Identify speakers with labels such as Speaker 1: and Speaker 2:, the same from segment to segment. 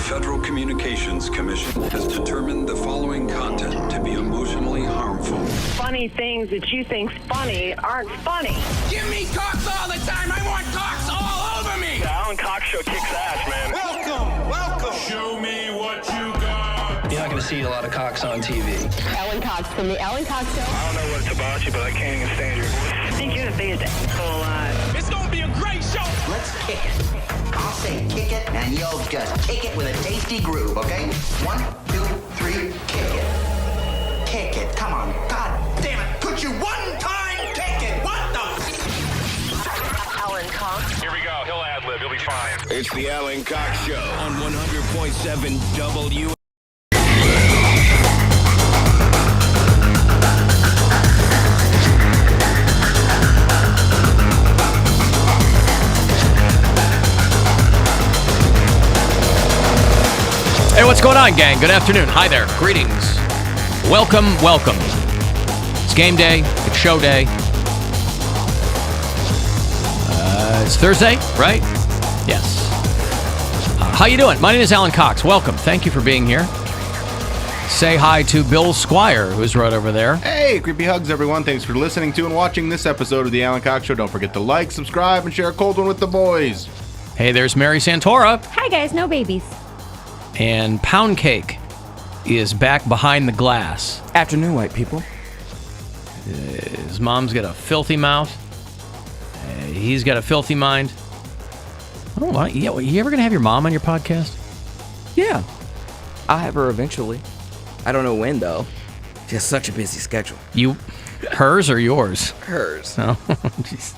Speaker 1: Federal Communications Commission has determined the following content to be emotionally harmful.
Speaker 2: Funny things that you think's funny aren't funny.
Speaker 3: Give me cocks all the time. I want cocks all over me.
Speaker 4: The Alan Cox Show kicks ass, man.
Speaker 3: Welcome.
Speaker 5: Show me what you got.
Speaker 4: You're not going to see a lot of cocks on TV.
Speaker 6: Alan Cox from the Alan Cox Show.
Speaker 4: I don't know what it's about you, but I can't even stand your voice.
Speaker 2: I think you're the biggest asshole alive.
Speaker 3: It's gonna be a great show.
Speaker 7: Let's kick it. I'll say kick it, and you'll just kick it with a tasty groove, okay? 1, 2, 3, kick it. Kick it. Come on. God damn it. Could you one time kick it? What the?
Speaker 6: Alan Cox.
Speaker 4: Here we go. He'll ad-lib. He'll be fine.
Speaker 5: It's the Alan Cox Show on 100.7 WMMS.
Speaker 8: Hey, what's going on, gang? Good afternoon. Hi there. Greetings. Welcome. It's game day. It's show day. It's Thursday, right? Yes. How you doing? My name is Alan Cox. Welcome. Thank you for being here. Say hi to Bill Squire, who's right over there.
Speaker 9: Hey, creepy hugs, everyone. Thanks for listening to and watching this episode of the Alan Cox Show. Don't forget to like, subscribe, and share a cold one with the boys.
Speaker 8: Hey, there's Mary Santora.
Speaker 10: Hi, guys. No babies.
Speaker 8: And Poundcake is back behind the glass.
Speaker 11: Afternoon, white people.
Speaker 8: His mom's got a filthy mouth. He's got a filthy mind. Oh, yeah. You ever going to have your mom on your podcast?
Speaker 11: Yeah. I'll have her eventually. I don't know when, though. She has such a busy schedule.
Speaker 8: Hers or yours?
Speaker 11: Hers.
Speaker 8: No. She's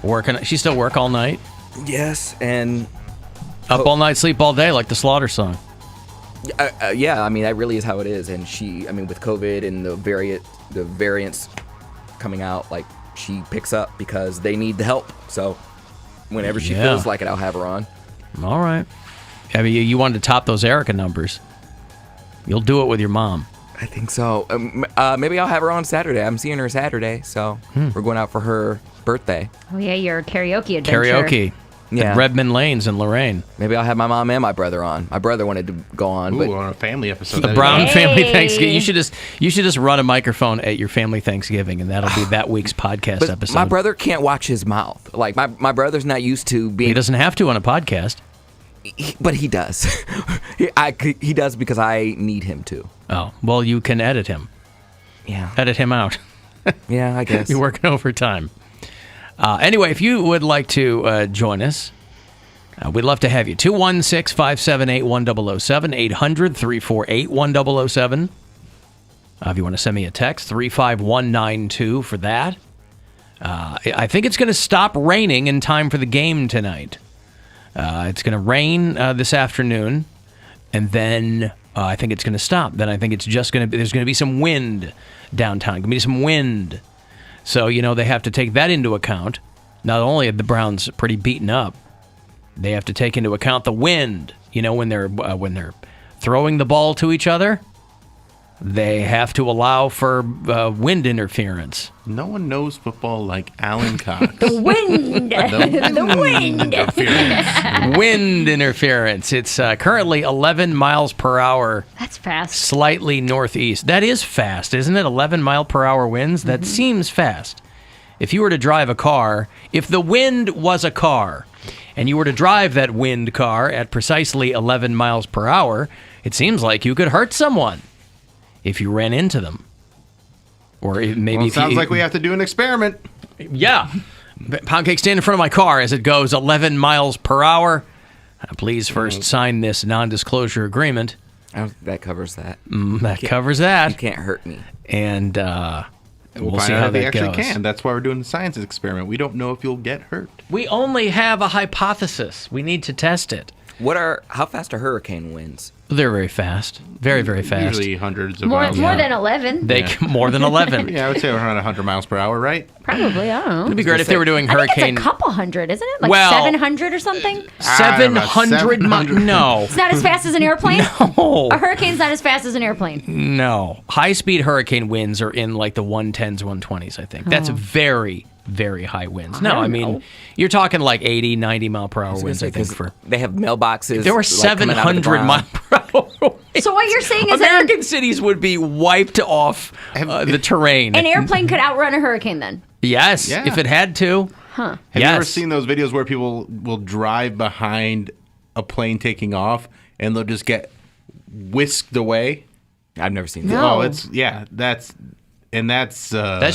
Speaker 8: working. She still work all night?
Speaker 11: Yes, and...
Speaker 8: Up all night, sleep all day, like the Slaughter song.
Speaker 11: Yeah, I mean, that really is how it is. And with COVID and the variants coming out, like, she picks up because they need the help. So whenever she feels like it, I'll have her on.
Speaker 8: All right. I mean, you wanted to top those Erica numbers. You'll do it with your mom.
Speaker 11: I think so. Maybe I'll have her on Saturday. I'm seeing her Saturday, so we're going out for her birthday.
Speaker 10: Oh, yeah, your karaoke adventure.
Speaker 8: Karaoke.
Speaker 11: Yeah.
Speaker 8: At Redmond Lanes in Lorraine.
Speaker 11: Maybe I'll have my mom and my brother on. My brother wanted to go on, but
Speaker 9: on a family episode.
Speaker 8: The Brown family Thanksgiving. You should just run a microphone at your family Thanksgiving, and that'll be that week's podcast episode.
Speaker 11: My brother can't watch his mouth. Like my brother's not used to being.
Speaker 8: He doesn't have to on a podcast.
Speaker 11: But he does. He does because I need him to.
Speaker 8: Oh, well, you can edit him.
Speaker 11: Yeah.
Speaker 8: Edit him out.
Speaker 11: Yeah, I guess.
Speaker 8: You're working overtime. Anyway, if you would like to join us, we'd love to have you. 216-578-1007, 800-348-1007. If you want to send me a text, 35192 for that. I think it's going to stop raining in time for the game tonight. It's going to rain this afternoon, and then I think it's going to stop. Then I think it's just going to be, there's going to be some wind downtown. Going to be some wind. So, they have to take that into account. Not only are the Browns pretty beaten up, they have to take into account the wind. When they're throwing the ball to each other, they have to allow for wind interference.
Speaker 9: No one knows football like Alan Cox.
Speaker 10: The wind. The wind.
Speaker 9: Interference.
Speaker 8: Wind interference. It's currently 11 miles per hour.
Speaker 10: That's fast.
Speaker 8: Slightly northeast. That is fast, isn't it? 11 mile per hour winds? That seems fast. If you were to drive a car, if the wind was a car, and you were to drive that wind car at precisely 11 miles per hour, it seems like you could hurt someone if you ran into them. Or maybe
Speaker 9: it sounds like we have to do an experiment.
Speaker 8: Yeah. Poundcake, stand in front of my car as it goes 11 miles per hour. Please first sign this non-disclosure agreement.
Speaker 11: That covers that.
Speaker 8: That covers that.
Speaker 11: You can't hurt me.
Speaker 8: And we'll see
Speaker 9: find out
Speaker 8: how
Speaker 9: if they
Speaker 8: that
Speaker 9: actually
Speaker 8: goes.
Speaker 9: can. That's why we're doing the science experiment. We don't know if you'll get hurt.
Speaker 8: We only have a hypothesis. We need to test it.
Speaker 11: How fast are hurricane winds?
Speaker 8: They're very fast. Very, very fast.
Speaker 9: Usually hundreds of
Speaker 10: More
Speaker 9: miles.
Speaker 10: than 11.
Speaker 8: More than 11.
Speaker 9: Yeah, I would say around 100 miles per hour, right?
Speaker 10: Probably, I don't know.
Speaker 8: It'd be great if they were doing
Speaker 10: I think
Speaker 8: hurricane.
Speaker 10: it's a couple hundred, isn't it? Like
Speaker 8: Well,
Speaker 10: 700 or something?
Speaker 8: 700 miles. No.
Speaker 10: It's not as fast as an airplane?
Speaker 8: No.
Speaker 10: A hurricane's not as fast as an airplane.
Speaker 8: No. High-speed hurricane winds are in like the 110s, 120s, I think. That's very, very high winds. No, I mean, you're talking like 80, 90 mile per hour winds, I think.
Speaker 11: They have mailboxes.
Speaker 8: There were
Speaker 11: like,
Speaker 8: 700 mile per hour winds.
Speaker 10: So what you're saying is
Speaker 8: American cities would be wiped off the terrain.
Speaker 10: an airplane could outrun a hurricane then?
Speaker 8: Yes,
Speaker 9: Yeah.
Speaker 8: if it had to.
Speaker 10: Huh.
Speaker 9: Have you ever seen those videos where people will drive behind a plane taking off and they'll just get whisked away?
Speaker 11: I've never seen that.
Speaker 10: No.
Speaker 9: Oh, that's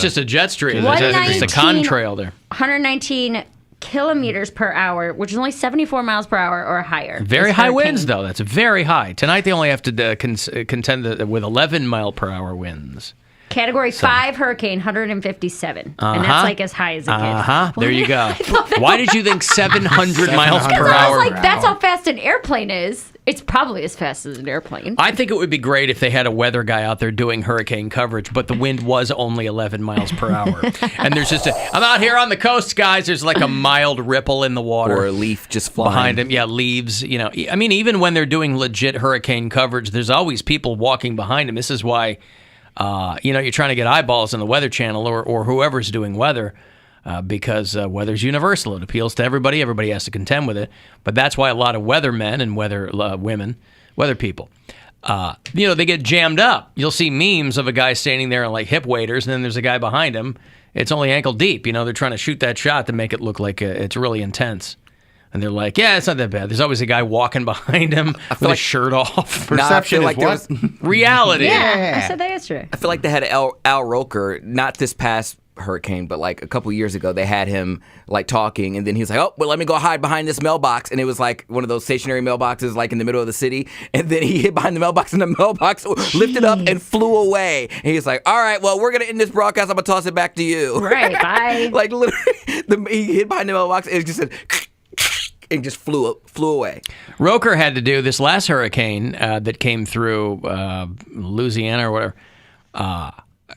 Speaker 8: just a jet stream. That's just a
Speaker 10: 119
Speaker 8: contrail there.
Speaker 10: 119 kilometers per hour, which is only 74 miles per hour or higher.
Speaker 8: Very
Speaker 10: It's
Speaker 8: high
Speaker 10: hurricane.
Speaker 8: winds, though. That's very high. Tonight they only have to contend with 11 mile per hour winds.
Speaker 10: Category 5 hurricane, 157. And that's like as high as it gets.
Speaker 8: There you go. Why did you think 700 miles per
Speaker 10: Because I
Speaker 8: hour?
Speaker 10: was like, that's how fast an airplane is. It's probably as fast as an airplane.
Speaker 8: I think it would be great if they had a weather guy out there doing hurricane coverage, but the wind was only 11 miles per hour. And there's just I'm out here on the coast, guys. There's like a mild ripple in the water.
Speaker 11: Or a leaf just flying.
Speaker 8: Behind him. Yeah, leaves. You know, I mean, even when they're doing legit hurricane coverage, there's always people walking behind him. This is why, you're trying to get eyeballs on the Weather Channel or whoever's doing weather. Because weather's universal. It appeals to everybody. Everybody has to contend with it. But that's why a lot of weathermen and weather people, they get jammed up. You'll see memes of a guy standing there in like hip waders, and then there's a guy behind him. It's only ankle deep. They're trying to shoot that shot to make it look like it's really intense. And they're like, yeah, it's not that bad. There's always a guy walking behind him with his shirt off.
Speaker 9: Perception is what?
Speaker 8: Reality.
Speaker 10: Yeah, I said that yesterday.
Speaker 11: I feel like they had Al Roker, not this past hurricane, but like a couple years ago, they had him like talking, and then he was like, "Oh, well, let me go hide behind this mailbox," and it was like one of those stationary mailboxes, like in the middle of the city. And then he hid behind the mailbox, and the mailbox lifted up and flew away. And he's like, "All right, well, we're gonna end this broadcast. I'm gonna toss it back to you."
Speaker 10: Right, bye.
Speaker 11: Like literally, he hid behind the mailbox, and it just said. And just flew away.
Speaker 8: Roker had to do this last hurricane that came through Louisiana or whatever.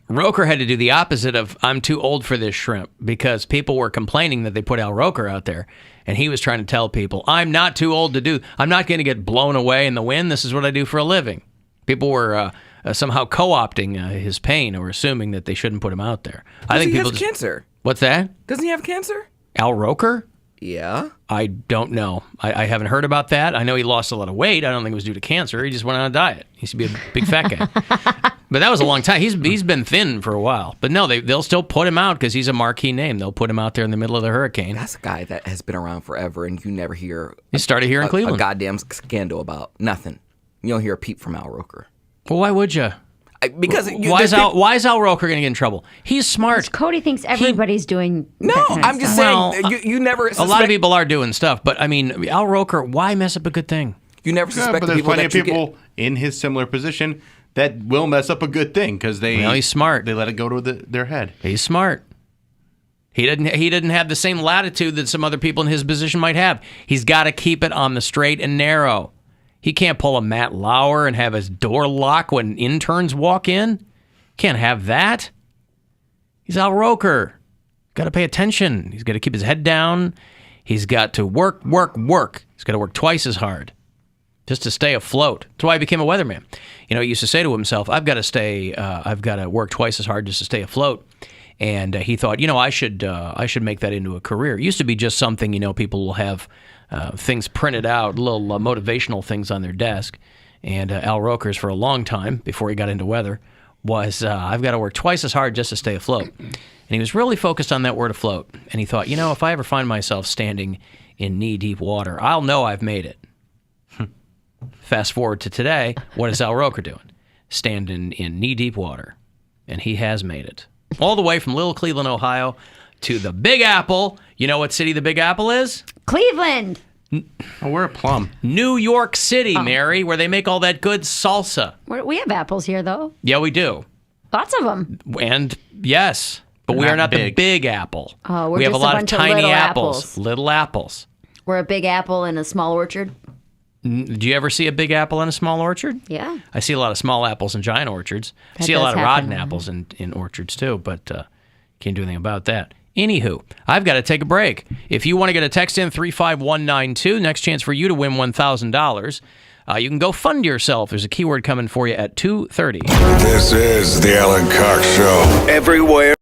Speaker 8: Roker had to do the opposite of I'm too old for this shrimp because people were complaining that they put Al Roker out there. And he was trying to tell people, I'm not too old I'm not going to get blown away in the wind. This is what I do for a living. People were somehow co-opting his pain or assuming that they shouldn't put him out there. I think people
Speaker 11: has cancer.
Speaker 8: What's that?
Speaker 11: Doesn't he have cancer?
Speaker 8: Al Roker?
Speaker 11: Yeah.
Speaker 8: I don't know. I haven't heard about that. I know he lost a lot of weight. I don't think it was due to cancer. He just went on a diet. He used to be a big fat guy. But that was a long time. He's been thin for a while. But no, they'll still put him out because he's a marquee name. They'll put him out there in the middle of the hurricane.
Speaker 11: That's a guy that has been around forever, and you never hear.
Speaker 8: He started here in Cleveland.
Speaker 11: A goddamn scandal about nothing. You don't hear a peep from Al Roker.
Speaker 8: Well, why would you?
Speaker 11: Because
Speaker 8: why is Al Roker going to get in trouble? He's smart.
Speaker 10: Cody thinks everybody's doing.
Speaker 11: No,
Speaker 10: that kind of
Speaker 11: I'm just
Speaker 10: stuff.
Speaker 11: saying you never.
Speaker 8: A lot of people are doing stuff, but I mean, Al Roker, why mess up a good thing?
Speaker 11: You never suspect
Speaker 9: but
Speaker 11: the
Speaker 9: there's
Speaker 11: people
Speaker 9: plenty
Speaker 11: that
Speaker 9: of people in his similar position that will mess up a good thing because
Speaker 8: he's smart.
Speaker 9: They let it go to their head.
Speaker 8: He's smart. He didn't have the same latitude that some other people in his position might have. He's got to keep it on the straight and narrow. He can't pull a Matt Lauer and have his door lock when interns walk in. Can't have that. He's Al Roker. Got to pay attention. He's got to keep his head down. He's got to work. He's got to work twice as hard just to stay afloat. That's why he became a weatherman. He used to say to himself, I've got to work twice as hard just to stay afloat. And he thought, I should make that into a career. It used to be just something, people will have things printed out, little motivational things on their desk. And Al Roker's for a long time, before he got into weather, was I've got to work twice as hard just to stay afloat. And he was really focused on that word afloat. And he thought, if I ever find myself standing in knee-deep water, I'll know I've made it. Fast forward to today, what is Al Roker doing? Standing in knee-deep water. And he has made it. All the way from Little Cleveland, Ohio, to the Big Apple. You know what city the Big Apple is?
Speaker 10: Cleveland.
Speaker 9: We're a plum.
Speaker 8: New York City, Mary, where they make all that good salsa.
Speaker 10: We have apples here, though.
Speaker 8: Yeah, we do.
Speaker 10: Lots of them.
Speaker 8: And yes, but we are not the Big Apple.
Speaker 10: Oh,
Speaker 8: we have a
Speaker 10: just
Speaker 8: lot
Speaker 10: bunch
Speaker 8: of tiny
Speaker 10: little
Speaker 8: apples. Little apples.
Speaker 10: We're a big apple in a small orchard.
Speaker 8: Do you ever see a big apple in a small orchard?
Speaker 10: Yeah.
Speaker 8: I see a lot of small apples in giant orchards. I see a lot of rotten apples in orchards too, but can't do anything about that. Anywho, I've got to take a break. If you want to get a text in 35192, next chance for you to win $1,000. You can go fund yourself. There's a keyword coming for you at 2:30.
Speaker 5: This is the Alan Cox Show. Everywhere.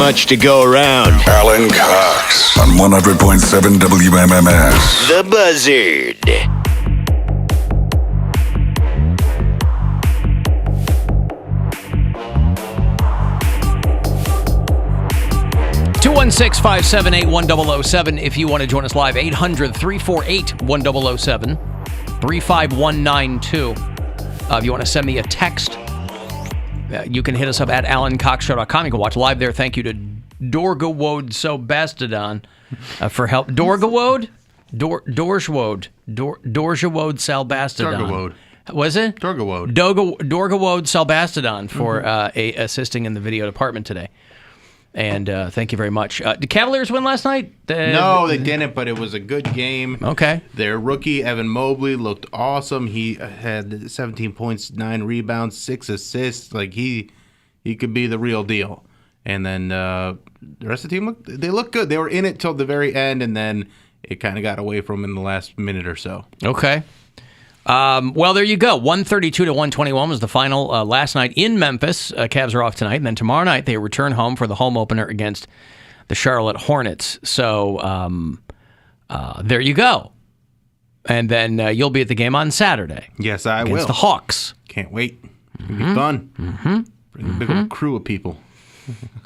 Speaker 5: much to go around.
Speaker 1: Alan Cox on 100.7 WMMS.
Speaker 5: The Buzzard.
Speaker 8: 216-578-1007 if you want to join us live. 800-348-1007. 35192. If you want to send me a text, you can hit us up at AlanCoxShow.com. You can watch live there. Thank you to Dorgawode Selbastadon for help. Dorgawode? Dorgawode Selbastadon.
Speaker 9: Dorgawode.
Speaker 8: Was it?
Speaker 9: Dorgawode.
Speaker 8: Dorgawode Selbastadon for assisting in the video department today. And thank you very much. Did Cavaliers win last night?
Speaker 9: No, they didn't, but it was a good game.
Speaker 8: Okay.
Speaker 9: Their rookie, Evan Mobley, looked awesome. He had 17 points, 9 rebounds, 6 assists. Like, he could be the real deal. And then the rest of the team, looked good. They were in it till the very end, and then it kind of got away from them in the last minute or so.
Speaker 8: Okay. Well, there you go. 132-121 was the final last night in Memphis. Cavs are off tonight. And then tomorrow night, they return home for the home opener against the Charlotte Hornets. So there you go. And then you'll be at the game on Saturday.
Speaker 9: Yes, I will.
Speaker 8: Against the Hawks.
Speaker 9: Can't wait. It'll be fun. Bring a big old crew of people.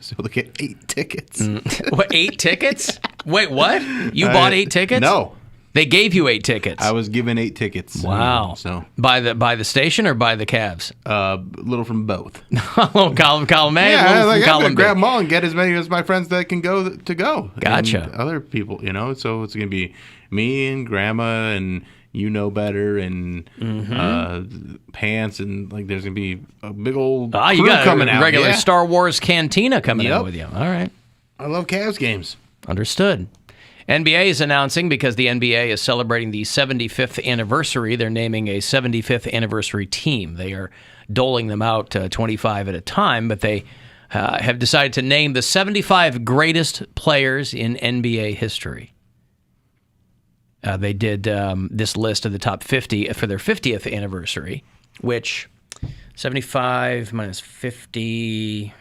Speaker 9: So they get 8 tickets.
Speaker 8: What, 8 tickets? Wait, what? You bought 8 tickets?
Speaker 9: No.
Speaker 8: They gave you 8 tickets.
Speaker 9: I was given 8 tickets.
Speaker 8: Wow.
Speaker 9: So
Speaker 8: by the station or by the Cavs?
Speaker 9: A little from both.
Speaker 8: column A,
Speaker 9: yeah,
Speaker 8: I'm
Speaker 9: gonna grab them all and get as many as my friends that can go to go.
Speaker 8: Gotcha.
Speaker 9: And other people, so it's gonna be me and Grandma and you know better and Pants and like there's gonna be a big old crew
Speaker 8: you got
Speaker 9: coming out.
Speaker 8: Regular Star Wars cantina coming out with you. All right.
Speaker 9: I love Cavs games.
Speaker 8: Understood. NBA is announcing, because the NBA is celebrating the 75th anniversary, they're naming a 75th anniversary team. They are doling them out 25 at a time, but they have decided to name the 75 greatest players in NBA history. They did this list of the top 50 for their 50th anniversary, which 75 minus 50,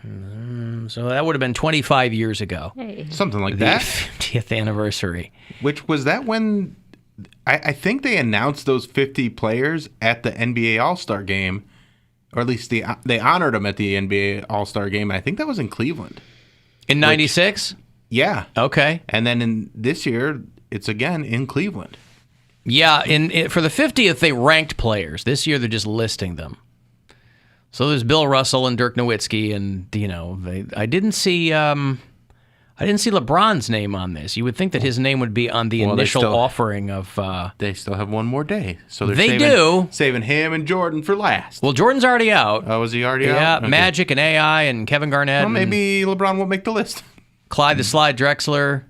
Speaker 8: so that would have been 25 years ago.
Speaker 10: Hey.
Speaker 9: Something like that.
Speaker 8: 50th anniversary.
Speaker 9: Which was that when I think they announced those 50 players at the NBA All-Star game, or at least they honored them at the NBA All-Star game. I think that was in Cleveland.
Speaker 8: In 96?
Speaker 9: Yeah.
Speaker 8: Okay.
Speaker 9: And then in this year, it's again in Cleveland.
Speaker 8: Yeah, for the 50th, they ranked players. This year, they're just listing them. So there's Bill Russell and Dirk Nowitzki, and I didn't see LeBron's name on this. You would think that his name would be on the initial offering of.
Speaker 9: They still have one more day, so
Speaker 8: they're
Speaker 9: saving him and Jordan for last.
Speaker 8: Well, Jordan's already out.
Speaker 9: Oh, is he already out?
Speaker 8: Yeah,
Speaker 9: Okay.
Speaker 8: Magic and AI and Kevin Garnett.
Speaker 9: Well, maybe LeBron won't make the list.
Speaker 8: Clyde the Slide Drexler.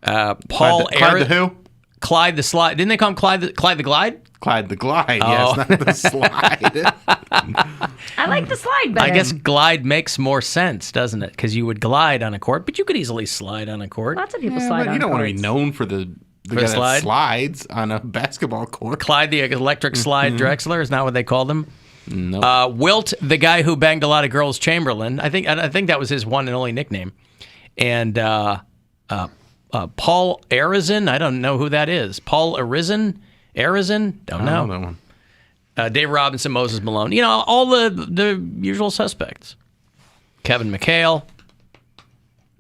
Speaker 8: Paul
Speaker 9: Clyde the who?
Speaker 8: Clyde the Slide. Didn't they call him Clyde the Glide?
Speaker 9: Clyde the Glide, yes, not the slide.
Speaker 10: I like the slide better.
Speaker 8: I guess glide makes more sense, doesn't it? Because you would glide on a court, but you could easily slide on a court.
Speaker 10: Lots of people slide on
Speaker 9: You don't want to be
Speaker 10: courts.
Speaker 9: known for the guy that slides on a basketball court.
Speaker 8: Clyde the Electric Slide Drexler, is not what they called him?
Speaker 9: No.
Speaker 8: Wilt, the guy who banged a lot of girls, Chamberlain. I think that was his one and only nickname. And Paul Arizin, I don't know who that is. Paul Arizin? Don't know.
Speaker 9: That one.
Speaker 8: Dave Robinson, Moses Malone. All the usual suspects. Kevin McHale.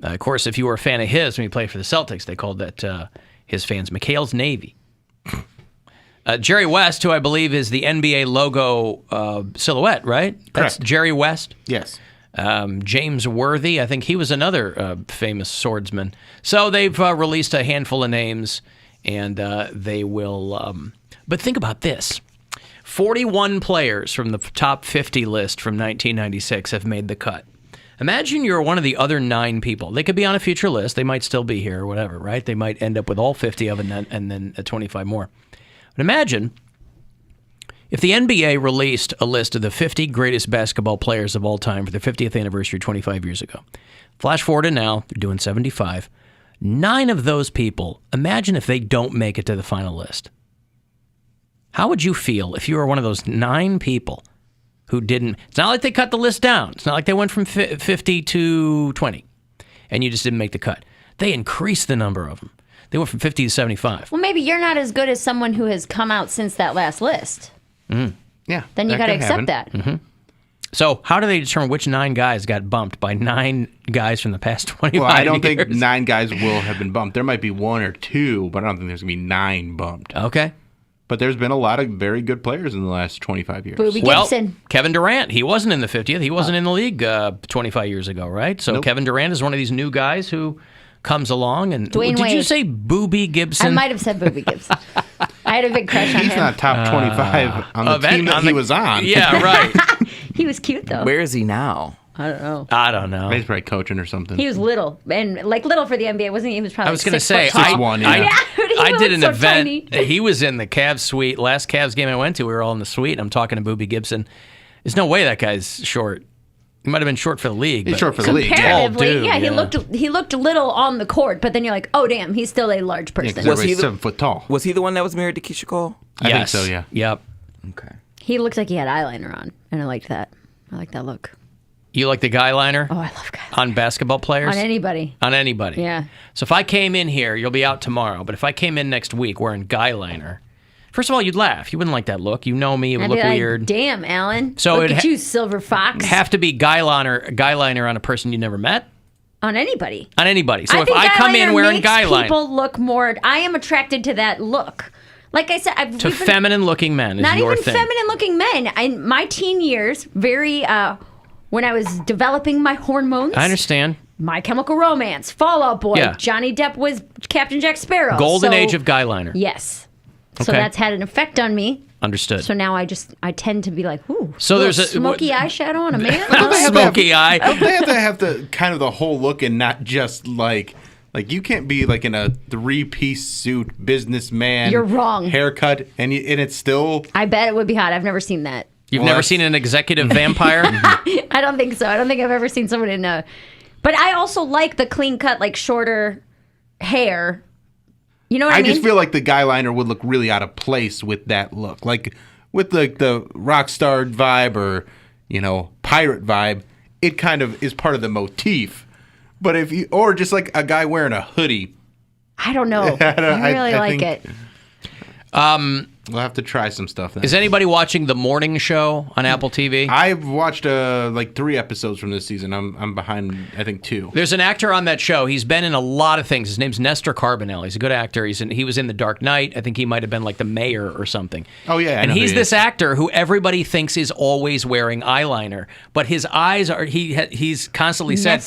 Speaker 8: Of course, if you were a fan of his when he played for the Celtics, they called that his fans McHale's Navy. Jerry West, who I believe is the NBA logo silhouette, right? That's
Speaker 9: Correct.
Speaker 8: Jerry West.
Speaker 9: Yes.
Speaker 8: James Worthy, I think he was another famous swordsman. So they've released a handful of names, and they will... but think about this. 41 players from the top 50 list from 1996 have made the cut. Imagine you're one of the other 9 people. They could be on a future list. They might still be here or whatever, right? They might end up with all 50 of them and then 25 more. But imagine if the NBA released a list of the 50 greatest basketball players of all time for their 50th anniversary 25 years ago. Flash forward to now, they're doing 75. 9 of those people, imagine if they don't make it to the final list. How would you feel if you were one of those 9 people who didn't. It's not like they cut the list down. It's not like they went from 50 to 20, and you just didn't make the cut. They increased the number of them. They went from 50 to 75.
Speaker 10: Well, maybe you're not as good as someone who has come out since that last list.
Speaker 9: Yeah.
Speaker 10: Then you got to accept
Speaker 9: happen.
Speaker 10: that.
Speaker 8: So how do they determine which 9 guys got bumped by 9 guys from the past 25
Speaker 9: Well, I don't
Speaker 8: years?
Speaker 9: think 9 guys will have been bumped. There might be 1 or 2, but I don't think there's going to be 9 bumped.
Speaker 8: Okay.
Speaker 9: But there's been a lot of very good players in the last 25 years.
Speaker 10: Booby
Speaker 8: Well,
Speaker 10: Gibson.
Speaker 8: Kevin Durant, he wasn't in the 50th. He wasn't in the league 25 years ago, right? So
Speaker 9: Nope.
Speaker 8: Kevin Durant is one of these new guys who comes along. And
Speaker 10: Dwayne
Speaker 8: did you
Speaker 10: Wade.
Speaker 8: say Booby Gibson?
Speaker 10: I might have said Booby Gibson. I had a big crush on
Speaker 9: He's
Speaker 10: him.
Speaker 9: not top 25 on the team that he was on.
Speaker 8: Yeah, right.
Speaker 10: He was cute, though.
Speaker 11: Where is he now?
Speaker 10: I don't know.
Speaker 8: I don't know.
Speaker 9: He's probably coaching or something.
Speaker 10: He was little, and like little for the NBA, wasn't he? He was probably
Speaker 8: I was going to
Speaker 10: 6
Speaker 8: say,
Speaker 10: foot tall.
Speaker 9: 6'1",
Speaker 8: I,
Speaker 9: yeah.
Speaker 8: I did an
Speaker 10: so
Speaker 8: event.
Speaker 10: tiny.
Speaker 8: He was in the Cavs suite. Last Cavs game I went to, we were all in the suite. I'm talking to Booby Gibson. There's no way that guy's short. He might have been short for the league.
Speaker 9: He's
Speaker 8: but
Speaker 9: short for the league. Yeah.
Speaker 10: Comparatively,
Speaker 8: Tall dude,
Speaker 10: yeah,
Speaker 8: yeah.
Speaker 10: he looked little on the court, but then you're like, oh damn, he's still a large
Speaker 9: Yeah,
Speaker 10: person.
Speaker 9: because
Speaker 11: Was he
Speaker 9: everybody's
Speaker 11: the-
Speaker 9: 7 foot tall.
Speaker 11: Was he the one that was married to Keisha Cole?
Speaker 9: I think
Speaker 8: Yes.
Speaker 9: so, yeah.
Speaker 8: Yep.
Speaker 11: Okay.
Speaker 10: He looked like he had eyeliner on, and I liked that. I like that look.
Speaker 8: You like the guy liner
Speaker 10: Oh, I love guys.
Speaker 8: on basketball players?
Speaker 10: On anybody.
Speaker 8: On anybody.
Speaker 10: Yeah.
Speaker 8: So if I came in here, you'll be out tomorrow, but if I came in next week wearing guy liner, first of all, you'd laugh. You wouldn't like that look. You know me. It would
Speaker 10: I'd
Speaker 8: look
Speaker 10: be like,
Speaker 8: weird.
Speaker 10: damn, Alan.
Speaker 8: So
Speaker 10: look
Speaker 8: it'd
Speaker 10: at you, Silver Fox.
Speaker 8: Have to be guy liner on a person you never met?
Speaker 10: On anybody.
Speaker 8: On anybody. So
Speaker 10: I
Speaker 8: if
Speaker 10: think
Speaker 8: I come in
Speaker 10: eyeliner
Speaker 8: wearing
Speaker 10: makes
Speaker 8: guy liner,
Speaker 10: people look more. I am attracted to that look. Like I said,
Speaker 8: to feminine looking men is
Speaker 10: not
Speaker 8: your
Speaker 10: even
Speaker 8: thing.
Speaker 10: feminine looking men. In my teen years, very when I was developing my hormones.
Speaker 8: I understand.
Speaker 10: My Chemical Romance, Fall Out Boy,
Speaker 8: Yeah.
Speaker 10: Johnny Depp was Captain Jack Sparrow.
Speaker 8: Golden
Speaker 10: So-
Speaker 8: age of guy liner.
Speaker 10: Yes. So
Speaker 8: Okay.
Speaker 10: that's had an effect on me.
Speaker 8: Understood.
Speaker 10: So now I tend to be like, ooh.
Speaker 8: So there's a-
Speaker 10: smoky eyeshadow on a man.
Speaker 8: Smoky eye.
Speaker 9: They have to have the kind of the whole look and not just like you can't be like in a 3-piece suit businessman.
Speaker 10: You're wrong.
Speaker 9: Haircut and it's still.
Speaker 10: I bet it would be hot. I've never seen that.
Speaker 8: You've
Speaker 9: Well,
Speaker 8: never
Speaker 9: that's-
Speaker 8: seen an executive vampire?
Speaker 10: I don't think so. I don't think I've ever seen someone in a. But I also like the clean cut, like shorter hair. You know what I mean?
Speaker 9: I just feel like the guy liner would look really out of place with that look, like with the rock star vibe or pirate vibe. It kind of is part of the motif. But if you or just like a guy wearing a hoodie,
Speaker 10: I don't know. I really like
Speaker 9: think-
Speaker 10: it.
Speaker 9: We'll have to try some stuff then.
Speaker 8: Is anybody watching The Morning Show on Apple TV?
Speaker 9: I've watched like 3 episodes from this season. I'm behind, I think 2.
Speaker 8: There's an actor on that show. He's been in a lot of things. His name's Nestor Carbonell. He's a good actor. He was in The Dark Knight. I think he might have been like the mayor or something.
Speaker 9: Oh, yeah, I
Speaker 8: and
Speaker 9: know who
Speaker 8: he's
Speaker 9: he
Speaker 8: this
Speaker 9: is.
Speaker 8: actor who everybody thinks is always wearing eyeliner, but his eyes are. He's constantly said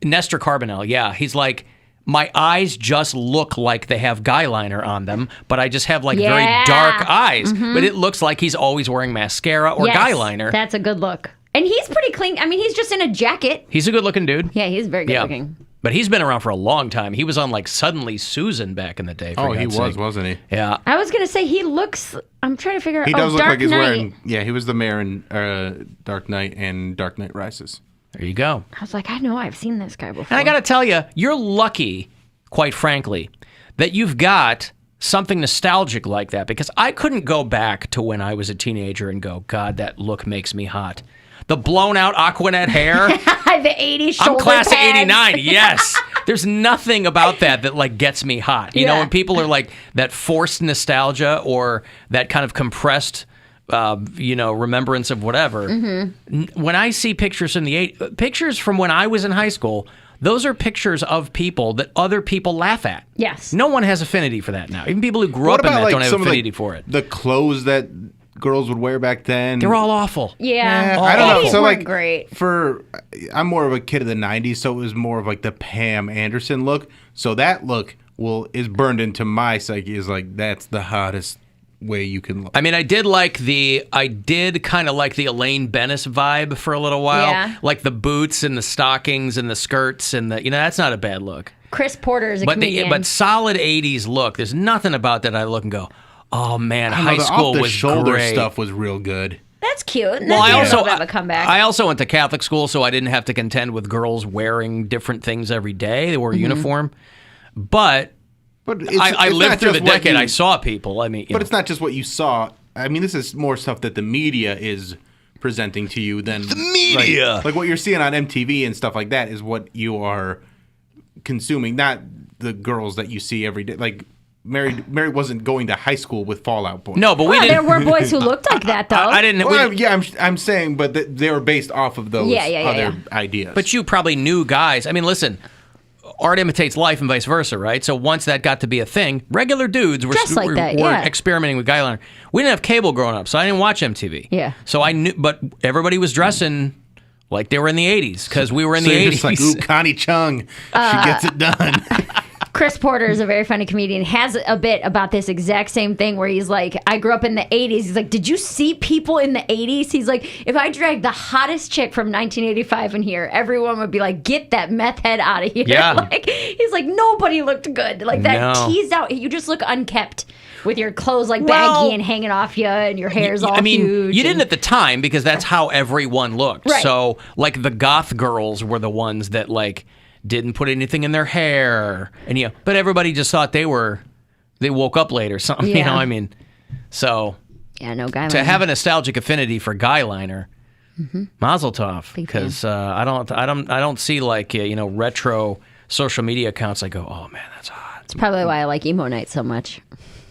Speaker 8: Nestor Carbonell. Yeah, he's like. My eyes just look like they have guy liner on them, but I just have like very dark eyes.
Speaker 10: Mhm.
Speaker 8: But it looks like he's always wearing mascara or
Speaker 10: Yes,
Speaker 8: guy liner.
Speaker 10: That's a good look. And he's pretty clean. I mean, he's just in a jacket.
Speaker 8: He's a good looking dude.
Speaker 10: Yeah, he's very good looking.
Speaker 8: But he's been around for a long time. He was on like Suddenly Susan back in the day.
Speaker 9: Oh, he was, wasn't he?
Speaker 8: Yeah.
Speaker 10: I was going to say he looks. I'm trying to figure out.
Speaker 9: He does look
Speaker 10: Dark
Speaker 9: like he's
Speaker 10: Knight.
Speaker 9: wearing. Yeah, he was the mayor in Dark Knight and Dark Knight Rises.
Speaker 8: There you go.
Speaker 10: I was like, I know I've seen this guy before.
Speaker 8: And I got to tell you, you're lucky, quite frankly, that you've got something nostalgic like that, because I couldn't go back to when I was a teenager and go, God, that look makes me hot. The blown out Aquanet hair.
Speaker 10: the 80s shoulder
Speaker 8: I'm class of
Speaker 10: pads.
Speaker 8: 89. Yes. There's nothing about that like gets me hot. You know, when people are like that forced nostalgia or that kind of compressed remembrance of whatever.
Speaker 10: Mm-hmm.
Speaker 8: When I see pictures from pictures from when I was in high school, those are pictures of people that other people laugh at.
Speaker 10: Yes.
Speaker 8: No one has affinity for that now. Even people who grew
Speaker 9: What
Speaker 8: up in
Speaker 9: about,
Speaker 8: that
Speaker 9: like,
Speaker 8: don't have
Speaker 9: some of,
Speaker 8: affinity
Speaker 9: like,
Speaker 8: for it.
Speaker 9: The clothes that girls would wear back then.
Speaker 8: They're all awful.
Speaker 10: Yeah.
Speaker 9: I don't know.
Speaker 10: 80s
Speaker 9: So
Speaker 10: weren't
Speaker 9: like,
Speaker 10: great.
Speaker 9: I'm more of a kid of the '90s, so it was more of like the Pam Anderson look. So that look is burned into my psyche. Is like that's the hottest way you can look.
Speaker 8: I mean, I did kind of like the Elaine Bennis vibe for a little while.
Speaker 10: Yeah.
Speaker 8: Like the boots and the stockings and the skirts and that's not a bad look.
Speaker 10: Chris Porter is a comedian.
Speaker 8: But solid 80s look. There's nothing about that I look and go, oh man, high school
Speaker 9: off the
Speaker 8: was
Speaker 9: shoulder
Speaker 8: great.
Speaker 9: stuff was real good.
Speaker 10: That's cute.
Speaker 8: Well, I also
Speaker 10: have a comeback.
Speaker 8: I also went to Catholic school, so I didn't have to contend with girls wearing different things every day. They wore a uniform, but I
Speaker 9: it's
Speaker 8: lived
Speaker 9: not
Speaker 8: through the
Speaker 9: just what
Speaker 8: decade.
Speaker 9: you-
Speaker 8: I saw people. I mean,
Speaker 9: But it's not just what you saw. I mean, this is more stuff that the media is presenting to you than
Speaker 5: the media.
Speaker 9: Like what you're seeing on MTV and stuff like that is what you are consuming, not the girls that you see every day. Like Mary wasn't going to high school with Fallout Boy.
Speaker 8: No, but we didn't.
Speaker 10: There were boys who looked like that, though.
Speaker 8: I didn't.
Speaker 9: Well, I'm saying, but they were based off of those other ideas.
Speaker 8: But you probably knew guys. I mean, listen, art imitates life and vice versa, right? So once that got to be a thing, regular dudes were,
Speaker 10: Just like
Speaker 8: were,
Speaker 10: that,
Speaker 8: were
Speaker 10: yeah.
Speaker 8: experimenting with guy liner. We didn't have cable growing up, so I didn't watch MTV.
Speaker 10: Yeah.
Speaker 8: So I knew, but everybody was dressing like they were in the 80s because we were in
Speaker 9: so
Speaker 8: the
Speaker 9: you're
Speaker 8: 80s.
Speaker 9: just like, ooh, Connie Chung, she gets it done.
Speaker 10: Chris Porter is a very funny comedian, has a bit about this exact same thing where he's like, I grew up in the 80s. He's like, did you see people in the 80s? He's like, if I dragged the hottest chick from 1985 in here, everyone would be like, get that meth head out of here.
Speaker 8: Yeah.
Speaker 10: Like, he's like, nobody looked good. Like that
Speaker 8: No.
Speaker 10: teased out. You just look unkept with your clothes like baggy and hanging off you and your hair's all huge.
Speaker 8: You didn't at the time because that's how everyone looked.
Speaker 10: Right.
Speaker 8: So, like, the goth girls were the ones that, like, didn't put anything in their hair. And, but everybody just thought they woke up late or something,
Speaker 10: Yeah.
Speaker 8: I mean, so.
Speaker 10: Yeah, no guy
Speaker 8: To
Speaker 10: liner.
Speaker 8: have a nostalgic affinity for guy liner, mazel tov.
Speaker 10: Big fan.
Speaker 8: Because I don't see, like, retro social media accounts. I go, oh, man, that's hot.
Speaker 10: It's probably why I like emo night so much.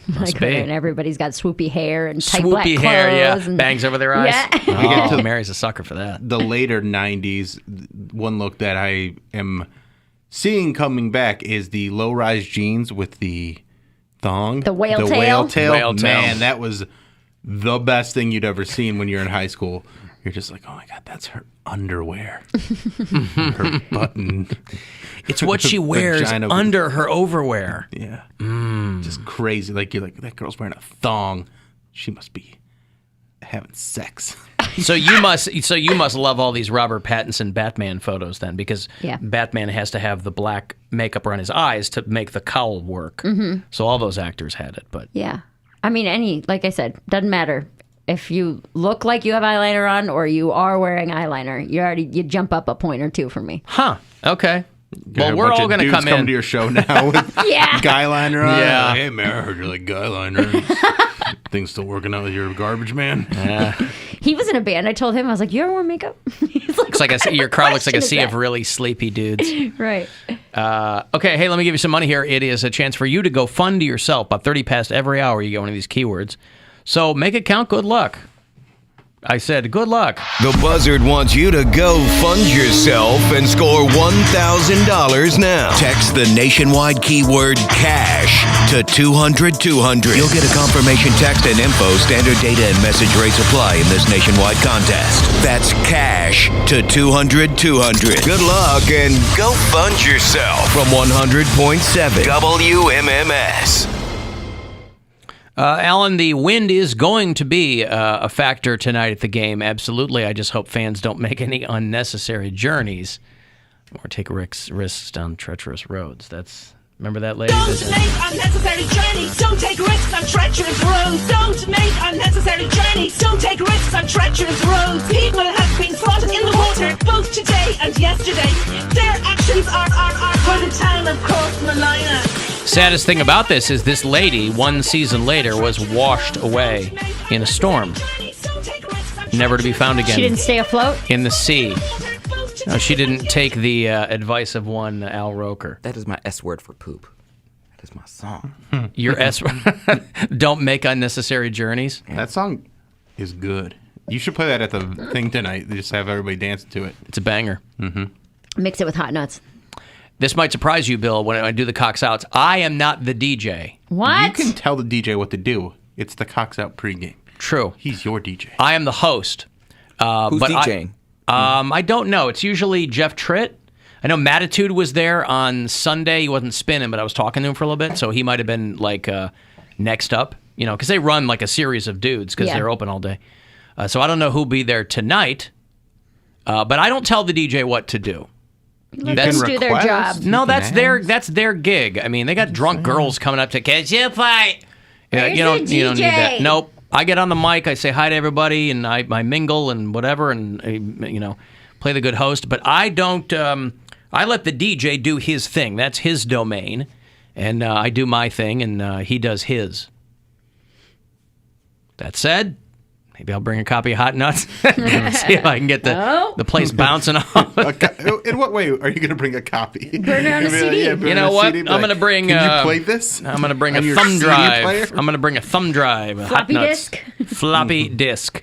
Speaker 8: Must
Speaker 10: Like,
Speaker 8: be.
Speaker 10: and everybody's got swoopy hair and tight black
Speaker 8: Swoopy
Speaker 10: clothes.
Speaker 8: hair, yeah.
Speaker 10: And,
Speaker 8: Bangs over their eyes.
Speaker 10: Yeah.
Speaker 8: Oh, Mary's a sucker for that.
Speaker 9: The later 90s, one look that I am seeing coming back is the low-rise jeans with the thong.
Speaker 10: The whale tail?
Speaker 9: Whale tail.
Speaker 8: Whale tail.
Speaker 9: Man, that was the best thing you'd ever seen when you're in high school. You're just like, oh my God, that's her underwear. Her button.
Speaker 8: It's what she wears
Speaker 9: Vagina.
Speaker 8: under her overwear.
Speaker 9: Yeah. Just crazy. Like, you're like, that girl's wearing a thong. She must be having sex.
Speaker 8: So you must love all these Robert Pattinson Batman photos then, because
Speaker 10: Yeah.
Speaker 8: Batman has to have the black makeup around his eyes to make the cowl work. Mm-hmm. So all those actors had it, but
Speaker 10: Yeah. I mean, like I said, doesn't matter. If you look like you have eyeliner on or you are wearing eyeliner, you jump up a point or two for me.
Speaker 8: huh? Okay.
Speaker 9: Got
Speaker 8: Well,
Speaker 9: a
Speaker 8: we're
Speaker 9: bunch
Speaker 8: all
Speaker 9: of
Speaker 8: going to
Speaker 9: dudes
Speaker 8: come
Speaker 9: come
Speaker 8: in.
Speaker 9: to your show now with
Speaker 10: Yeah.
Speaker 9: guy liner on.
Speaker 8: Yeah.
Speaker 9: Like, hey, man, I heard you like guy liner. Things still working out with your garbage man?
Speaker 10: He was in a band. I told him, I was like, you ever wear makeup? He's like,
Speaker 8: Looks like your car looks like a
Speaker 10: question
Speaker 8: sea
Speaker 10: is
Speaker 8: of
Speaker 10: that?
Speaker 8: really sleepy dudes.
Speaker 10: Right.
Speaker 8: Okay, hey, let me give you some money here. It is a chance for you to go fund yourself. About 30 past every hour, you get one of these keywords. So make it count. Good luck. I said, good luck.
Speaker 5: The Buzzard wants you to go fund yourself and score $1,000 now. Text the nationwide keyword cash to 200-200. You'll get a confirmation text and info. Standard data and message rates apply in this nationwide contest. That's cash to 200-200. Good luck and go fund yourself from 100.7 WMMS.
Speaker 8: Alan, the wind is going to be a factor tonight at the game. Absolutely. I just hope fans don't make any unnecessary journeys or take risks down treacherous roads. Remember that, lady?
Speaker 12: Don't make unnecessary journeys. Don't take risks on treacherous roads. Don't make unnecessary journeys. Don't take risks on treacherous roads. People have been slaughtered in the water both today and yesterday. Their actions are for the town of Cross Malina.
Speaker 8: Saddest thing about this is this lady, one season later, was washed away in a storm, never to be found again.
Speaker 10: She didn't stay afloat?
Speaker 8: In the sea. No, she didn't take the advice of one Al Roker.
Speaker 11: That is my S word for poop. That is my song.
Speaker 8: Your S. Don't make unnecessary journeys.
Speaker 9: That song is good. You should play that at the thing tonight. Just have everybody dance to it.
Speaker 8: It's a banger.
Speaker 9: Mm-hmm.
Speaker 10: Mix it with hot nuts.
Speaker 8: This might surprise you, Bill, when I do the Cox Outs. I am not the DJ.
Speaker 10: What?
Speaker 9: You can tell the DJ what to do. It's the Cox Out pregame.
Speaker 8: True.
Speaker 9: He's your DJ.
Speaker 8: I am the host.
Speaker 11: Who's
Speaker 8: but
Speaker 11: DJing?
Speaker 8: I don't know. It's usually Jeff Tritt. I know Mattitude was there on Sunday. He wasn't spinning, but I was talking to him for a little bit, so he might have been like next up, because they run like a series of dudes because they're open all day. So I don't know who'll be there tonight, but I don't tell the DJ what to do.
Speaker 10: Let them do their job.
Speaker 8: No, that's their gig. I mean, they got drunk girls coming up to, can you play?
Speaker 10: Where's
Speaker 8: You don't
Speaker 10: the
Speaker 8: need that.
Speaker 10: DJ?
Speaker 8: Nope. I get on the mic, I say hi to everybody, and I mingle and whatever, and play the good host. But I don't. I let the DJ do his thing. That's his domain, and I do my thing, and he does his. That said, Maybe I'll bring a copy of Hot Nuts. See if I can get the place bouncing off.
Speaker 9: In what way are you going to bring a copy?
Speaker 10: Burn it on a CD.
Speaker 8: You know what? I'm going to bring.
Speaker 9: Can you play this?
Speaker 8: I'm going to bring
Speaker 9: On
Speaker 8: a
Speaker 9: your
Speaker 8: thumb
Speaker 9: CD
Speaker 8: drive.
Speaker 9: player?
Speaker 8: I'm going to bring a thumb drive. of Hot
Speaker 10: Floppy
Speaker 8: Nuts.
Speaker 10: disk?
Speaker 8: Floppy disk.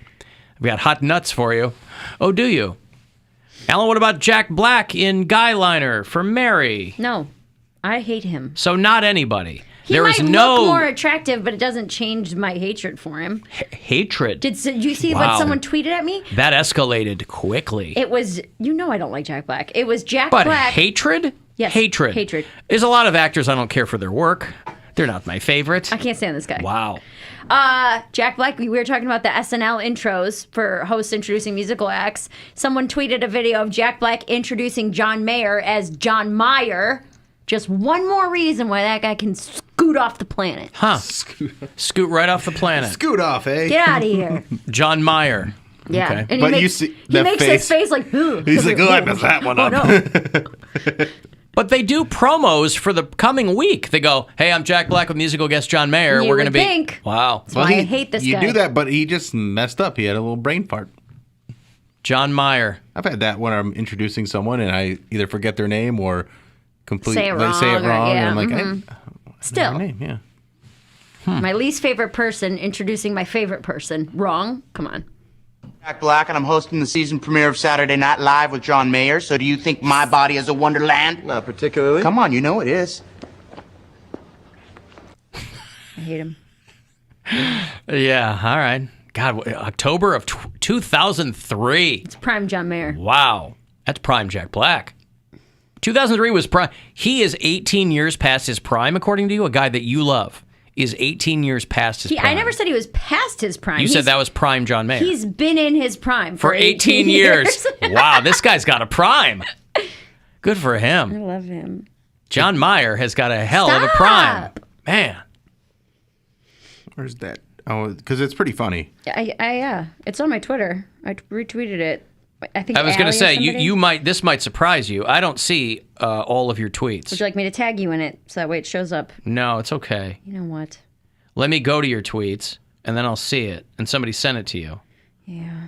Speaker 8: We got Hot Nuts for you. Oh, do you? Alan, what about Jack Black in Guyliner for Mary?
Speaker 10: No, I hate him.
Speaker 8: So not anybody.
Speaker 10: He
Speaker 8: There
Speaker 10: might
Speaker 8: is no
Speaker 10: look more attractive, but it doesn't change my hatred for him.
Speaker 8: hatred.
Speaker 10: Did you see
Speaker 8: Wow.
Speaker 10: what someone tweeted at me?
Speaker 8: That escalated quickly.
Speaker 10: It was, I don't like Jack Black. It was Jack
Speaker 8: But
Speaker 10: Black.
Speaker 8: hatred?
Speaker 10: Yes,
Speaker 8: Hatred.
Speaker 10: hatred.
Speaker 8: There's a lot of actors I don't care for their work. They're not my favorite.
Speaker 10: I can't stand this guy.
Speaker 8: Wow.
Speaker 10: Jack Black, we were talking about the SNL intros for hosts introducing musical acts. Someone tweeted a video of Jack Black introducing John Mayer as John Meyer. Just one more reason why that guy can scoot off the planet.
Speaker 8: Huh. Scoot right off the planet.
Speaker 9: Scoot off, eh?
Speaker 10: Get out of here.
Speaker 8: John Meyer.
Speaker 10: Yeah.
Speaker 8: Okay.
Speaker 10: And
Speaker 9: But
Speaker 10: he
Speaker 9: you
Speaker 10: makes,
Speaker 9: see
Speaker 10: he
Speaker 9: that
Speaker 10: makes
Speaker 9: face.
Speaker 10: his face like, ugh.
Speaker 9: He's like, I messed that one up.
Speaker 10: No.
Speaker 8: But they do promos for the coming week. They go, hey, I'm Jack Black with musical guest John Mayer.
Speaker 10: You
Speaker 8: We're going to
Speaker 10: would
Speaker 8: be.
Speaker 10: think.
Speaker 8: Wow.
Speaker 10: That's why I hate this
Speaker 9: you
Speaker 10: guy.
Speaker 9: do that, but he just messed up. He had a little brain fart.
Speaker 8: John Mayer.
Speaker 9: I've had that when I'm introducing someone and I either forget their name or completely
Speaker 10: Say it wrong,
Speaker 9: say it
Speaker 10: or-
Speaker 9: wrong.
Speaker 10: yeah,
Speaker 9: and I'm like,
Speaker 10: mhm. Still,
Speaker 9: their name, yeah.
Speaker 10: my least favorite person introducing my favorite person. Wrong? Come on.
Speaker 7: Jack Black, and I'm hosting the season premiere of Saturday Night Live with John Mayer. So do you think my body is a wonderland?
Speaker 13: Not particularly.
Speaker 7: Come on, you know it is.
Speaker 10: I hate him.
Speaker 8: Yeah, all right. God, October of 2003.
Speaker 10: It's prime John Mayer.
Speaker 8: Wow. That's prime Jack Black. 2003 was prime. He is 18 years past his prime, according to you. A guy that you love is 18 years past his prime.
Speaker 10: I never said he was past his prime.
Speaker 8: You said that was prime John Mayer.
Speaker 10: He's been in his prime
Speaker 8: for 18 years. Wow, this guy's got a prime. Good for
Speaker 10: I
Speaker 8: him.
Speaker 10: love him.
Speaker 8: John Mayer has got a hell of a prime. Man.
Speaker 9: Where's that? Oh, because it's pretty funny.
Speaker 10: It's on my Twitter. I retweeted it. I think
Speaker 8: I was going to say,
Speaker 10: somebody.
Speaker 8: you might. This might surprise you. I don't see all of your tweets.
Speaker 10: Would you like me to tag you in it so that way it shows up?
Speaker 8: No, it's okay.
Speaker 10: You know what?
Speaker 8: Let me go to your tweets, and then I'll see it, and somebody sent it to you.
Speaker 10: Yeah.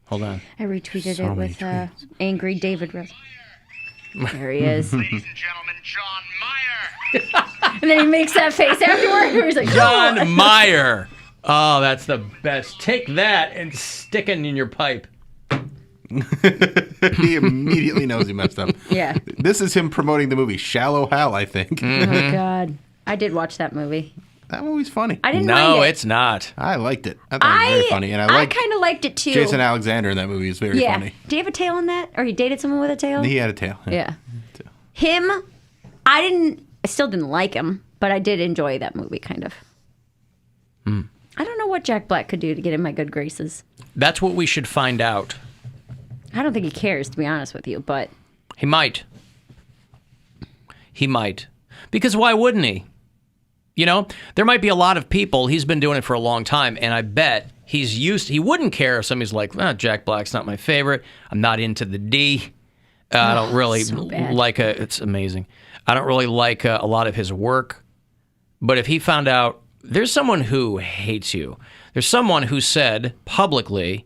Speaker 8: Hold on.
Speaker 10: I retweeted
Speaker 8: So
Speaker 10: it
Speaker 8: many
Speaker 10: with Angry David. There he is.
Speaker 7: Ladies and gentlemen, John Mayer.
Speaker 10: And then he makes that face afterward. He's like,
Speaker 8: John
Speaker 10: "Oh."
Speaker 8: Mayer. Oh, that's the best. Take that and stick it in your pipe.
Speaker 9: He immediately knows he messed up.
Speaker 10: Yeah.
Speaker 9: This is him promoting the movie Shallow Hal, I think.
Speaker 10: Oh, God. I did watch that movie.
Speaker 9: That movie's funny.
Speaker 10: I didn't
Speaker 8: No,
Speaker 10: mind it.
Speaker 8: it's not.
Speaker 9: I liked it. I thought it was very funny. And I like
Speaker 10: kind of liked it, too.
Speaker 9: Jason Alexander in that movie is very
Speaker 10: yeah.
Speaker 9: funny.
Speaker 10: Do you have a tail in that? Or he dated someone with a tail?
Speaker 9: He had a tail.
Speaker 10: Yeah. Him, I still didn't like him, but I did enjoy that movie, kind of. I don't know what Jack Black could do to get in my good graces.
Speaker 8: That's what we should find out.
Speaker 10: I don't think he cares, to be honest with you, but
Speaker 8: He might. He might. Because why wouldn't he? You know, there might be a lot of people, he's been doing it for a long time, and I bet he wouldn't care if somebody's like, Jack Black's not my favorite. I'm not into the D. I don't really like it's amazing. I don't really like a lot of his work. But if he found out, there's someone who hates you. There's someone who said publicly,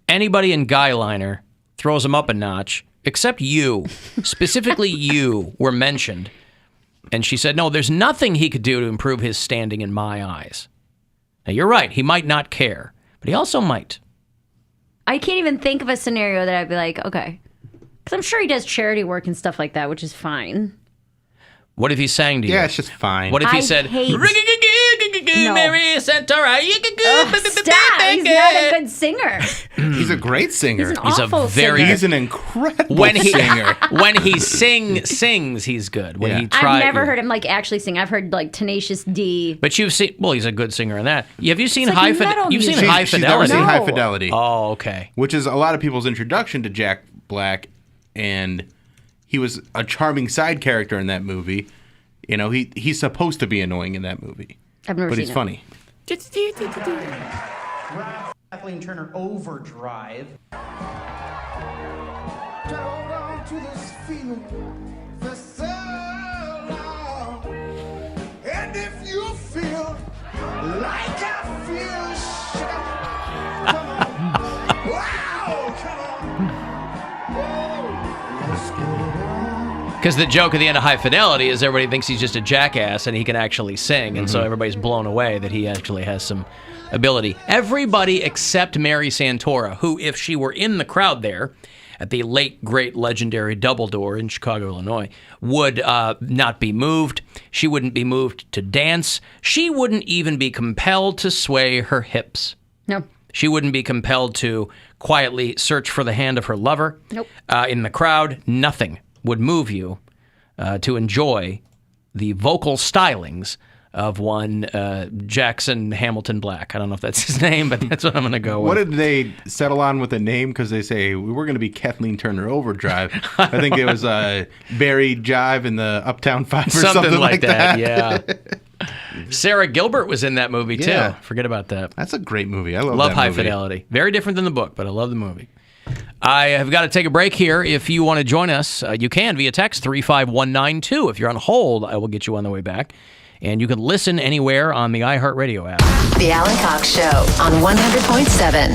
Speaker 8: anybody in Guyliner throws him up a notch, except you. Specifically you were mentioned. And she said, no, there's nothing he could do to improve his standing in my eyes. Now, you're right. He might not care, but he also might.
Speaker 10: I can't even think of a scenario that I'd be like, okay. Because I'm sure he does charity work and stuff like that, which is fine.
Speaker 8: What if he sang to you?
Speaker 9: Yeah, it's just fine.
Speaker 8: What if he
Speaker 10: I
Speaker 8: said,
Speaker 10: hate-
Speaker 8: Mary Santora,
Speaker 10: Stop! He's not a good singer.
Speaker 9: He's a great singer.
Speaker 10: He's an awful singer.
Speaker 9: He's an incredible
Speaker 8: singer. When he sings, he's good. When he
Speaker 10: I've never heard him like actually sing. I've heard like Tenacious D.
Speaker 8: But you've seen, well, he's a good singer in that. Have you seen
Speaker 10: It's like
Speaker 8: High
Speaker 10: metal
Speaker 8: You've seen
Speaker 10: music.
Speaker 8: High
Speaker 9: She's never
Speaker 8: Fidelity?
Speaker 9: seen High Fidelity.
Speaker 8: Oh, okay.
Speaker 9: Which is a lot of people's introduction to Jack Black, and he was a charming side character in that movie. You know, he's supposed to be annoying in that movie.
Speaker 10: I've never
Speaker 9: but
Speaker 10: seen
Speaker 9: he's
Speaker 10: it.
Speaker 9: funny.
Speaker 14: Kathleen Turner Overdrive.
Speaker 15: Hold on to this feeling for so long. And if you feel like I feel,
Speaker 8: Because the joke at the end of High Fidelity is everybody thinks he's just a jackass and he can actually sing, and so everybody's blown away that he actually has some ability. Everybody except Mary Santora, who, if she were in the crowd there at the late, great, legendary Double Door in Chicago, Illinois, would not be moved. She wouldn't be moved to dance. She wouldn't even be compelled to sway her hips.
Speaker 10: No.
Speaker 8: She wouldn't be compelled to quietly search for the hand of her lover.
Speaker 10: Nope.
Speaker 8: In the crowd, nothing would move you to enjoy the vocal stylings of one Jackson Hamilton Black. I don't know if that's his name, but that's what I'm going to go with.
Speaker 9: What did they settle on with the name? Because they say, we're going to be Kathleen Turner Overdrive. I think it was Barry Jive in the Uptown Five or something like that.
Speaker 8: Yeah. Sarah Gilbert was in that movie, too.
Speaker 9: Yeah.
Speaker 8: Forget about that.
Speaker 9: That's a great movie. I love that
Speaker 8: High
Speaker 9: movie.
Speaker 8: Fidelity. Very different than the book, but I love the movie. I have got to take a break here. If you want to join us, you can via text 35192. If you're on hold, I will get you on the way back. And you can listen anywhere on the iHeartRadio app.
Speaker 6: The Alan Cox Show on 100.7.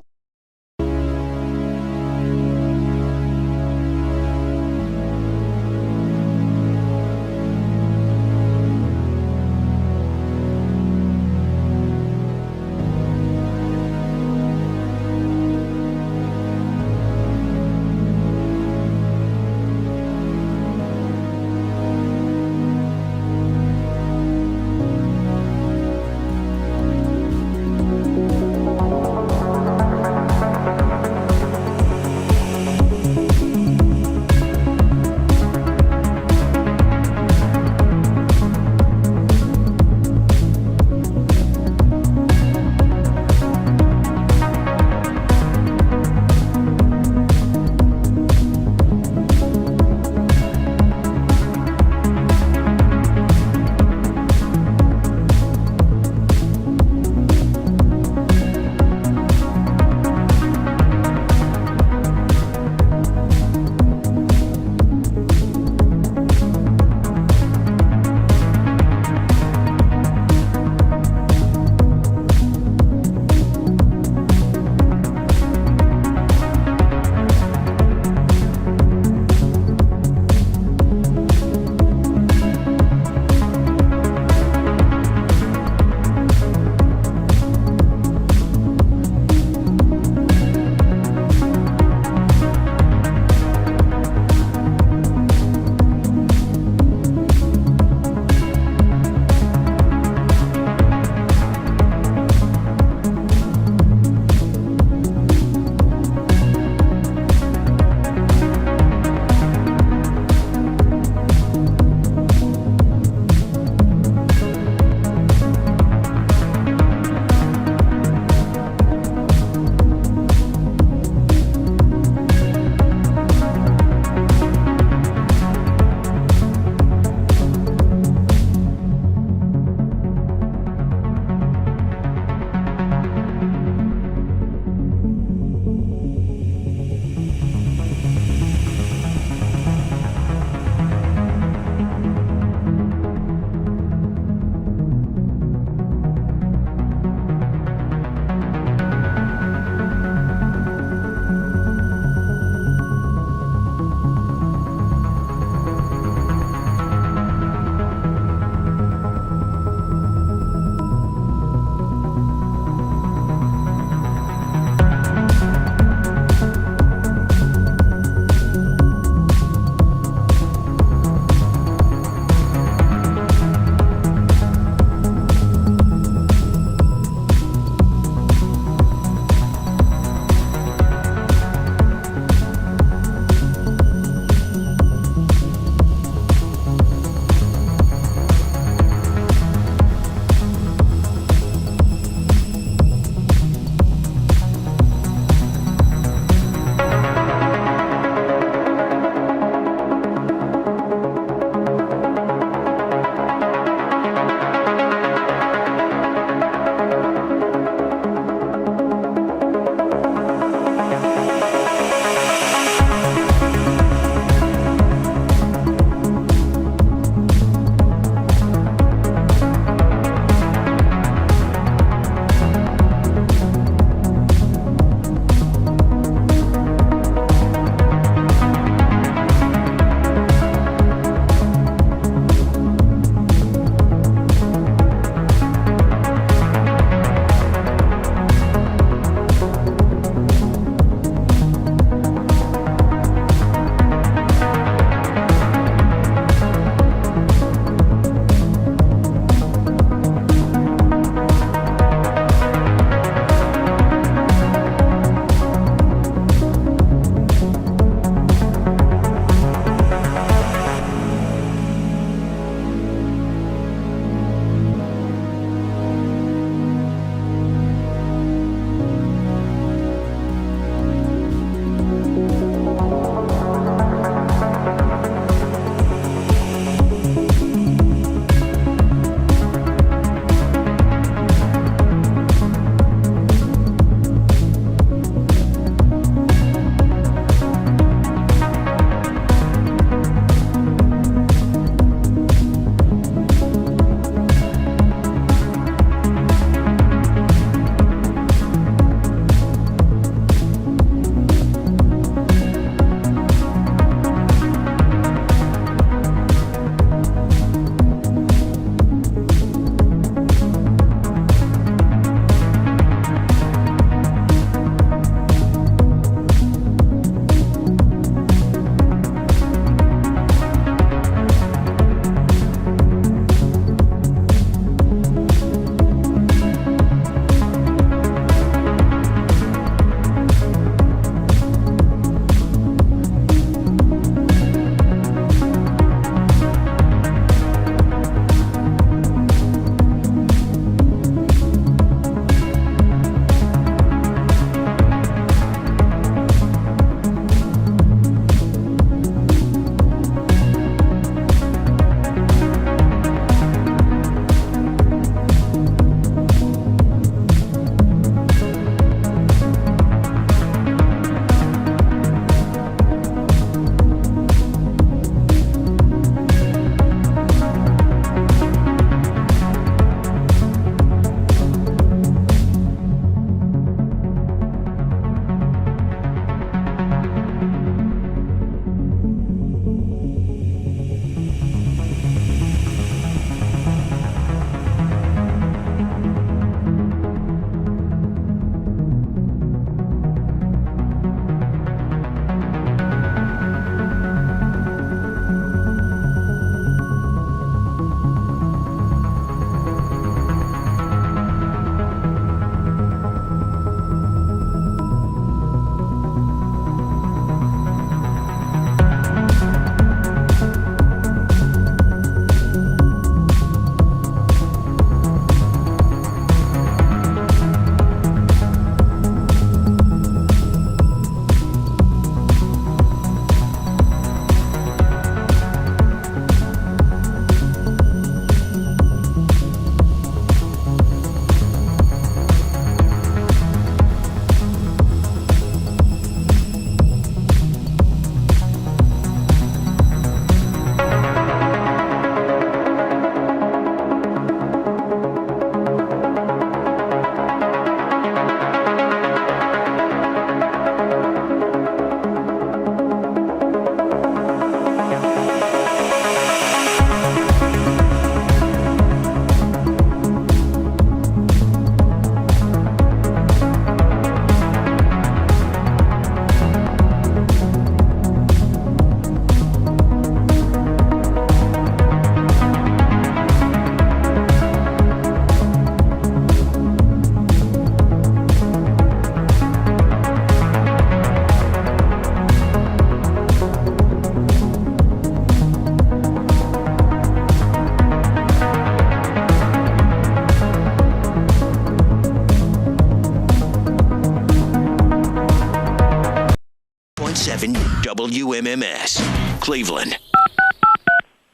Speaker 5: WMMS, Cleveland.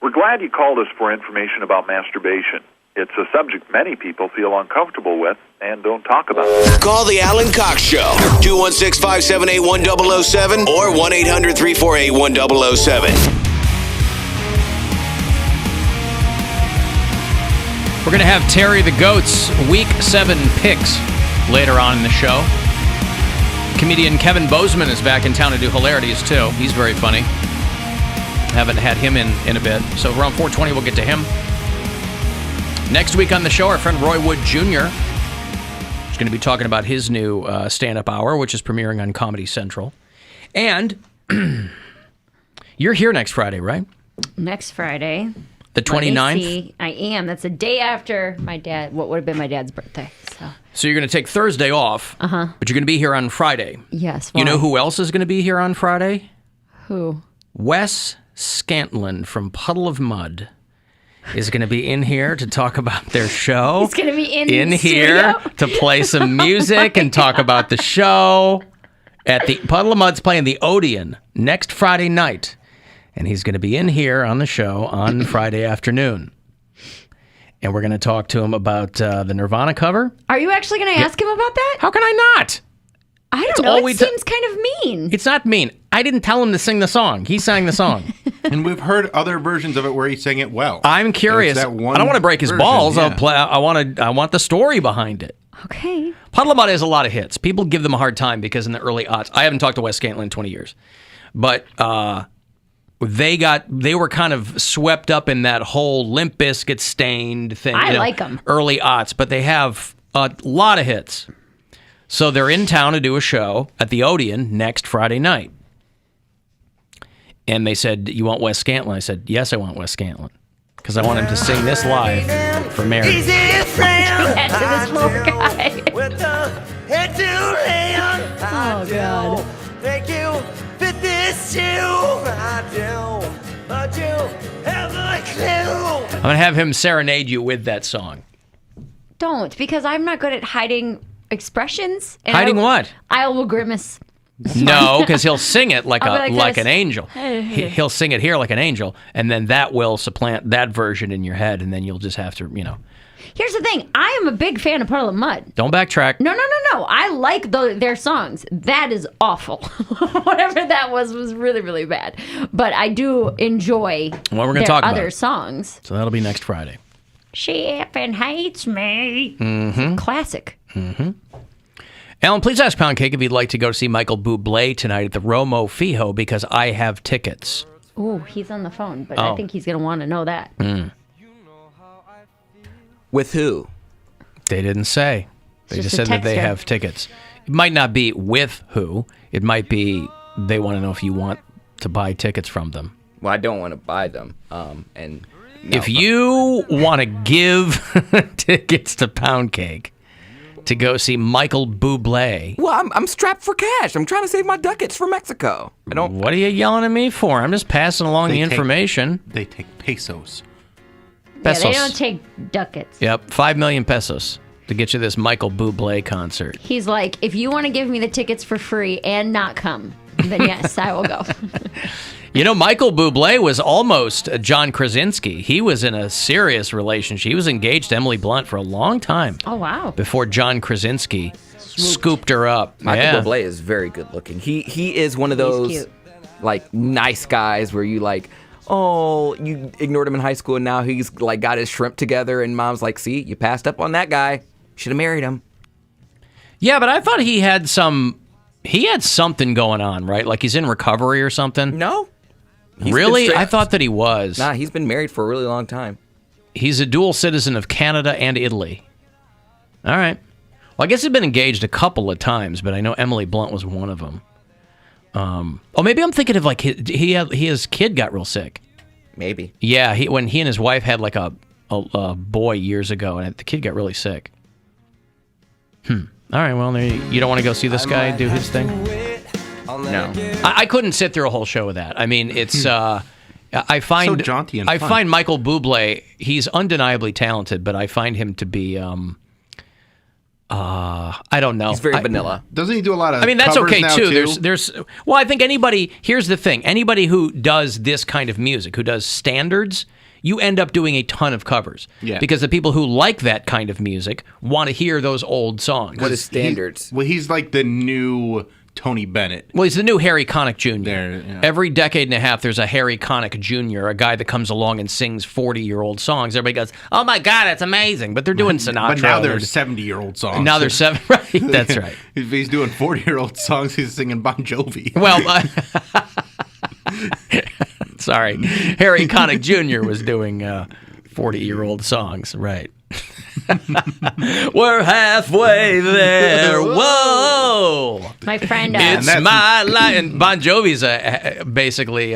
Speaker 13: We're glad you called us for information about masturbation. It's a subject many people feel uncomfortable with and don't talk about.
Speaker 5: Call the Alan Cox Show, 216-578-1007 or 1-800-348-1007.
Speaker 8: We're going to have Terri the Goat's Week 7 picks later on in the show. Comedian Kevin Bozeman is back in town to do hilarities, too. He's very funny. Haven't had him in a bit. So around 4:20, we'll get to him. Next week on the show, our friend Roy Wood Jr. is going to be talking about his new stand-up hour, which is premiering on Comedy Central. And you're here next Friday, right?
Speaker 10: Next Friday.
Speaker 8: The 29th?
Speaker 10: See, I am. That's the day after what would have been my dad's birthday.
Speaker 8: So you're going to take Thursday off, but you're going to be here on Friday.
Speaker 10: Yes.
Speaker 8: You know who else is going to be here on Friday?
Speaker 10: Who?
Speaker 8: Wes Scantlin from Puddle of Mud is going to be in here to talk about their show.
Speaker 10: He's going to be in
Speaker 8: here
Speaker 10: studio?
Speaker 8: to play some music and talk about the show. At the Puddle of Mud's playing the Odeon next Friday night, and he's going to be in here on the show on Friday afternoon. And we're going to talk to him about the Nirvana cover.
Speaker 10: Are you actually going to ask him about that?
Speaker 8: How can I not?
Speaker 10: I don't know. It seems kind of mean.
Speaker 8: It's not mean. I didn't tell him to sing the song. He sang the song.
Speaker 9: And we've heard other versions of it where he sang it well.
Speaker 8: I'm curious. I don't want to break his balls. I want the story behind it.
Speaker 10: Okay.
Speaker 8: Puddle of Mud has a lot of hits. People give them a hard time because in the early aughts, I haven't talked to Wes Scantlin in 20 years, but they were kind of swept up in that whole Limp Bizkit stained thing.
Speaker 10: I like them.
Speaker 8: Early aughts, but they have a lot of hits. So they're in town to do a show at the Odeon next Friday night. And they said, "You want Wes Scantlin?" I said, "Yes, I want Wes Scantlin." Because I want him to sing this live for Mary.
Speaker 10: With the head to hand. Oh, God.
Speaker 15: Thank you for this too. I do, but you have a clue.
Speaker 8: I'm going to have him serenade you with that song.
Speaker 10: Don't, because I'm not good at hiding expressions.
Speaker 8: Hiding what?
Speaker 10: I will grimace.
Speaker 8: No, because he'll sing it like
Speaker 10: like
Speaker 8: an
Speaker 10: this.
Speaker 8: angel. He'll sing it here like an angel, and then that will supplant that version in your head, and then you'll just have to,
Speaker 10: Here's the thing. I am a big fan of Puddle of Mud.
Speaker 8: Don't backtrack.
Speaker 10: No. I like their songs. That is awful. Whatever that was really, really bad. But I do enjoy
Speaker 8: talk
Speaker 10: other
Speaker 8: about
Speaker 10: songs.
Speaker 8: So that'll be next Friday.
Speaker 10: She effing hates me.
Speaker 8: Mm-hmm.
Speaker 10: Classic.
Speaker 8: Mm-hmm. Alan, please ask Poundcake if you'd like to go see Michael Bublé tonight at the Romo Fijo because I have tickets.
Speaker 10: Ooh, he's on the phone, but I think he's going to want to know that.
Speaker 11: With who?
Speaker 8: They didn't say. They just said that they have tickets. It might not be with who. It might be they want to know if you want to buy tickets from them.
Speaker 11: Well, I don't want to buy them.
Speaker 8: If you want to give tickets to Poundcake to go see Michael Bublé.
Speaker 11: Well, I'm strapped for cash. I'm trying to save my ducats for Mexico.
Speaker 8: What are you yelling at me for? I'm just passing along the information.
Speaker 9: They take pesos.
Speaker 8: Pesos.
Speaker 10: Yeah, they don't take ducats.
Speaker 8: Yep, 5 million pesos to get you this Michael Bublé concert.
Speaker 10: He's like, if you want to give me the tickets for free and not come, then yes, I will go.
Speaker 8: Michael Bublé was almost John Krasinski. He was in a serious relationship. He was engaged to Emily Blunt for a long time.
Speaker 10: Oh, wow.
Speaker 8: Before John Krasinski scooped her up.
Speaker 11: Michael Bublé is very good looking. He is one of those nice guys where you you ignored him in high school and now he's got his shrimp together and mom's like, see, you passed up on that guy. Should have married him.
Speaker 8: Yeah, but I thought he had something going on, right? Like he's in recovery or something?
Speaker 11: No.
Speaker 8: Really? I thought that he was.
Speaker 11: Nah, he's been married for a really long time.
Speaker 8: He's a dual citizen of Canada and Italy. All right. Well, I guess he's been engaged a couple of times, but I know Emily Blunt was one of them. Maybe I'm thinking of his kid got real sick.
Speaker 11: Maybe.
Speaker 8: Yeah, when he and his wife had a boy years ago, and the kid got really sick. All right, well, you don't want to go see this guy do his thing?
Speaker 11: No.
Speaker 8: I couldn't sit through a whole show of that. I mean, it's I find
Speaker 9: so jaunty and fun.
Speaker 8: I find Michael Bublé, he's undeniably talented, but I find him to be I don't know.
Speaker 11: He's very vanilla.
Speaker 9: Doesn't he do a lot of?
Speaker 8: I mean, that's
Speaker 9: covers
Speaker 8: okay
Speaker 9: now,
Speaker 8: too. There's. Well, I think anybody. Here's the thing: anybody who does this kind of music, who does standards, you end up doing a ton of covers.
Speaker 9: Yeah.
Speaker 8: Because the people who like that kind of music want to hear those old songs.
Speaker 11: What is standards?
Speaker 9: He's like the new Tony Bennett.
Speaker 8: Well, he's the new Harry Connick Jr. Every decade and a half, there's a Harry Connick Jr., a guy that comes along and sings 40-year-old songs. Everybody goes, "Oh my God, that's amazing!" But they're doing Sinatra.
Speaker 9: But now they're 70-year-old songs.
Speaker 8: Now they're right? That's right.
Speaker 9: If he's doing 40-year-old songs, he's singing Bon Jovi.
Speaker 8: Well, sorry, Harry Connick Jr. was doing 40-year-old songs, right? We're halfway there. Whoa!
Speaker 10: My friend,
Speaker 8: it's my life. And Bon Jovi's basically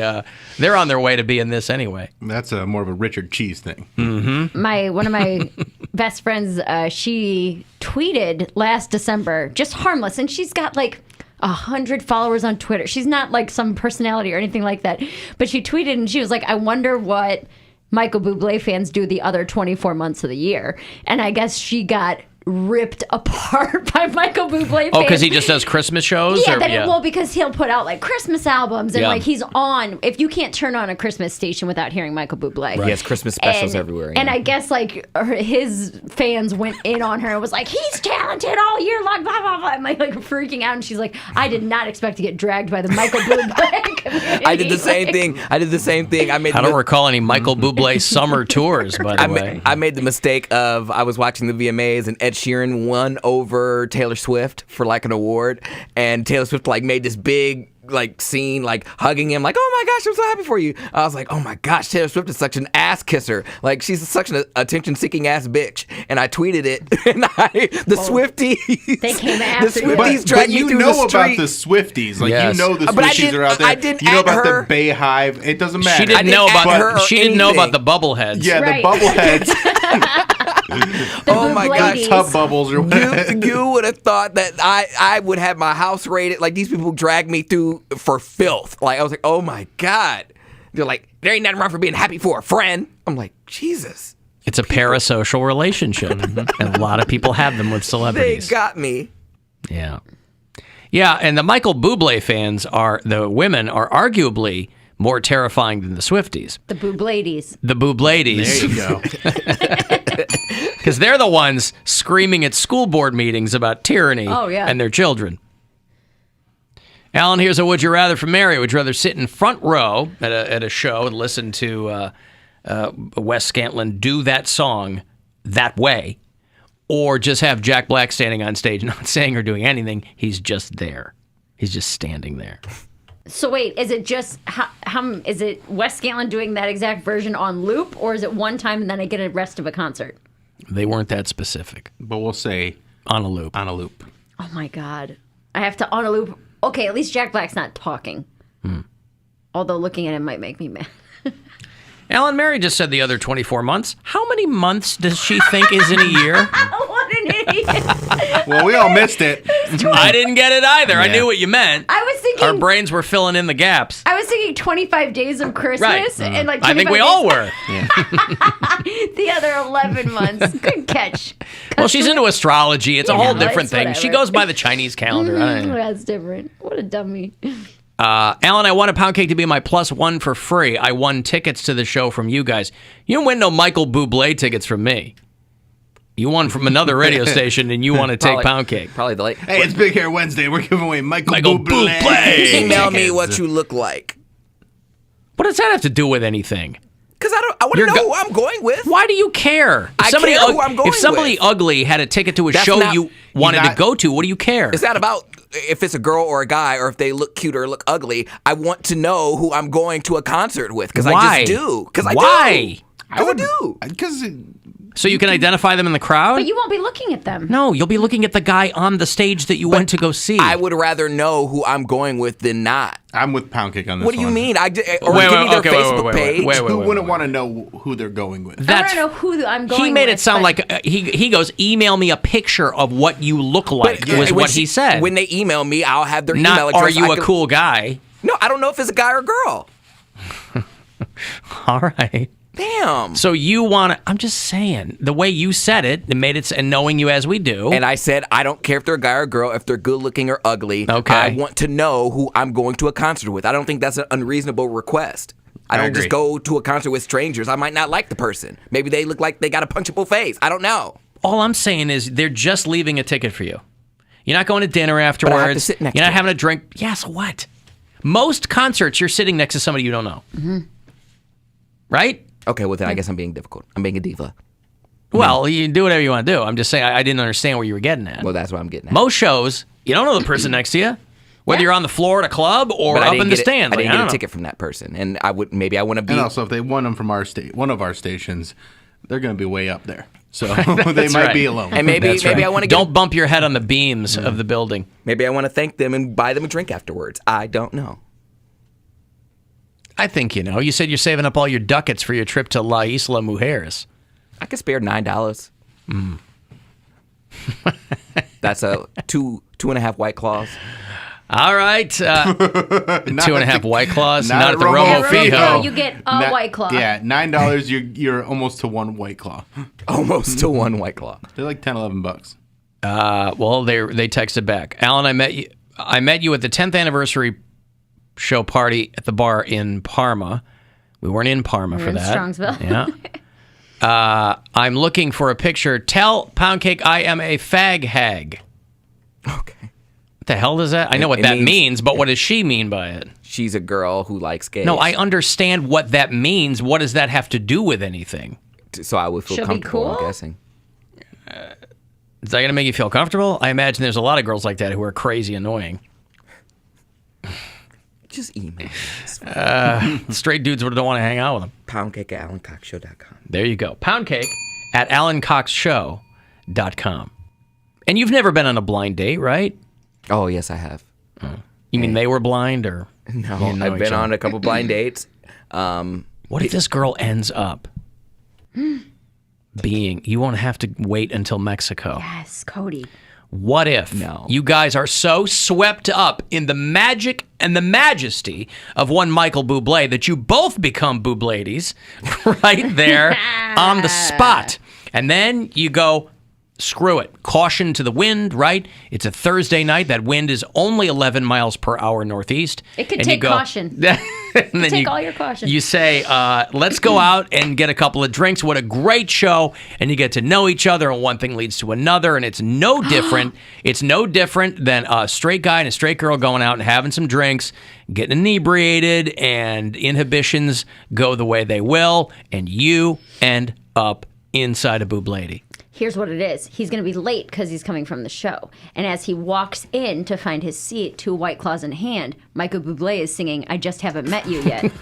Speaker 8: they're on their way to being this anyway.
Speaker 9: That's more of a Richard Cheese thing.
Speaker 8: Mm-hmm.
Speaker 10: One of my best friends, she tweeted last December, just harmless, and she's got like 100 followers on Twitter. She's not like some personality or anything like that, but she tweeted and she was like, "I wonder what Michael Bublé fans do the other 24 months of the year." And I guess she got ripped apart by Michael Bublé fans.
Speaker 8: Oh, because he just does Christmas shows?
Speaker 10: Yeah, well, because he'll put out like Christmas albums and
Speaker 8: Yeah.
Speaker 10: like he's on. If you can't turn on a Christmas station without hearing Michael Bublé,
Speaker 11: He has Christmas specials
Speaker 10: And-
Speaker 11: everywhere.
Speaker 10: And
Speaker 11: yeah.
Speaker 10: I guess like his fans went in on her and was like, "He's talented all year long." Blah blah blah. I'm like freaking out, and she's like, "I did not expect to get dragged by the Michael Bublé community."
Speaker 11: I did the same thing. I
Speaker 8: don't recall any Michael Bublé summer tours, by the way.
Speaker 11: I made the mistake of I was watching the VMAs and Ed Sheeran won over Taylor Swift for like an award, and Taylor Swift like made this big like scene like hugging him like, "Oh my gosh, I'm so happy for you." I was like, "Oh my gosh, Taylor Swift is such an ass kisser. Like she's such an attention seeking ass bitch." And I tweeted it, and the Swifties,
Speaker 10: they came after
Speaker 11: the Swifties dragged me
Speaker 9: you
Speaker 11: through
Speaker 9: know
Speaker 11: the street.
Speaker 9: about the Swifties, like
Speaker 8: Yes.
Speaker 9: you know the
Speaker 11: But I
Speaker 9: Swifties
Speaker 11: didn't-
Speaker 9: are out there.
Speaker 11: I didn't
Speaker 9: you know
Speaker 11: at
Speaker 9: about
Speaker 11: her.
Speaker 9: the Bayhive. It doesn't matter.
Speaker 8: She didn't know about
Speaker 11: her or
Speaker 8: She didn't know about the
Speaker 11: anything.
Speaker 8: bubbleheads.
Speaker 9: Yeah,
Speaker 10: Right.
Speaker 9: the bubbleheads.
Speaker 11: Oh my gosh,
Speaker 9: tub bubbles or what?
Speaker 11: You would have thought that I would have my house raided. Like these people drag me through for filth. Like I was like, oh my God. They're like, there ain't nothing wrong for being happy for a friend. I'm like, Jesus.
Speaker 8: It's a parasocial relationship, and a lot of people have them with
Speaker 11: They
Speaker 8: celebrities.
Speaker 11: got me.
Speaker 8: Yeah. Yeah, and the Michael Bublé fans the women are arguably more terrifying than the Swifties.
Speaker 10: The Bubladies.
Speaker 8: The Bubladies.
Speaker 9: There you go.
Speaker 8: Because they're the ones screaming at school board meetings about tyranny
Speaker 10: Oh, yeah.
Speaker 8: and their children. Alan, here's a would you rather from Mary. Would you rather sit in front row at a show and listen to Wes Scantlin do that song that way, or just have Jack Black standing on stage not saying or doing anything? He's just there. He's just standing there.
Speaker 10: So wait, is it just is it Wes Scantlin doing that exact version on loop, or is it one time and then I get a rest of a concert?
Speaker 8: They weren't that specific.
Speaker 9: But we'll say
Speaker 8: on a loop.
Speaker 9: On a loop.
Speaker 10: Oh my God, I have to on a loop. Okay, at least Jack Black's not talking. Although looking at him might make me mad.
Speaker 8: Alan, Mary just said the other 24 months. How many months does she think is in a year?
Speaker 10: What an idiot!
Speaker 9: Well, we all missed it.
Speaker 8: I didn't get it either. I
Speaker 9: Yeah.
Speaker 8: knew what you meant.
Speaker 10: I was thinking.
Speaker 8: Our brains were filling in the gaps.
Speaker 10: I was thinking 25 days of Christmas,
Speaker 8: Right.
Speaker 10: and like
Speaker 8: I think
Speaker 10: 25
Speaker 8: we all
Speaker 10: days-
Speaker 8: were.
Speaker 10: The other 11 months. Good catch.
Speaker 8: Well, she's into astrology. It's a
Speaker 10: You
Speaker 8: whole
Speaker 10: know,
Speaker 8: different
Speaker 10: it's
Speaker 8: thing. She
Speaker 10: whatever.
Speaker 8: goes by the Chinese calendar. I don't know.
Speaker 10: That's different. What a dummy.
Speaker 8: Alan, I want a Poundcake to be my +1 for free. I won tickets to the show from you guys. You didn't win no Michael Bublé tickets from me. You won from another radio station, and you want to take Poundcake.
Speaker 11: Probably the late.
Speaker 9: Hey, it's Big Hair Wednesday. We're giving away Michael
Speaker 8: Bublé.
Speaker 11: Email me what you look like.
Speaker 8: What does that have to do with anything?
Speaker 11: Because I want to know who I'm going with.
Speaker 8: Why do you care?
Speaker 11: I care who I'm going
Speaker 8: if somebody
Speaker 11: with.
Speaker 8: ugly had a ticket to a
Speaker 11: That's
Speaker 8: show
Speaker 11: not-
Speaker 8: you wanted to go to, what do you care?
Speaker 11: It's not about if it's a girl or a guy or if they look cute or look ugly. I want to know who I'm going to a concert with because I
Speaker 8: Why?
Speaker 11: just do. Because I
Speaker 8: Why?
Speaker 11: do. Because I do.
Speaker 9: Because
Speaker 8: So you can identify them in the crowd?
Speaker 10: But you won't be looking at them.
Speaker 8: No, you'll be looking at the guy on the stage that you went to go see.
Speaker 11: I would rather know who I'm going with than not.
Speaker 9: I'm with Poundcake on this
Speaker 11: What do you
Speaker 9: one.
Speaker 11: mean? Or
Speaker 8: Wait,
Speaker 11: give me
Speaker 8: wait,
Speaker 11: their
Speaker 8: okay,
Speaker 11: Facebook page.
Speaker 9: Who wouldn't want to know who they're going with?
Speaker 10: I want to know who I'm going with.
Speaker 8: He made it sound
Speaker 10: but-
Speaker 8: like he goes, email me a picture of what you look like, was
Speaker 11: when
Speaker 8: what he said.
Speaker 11: When they email me, I'll have their
Speaker 8: Not,
Speaker 11: email address.
Speaker 8: are you
Speaker 11: I
Speaker 8: a
Speaker 11: can-
Speaker 8: cool guy?
Speaker 11: No, I don't know if it's a guy or girl.
Speaker 8: All right.
Speaker 11: Damn.
Speaker 8: So you want to, I'm just saying, the way you said it made it, and knowing you as we do.
Speaker 11: And I said, I don't care if they're a guy or a girl, if they're good looking or ugly.
Speaker 8: Okay.
Speaker 11: I want to know who I'm going to a concert with. I don't think that's an unreasonable request. I don't just go to a concert with strangers. I might not like the person. Maybe they look like they got a punchable face. I don't know.
Speaker 8: All I'm saying is they're just leaving a ticket for you. You're not going to dinner afterwards.
Speaker 11: But I have to sit next
Speaker 8: You're
Speaker 11: to
Speaker 8: not having a drink. Yes, what? Most concerts, you're sitting next to somebody you don't know.
Speaker 10: Mm-hmm.
Speaker 8: Right?
Speaker 11: Okay, well then I guess I'm being difficult. I'm being a diva.
Speaker 8: Well, you can do whatever you want to do. I'm just saying I didn't understand where you were getting at.
Speaker 11: Well, that's what I'm getting at.
Speaker 8: Most shows, you don't know the person next to you. Whether you're on the floor at a club or
Speaker 11: But I
Speaker 8: up
Speaker 11: didn't
Speaker 8: in the
Speaker 11: get it-
Speaker 8: stands.
Speaker 11: I didn't
Speaker 8: don't
Speaker 11: get a
Speaker 8: know.
Speaker 11: ticket from that person, and I want to be.
Speaker 9: And also, if they won them from one of our stations, they're going to be way up there. So they
Speaker 8: That's
Speaker 9: might
Speaker 8: right.
Speaker 9: be alone.
Speaker 11: And maybe I want to
Speaker 8: Don't bump your head on the beams of the building.
Speaker 11: Maybe I want to thank them and buy them a drink afterwards. I don't know.
Speaker 8: I think you know. You said you're saving up all your ducats for your trip to La Isla Mujeres.
Speaker 11: I could spare $9. That's a two and a half White Claws.
Speaker 8: All right. 2.5 White Claws. Not at the
Speaker 9: Romo
Speaker 8: Romo
Speaker 9: Fijo.
Speaker 8: Fijo.
Speaker 10: You get a White Claw.
Speaker 9: Yeah, $9. You're almost to one White Claw.
Speaker 11: Almost to one White Claw.
Speaker 9: They're like $10-11.
Speaker 8: Well, they texted back. Alan, I met you at the 10th anniversary show party at the bar in Parma. We weren't in Parma for
Speaker 10: in
Speaker 8: that.
Speaker 10: Strongsville.
Speaker 8: Yeah. I'm looking for a picture. Tell Poundcake I am a fag hag.
Speaker 11: Okay.
Speaker 8: What the hell does that? I know what that means, but what does she mean by it?
Speaker 11: She's a girl who likes gays.
Speaker 8: No, I understand what that means. What does that have to do with anything?
Speaker 11: So I would feel
Speaker 10: She'll be
Speaker 11: comfortable, I'm
Speaker 10: cool?
Speaker 11: guessing.
Speaker 8: Is that going to make you feel comfortable? I imagine there's a lot of girls like that who are crazy annoying.
Speaker 11: Just email.
Speaker 8: Straight dudes don't want to hang out with them.
Speaker 11: Poundcake at AlanCoxShow.com.
Speaker 8: There you go. Poundcake at AlanCoxShow.com. And you've never been on a blind date, right?
Speaker 11: Oh, yes, I have.
Speaker 8: You mean they were blind, or
Speaker 11: No,
Speaker 8: you know
Speaker 11: I've
Speaker 8: each
Speaker 11: been
Speaker 8: other?
Speaker 11: on a couple blind dates.
Speaker 8: What if this girl ends up being? You won't have to wait until Mexico.
Speaker 10: Yes, Cody.
Speaker 8: What if you guys are so swept up in the magic and the majesty of one Michael Bublé that you both become Bubladies right there on the spot? And then you go, screw it. Caution to the wind, right? It's a Thursday night. That wind is only 11 miles per hour northeast.
Speaker 10: It could
Speaker 8: And
Speaker 10: take
Speaker 8: you go,
Speaker 10: caution.
Speaker 8: and then
Speaker 10: Take all your caution.
Speaker 8: You say, let's go out and get a couple of drinks. What a great show. And you get to know each other, and one thing leads to another, and it's no different. It's no different than a straight guy and a straight girl going out and having some drinks, getting inebriated, and inhibitions go the way they will, and you end up inside a Bublady.
Speaker 10: Here's what it is. He's going to be late because he's coming from the show. And as he walks in to find his seat, 2 White Claws in hand, Michael Bublé is singing, I Just Haven't Met You Yet.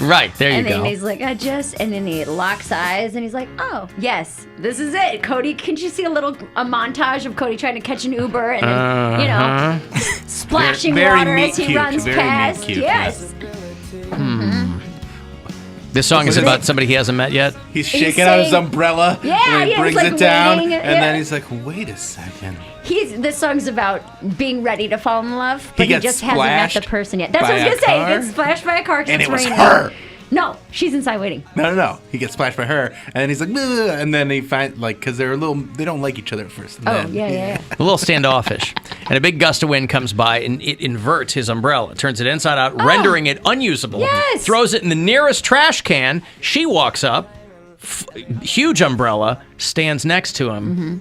Speaker 8: Right, there you
Speaker 10: and
Speaker 8: go.
Speaker 10: then he's like, and then he locks eyes and he's like, oh, yes, this is it. Cody, can you see a montage of Cody trying to catch an Uber and then, splashing
Speaker 9: Very
Speaker 10: water
Speaker 9: meet
Speaker 10: as he
Speaker 9: cute,
Speaker 10: runs
Speaker 9: very meet
Speaker 10: past?
Speaker 9: cute,
Speaker 10: Yes.
Speaker 8: This song is about somebody he hasn't met yet.
Speaker 9: He's shaking out his
Speaker 10: saying-
Speaker 9: umbrella,
Speaker 10: Yeah,
Speaker 9: and he
Speaker 10: yeah,
Speaker 9: brings
Speaker 10: he's, like,
Speaker 9: it down,
Speaker 10: waiting,
Speaker 9: and
Speaker 10: yeah.
Speaker 9: then he's like, wait a second.
Speaker 10: This song's about being ready to fall in love, but he
Speaker 9: gets
Speaker 10: just hasn't met the
Speaker 9: splashed
Speaker 10: person yet. That's what I was
Speaker 9: by
Speaker 10: going
Speaker 9: a
Speaker 10: to say.
Speaker 9: car?
Speaker 10: He gets splashed by a car because
Speaker 9: And
Speaker 10: it's
Speaker 9: it was
Speaker 10: raining.
Speaker 9: her.
Speaker 10: No, she's inside waiting.
Speaker 9: No. He gets splashed by her, and then he's like, "Bleh," and then he finds, because they don't like each other at first. And
Speaker 10: Oh,
Speaker 9: then,
Speaker 10: yeah.
Speaker 8: A little standoffish. And a big gust of wind comes by and it inverts his umbrella, turns it inside out, rendering it unusable.
Speaker 10: Yes.
Speaker 8: Throws it in the nearest trash can. She walks up, huge umbrella, stands next to him.
Speaker 10: Mm-hmm.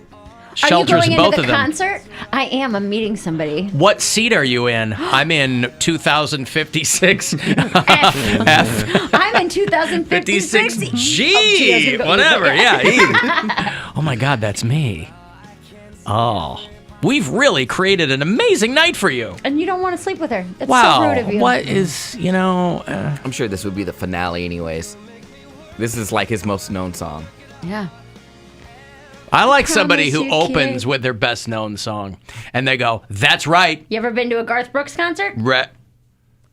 Speaker 8: Shelters
Speaker 10: Are you going
Speaker 8: both
Speaker 10: into
Speaker 8: of
Speaker 10: the
Speaker 8: them.
Speaker 10: concert? I am. I'm meeting somebody.
Speaker 8: What seat are you in? I'm in 2056 F.
Speaker 10: I'm in 2056.
Speaker 8: 56
Speaker 10: Oh,
Speaker 8: G,
Speaker 10: gee, I was gonna go
Speaker 8: whatever.
Speaker 10: easy.
Speaker 8: Yeah, E. Oh my God, that's me. Oh, we've really created an amazing night for you.
Speaker 10: And you don't want to sleep with her. That's
Speaker 8: Wow,
Speaker 10: so rude of you.
Speaker 8: what is,
Speaker 11: I'm sure this would be the finale anyways. This is like his most known song.
Speaker 10: Yeah.
Speaker 8: I like somebody
Speaker 10: Promise
Speaker 8: who
Speaker 10: you,
Speaker 8: opens
Speaker 10: kid.
Speaker 8: with their best known song, and they go, "That's right."
Speaker 10: You ever been to a Garth Brooks concert?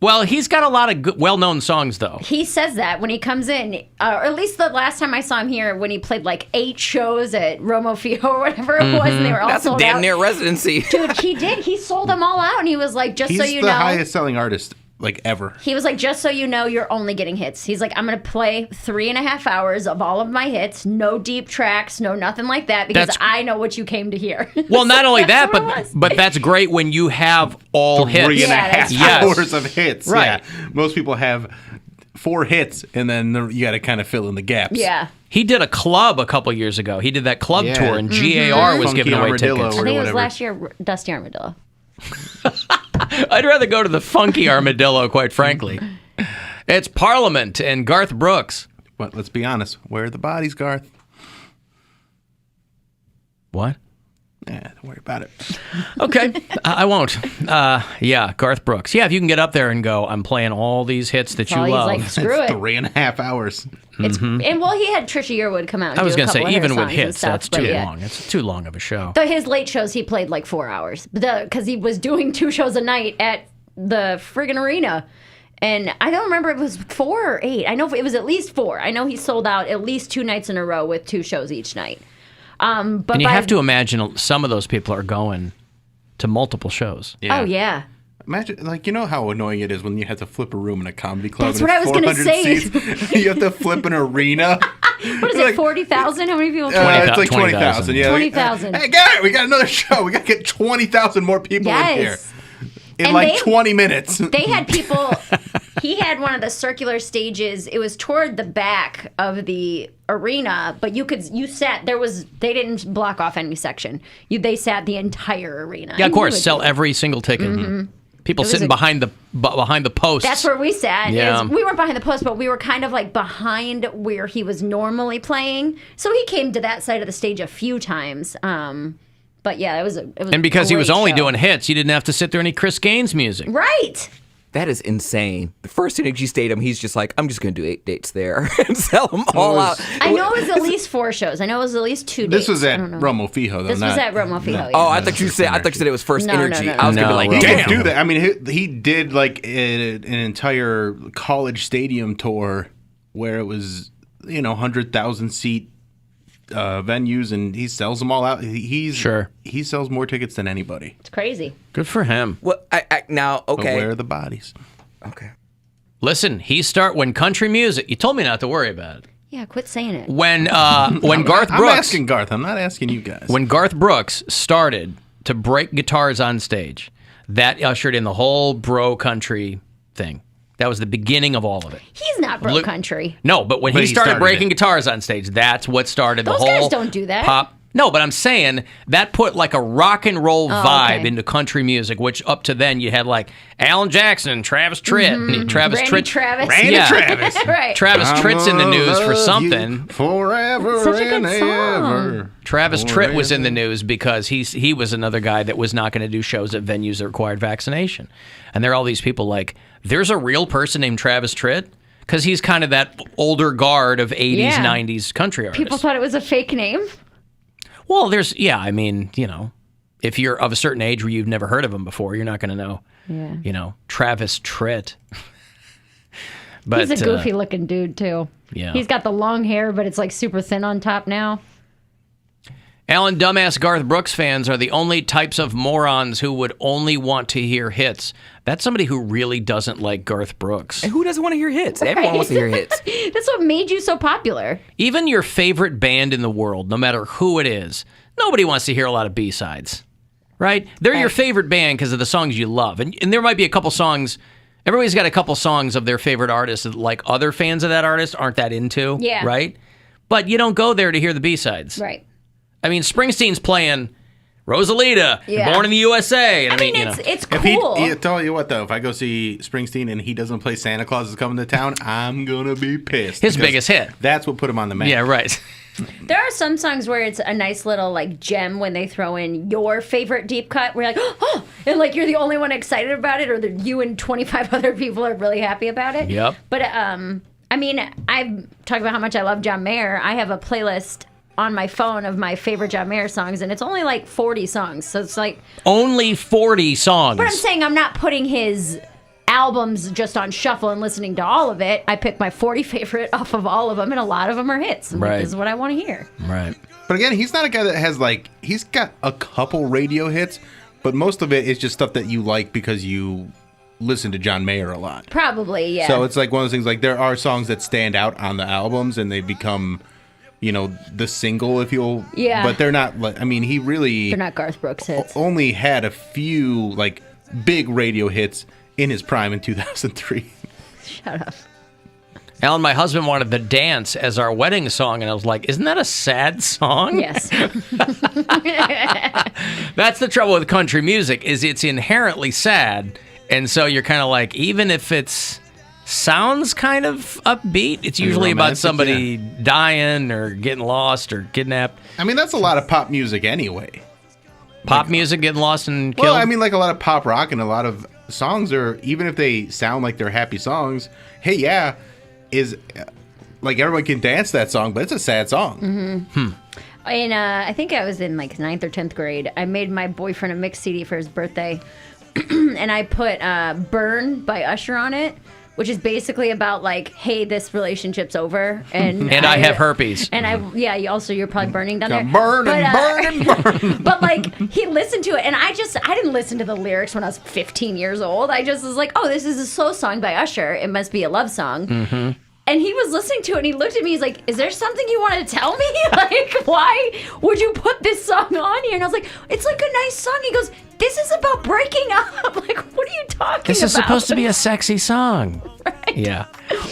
Speaker 8: Well, he's got a lot of good, well-known songs, though.
Speaker 10: He says that when he comes in, or at least the last time I saw him here, when he played like 8 shows at Romo Fijo or whatever it was, and they were all
Speaker 11: That's a
Speaker 10: sold
Speaker 11: damn
Speaker 10: out.
Speaker 11: near residency.
Speaker 10: Dude, he did. He sold them all out, and he was like, just
Speaker 9: He's
Speaker 10: so you
Speaker 9: the
Speaker 10: know.
Speaker 9: highest selling artist like ever.
Speaker 10: He was like, just so you know, you're only getting hits. He's like, I'm going to play 3.5 hours of all of my hits. No deep tracks, no nothing like that, because I know what you came to hear.
Speaker 8: Well, not only that, but that's great when you have all hits.
Speaker 9: 3.5 hours of hits.
Speaker 8: Right.
Speaker 9: Yeah. Most people have 4 hits, and then you got to kind of fill in the gaps.
Speaker 10: Yeah.
Speaker 8: He did a club a couple years ago. He did that club tour, and GAR was
Speaker 9: Funky
Speaker 8: giving away
Speaker 9: Armadillo
Speaker 8: tickets.
Speaker 10: I think it was last year, Dusty Armadillo.
Speaker 8: I'd rather go to the Funky Armadillo, quite frankly. It's Parliament and Garth Brooks.
Speaker 9: But let's be honest. Where are the bodies, Garth?
Speaker 8: What?
Speaker 9: Don't worry about it.
Speaker 8: Okay, I won't. Yeah, Garth Brooks. Yeah, if you can get up there and go, I'm playing all these hits that you
Speaker 10: Well, he's
Speaker 8: love.
Speaker 10: like, screw it.
Speaker 9: 3.5 hours.
Speaker 10: And well, he had Trisha Yearwood come out and
Speaker 8: I was
Speaker 10: going to
Speaker 8: say, even with
Speaker 10: songs and
Speaker 8: hits,
Speaker 10: stuff,
Speaker 8: that's
Speaker 10: but
Speaker 8: too
Speaker 10: yeah.
Speaker 8: long. It's too long of a show.
Speaker 10: So his late shows, he played like 4 hours because he was doing 2 shows a night at the friggin' arena. And I don't remember if it was 4 or 8. I know it was at least 4. I know he sold out at least 2 nights in a row with 2 shows each night. But
Speaker 8: And you have to imagine some of those people are going to multiple shows.
Speaker 10: Oh, yeah.
Speaker 9: Imagine, like, you know how annoying it is when you have to flip a room in a comedy club.
Speaker 10: That's
Speaker 9: and
Speaker 10: what I was gonna
Speaker 9: 400
Speaker 10: say.
Speaker 9: seats. You have to flip an arena.
Speaker 10: What is it, 40,000? How many people?
Speaker 9: It's like 20,000. Yeah.
Speaker 10: 20,000.
Speaker 9: Hey, Garrett, we got another show. We got to get 20,000 more people in here.
Speaker 10: Yes.
Speaker 9: In
Speaker 10: And
Speaker 9: like 20 minutes.
Speaker 10: They had people. He had one of the circular stages. It was toward the back of the arena, but you sat. They didn't block off any section. They sat the entire arena.
Speaker 8: Yeah, of
Speaker 10: And
Speaker 8: course,
Speaker 10: you would
Speaker 8: sell
Speaker 10: do it.
Speaker 8: every single ticket.
Speaker 10: Mhm.
Speaker 8: People
Speaker 10: It was
Speaker 8: sitting behind the posts.
Speaker 10: That's where we sat.
Speaker 8: Yeah.
Speaker 10: We weren't behind the post, but we were kind of like behind where he was normally playing. So he came to that side of the stage a few times. But yeah, it was.
Speaker 8: And because he was only doing hits, you didn't have to sit there and eat Chris Gaines music.
Speaker 10: Right.
Speaker 11: That is insane. The first Energy Stadium, he's just like, I'm just going to do 8 dates there and sell them all out.
Speaker 10: I know it was at least 4 shows. I know it was at least 2 dates.
Speaker 9: This was at
Speaker 10: I don't know.
Speaker 9: Romo Fijo, though.
Speaker 10: This was at Romo Fijo, yeah.
Speaker 11: Oh, I thought you said it was First
Speaker 10: No,
Speaker 11: Energy.
Speaker 10: no, no,
Speaker 11: I was going to be like,
Speaker 9: he
Speaker 11: damn.
Speaker 9: did do that. I mean, he did like an entire college stadium tour where it was, 100,000 seat venues, and he sells them all out. He sells more tickets than anybody.
Speaker 10: It's crazy.
Speaker 8: Good for him.
Speaker 11: Well, now,
Speaker 9: But
Speaker 11: okay.
Speaker 9: where are the bodies?
Speaker 11: Okay.
Speaker 8: Listen, when country music. You told me not to worry about it.
Speaker 10: Yeah, quit saying it.
Speaker 8: When Garth Brooks.
Speaker 9: I'm asking Garth. I'm not asking you guys.
Speaker 8: When Garth Brooks started to break guitars on stage, that ushered in the whole bro country thing. That was the beginning of all of it.
Speaker 10: He's not bro country.
Speaker 8: No, but when he started breaking guitars on stage, that's what started
Speaker 10: Those
Speaker 8: the whole
Speaker 10: guys don't do that.
Speaker 8: pop. No, but I'm saying that put like a rock and roll vibe
Speaker 10: okay.
Speaker 8: into country music, which up to then you had like Alan Jackson and Travis Tritt. And Travis
Speaker 10: Randy
Speaker 8: Tritt.
Speaker 10: Travis.
Speaker 8: Travis.
Speaker 10: Right.
Speaker 8: Travis Tritt's in the news for something.
Speaker 9: Forever
Speaker 10: Such a good
Speaker 9: and
Speaker 10: song.
Speaker 9: ever.
Speaker 8: Travis Tritt was in the news because he was another guy that was not going to do shows at venues that required vaccination. And there are all these people like, there's a real person named Travis Tritt? Because he's kind of that older guard of 80s,
Speaker 10: Yeah.
Speaker 8: 90s country artists.
Speaker 10: People thought it was a fake name.
Speaker 8: Well, I mean, if you're of a certain age where you've never heard of him before, you're not going to know, Travis Tritt. But
Speaker 10: He's a goofy looking dude, too.
Speaker 8: Yeah.
Speaker 10: He's got the long hair, but it's like super thin on top now.
Speaker 8: Alan Dumbass Garth Brooks fans are the only types of morons who would only want to hear hits. That's somebody who really doesn't like Garth Brooks.
Speaker 11: And who doesn't want to hear hits? Everyone wants to hear hits.
Speaker 10: That's what made you so popular.
Speaker 8: Even your favorite band in the world, no matter who it is, nobody wants to hear a lot of B-sides, right? They're your favorite band because of the songs you love. And there might be a couple songs, everybody's got a couple songs of their favorite artist that like other fans of that artist aren't that into, right? But you don't go there to hear the B-sides.
Speaker 10: Right.
Speaker 8: I mean, Springsteen's playing Rosalita,
Speaker 10: Yeah.
Speaker 8: Born in the USA. And
Speaker 10: I mean, it's
Speaker 9: If
Speaker 10: cool.
Speaker 9: he tell you what though, if I go see Springsteen and he doesn't play Santa Claus is Coming to Town, I'm gonna be pissed.
Speaker 8: His
Speaker 9: because
Speaker 8: biggest hit.
Speaker 9: That's what put him on the map.
Speaker 8: Yeah, right.
Speaker 10: There are some songs where it's a nice little like gem when they throw in your favorite deep cut. Where you're like, oh, and like you're the only one excited about it, or that you and 25 other people are really happy about it.
Speaker 8: Yep.
Speaker 10: But I mean, I've talked about how much I love John Mayer. I have a playlist on my phone of my favorite John Mayer songs, and it's only like 40 songs. So it's like
Speaker 8: Only 40 songs.
Speaker 10: But I'm saying I'm not putting his albums just on shuffle and listening to all of it. I pick my 40 favorite off of all of them, and a lot of them are hits. I'm like,
Speaker 9: Right.
Speaker 10: this is what I want to hear.
Speaker 8: Right.
Speaker 9: But again, he's not a guy that has he's got a couple radio hits, but most of it is just stuff that you like because you listen to John Mayer a lot.
Speaker 10: Probably, yeah.
Speaker 9: So it's like one of those things, like there are songs that stand out on the albums and they become, the single, if you'll.
Speaker 10: Yeah.
Speaker 9: But they're not, he really.
Speaker 10: They're not Garth Brooks hits.
Speaker 9: Only had a few, big radio hits in his prime in 2003.
Speaker 10: Shut up.
Speaker 8: Alan, my husband wanted The Dance as our wedding song, and I was like, isn't that a sad song?
Speaker 10: Yes.
Speaker 8: That's the trouble with country music, is it's inherently sad, and so you're kind of like, even if it's sounds kind of upbeat, it's usually about somebody dying or getting lost or kidnapped.
Speaker 9: That's a lot of pop music anyway.
Speaker 8: Pop music getting lost and killed?
Speaker 9: Well, a lot of pop rock and a lot of songs are, even if they sound like they're happy songs, hey, yeah, is everyone can dance that song, but it's a sad song.
Speaker 10: Mm-hmm. And I think I was in 9th or 10th grade. I made my boyfriend a mix CD for his birthday, and I put "Burn" by Usher on it, which is basically about hey, this relationship's over, and
Speaker 8: I have herpes,
Speaker 10: and you're probably burning down there.
Speaker 9: Burn and burn.
Speaker 10: But he listened to it, and I didn't listen to the lyrics when I was 15 years old. I just was like, oh, this is a slow song by Usher. It must be a love song.
Speaker 8: Mm-hmm.
Speaker 10: And he was listening to it, and he looked at me. He's like, "Is there something you want to tell me? Why would you put this song on here?" And I was like, "It's a nice song." He goes, "This is about breaking up." What are you talking about?
Speaker 8: This is supposed to be a sexy song. Right. Yeah.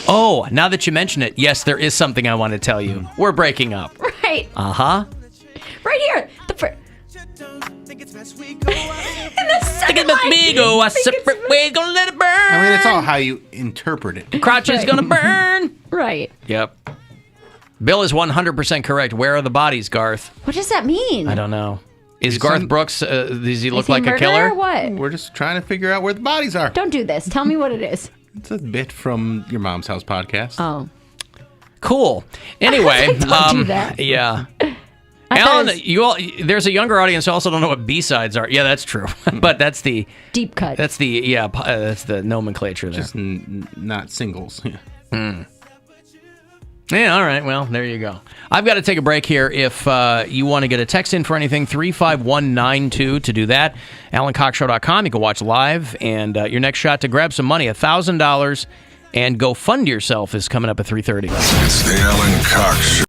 Speaker 8: Oh, now that you mention it, yes, there is something I want to tell you. We're breaking up.
Speaker 10: Right.
Speaker 8: Uh-huh.
Speaker 10: Right here. And the second line.
Speaker 8: Me go a separate way, gonna let it burn.
Speaker 9: It's all how you interpret it.
Speaker 8: Crotch is gonna burn.
Speaker 10: Right.
Speaker 8: Yep. Bill is 100% correct. Where are the bodies, Garth?
Speaker 10: What does that mean?
Speaker 8: I don't know. Is Garth Brooks, does he look like a
Speaker 10: murderer
Speaker 8: killer?
Speaker 10: Or what?
Speaker 9: We're just trying to figure out where the bodies are.
Speaker 10: Don't do this. Tell me what it is.
Speaker 9: It's a bit from your Mom's House podcast.
Speaker 10: Oh.
Speaker 8: Cool. Anyway.
Speaker 10: Don't do that.
Speaker 8: Yeah. Alan, there's a younger audience who also don't know what B-sides are. Yeah, that's true. But that's the
Speaker 10: deep cut.
Speaker 8: That's that's the nomenclature there.
Speaker 9: Just not singles. Yeah.
Speaker 8: Yeah, all right. Well, there you go. I've got to take a break here. If you want to get a text in for anything, 35192 to do that. AlanCoxShow.com. You can watch live. And your next shot to grab some money, $1,000, and go fund yourself is coming up at 3:30.
Speaker 1: It's the Alan Cox Show.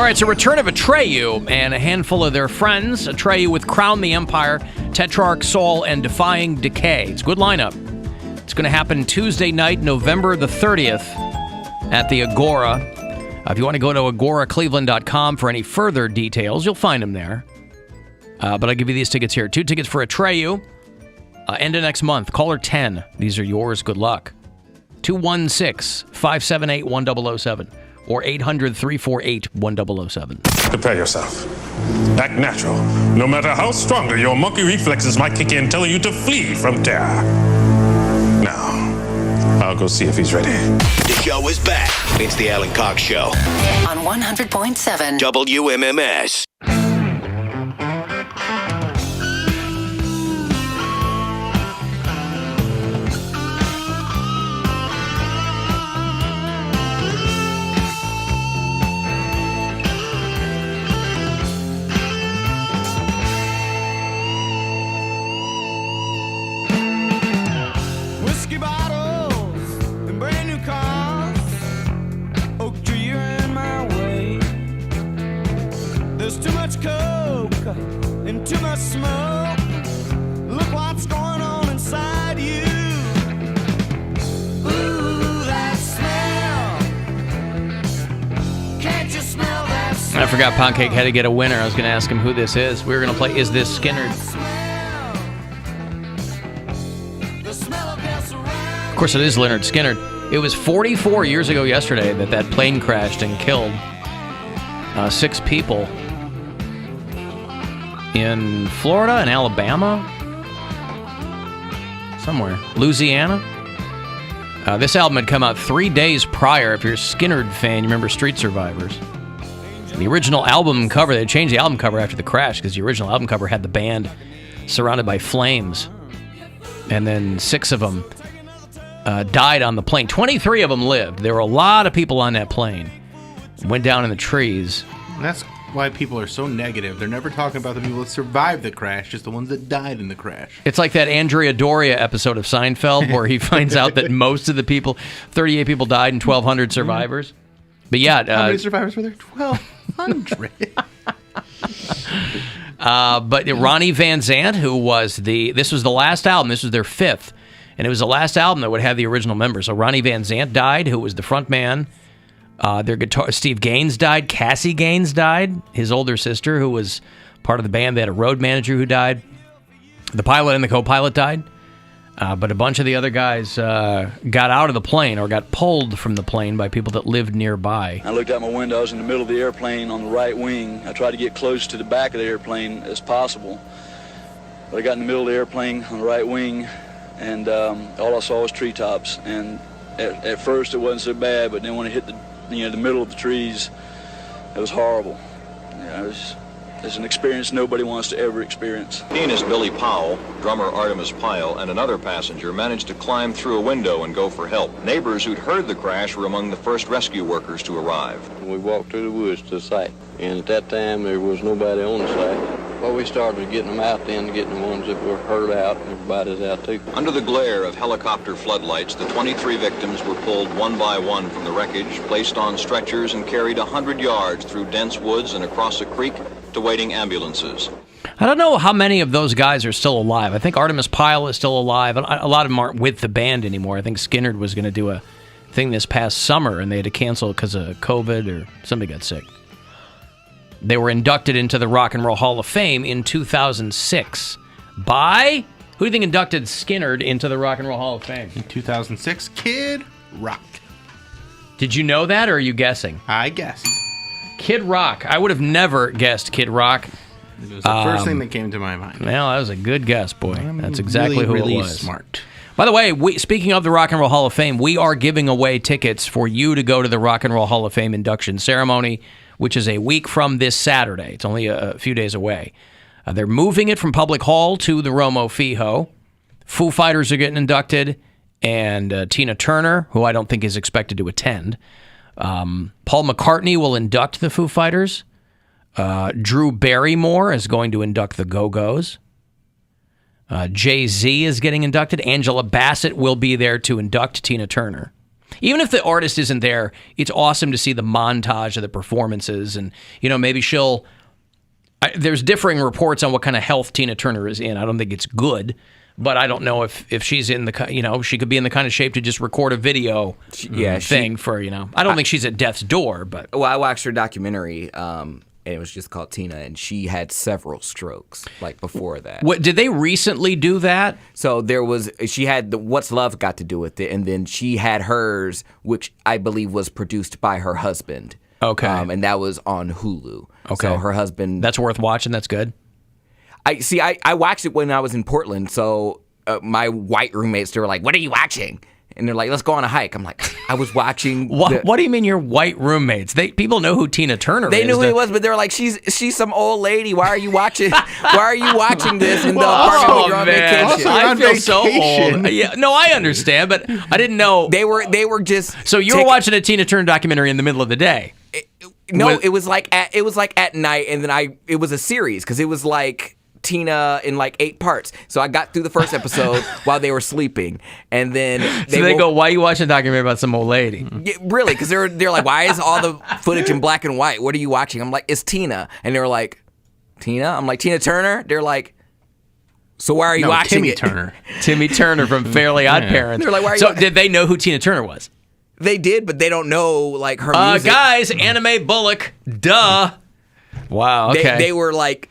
Speaker 8: All right, so return of Atreyu and a handful of their friends. Atreyu with Crown the Empire, Tetrarch Saul, and Defying Decay. It's a good lineup. It's going to happen Tuesday night, November the 30th at the Agora. If you want to go to agoracleveland.com for any further details, you'll find them there. But I'll give you these tickets here. 2 tickets for Atreyu. End of next month. Caller 10. These are yours. Good luck. 216-578-1007 or 800-348-1007.
Speaker 16: Prepare yourself. Act natural. No matter how strongly your monkey reflexes might kick in, telling you to flee from terror. Now, I'll go see if he's ready.
Speaker 5: The show is back. It's the Alan Cox Show
Speaker 6: On 100.7
Speaker 5: WMMS.
Speaker 15: Whiskey bottles and brand new cars. Oak tree, you're in my way. There's too much coke and too much smoke. Look what's going on inside you. Ooh, that smell. Can't you smell that smell?
Speaker 8: I forgot Poundcake had to get a winner. I was going to ask him who this is. We were going to play Is This Skinner? Of course, it is Leonard Skinner. It was 44 years ago yesterday that plane crashed and killed 6 people in Florida and Alabama, somewhere, Louisiana. This album had come out 3 days prior. If you're a Skinner fan, you remember Street Survivors. The original album cover, they changed the album cover after the crash because the original album cover had the band surrounded by flames. And then 6 of them died on the plane. 23 of them lived. There were a lot of people on that plane. Went down in the trees.
Speaker 9: And that's why people are so negative. They're never talking about the people that survived the crash, just the ones that died in the crash.
Speaker 8: It's like that Andrea Doria episode of Seinfeld where he finds out that most of the people, 38 people died and 1,200 survivors. But yeah.
Speaker 9: How many survivors were there? 1,200.
Speaker 8: But Ronnie Van Zant, who was this was the last album. This was their 5th. And it was the last album that would have the original members. So Ronnie Van Zant died, who was the front man. Their guitar, Steve Gaines died. Cassie Gaines died, his older sister, who was part of the band. They had a road manager who died. The pilot and the co-pilot died. But a bunch of the other guys got out of the plane or got pulled from the plane by people that lived nearby.
Speaker 17: I looked out my window. I was in the middle of the airplane on the right wing. I tried to get close to the back of the airplane as possible. But I got in the middle of the airplane on the right wing, and all I saw was treetops. And at first it wasn't so bad, but then when it hit the middle of the trees, it was horrible. It's an experience nobody wants to ever experience.
Speaker 18: Pianist Billy Powell, drummer Artemis Pyle, and another passenger managed to climb through a window and go for help. Neighbors who'd heard the crash were among the first rescue workers to arrive.
Speaker 19: We walked through the woods to the site, and at that time there was nobody on the site. Well, we started getting them out then, getting the ones that were hurt out, and everybody's out too.
Speaker 18: Under the glare of helicopter floodlights, the 23 victims were pulled one by one from the wreckage, placed on stretchers, and carried 100 yards through dense woods and across a creek to waiting ambulances.
Speaker 8: I don't know how many of those guys are still alive. I think Artemis Pyle is still alive. A lot of them aren't with the band anymore. I think Skinner was going to do a thing this past summer, and they had to cancel because of COVID or somebody got sick. They were inducted into the Rock and Roll Hall of Fame in 2006 by... Who do you think inducted Skinner into the Rock and Roll Hall of Fame?
Speaker 9: In 2006, Kid Rock.
Speaker 8: Did you know that, or are you guessing?
Speaker 9: I guessed.
Speaker 8: Kid Rock. I would have never guessed Kid Rock.
Speaker 9: It was the first thing that came to my mind.
Speaker 8: Well, that was a good guess, boy. That's exactly who
Speaker 9: really
Speaker 8: it was.
Speaker 9: Smart.
Speaker 8: By the way, speaking of the Rock and Roll Hall of Fame, we are giving away tickets for you to go to the Rock and Roll Hall of Fame induction ceremony, which is a week from this Saturday. It's only a few days away. They're moving it from Public Hall to the Romo Fijo. Foo Fighters are getting inducted, and Tina Turner, who I don't think is expected to attend. Paul McCartney will induct the Foo Fighters. Drew Barrymore is going to induct the Go-Go's. Jay-Z is getting inducted. Angela Bassett will be there to induct Tina Turner. even if the artist isn't there, it's awesome to see the montage of the performances, and maybe she'll. There's differing reports on what kind of health Tina Turner is in. I don't think it's good, but I don't know if she's in the she could be in the kind of shape to just record a video thing for I don't think she's at death's door, but
Speaker 11: I watched her documentary. And it was just called Tina, and she had several strokes like before that.
Speaker 8: What did they recently do that?
Speaker 11: So she had the What's Love got to do with it, and then she had hers, which I believe was produced by her husband.
Speaker 8: Okay,
Speaker 11: and that was on Hulu.
Speaker 8: Okay,
Speaker 11: so her husband.
Speaker 8: That's worth watching. That's good.
Speaker 11: I watched it when I was in Portland. So my white roommates, they were like, "What are you watching?" And they're like, "Let's go on a hike." I'm like, I was watching.
Speaker 8: What do you mean your white roommates? People know who Tina Turner is.
Speaker 11: They knew who he was, but they were like, she's some old lady. Why are you watching? Why are you watching this in the apartment when you're on vacation?
Speaker 8: I feel so old. Yeah, no, I understand, but I didn't know
Speaker 11: they were just.
Speaker 8: So you were watching a Tina Turner documentary in the middle of the day.
Speaker 11: It was like at night, and then it was a series because it was like Tina in like 8 parts. So I got through the first episode while they were sleeping, and then
Speaker 8: they go, "Why are you watching a documentary about some old lady?"
Speaker 11: Yeah, really? Because they're like, "Why is all the footage in black and white? What are you watching?" I'm like, "It's Tina," and they were like, "Tina?" I'm like, "Tina Turner?" They're like, "So why are you watching
Speaker 9: Timmy
Speaker 11: it?"
Speaker 9: Turner.
Speaker 8: Timmy Turner from Fairly Odd Parents.
Speaker 11: They're like, "Why are you?"
Speaker 8: So did they know who Tina Turner was?
Speaker 11: They did, but they don't know like her music.
Speaker 8: Guys, Anime Bullock, duh. Wow. Okay.
Speaker 11: They were like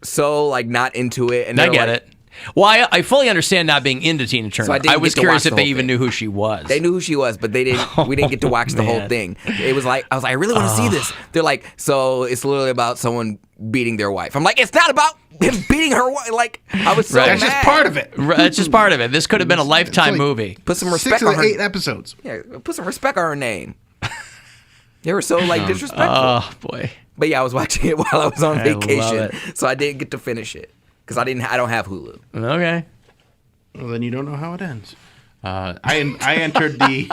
Speaker 11: so like not into it, and
Speaker 8: I get it. Well, I fully understand not being into Tina Turner.
Speaker 11: So
Speaker 8: I was curious if they even knew who she was.
Speaker 11: They knew who she was, but they didn't. We didn't get to watch the whole thing. It was like I was like, I really want to see this. They're like, so it's literally about someone beating their wife. I'm like, it's not about him beating her wife. Like I was so mad.
Speaker 9: That's just part of it.
Speaker 8: That's just part of it. This could have been a Lifetime movie.
Speaker 11: Put some respect
Speaker 9: 6 of
Speaker 11: on her.
Speaker 9: 8 episodes.
Speaker 11: Yeah, put some respect on her name. They were so like disrespectful.
Speaker 8: Oh boy.
Speaker 11: But yeah, I was watching it while I was on vacation,
Speaker 8: love
Speaker 11: so I didn't get to finish it because I don't have Hulu.
Speaker 8: Okay.
Speaker 9: Well, then you don't know how it ends. I entered the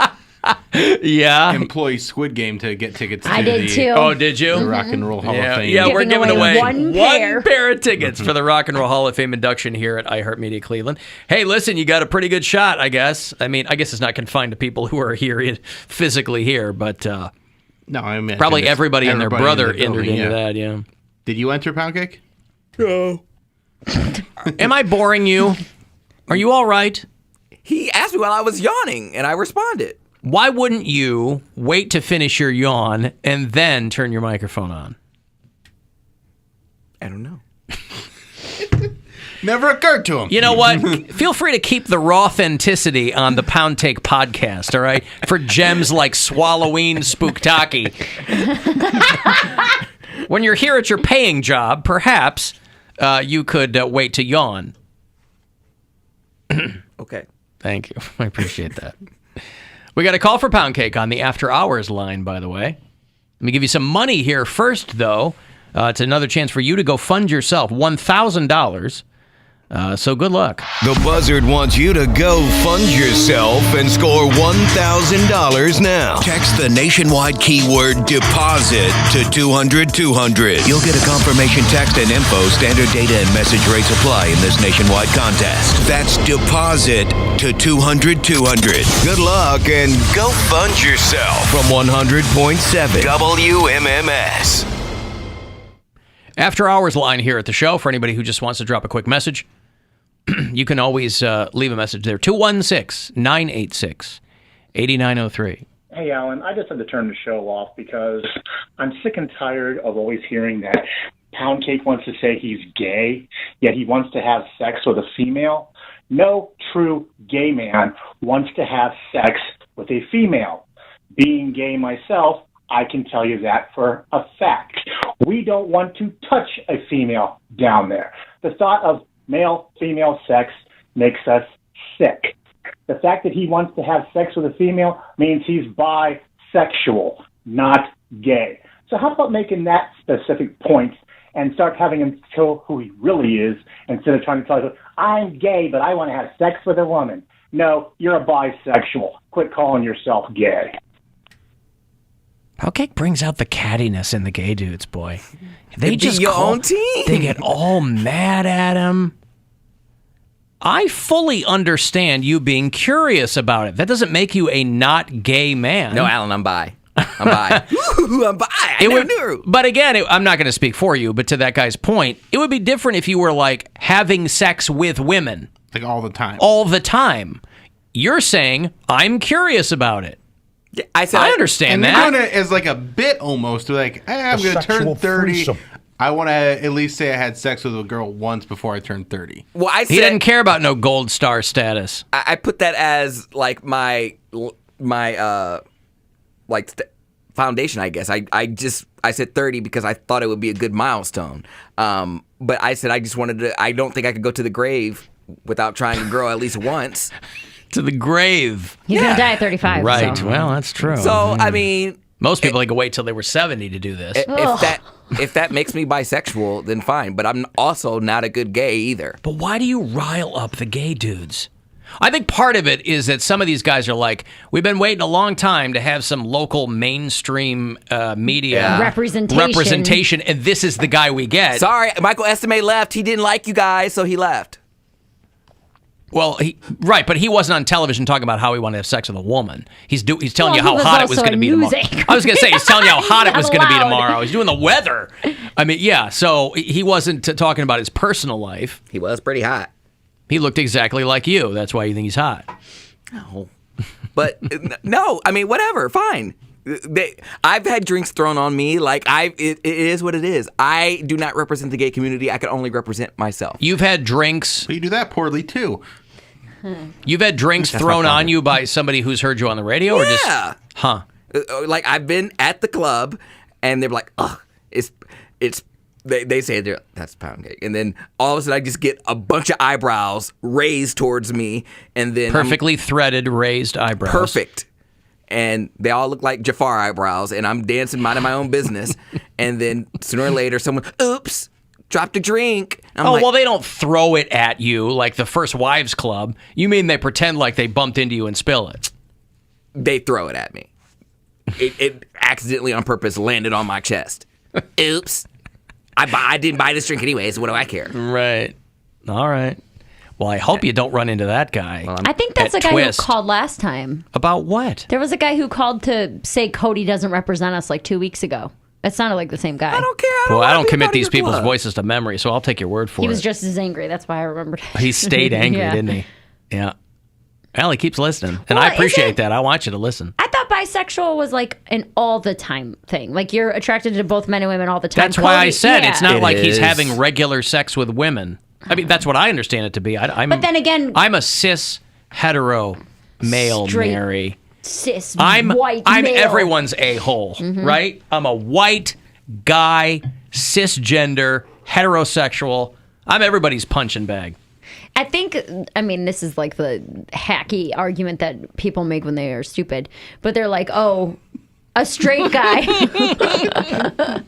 Speaker 9: employee Squid Game to get tickets to
Speaker 10: too.
Speaker 8: Oh, did you?
Speaker 9: The Rock and Roll Hall of Fame.
Speaker 8: Yeah, we're giving away
Speaker 10: one pair
Speaker 8: of tickets for the Rock and Roll Hall of Fame induction here at iHeartMedia Cleveland. Hey, listen, you got a pretty good shot, I guess. I mean, I guess it's not confined to people who are here physically here, but
Speaker 9: no, I mean
Speaker 8: probably everybody and their brother entered into that. Yeah.
Speaker 9: Did you enter Poundcake?
Speaker 11: No.
Speaker 8: Am I boring you? Are you all right?
Speaker 11: He asked me while I was yawning, and I responded.
Speaker 8: Why wouldn't you wait to finish your yawn and then turn your microphone on?
Speaker 11: I don't know.
Speaker 9: Never occurred to him.
Speaker 8: You know what? Feel free to keep the raw authenticity on the Poundcake podcast, all right? For gems like Swalloween Spooktaky. When you're here at your paying job, perhaps you could wait to yawn.
Speaker 11: Okay.
Speaker 8: Thank you. I appreciate that. We got a call for Poundcake on the After Hours line, by the way. Let me give you some money here first, though. It's another chance for you to go fund yourself $1,000. So good luck.
Speaker 5: The Buzzard wants you to go fund yourself and score $1,000 now. Text the nationwide keyword deposit to 200-200. You'll get a confirmation text and info. Standard data and message rates apply in this nationwide contest. That's deposit to 200-200. Good luck and go fund yourself from 100.7 WMMS.
Speaker 8: After Hours line here at the show for anybody who just wants to drop a quick message. You can always leave a message there. 216-986-8903.
Speaker 20: Hey, Alan, I just had to turn the show off because I'm sick and tired of always hearing that Poundcake wants to say he's gay, yet he wants to have sex with a female. No true gay man wants to have sex with a female. Being gay myself, I can tell you that for a fact. We don't want to touch a female down there. The thought of male-female sex makes us sick. The fact that he wants to have sex with a female means he's bisexual, not gay. So how about making that specific point and start having him show who he really is instead of trying to tell you, I'm gay, but I want to have sex with a woman. No, you're a bisexual. Quit calling yourself gay.
Speaker 8: Poundcake brings out the cattiness in the gay dudes, boy. They
Speaker 11: It'd be
Speaker 8: just
Speaker 11: your own team.
Speaker 8: They get all mad at him. I fully understand you being curious about it. That doesn't make you a not gay man.
Speaker 11: No, Alan, I'm bi. I'm bi. Ooh, I'm bi. I never knew.
Speaker 8: But again, I'm not going to speak for you, but to that guy's point, it would be different if you were like having sex with women.
Speaker 9: Like all the time.
Speaker 8: All the time. You're saying, I'm curious about it.
Speaker 11: Yeah,
Speaker 8: I understand that.
Speaker 9: I'm doing it as like a bit almost. Like, hey, I'm going to turn 30. I want to at least say I had sex with a girl once before I turned 30.
Speaker 11: Well,
Speaker 8: He didn't care about no gold star status.
Speaker 11: I put that as like my foundation, I guess. I said 30 because I thought it would be a good milestone. But I said I just wanted to. I don't think I could go to the grave without trying a girl at least once.
Speaker 8: To the grave.
Speaker 10: He's going to die at 35.
Speaker 8: Right.
Speaker 10: So.
Speaker 8: Well, that's true.
Speaker 11: So, I mean...
Speaker 8: Most people could wait till they were 70 to do this.
Speaker 11: If that makes me bisexual, then fine. But I'm also not a good gay either.
Speaker 8: But why do you rile up the gay dudes? I think part of it is that some of these guys are like, we've been waiting a long time to have some local mainstream media representation, and this is the guy we get.
Speaker 11: Sorry, Michael Estime left. He didn't like you guys, so he left.
Speaker 8: Well, but he wasn't on television talking about how he wanted to have sex with a woman. He's telling you how hot it was going to be tomorrow. I was going to say, he's telling you how hot it was going to be tomorrow. He's doing the weather. I mean, yeah, so he wasn't talking about his personal life.
Speaker 11: He was pretty hot.
Speaker 8: He looked exactly like you. That's why you think he's hot.
Speaker 11: No. But, no, I mean, whatever, fine. I've had drinks thrown on me. Like, it is what it is. I do not represent the gay community. I can only represent myself.
Speaker 8: You've had drinks.
Speaker 9: But you do that poorly, too.
Speaker 8: You've had drinks thrown on you by somebody who's heard you on the radio?
Speaker 11: Yeah.
Speaker 8: Or just, huh?
Speaker 11: Like, I've been at the club, and they're like, ugh, they say that's Poundcake. And then all of a sudden, I just get a bunch of eyebrows raised towards me, and then...
Speaker 8: Perfectly threaded, raised eyebrows.
Speaker 11: Perfect. And they all look like Jafar eyebrows, and I'm dancing, minding my own business. And then sooner or later, someone, oops, dropped a drink.
Speaker 8: Well, they don't throw it at you like the First Wives Club. You mean they pretend like they bumped into you and spill it?
Speaker 11: They throw it at me. It accidentally, on purpose, landed on my chest. Oops. I didn't buy this drink anyways. What do I care?
Speaker 8: Right. All right. Well, I hope you don't run into that guy.
Speaker 10: I think that's the guy who called last time.
Speaker 8: About what?
Speaker 10: There was a guy who called to say Cody doesn't represent us like 2 weeks ago. It sounded like the same guy.
Speaker 11: I don't care.
Speaker 8: Well, I don't commit these people's voices to memory, so I'll take your word for it.
Speaker 10: He was just as angry. That's why I remembered.
Speaker 8: He stayed angry,
Speaker 10: Yeah.
Speaker 8: didn't he? Yeah. Well, he keeps listening, and I appreciate that. I want you to listen.
Speaker 10: I thought bisexual was like an all the time thing. Like you're attracted to both men and women all the time.
Speaker 8: That's why I said it's not like he's
Speaker 11: is.
Speaker 8: having regular sex with women. I mean, that's what I understand it to be.
Speaker 10: But then again,
Speaker 8: I'm a cis hetero male,
Speaker 10: Straight
Speaker 8: Mary.
Speaker 10: cis
Speaker 8: I'm
Speaker 10: white
Speaker 8: I'm
Speaker 10: male.
Speaker 8: everyone's a-hole, right? I'm a white guy, cisgender, heterosexual. I'm everybody's punching bag.
Speaker 10: I think, I mean, this is like the hacky argument that people make when they are stupid, but they're like, oh, a straight guy.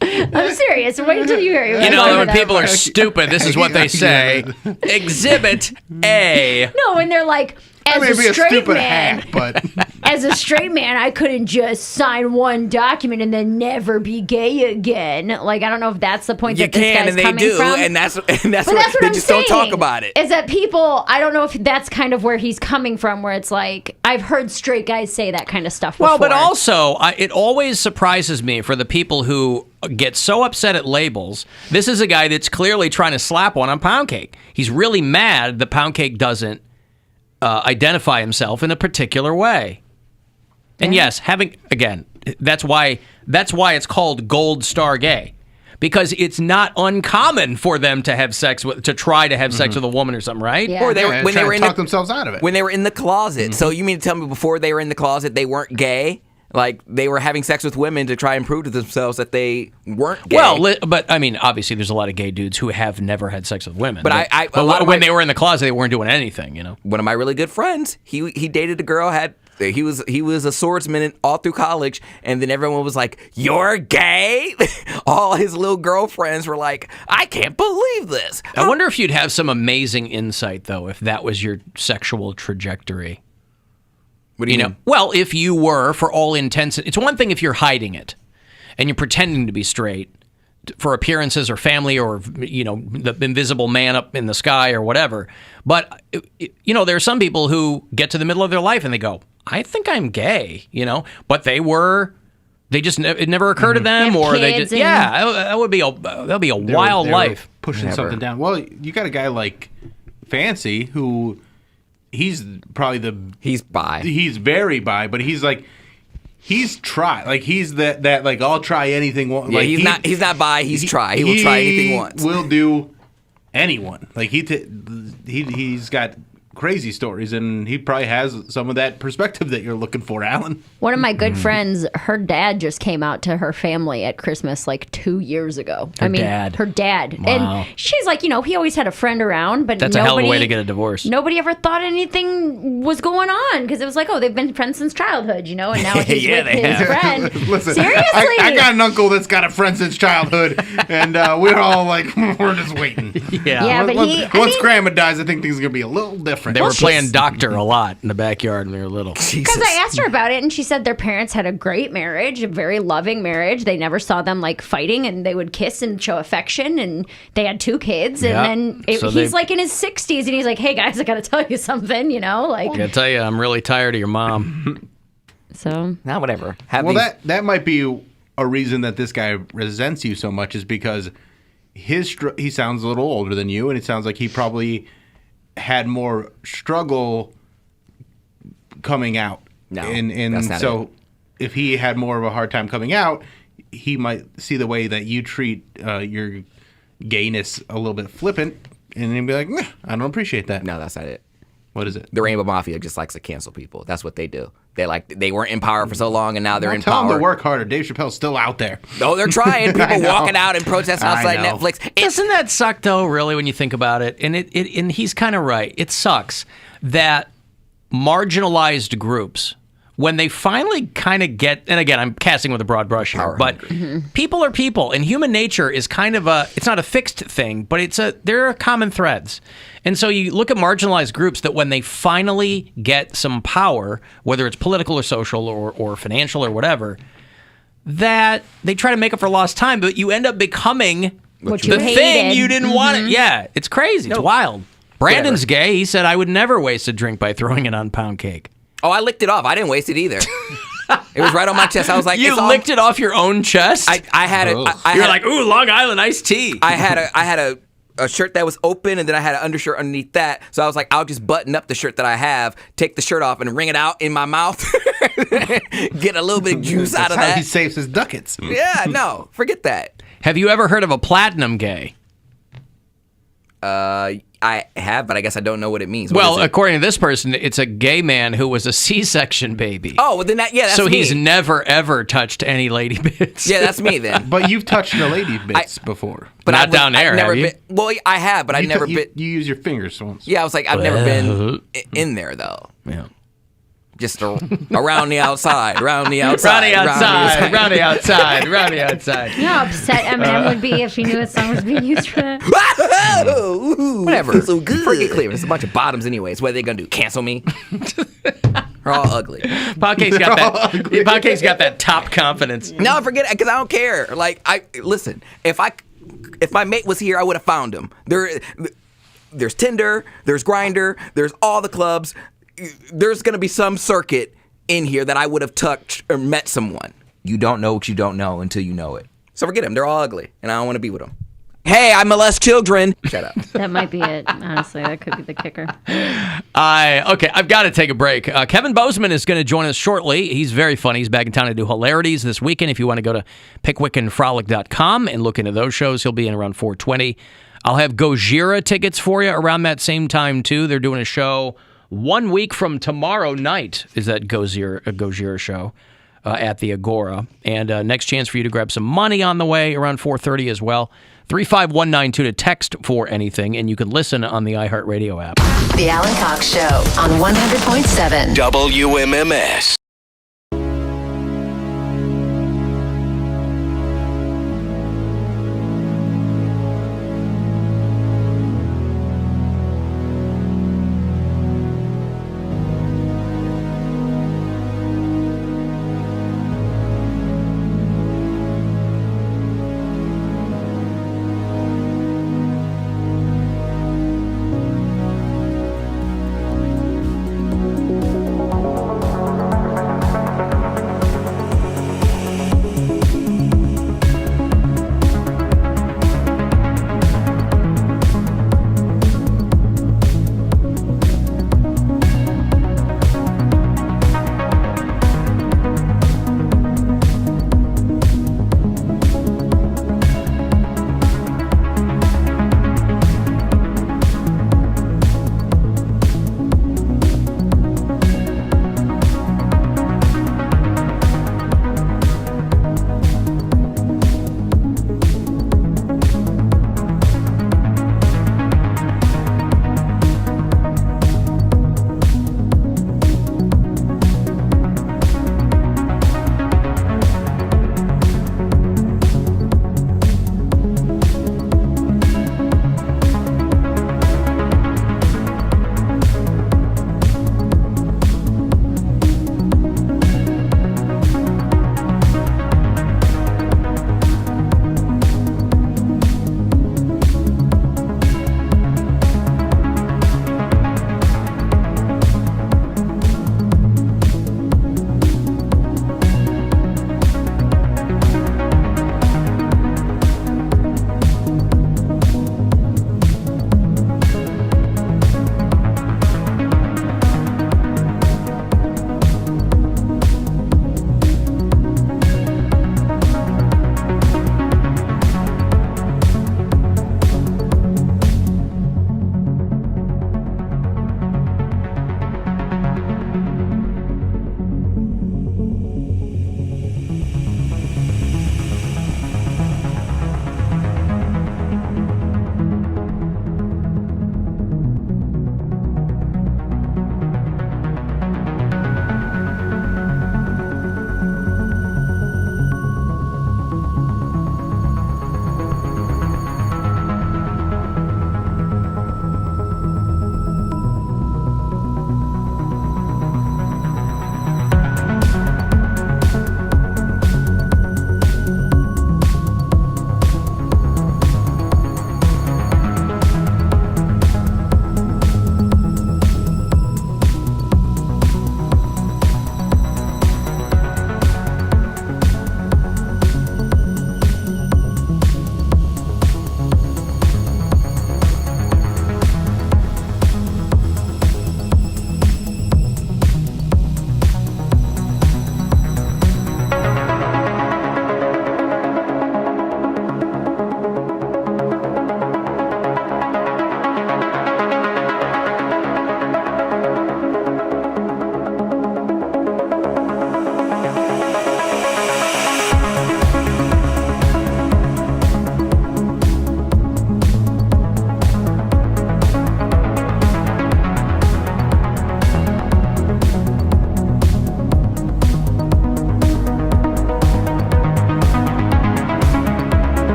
Speaker 10: I'm serious. Wait until you hear it.
Speaker 8: You know, when people are stupid, this is what they say. Exhibit A.
Speaker 10: No, when they're like, as
Speaker 9: may
Speaker 10: a
Speaker 9: be a
Speaker 10: straight
Speaker 9: stupid
Speaker 10: man,
Speaker 9: hack, but
Speaker 10: as a straight man, I couldn't just sign one document and then never be gay again. Like, I don't know if that's the point
Speaker 11: You
Speaker 10: that this
Speaker 11: can,
Speaker 10: guy's
Speaker 11: and they
Speaker 10: coming
Speaker 11: do,
Speaker 10: from.
Speaker 11: and that's
Speaker 10: But
Speaker 11: what
Speaker 10: that's
Speaker 11: they
Speaker 10: what I'm
Speaker 11: just
Speaker 10: saying,
Speaker 11: don't talk about it.
Speaker 10: Is that people, I don't know if that's kind of where he's coming from, where it's like, I've heard straight guys say that kind of stuff before.
Speaker 8: Well, but also, it always surprises me for the people who get so upset at labels. This is a guy that's clearly trying to slap one on Poundcake. He's really mad that Poundcake doesn't identify himself in a particular way. And yes, that's why it's called Gold Star Gay, because it's not uncommon for them to have sex with, to try to have sex with a woman or something, right?
Speaker 10: Yeah.
Speaker 11: Or they were, when they were
Speaker 9: talk themselves out of it.
Speaker 11: When they were in the closet. So you mean to tell me before they were in the closet they weren't gay? Like they were having sex with women to try and prove to themselves that they weren't gay.
Speaker 8: Well, but I mean, obviously, there's a lot of gay dudes who have never had sex with women.
Speaker 11: But
Speaker 8: when they were in the closet, they weren't doing anything. You know,
Speaker 11: one of my really good friends, he dated a girl, he was a swordsman all through college, and then everyone was like, "You're gay." All his little girlfriends were like, "I can't believe this."
Speaker 8: I wonder if you'd have some amazing insight though, if that was your sexual trajectory.
Speaker 11: What do you mean?
Speaker 8: Well, if you were, for all intents, it's one thing if you're hiding it and you're pretending to be straight for appearances or family or, the invisible man up in the sky or whatever. But, there are some people who get to the middle of their life and they go, I think I'm gay, but it never occurred to them, or they just, that'll be a wild life.
Speaker 9: Pushing something down. Well, you got a guy like Fancy who he's probably
Speaker 11: he's bi.
Speaker 9: He's very bi, but he's like, he's try. Like, he's that like, I'll try anything.
Speaker 11: Yeah,
Speaker 9: like,
Speaker 11: he's not bi, he's try. He will try anything once.
Speaker 9: He will do anyone. Like, he's got crazy stories, and he probably has some of that perspective that you're looking for, Alan.
Speaker 10: One of my good friends, her dad just came out to her family at Christmas like 2 years ago.
Speaker 8: Her dad.
Speaker 10: Wow. And she's like, he always had a friend around, but
Speaker 8: that's a hell of a way to get a divorce.
Speaker 10: Nobody ever thought anything was going on, because it was like, they've been friends since childhood, and now he's with his friend.
Speaker 9: Listen,
Speaker 10: seriously,
Speaker 9: I got an uncle that's got a friend since childhood, and we're all like, we're just waiting.
Speaker 10: Yeah, but
Speaker 9: once Grandma dies, I think things are gonna be a little different.
Speaker 8: They were playing doctor a lot in the backyard when they were little.
Speaker 10: Because I asked her about it, and she said their parents had a great marriage, a very loving marriage. They never saw them like fighting, and they would kiss and show affection, and they had 2 kids. And then he's like in his 60s, and he's like, hey guys, I got to tell you something, I
Speaker 8: gotta tell you, I'm really tired of your mom.
Speaker 10: So
Speaker 11: now whatever.
Speaker 9: That might be a reason that this guy resents you so much, is because he sounds a little older than you, and it sounds like he probably had more struggle coming out.
Speaker 11: No,
Speaker 9: and
Speaker 11: that's not
Speaker 9: so
Speaker 11: it.
Speaker 9: If he had more of a hard time coming out, he might see the way that you treat your gayness a little bit flippant, and he'd be like, I don't appreciate that.
Speaker 11: No, that's not it.
Speaker 9: What is it?
Speaker 11: The Rainbow Mafia just likes to cancel people. That's what they do. They weren't in power for so long, and now they're in
Speaker 9: tell
Speaker 11: power.
Speaker 9: them to work harder. Dave Chappelle's still out there.
Speaker 11: No, they're trying. People walking out and protesting outside Netflix.
Speaker 8: Doesn't that suck, though, really, when you think about it? And and he's kind of right. It sucks that marginalized groups, when they finally kind of get, and again, I'm casting with a broad brush here, but people are people, and human nature is kind of it's not a fixed thing, but there are common threads. And so you look at marginalized groups that when they finally get some power, whether it's political or social or financial or whatever, that they try to make up for lost time, but you end up becoming the thing you didn't want it. Yeah, it's crazy. It's wild. Brandon's gay. He said, I would never waste a drink by throwing it on Poundcake.
Speaker 11: Oh, I licked it off. I didn't waste it either. It was right on my chest. I was like,
Speaker 8: you licked it off your own chest?
Speaker 11: I had it.
Speaker 8: You're like, ooh, Long Island iced tea.
Speaker 11: I had a shirt that was open, and then I had an undershirt underneath that. So I was like, I'll just button up the shirt that I have, take the shirt off, and wring it out in my mouth. Get a little bit of juice out of
Speaker 9: That's
Speaker 11: that.
Speaker 9: how he saves his ducats.
Speaker 11: Yeah, no, forget that.
Speaker 8: Have you ever heard of a platinum gay?
Speaker 11: I have, but I guess I don't know what it means.
Speaker 8: Well, according to this person, it's a gay man who was a C-section baby.
Speaker 11: Oh, well, then that's
Speaker 8: so
Speaker 11: me.
Speaker 8: He's never, ever touched any lady bits.
Speaker 11: Yeah, that's me then.
Speaker 9: But you've touched the lady bits before.
Speaker 8: But not down there, have you?
Speaker 11: Well, I have, but I've never been.
Speaker 9: You use your fingers once.
Speaker 11: Yeah, I was like, I've never been in there, though.
Speaker 8: Yeah.
Speaker 11: Just around the outside, around the
Speaker 8: Around
Speaker 11: outside.
Speaker 8: the outside.
Speaker 10: You know how upset Eminem would be if he knew his song was being used for that?
Speaker 11: Whatever. So good. Forget Cleveland. It's a bunch of bottoms anyways. What are they going to do? Cancel me? They're all ugly.
Speaker 8: Poundcake's got that top confidence.
Speaker 11: No, forget it, because I don't care. Like, listen, if my mate was here, I would have found him. There's Tinder, there's Grindr, there's all the clubs. There's going to be some circuit in here that I would have touched or met someone. You don't know what you don't know until you know it. So forget them. They're all ugly, and I don't want to be with them. Hey, I molest children. Shut up.
Speaker 10: That might be it. Honestly, that could be the kicker.
Speaker 8: Okay, I've got to take a break. Kevin Bozeman is going to join us shortly. He's very funny. He's back in town to do Hilarities this weekend. If you want to go to pickwickandfrolic.com and look into those shows, he'll be in around 4:20. I'll have Gojira tickets for you around that same time, too. They're doing a show 1 week from tomorrow night is that Gojira show at the Agora. And next chance for you to grab some money on the way around 4:30 as well. 35192 to text for anything, and you can listen on the iHeartRadio app.
Speaker 6: The Alan Cox Show on 100.7
Speaker 5: WMMS.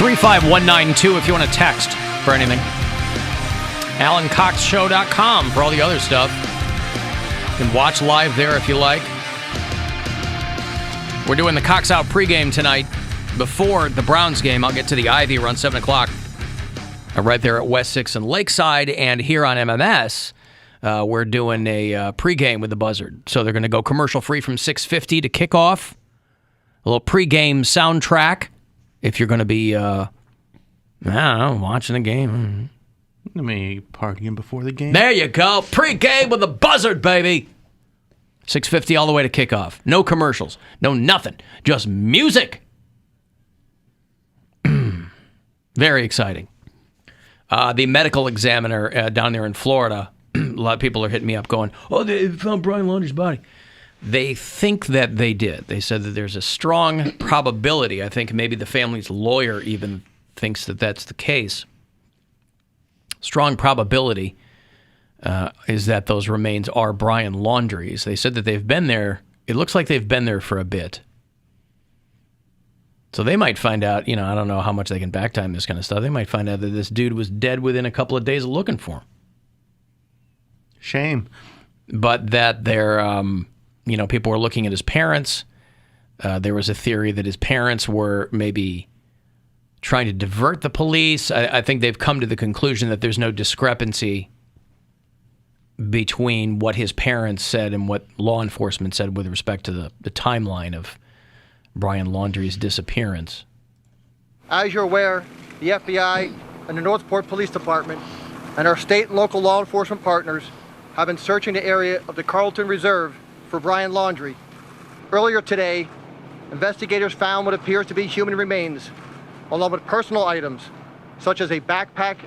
Speaker 8: 35192 if you want to text for anything. AlanCoxShow.com for all the other stuff. You can watch live there if you like. We're doing the Cox Out pregame tonight before the Browns game. I'll get to the Ivy around 7 o'clock. Right there at West 6 and Lakeside. And here on MMS, we're doing a pregame with the Buzzard. So they're going to go commercial-free from 6:50 to kick off. A little pregame soundtrack if you're going to be, I don't know, watching a game.
Speaker 9: I mean, partying before the game.
Speaker 8: There you go. Pre-game with the Buzzard, baby. 6:50 all the way to kickoff. No commercials. No nothing. Just music. Very exciting. The medical examiner down there in Florida, a lot of people are hitting me up going, oh, they found Brian Laundrie's body. They think that they did. They said that there's a strong probability. I think maybe the family's lawyer even thinks that that's the case. Strong probability is that those remains are Brian Laundrie's. They said that they've been there. It looks like they've been there for a bit. So they might find out, I don't know how much they can backtime this kind of stuff. They might find out that this dude was dead within a couple of days of looking for him.
Speaker 9: Shame.
Speaker 8: But that they're, people were looking at his parents. There was a theory that his parents were maybe trying to divert the police. I think they've come to the conclusion that there's no discrepancy between what his parents said and what law enforcement said with respect to the timeline of Brian Laundrie's disappearance.
Speaker 21: As you're aware, the FBI and the Northport Police Department and our state and local law enforcement partners have been searching the area of the Carlton Reserve for Brian Laundrie. Earlier today, investigators found what appears to be human remains, along with personal items, such as a backpack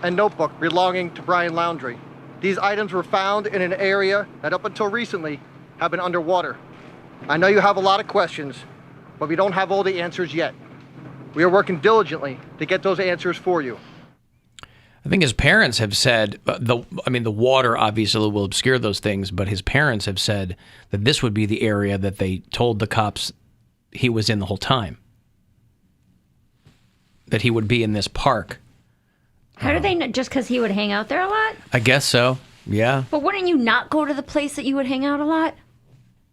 Speaker 21: and notebook belonging to Brian Laundrie. These items were found in an area that up until recently have been underwater. I know you have a lot of questions, but we don't have all the answers yet. We are working diligently to get those answers for you.
Speaker 8: I think his parents have said, the water obviously will obscure those things, but his parents have said that this would be the area that they told the cops he was in the whole time. That he would be in this park.
Speaker 10: How do they know? Just because he would hang out there a lot?
Speaker 8: I guess so, yeah.
Speaker 10: But wouldn't you not go to the place that you would hang out a lot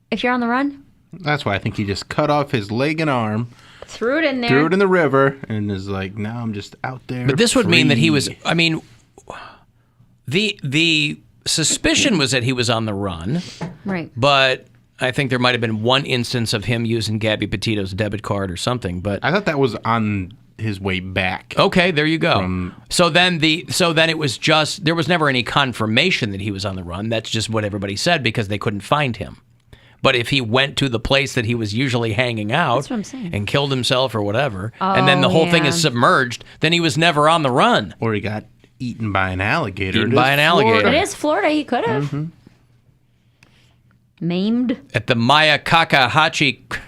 Speaker 10: if you're on the run?
Speaker 9: That's why I think he just cut off his leg and arm.
Speaker 10: Threw it in there.
Speaker 9: Threw it in the river and is like, now I'm just out there.
Speaker 8: But this would mean that he was, the suspicion was that he was on the run.
Speaker 10: Right.
Speaker 8: But I think there might have been one instance of him using Gabby Petito's debit card or something. But
Speaker 9: I thought that was on his way back.
Speaker 8: Okay, there you go. So then it was just, there was never any confirmation that he was on the run. That's just what everybody said because they couldn't find him. But if he went to the place that he was usually hanging out
Speaker 10: That's what I'm saying.
Speaker 8: and killed himself or whatever, and then the whole thing is submerged, then he was never on the run.
Speaker 9: Or he got eaten by an alligator.
Speaker 10: It is Florida. He could have.
Speaker 9: Mm-hmm.
Speaker 10: Maimed.
Speaker 8: At the Mayakakahachi,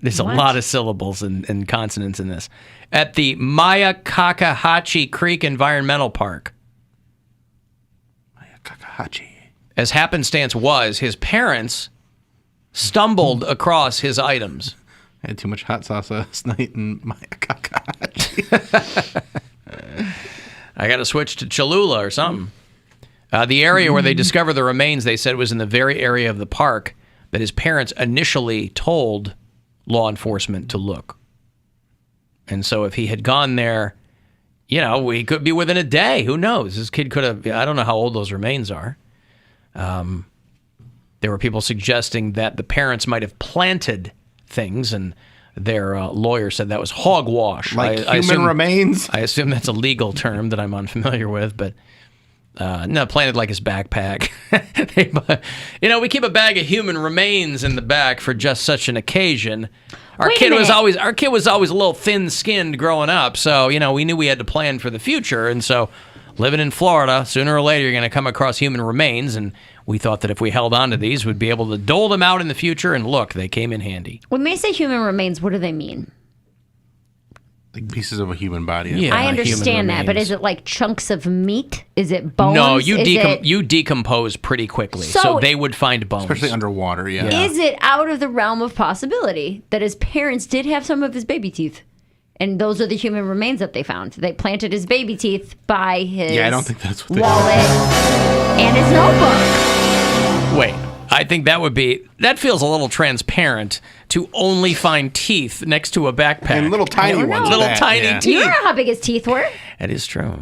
Speaker 8: there's a lot of syllables and consonants in this. At the Mayakakahachi Creek Environmental Park.
Speaker 9: Mayakakahachi.
Speaker 8: As happenstance was, his parents stumbled across his items.
Speaker 9: I had too much hot sauce last night in Mayakakahachi.
Speaker 8: I got to switch to Cholula or something. The area where they discovered the remains, they said, was in the very area of the park that his parents initially told law enforcement to look. And so if he had gone there, he could be within a day. Who knows? This kid could have, I don't know how old those remains are. There were people suggesting that the parents might have planted things, and their lawyer said that was hogwash.
Speaker 9: Like human remains?
Speaker 8: I assume that's a legal term that I'm unfamiliar with, but no, planted like his backpack. We keep a bag of human remains in the back for just such an occasion. Our kid was always a little thin-skinned growing up, so we knew we had to plan for the future, and so living in Florida, sooner or later you're going to come across human remains, and we thought that if we held on to these, we'd be able to dole them out in the future, and look, they came in handy.
Speaker 10: When they say human remains, what do they mean?
Speaker 9: Like pieces of a human body.
Speaker 8: Yeah,
Speaker 10: I understand that, but is it like chunks of meat? Is it bones?
Speaker 8: No, you decompose pretty quickly, so they would find bones.
Speaker 9: Especially underwater, yeah.
Speaker 10: Is it out of the realm of possibility that his parents did have some of his baby teeth And those are the human remains that they found. They planted his baby teeth by his
Speaker 9: Yeah, I don't think that's what they
Speaker 10: wallet and his notebook.
Speaker 8: Wait, I think that feels a little transparent to only find teeth next to a backpack.
Speaker 9: And little tiny ones.
Speaker 8: Little tiny
Speaker 10: You
Speaker 8: teeth.
Speaker 10: don't know how big his teeth were.
Speaker 8: That is true.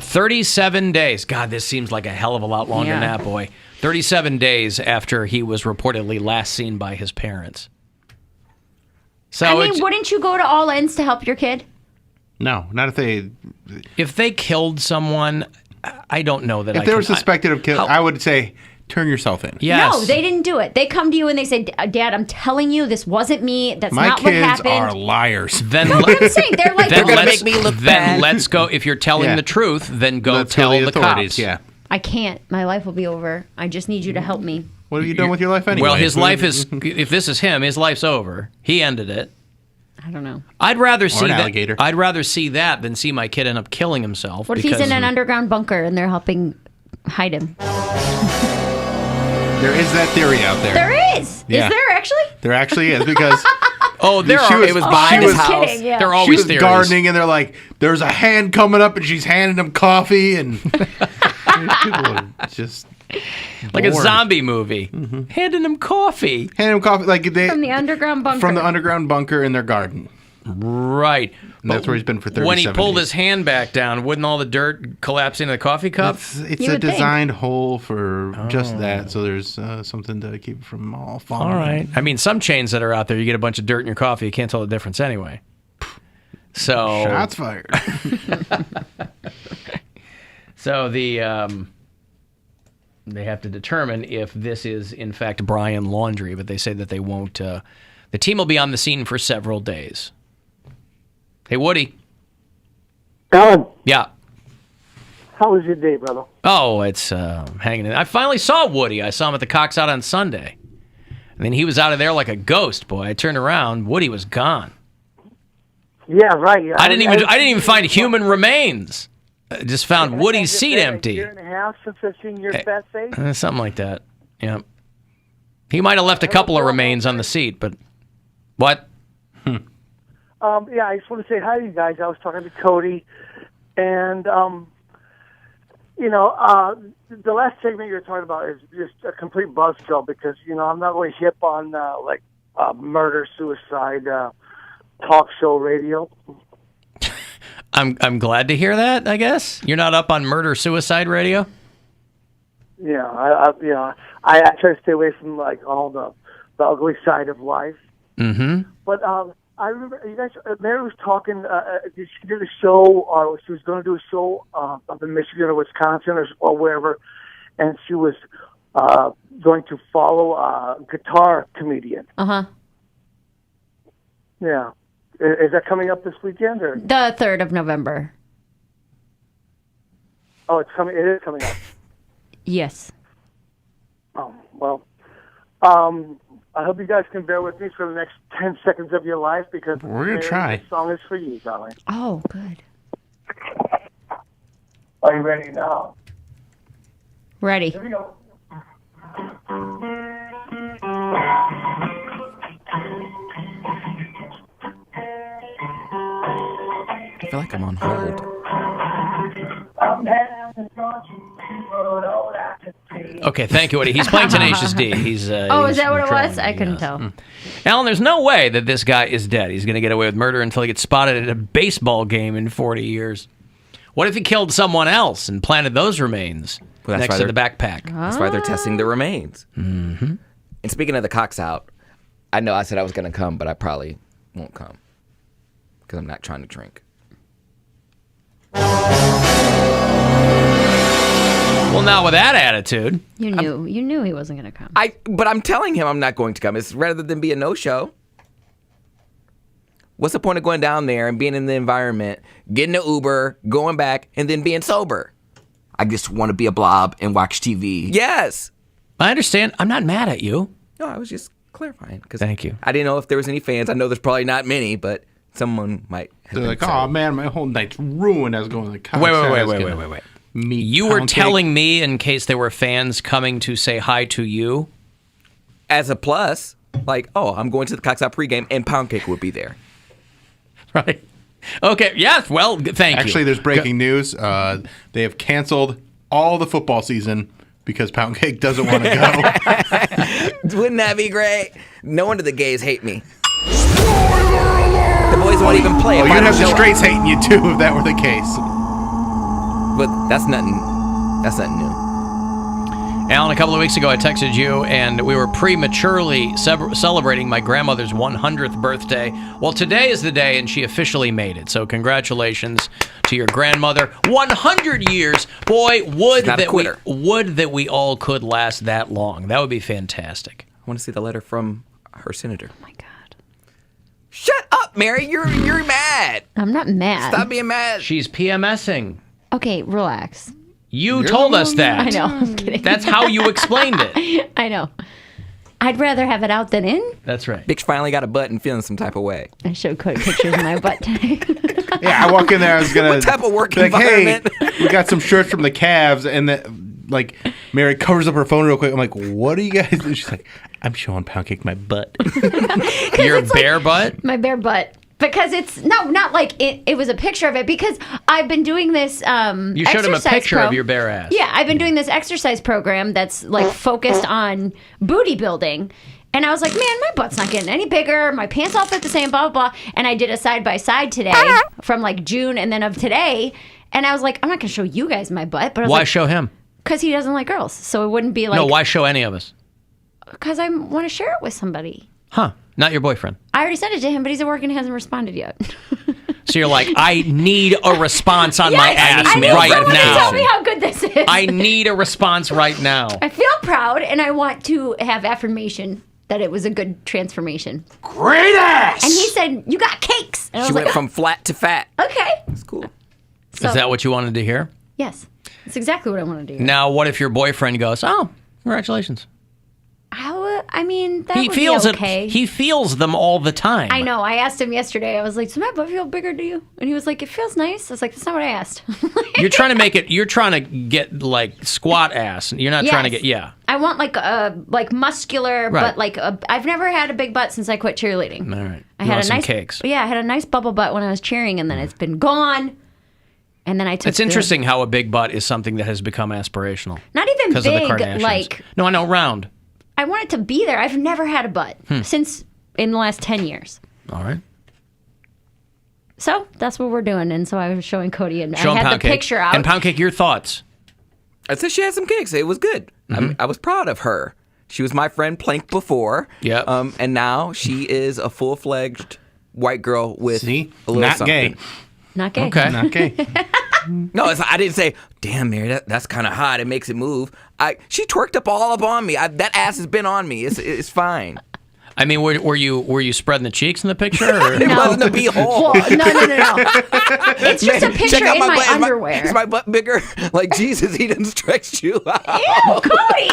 Speaker 8: 37 days. God, this seems like a hell of a lot longer than that, boy. 37 days after he was reportedly last seen by his parents. So
Speaker 10: I mean, wouldn't you go to all ends to help your kid?
Speaker 9: No, not if they...
Speaker 8: If they killed someone, I don't know that
Speaker 9: If they were suspected of killing, I would say, turn yourself in.
Speaker 8: Yes.
Speaker 10: No, they didn't do it. They come to you and they say, Dad, I'm telling you, this wasn't me. That's
Speaker 9: My
Speaker 10: not what
Speaker 9: kids
Speaker 10: happened.
Speaker 9: are liars.
Speaker 8: Then
Speaker 10: No, but I'm saying, they're like,
Speaker 8: then
Speaker 10: they're gonna
Speaker 8: let's-
Speaker 10: make me look
Speaker 8: then
Speaker 10: bad.
Speaker 8: let's go. If you're telling
Speaker 9: Yeah.
Speaker 8: the truth, then go
Speaker 9: Let's
Speaker 8: tell
Speaker 9: tell the
Speaker 8: the
Speaker 9: authorities,
Speaker 8: cops.
Speaker 9: yeah.
Speaker 10: I can't. My life will be over. I just need you to help me.
Speaker 9: What have you done with your life anyway?
Speaker 8: Well, his life is. If this is him, his life's over. He ended it.
Speaker 10: I don't know.
Speaker 8: I'd rather see
Speaker 9: an
Speaker 8: that.
Speaker 9: alligator.
Speaker 8: I'd rather see that than see my kid end up killing himself.
Speaker 10: What if he's in an underground bunker and they're helping hide him?
Speaker 9: There is that theory out there.
Speaker 10: There is.
Speaker 9: Yeah.
Speaker 10: Is there actually?
Speaker 9: There actually is because
Speaker 11: it was behind his house.
Speaker 10: Kidding, yeah.
Speaker 8: There are
Speaker 9: she
Speaker 8: always
Speaker 9: was
Speaker 8: theories.
Speaker 9: gardening and they're like, there's a hand coming up and she's handing him coffee and people are just
Speaker 8: Like a
Speaker 9: bored.
Speaker 8: zombie movie. Handing him coffee.
Speaker 9: Handing him coffee like they
Speaker 10: From the underground bunker.
Speaker 9: from the underground bunker in their garden.
Speaker 8: Right.
Speaker 9: And that's where he's been for 37
Speaker 8: When he pulled
Speaker 9: days.
Speaker 8: his hand back down, wouldn't all the dirt collapse into the coffee cup?
Speaker 9: It's
Speaker 10: You
Speaker 9: a
Speaker 10: would think.
Speaker 9: designed hole for just that, so there's something to keep it from all falling.
Speaker 8: All right. I mean, some chains that are out there, you get a bunch of dirt in your coffee, you can't tell the difference anyway. So
Speaker 9: Shots fired.
Speaker 8: So they have to determine if this is in fact Brian Laundrie, but they say that they won't. The team will be on the scene for several days. Hey, Woody.
Speaker 2: Alan,
Speaker 8: Yeah.
Speaker 2: how was your day, brother?
Speaker 8: Oh, it's hanging in. I finally saw Woody. I saw him at the Cox Out on Sunday. And then he was out of there like a ghost, boy. I turned around, Woody was gone.
Speaker 2: Yeah, right.
Speaker 8: I didn't even find human remains. I just found Woody's seat empty.
Speaker 2: A year and a half since I've seen your fat face.
Speaker 8: Something like that. Yeah. He might have left a couple of remains on the seat, but what?
Speaker 2: Yeah, I just want to say hi to you guys. I was talking to Cody, and the last segment you were talking about is just a complete buzzkill because I'm not really hip on murder suicide talk show radio.
Speaker 8: I'm glad to hear that. I guess you're not up on murder suicide radio.
Speaker 2: Yeah, I try to stay away from like all the ugly side of life.
Speaker 8: Mm-hmm.
Speaker 2: But I remember you guys. Mary was talking. She did a show. She was going to do a show up in Michigan or Wisconsin or wherever, and she was going to follow a guitar comedian.
Speaker 10: Uh-huh.
Speaker 2: Yeah, is that coming up this weekend or?
Speaker 10: The 3rd of November.
Speaker 2: Oh, it's coming. It is coming up.
Speaker 10: Yes.
Speaker 2: Oh well. I hope you guys can bear with me for the next 10 seconds of your life because
Speaker 9: We're gonna try.
Speaker 2: This song is for you, darling.
Speaker 10: Oh, good.
Speaker 2: Are you ready now?
Speaker 10: Ready.
Speaker 2: Here we go.
Speaker 11: I feel like I'm on hold.
Speaker 8: Okay, thank you, Woody. He's playing Tenacious D. He's.
Speaker 10: Oh, is
Speaker 8: he's
Speaker 10: that what it
Speaker 8: trying,
Speaker 10: was? I couldn't tell.
Speaker 8: Alan, there's no way that this guy is dead. He's going to get away with murder until he gets spotted at a baseball game in 40 years. What if he killed someone else and planted those remains
Speaker 11: Well, that's
Speaker 8: next
Speaker 11: why
Speaker 8: to the backpack?
Speaker 11: That's why they're testing the remains.
Speaker 8: Mm-hmm.
Speaker 11: And speaking of the Cox Out, I know I said I was going to come, but I probably won't come because I'm not trying to drink.
Speaker 8: Well, not with that attitude.
Speaker 10: You knew he wasn't going to come.
Speaker 11: But I'm telling him I'm not going to come. It's rather than be a no-show. What's the point of going down there and being in the environment, getting an Uber, going back, and then being sober?
Speaker 22: I just want to be a blob and watch TV.
Speaker 11: Yes.
Speaker 8: I understand. I'm not mad at you.
Speaker 11: No, I was just clarifying.
Speaker 8: Thank you.
Speaker 11: I didn't know if there was any fans. I know there's probably not many, but someone might have
Speaker 9: They're
Speaker 11: been
Speaker 9: like,
Speaker 11: saying.
Speaker 9: oh man, my whole night's ruined. I was going to the Cox.
Speaker 8: Wait. You were telling me in case there were fans coming to say hi to you?
Speaker 11: As a plus. Like, oh, I'm going to the Cox Out pregame, and Poundcake would be there.
Speaker 8: Right. Okay. Yes. Well, thank you.
Speaker 9: Actually, there's breaking news. They have canceled all the football season because Poundcake doesn't want to go.
Speaker 11: Wouldn't that be great? No wonder the gays hate me. The boys won't even play.
Speaker 9: Oh, you'd have the straights hating you too if that were the case.
Speaker 11: But that's nothing new.
Speaker 8: Alan, a couple of weeks ago, I texted you, and we were prematurely celebrating my grandmother's 100th birthday. Well, today is the day, and she officially made it. So congratulations to your grandmother. 100 years. Boy, would that we all could last that long. That would be fantastic.
Speaker 11: I want to see the letter from her senator. Oh, my God. Shut up, Mary. You're mad.
Speaker 10: I'm not mad.
Speaker 11: Stop being mad.
Speaker 8: She's PMSing.
Speaker 10: Okay, relax.
Speaker 8: You told us that.
Speaker 10: I know. I'm kidding.
Speaker 8: That's how you explained it.
Speaker 10: I know. I'd rather have it out than in.
Speaker 8: That's right.
Speaker 11: Bitch finally got a butt and feeling some type of way.
Speaker 10: I showed Cody pictures of my butt today.
Speaker 9: Yeah, I walk in there. I was gonna.
Speaker 11: What type of work
Speaker 9: like,
Speaker 11: environment?
Speaker 9: Hey, we got some shirts from the Cavs, and like Mary covers up her phone real quick. I'm like, what are you guys? And she's like, I'm showing Poundcake my butt.
Speaker 8: Your bare butt?
Speaker 10: My bare butt. Because it's not like it was a picture of it, because I've been doing this
Speaker 8: you showed him a picture of your bare ass.
Speaker 10: Yeah, I've been doing this exercise program that's like focused on booty building. And I was like, man, my butt's not getting any bigger. My pants all fit the same, blah, blah, blah. And I did a side-by-side today from like June and then of today. And I was like, I'm not going to show you guys my butt. But I was
Speaker 8: Why
Speaker 10: like,
Speaker 8: show him?
Speaker 10: Because he doesn't like girls. So it wouldn't be like...
Speaker 8: No, why show any of us?
Speaker 10: Because I want to share it with somebody.
Speaker 8: Huh. Not your boyfriend.
Speaker 10: I already sent it to him, but he's at work and hasn't responded yet.
Speaker 8: So you're like, I need a response on my ass
Speaker 10: I need
Speaker 8: right
Speaker 10: someone
Speaker 8: now.
Speaker 10: to tell me how good this is.
Speaker 8: I need a response right now.
Speaker 10: I feel proud, and I want to have affirmation that it was a good transformation.
Speaker 9: Great ass!
Speaker 10: And he said, you got cakes. And I
Speaker 11: She
Speaker 10: was
Speaker 11: went
Speaker 10: like,
Speaker 11: from flat to fat.
Speaker 10: okay.
Speaker 11: That's cool.
Speaker 10: So-
Speaker 8: Is that what you wanted to hear?
Speaker 10: Yes. That's exactly what I want to do.
Speaker 8: Now, what if your boyfriend goes, oh, congratulations.
Speaker 10: I mean, that
Speaker 8: He
Speaker 10: would
Speaker 8: feels
Speaker 10: be okay.
Speaker 8: it. He feels them all the time.
Speaker 10: I know. I asked him yesterday. I was like, does my butt feel bigger to you? And he was like, it feels nice. I was like, that's not what I asked.
Speaker 8: You're trying to make it. You're trying to get like squat ass. You're not trying to
Speaker 10: Yes.
Speaker 8: get. Yeah.
Speaker 10: I want like muscular,
Speaker 8: Right.
Speaker 10: but like I've never had a big butt since I quit cheerleading.
Speaker 8: All right.
Speaker 10: I
Speaker 8: You
Speaker 10: had
Speaker 8: want
Speaker 10: a
Speaker 8: some
Speaker 10: nice
Speaker 8: cakes.
Speaker 10: Yeah, I had a nice bubble butt when I was cheering, and then it's been gone. And then I took.
Speaker 8: It's interesting how a big butt is something that has become aspirational.
Speaker 10: Not even
Speaker 8: because of the
Speaker 10: big,
Speaker 8: Kardashians.
Speaker 10: like.
Speaker 8: No, I know, round.
Speaker 10: I want it to be there. I've never had a butt since in the last 10 years.
Speaker 8: All right.
Speaker 10: So that's what we're doing. And so I was showing Cody, and
Speaker 8: Show
Speaker 10: I
Speaker 8: him
Speaker 10: had the
Speaker 8: Poundcake.
Speaker 10: picture out.
Speaker 8: And Poundcake, your thoughts?
Speaker 11: I said she had some cakes. It was good. I was proud of her. She was my friend Plank before.
Speaker 8: Yeah.
Speaker 11: And now she is a full-fledged white girl with a little
Speaker 9: not
Speaker 11: something.
Speaker 9: gay.
Speaker 10: Not gay.
Speaker 8: Okay.
Speaker 9: Not gay.
Speaker 11: No, I didn't say, damn, Mary, that's kind of hot. It makes it move. She twerked all up on me. That ass has been on me. It's fine.
Speaker 8: I mean, were you spreading the cheeks in the picture? Or?
Speaker 11: It wasn't a beehole.
Speaker 10: Well, no. It's just a picture
Speaker 11: Check out
Speaker 10: in my
Speaker 11: butt.
Speaker 10: underwear.
Speaker 11: Is my butt bigger? Like, Jesus, he didn't stretch you out.
Speaker 10: Ew, Cody!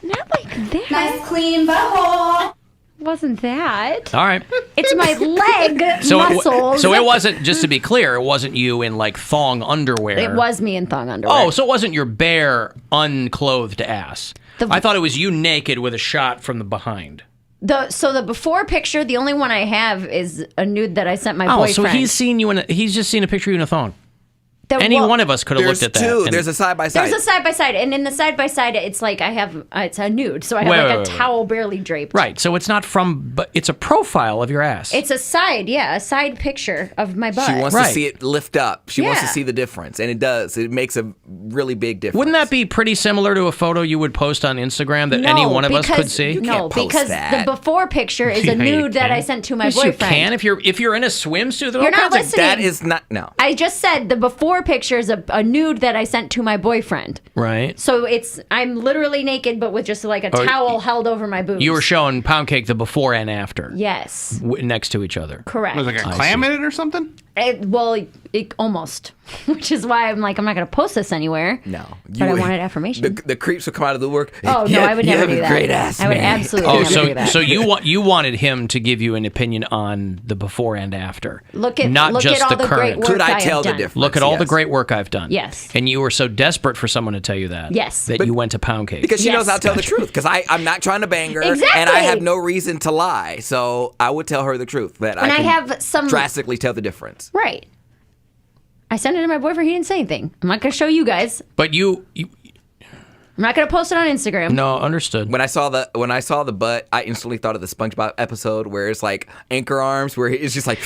Speaker 10: Not like that.
Speaker 12: Nice clean butthole.
Speaker 10: Wasn't that?
Speaker 8: All right.
Speaker 10: It's my leg muscles.
Speaker 8: So it wasn't, just to be clear, it wasn't you in like thong underwear.
Speaker 10: It was me in thong underwear.
Speaker 8: Oh, so it wasn't your bare, unclothed ass. I thought it was you naked with a shot from the behind.
Speaker 10: So the before picture, the only one I have is a nude that I sent my boyfriend.
Speaker 8: So he's seen you he's just seen a picture of you in a thong. Any one of us could have looked at that.
Speaker 11: There's two. There's a side by side.
Speaker 10: There's a side by side, and in the side by side, it's like I have it's a nude, so I have a towel barely draped.
Speaker 8: Right. So it's not but it's a profile of your ass.
Speaker 10: It's a side picture of my butt.
Speaker 11: She wants to see it lift up. She wants to
Speaker 10: Yeah.
Speaker 11: see the difference, and it does. It makes a really big difference.
Speaker 8: Wouldn't that be pretty similar to a photo you would post on Instagram that any one of us could see?
Speaker 10: No, because the before picture is a
Speaker 8: Yeah, you
Speaker 10: nude that
Speaker 8: can.
Speaker 10: I sent to my
Speaker 8: Yes,
Speaker 10: boyfriend.
Speaker 8: you can if you're in a swimsuit.
Speaker 10: You're not listening.
Speaker 11: That is not
Speaker 10: I just said the before picture is a nude that I sent to my boyfriend.
Speaker 8: Right.
Speaker 10: So I'm literally naked, but with just like a
Speaker 8: Oh,
Speaker 10: towel held over my boobs.
Speaker 8: You were showing Poundcake the before and after.
Speaker 10: Yes.
Speaker 8: Next to each other.
Speaker 10: Correct.
Speaker 9: Was like a
Speaker 8: I
Speaker 9: clam
Speaker 8: see.
Speaker 9: in it or something?
Speaker 10: Well, almost, which is why I'm like, I'm not going to post this anywhere.
Speaker 11: No.
Speaker 10: But I wanted affirmation.
Speaker 11: The creeps would come out of the work.
Speaker 10: Oh, no, I would never do that.
Speaker 11: Great ass,
Speaker 10: I would
Speaker 11: man.
Speaker 10: absolutely never do that.
Speaker 8: So you wanted him to give you an opinion on the before and after.
Speaker 10: Look at
Speaker 8: not just
Speaker 10: all
Speaker 8: the
Speaker 10: the
Speaker 8: current.
Speaker 10: great work I have done.
Speaker 8: Look at all the great work I've done.
Speaker 10: Yes.
Speaker 8: And you were so desperate for someone to tell you that.
Speaker 10: Yes.
Speaker 8: That you went to Poundcake.
Speaker 11: Because she knows I'll tell the truth. Because I'm not trying to bang her.
Speaker 10: Exactly.
Speaker 11: And I have no reason to lie. So I would tell her the truth. That
Speaker 10: And I
Speaker 11: can
Speaker 10: have some-
Speaker 11: drastically tell the difference.
Speaker 10: Right. I sent it to my boyfriend. He didn't say anything. I'm not going to show you guys.
Speaker 8: But you
Speaker 10: I'm not going to post it on Instagram.
Speaker 8: No, understood.
Speaker 11: When I saw the butt, I instantly thought of the SpongeBob episode where it's like anchor arms, where it's just like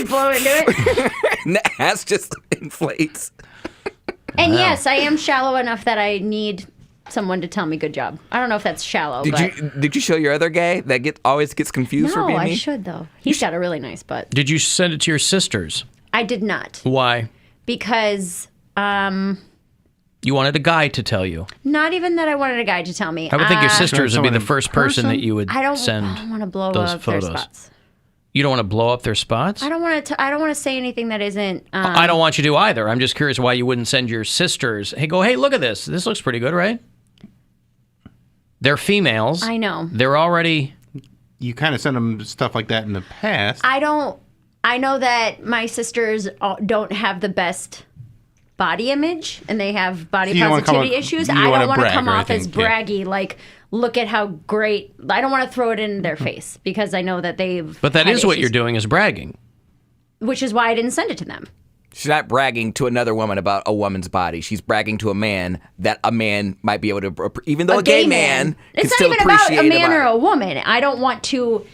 Speaker 10: blow into it.
Speaker 11: and the ass just inflates.
Speaker 10: And yes, I am shallow enough that I need someone to tell me good job. I don't know if that's shallow.
Speaker 11: Did you show your other gay that always gets confused for
Speaker 10: No,
Speaker 11: being
Speaker 10: I
Speaker 11: me?
Speaker 10: should though. He's got a really nice butt.
Speaker 8: Did you send it to your sisters?
Speaker 10: I did not
Speaker 8: Why?
Speaker 10: because
Speaker 8: You wanted a guy to tell you.
Speaker 10: not even that I wanted a guy to tell me.
Speaker 8: I would think your sisters would be the first person that you would
Speaker 10: I don't
Speaker 8: send
Speaker 10: want to blow
Speaker 8: those
Speaker 10: up
Speaker 8: photos.
Speaker 10: their spots.
Speaker 8: You don't want to blow up their spots?
Speaker 10: I don't want to say anything that isn't.
Speaker 8: I don't want you to either. I'm just curious why you wouldn't send your sisters. Hey, look at this. This looks pretty good, right? They're females.
Speaker 10: I know.
Speaker 8: They're already.
Speaker 9: You kind of sent them stuff like that in the past.
Speaker 10: I know that my sisters don't have the best body image and they have body
Speaker 9: So you don't wanna come
Speaker 10: positivity
Speaker 9: off-
Speaker 10: issues.
Speaker 9: you
Speaker 10: I
Speaker 9: don't wanna
Speaker 10: don't want to
Speaker 9: brag
Speaker 10: come
Speaker 9: or
Speaker 10: off as
Speaker 9: anything, yeah.
Speaker 10: braggy, like, look at how great. I don't want to throw it in their face because I know that they've.
Speaker 8: But that
Speaker 10: had
Speaker 8: is what
Speaker 10: issues,
Speaker 8: you're doing, is bragging.
Speaker 10: which is why I didn't send it to them.
Speaker 11: She's not bragging to another woman about a woman's body. She's bragging to a man that a man might be able to, even though a gay man can
Speaker 10: It's not
Speaker 11: still
Speaker 10: even about
Speaker 11: appreciate
Speaker 10: a man or
Speaker 11: body.
Speaker 10: a woman. I don't want to.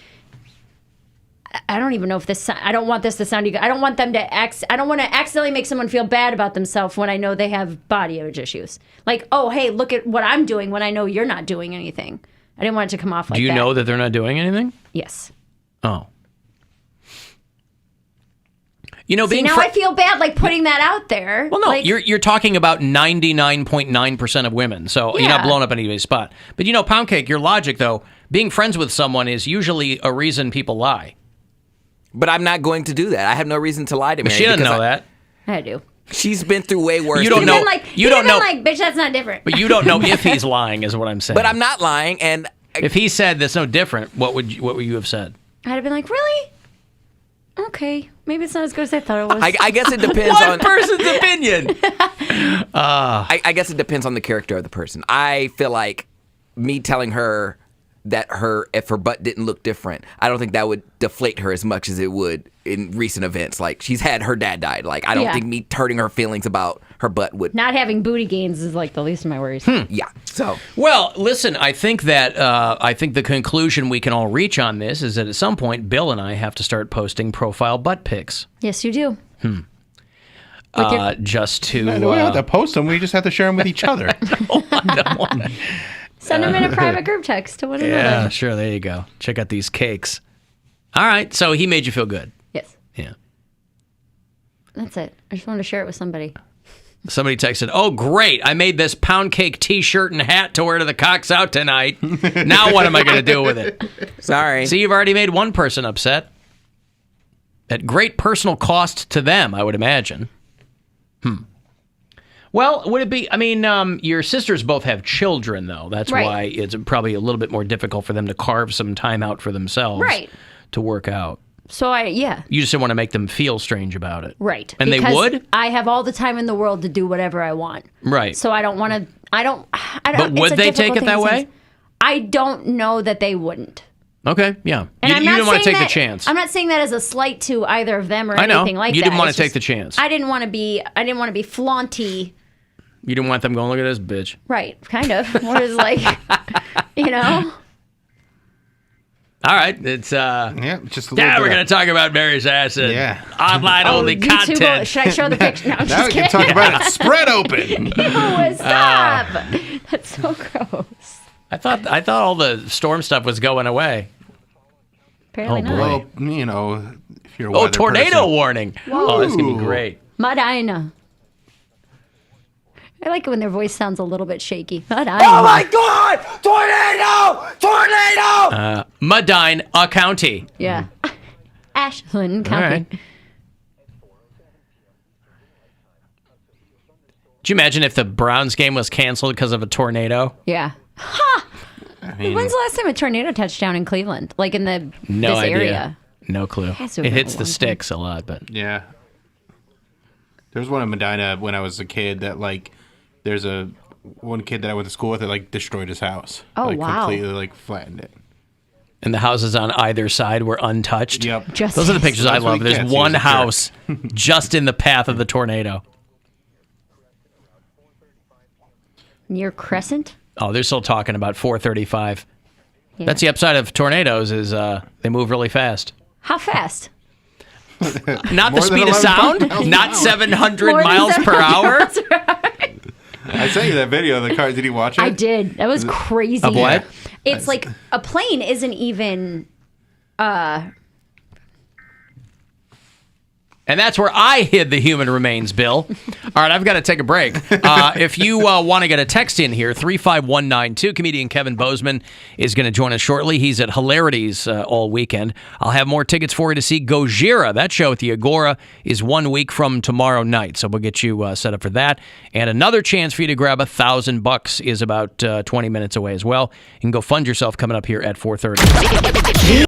Speaker 10: I don't even know if this. I don't want this to sound. I don't want them to. I don't want to accidentally make someone feel bad about themselves when I know they have body image issues. Like, oh, hey, look at what I'm doing when I know you're not doing anything. I didn't want it to come off like that.
Speaker 8: Do you know that they're not doing anything?
Speaker 10: Yes.
Speaker 8: Oh. You know,
Speaker 10: See, now I feel bad, like putting that out there.
Speaker 8: Well, no,
Speaker 10: like,
Speaker 8: you're talking about 99.9% of women, so you're not
Speaker 10: Yeah.
Speaker 8: blowing up anybody's spot. But you know, Poundcake, your logic though, being friends with someone is usually a reason people lie.
Speaker 11: But I'm not going to do that. I have no reason to lie to
Speaker 8: But
Speaker 11: Mary.
Speaker 8: she doesn't
Speaker 11: because
Speaker 8: know that.
Speaker 10: I do.
Speaker 11: She's been through way worse.
Speaker 8: You don't know. You don't know.
Speaker 10: Like, bitch, that's not different.
Speaker 8: But you don't know if he's lying, is what I'm saying.
Speaker 11: But I'm not lying, and
Speaker 8: if he said that's no different, what would you have said?
Speaker 10: I'd have been like, really? Okay, maybe it's not as good as I thought it was.
Speaker 11: I guess it depends
Speaker 8: One
Speaker 11: on
Speaker 8: person's opinion.
Speaker 11: I guess it depends on the character of the person. I feel like me telling her that if her butt didn't look different, I don't think that would deflate her as much as it would in recent events. Like, she's had her dad died. Like, I don't
Speaker 10: Yeah.
Speaker 11: think me hurting her feelings about her butt would.
Speaker 10: Not having booty gains is like the least of my worries.
Speaker 11: Yeah. So.
Speaker 8: Well, listen, I think that the conclusion we can all reach on this is that at some point, Bill and I have to start posting profile butt pics.
Speaker 10: Yes, you do.
Speaker 8: Just to.
Speaker 9: No, we don't have to post them. We just have to share them with each other.
Speaker 10: Send them in a private group text to one another.
Speaker 8: Yeah, sure. There you go. Check out these cakes. All right. So he made you feel good.
Speaker 10: Yes.
Speaker 8: Yeah.
Speaker 10: That's it. I just wanted to share it with somebody.
Speaker 8: Somebody texted, "Oh, great! I made this Poundcake T-shirt and hat to wear to the Cox Out tonight. Now what am I going to do with it?"
Speaker 11: Sorry.
Speaker 8: See, you've already made one person upset. At great personal cost to them, I would imagine. Well, would it be? I mean, your sisters both have children, though. That's
Speaker 10: Right.
Speaker 8: why it's probably a little bit more difficult for them to carve some time out for themselves,
Speaker 10: Right.
Speaker 8: to work out.
Speaker 10: So yeah.
Speaker 8: You just didn't want to make them feel strange about it,
Speaker 10: Right.
Speaker 8: And
Speaker 10: Because
Speaker 8: they would,
Speaker 10: I have all the time in the world to do whatever I want.
Speaker 8: right?
Speaker 10: So I don't want to. I don't.
Speaker 8: But would they take it that way?
Speaker 10: I don't know that they wouldn't.
Speaker 8: Okay, yeah.
Speaker 10: And
Speaker 8: You
Speaker 10: I'm not
Speaker 8: didn't want to
Speaker 10: saying
Speaker 8: take
Speaker 10: that-
Speaker 8: the chance.
Speaker 10: I'm not saying that as a slight to either of them or
Speaker 8: I know.
Speaker 10: anything like
Speaker 8: You
Speaker 10: that.
Speaker 8: didn't want
Speaker 10: It's
Speaker 8: to take
Speaker 10: just-
Speaker 8: the chance.
Speaker 10: I didn't want to be. I didn't want to be flaunty.
Speaker 8: You didn't want them going, "Look at this bitch."
Speaker 10: Right. Kind of. What is like, you know.
Speaker 8: All right, it's
Speaker 9: just a
Speaker 8: yeah.
Speaker 9: little
Speaker 8: We're
Speaker 9: bit
Speaker 8: gonna talk about Mary's acid.
Speaker 9: Yeah.
Speaker 8: Online only
Speaker 10: YouTube,
Speaker 8: content.
Speaker 10: Should I show the picture? No, I'm
Speaker 9: Now
Speaker 10: just
Speaker 9: we can
Speaker 10: kidding.
Speaker 9: talk about it spread open.
Speaker 10: Ew, stop. That's so gross.
Speaker 8: I thought all the storm stuff was going away.
Speaker 10: Apparently not.
Speaker 9: Well, you know, if you're a
Speaker 8: Oh,
Speaker 9: weather
Speaker 8: tornado
Speaker 9: person.
Speaker 8: warning!
Speaker 10: Whoa.
Speaker 8: Oh, that's gonna be great.
Speaker 10: Medina. I like it when their voice sounds a little bit shaky. Medina.
Speaker 11: Oh my God! Tornado! Tornado!
Speaker 8: Medina County.
Speaker 10: Yeah. Ashland
Speaker 8: All
Speaker 10: County.
Speaker 8: right. Could you imagine if the Browns game was canceled because of a tornado?
Speaker 10: Yeah. Ha!
Speaker 9: mean-
Speaker 10: When's the last time a tornado touched down in Cleveland? Like in
Speaker 8: No
Speaker 10: this
Speaker 8: idea.
Speaker 10: area?
Speaker 8: No clue.
Speaker 10: Has to
Speaker 8: It
Speaker 10: have been
Speaker 8: hits
Speaker 10: a
Speaker 8: the
Speaker 10: long
Speaker 8: sticks a lot, but
Speaker 9: Yeah. There was one in Medina when I was a kid that there's one kid that I went to school with that destroyed his house.
Speaker 10: Oh, wow.
Speaker 9: Completely flattened it.
Speaker 8: and the houses on either side were untouched.
Speaker 9: Yep.
Speaker 8: Those are the pictures I
Speaker 9: That's what
Speaker 8: love.
Speaker 9: he
Speaker 8: There's
Speaker 9: gets. He
Speaker 8: one
Speaker 9: was a jerk.
Speaker 8: house just in the path of the tornado.
Speaker 10: Near Crescent?
Speaker 8: Oh, they're still talking about 435.
Speaker 10: Yeah.
Speaker 8: That's the upside of tornadoes is they move really fast.
Speaker 10: How fast?
Speaker 8: Not the
Speaker 9: More than
Speaker 8: speed of
Speaker 9: 11
Speaker 8: sound,
Speaker 9: miles an
Speaker 8: not
Speaker 9: hour.
Speaker 8: 700
Speaker 10: More than
Speaker 8: miles per
Speaker 10: 700
Speaker 8: hour.
Speaker 10: miles per hour.
Speaker 9: I sent you that video of the car. Did you watch it?
Speaker 10: I did. That was crazy.
Speaker 8: Of what?
Speaker 10: It's like a plane isn't even.
Speaker 8: And that's where I hid the human remains, Bill. All right, I've got to take a break. If you want to get a text in here, 35192, comedian Kevin Bozeman is going to join us shortly. He's at Hilarities all weekend. I'll have more tickets for you to see Gojira. That show at the Agora is 1 week from tomorrow night, so we'll get you set up for that. And another chance for you to grab $1,000 is about 20 minutes away as well. You can go fund yourself coming up here at 4:30.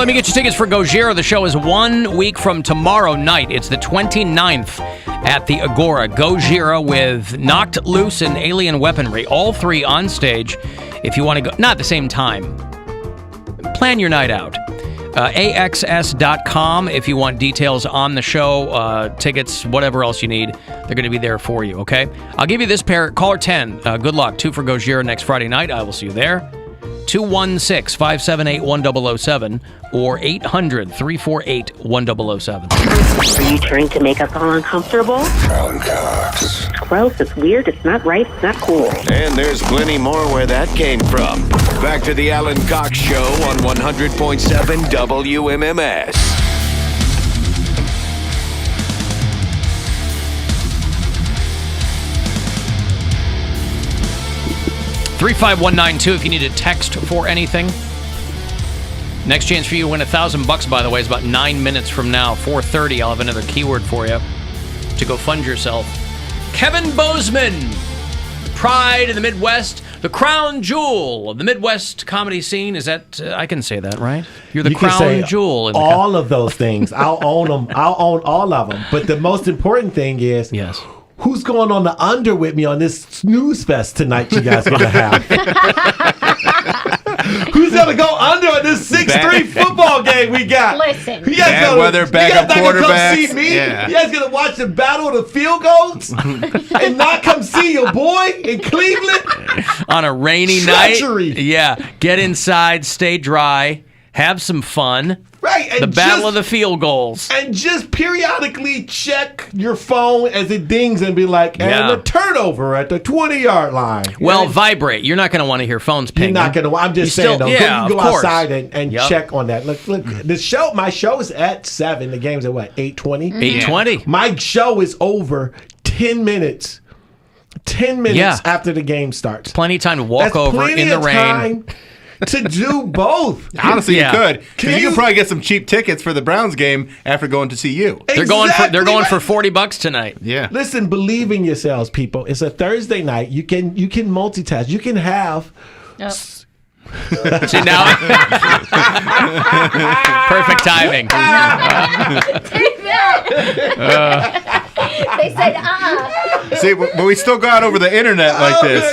Speaker 8: Let me get you tickets for Gojira. The show is 1 week from tomorrow night. It's the 29th at the Agora. Gojira with Knocked Loose and Alien Weaponry. All three on stage. If you want to go, not at the same time. Plan your night out. AXS.com if you want details on the show, tickets, whatever else you need. They're going to be there for you, okay? I'll give you this pair. Caller 10. Good luck. 2 for Gojira next Friday night. I will see you there. 216-578-1007 or 800-348-1007.
Speaker 3: Are you trying to make us all uncomfortable?
Speaker 4: Alan Cox.
Speaker 3: It's gross, it's weird, it's not right, it's not cool.
Speaker 5: And there's plenty more where that came from. Back to the Alan Cox Show on 100.7 WMMS.
Speaker 8: 35192 if you need a text for anything. Next chance for you to win $1,000, by the way, is about 9 minutes from now. 4:30, I'll have another keyword for you to go fund yourself. Kevin Bozeman, the pride of the Midwest, the crown jewel of the Midwest comedy scene. Is that, I can say that, right? You're the crown jewel. In the
Speaker 23: all of those things. I'll own them. I'll own all of them. But the most important thing is,
Speaker 8: yes,
Speaker 23: who's going on the under with me on this snooze fest tonight you guys going to have? Who's going to go under on this 6-3 football game we got?
Speaker 10: Listen.
Speaker 23: You guys
Speaker 9: Bad weather, backup quarterbacks.
Speaker 23: Come see me?
Speaker 9: Yeah.
Speaker 23: You guys going to watch the battle of the field goals and not come see your boy in Cleveland?
Speaker 8: On a rainy
Speaker 23: Treachery.
Speaker 8: night? Yeah. Get inside, stay dry, have some fun.
Speaker 23: Right. And
Speaker 8: the battle of the field goals.
Speaker 23: And just periodically check your phone as it dings and be like, and a turnover at the 20-yard line.
Speaker 8: Well, vibrate. You're not going to want to hear phones pinging.
Speaker 23: You're not going to. I'm just saying, though.
Speaker 8: Yeah,
Speaker 23: you go
Speaker 8: of course.
Speaker 23: outside and check on that. Look, the show, my show is at 7. The game's at what, 8:20?
Speaker 8: 8:20.
Speaker 23: My show is over 10 minutes. 10 minutes after the game starts.
Speaker 8: Plenty of time to walk over in the rain.
Speaker 23: To do both.
Speaker 9: Honestly, you could. Because you could probably get some cheap tickets for the Browns game after going to see you.
Speaker 8: They're going for $40 tonight.
Speaker 9: Yeah.
Speaker 23: Listen, believe in yourselves, people. It's a Thursday night. You can multitask. You can have.
Speaker 8: See now, perfect timing.
Speaker 10: They said,
Speaker 9: See, but we still got over the internet like this.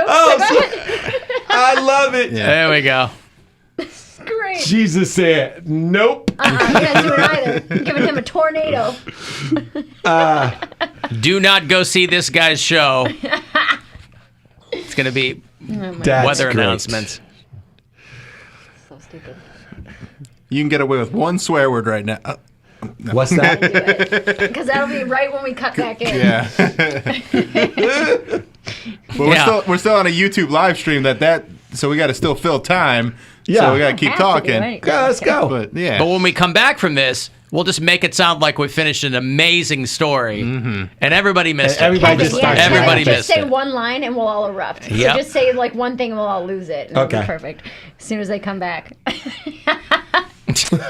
Speaker 23: Oh, I love it.
Speaker 8: Yeah. There we go.
Speaker 10: Great.
Speaker 23: Jesus said, nope.
Speaker 10: You're not doing either. I'm giving him a tornado.
Speaker 8: Do not go see this guy's show. It's going to be weather announcements.
Speaker 10: So stupid.
Speaker 9: You can get away with one swear word right now. No.
Speaker 23: What's that?
Speaker 10: Because that'll be right when we cut back in.
Speaker 9: Yeah. But we're still on a YouTube live stream so we got to still fill time.
Speaker 23: Yeah.
Speaker 9: So we got to keep talking.
Speaker 23: Let's go.
Speaker 9: But yeah.
Speaker 8: But when we come back from this, we'll just make it sound like we finished an amazing story, and everybody missed it.
Speaker 23: Everybody just starts.
Speaker 8: Everybody
Speaker 10: just
Speaker 8: missed
Speaker 10: say
Speaker 8: it.
Speaker 10: one line and we'll all erupt.
Speaker 8: Yep.
Speaker 10: So just say like one thing and we'll all lose it. It'll be perfect. As soon as they come back. People are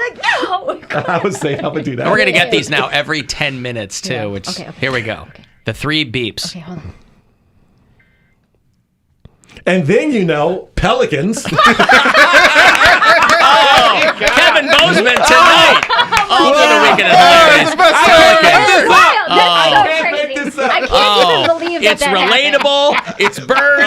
Speaker 10: like, no.
Speaker 23: I was saying, I'm going to do that.
Speaker 8: We're going to get these now every 10 minutes, too.
Speaker 10: Yeah.
Speaker 8: Which,
Speaker 10: Okay.
Speaker 8: Here we go. Okay. The 3 beeps.
Speaker 10: Okay, hold on.
Speaker 23: And then, Pelicans.
Speaker 8: Kevin Bozeman tonight. All for the weekend.
Speaker 10: I can't even believe
Speaker 8: it's relatable. It's birds.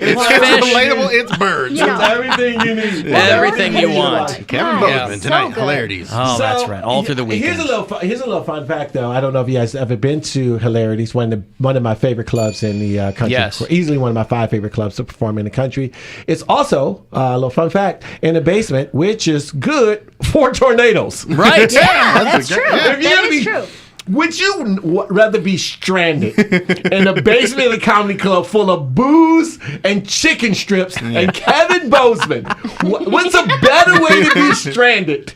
Speaker 9: It's relatable. It's birds.
Speaker 23: It's everything you need.
Speaker 8: Everything you want.
Speaker 9: Kevin Bozeman tonight. Hilarities.
Speaker 8: Oh, that's right. All through the weekend.
Speaker 23: Here's a little fun fact, though. I don't know if you guys ever been to Hilarities, one of my favorite clubs in the country.
Speaker 8: Yes.
Speaker 23: Easily one of my 5 favorite clubs to perform in the country. It's also a little fun fact in the basement, which is good for tornadoes.
Speaker 8: Right.
Speaker 10: Yeah, that's true. That is true.
Speaker 23: Would you rather be stranded in the basement of the comedy club full of booze and chicken strips and Kevin Bozeman? What's a better way to be stranded?